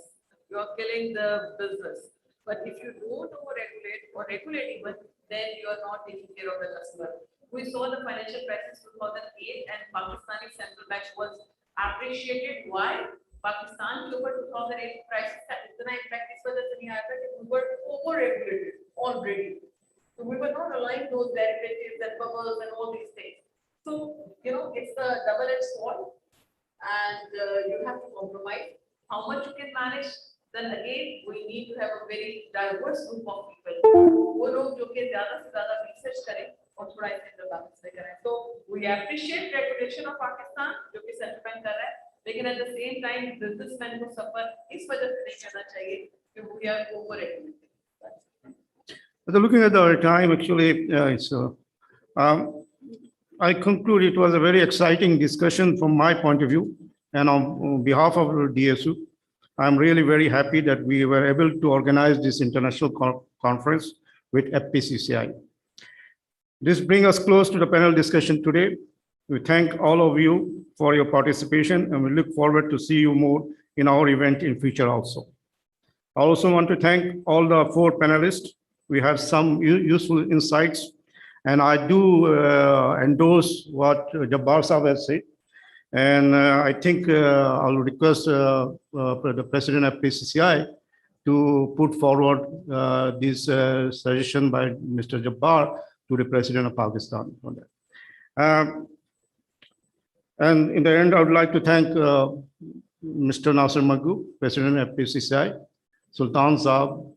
you are killing the business. But if you don't over-regulate or regulate even, then you are not taking care of the customer. We saw the financial crisis 2008, and Pakistani central bank was appreciated. Why? Pakistan के ऊपर 2008 crisis का इतना impact इस वजह से नहीं आया था कि we were over-regulated already. So we were not allowing those derivatives and bubbles and all these things. So, it's a double-edged sword, and you have to compromise. How much you can manage? Then again, we need to have a very diverse group of people. वो लोग जो कि ज़्यादा से ज़्यादा research करें और थोड़ा इसके अंदर balance ले करें. So we appreciate regulation of Pakistan जो कि central bank कर रहा है, लेकिन at the same time businessmen को suffer इस वजह से नहीं करना चाहिए कि we are over-regulated. Looking at our time, actually, I conclude it was a very exciting discussion from my point of view, and on behalf of DSU. I'm really very happy that we were able to organize this international conference with FPCCI. This brings us close to the panel discussion today. We thank all of you for your participation, and we look forward to see you more in our event in future also. I also want to thank all the 4 panelists. We have some useful insights, and I do endorse what Jabbar Saab has said. And I think I'll request the president of PCCI to put forward this suggestion by Mr. Jabbar to the president of Pakistan on that. And in the end, I would like to thank Mr. Nasir Magoo, president of PCCI, Sultan Saab,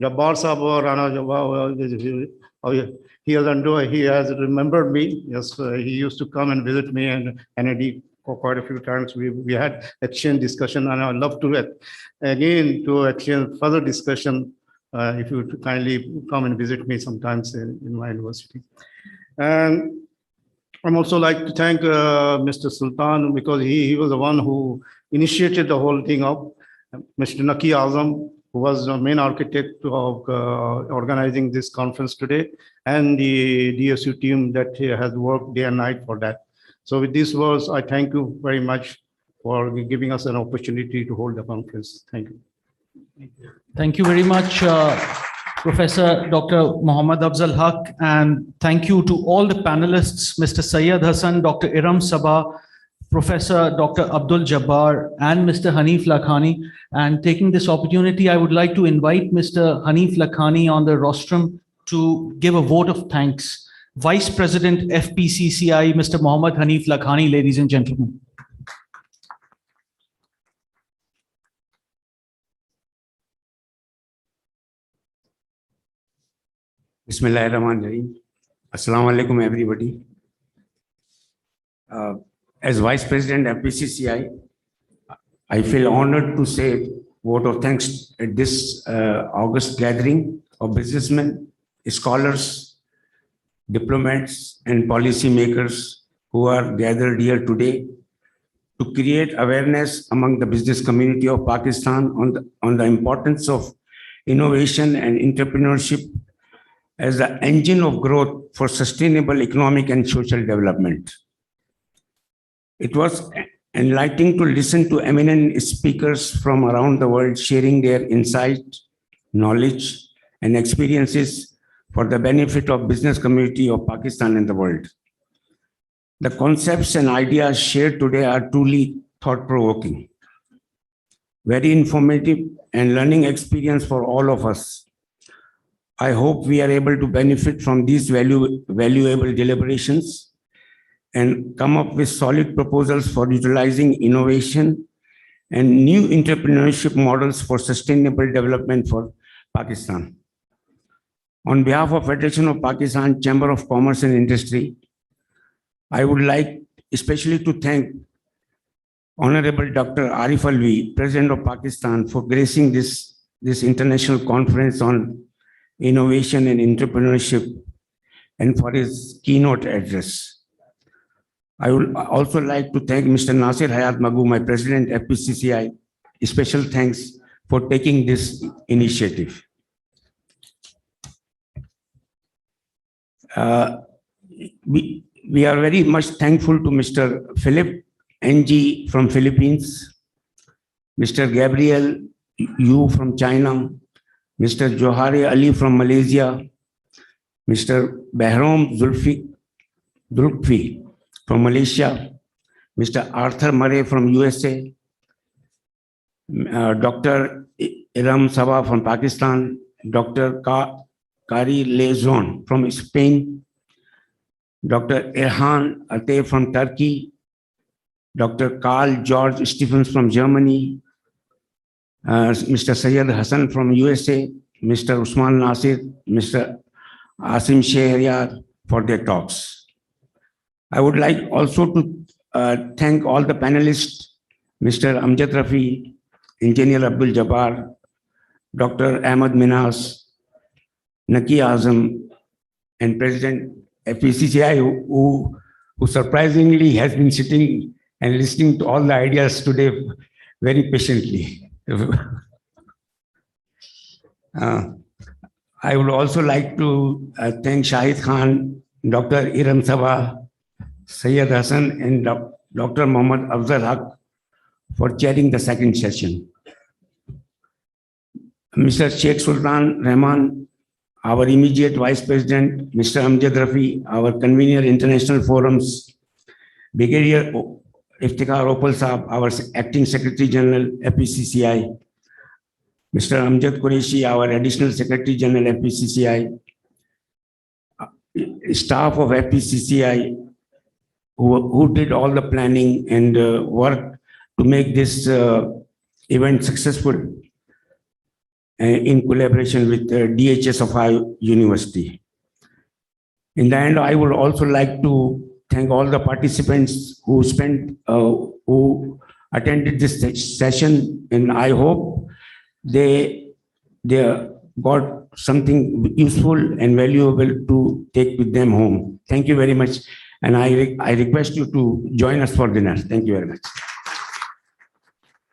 Jabbar Saab, Rana Jabbar, Oh, yeah. He has remembered me. Yes, he used to come and visit me and NID for quite a few times. We had exchange discussion, and I'd love to again to exchange further discussion if you would kindly come and visit me sometimes in my university. And I'm also like to thank Mr. Sultan, because he was the one who initiated the whole thing up. Mr. Naki Azam, who was the main architect of organizing this conference today, and the DSU team that has worked day and night for that. So with these words, I thank you very much for giving us an opportunity to hold the conference. Thank you. Thank you very much, Professor Dr. Muhammad Afzal Haq, and thank you to all the panelists, Mr. Syed Hassan, Dr. Iram Sabah, Professor Dr. Abdul Jabbar, and Mr. Hanif Lakhani. And taking this opportunity, I would like to invite Mr. Hanif Lakhani on the rostrum to give a vote of thanks. Vice President FPCCI, Mr. Muhammad Hanif Lakhani, ladies and gentlemen. Bismillahirrahmanirrahim. Assalamu alaikum, everybody. As Vice President of FPCCI, I feel honored to say vote of thanks at this August gathering of businessmen, scholars, diplomats, and policymakers who are gathered here today to create awareness among the business community of Pakistan on the importance of innovation and entrepreneurship as the engine of growth for sustainable economic and social development. It was enlightening to listen to eminent speakers from around the world sharing their insight, knowledge, and experiences for the benefit of business community of Pakistan and the world. The concepts and ideas shared today are truly thought-provoking, very informative and learning experience for all of us. I hope we are able to benefit from these valuable deliberations and come up with solid proposals for utilizing innovation and new entrepreneurship models for sustainable development for Pakistan. On behalf of Federation of Pakistan Chamber of Commerce and Industry, I would like especially to thank Honorable Dr. Arif Alvi, President of Pakistan, for gracing this international conference on innovation and entrepreneurship and for his keynote address. I would also like to thank Mr. Nasir Hayat Magoo, my President at FPCCI. Special thanks for taking this initiative. We are very much thankful to Mr. Philip NG from Philippines, Mr. Gabriel Yu from China, Mr. Johari Ali from Malaysia, Mr. Behram Zulfi from Malaysia, Mr. Arthur Murray from USA, Dr. Iram Sabah from Pakistan, Dr. Kari Lezon from Spain, Dr. Erhan Ateh from Turkey, Dr. Carl George Stephens from Germany, Mr. Syed Hassan from USA, Mr. Usman Nasir, Mr. Asim Shehryar for their talks. I would like also to thank all the panelists, Mr. Amjad Rafi, Engineer Abdul Jabbar, Dr. Ahmed Minas, Naki Azam, and President FPCCI, who surprisingly has been sitting and listening to all the ideas today very patiently. I would also like to thank Shahid Khan, Dr. Iram Sabah, Syed Hassan, and Dr. Muhammad Afzal Haq for chairing the second session. Mr. Sheikh Sultan Rahman, our immediate Vice President, Mr. Amjad Rafi, our convener international forums, Brigadier Iftikhar Opal Saab, our Acting Secretary General, FPCCI, Mr. Amjad Qureshi, our Additional Secretary General, FPCCI, staff of FPCCI, who did all the planning and work to make this event successful in collaboration with DHS of our university. In the end, I would also like to thank all the participants who who attended this session, and I hope they got something useful and valuable to take with them home. Thank you very much. And I request you to join us for dinner. Thank you very much.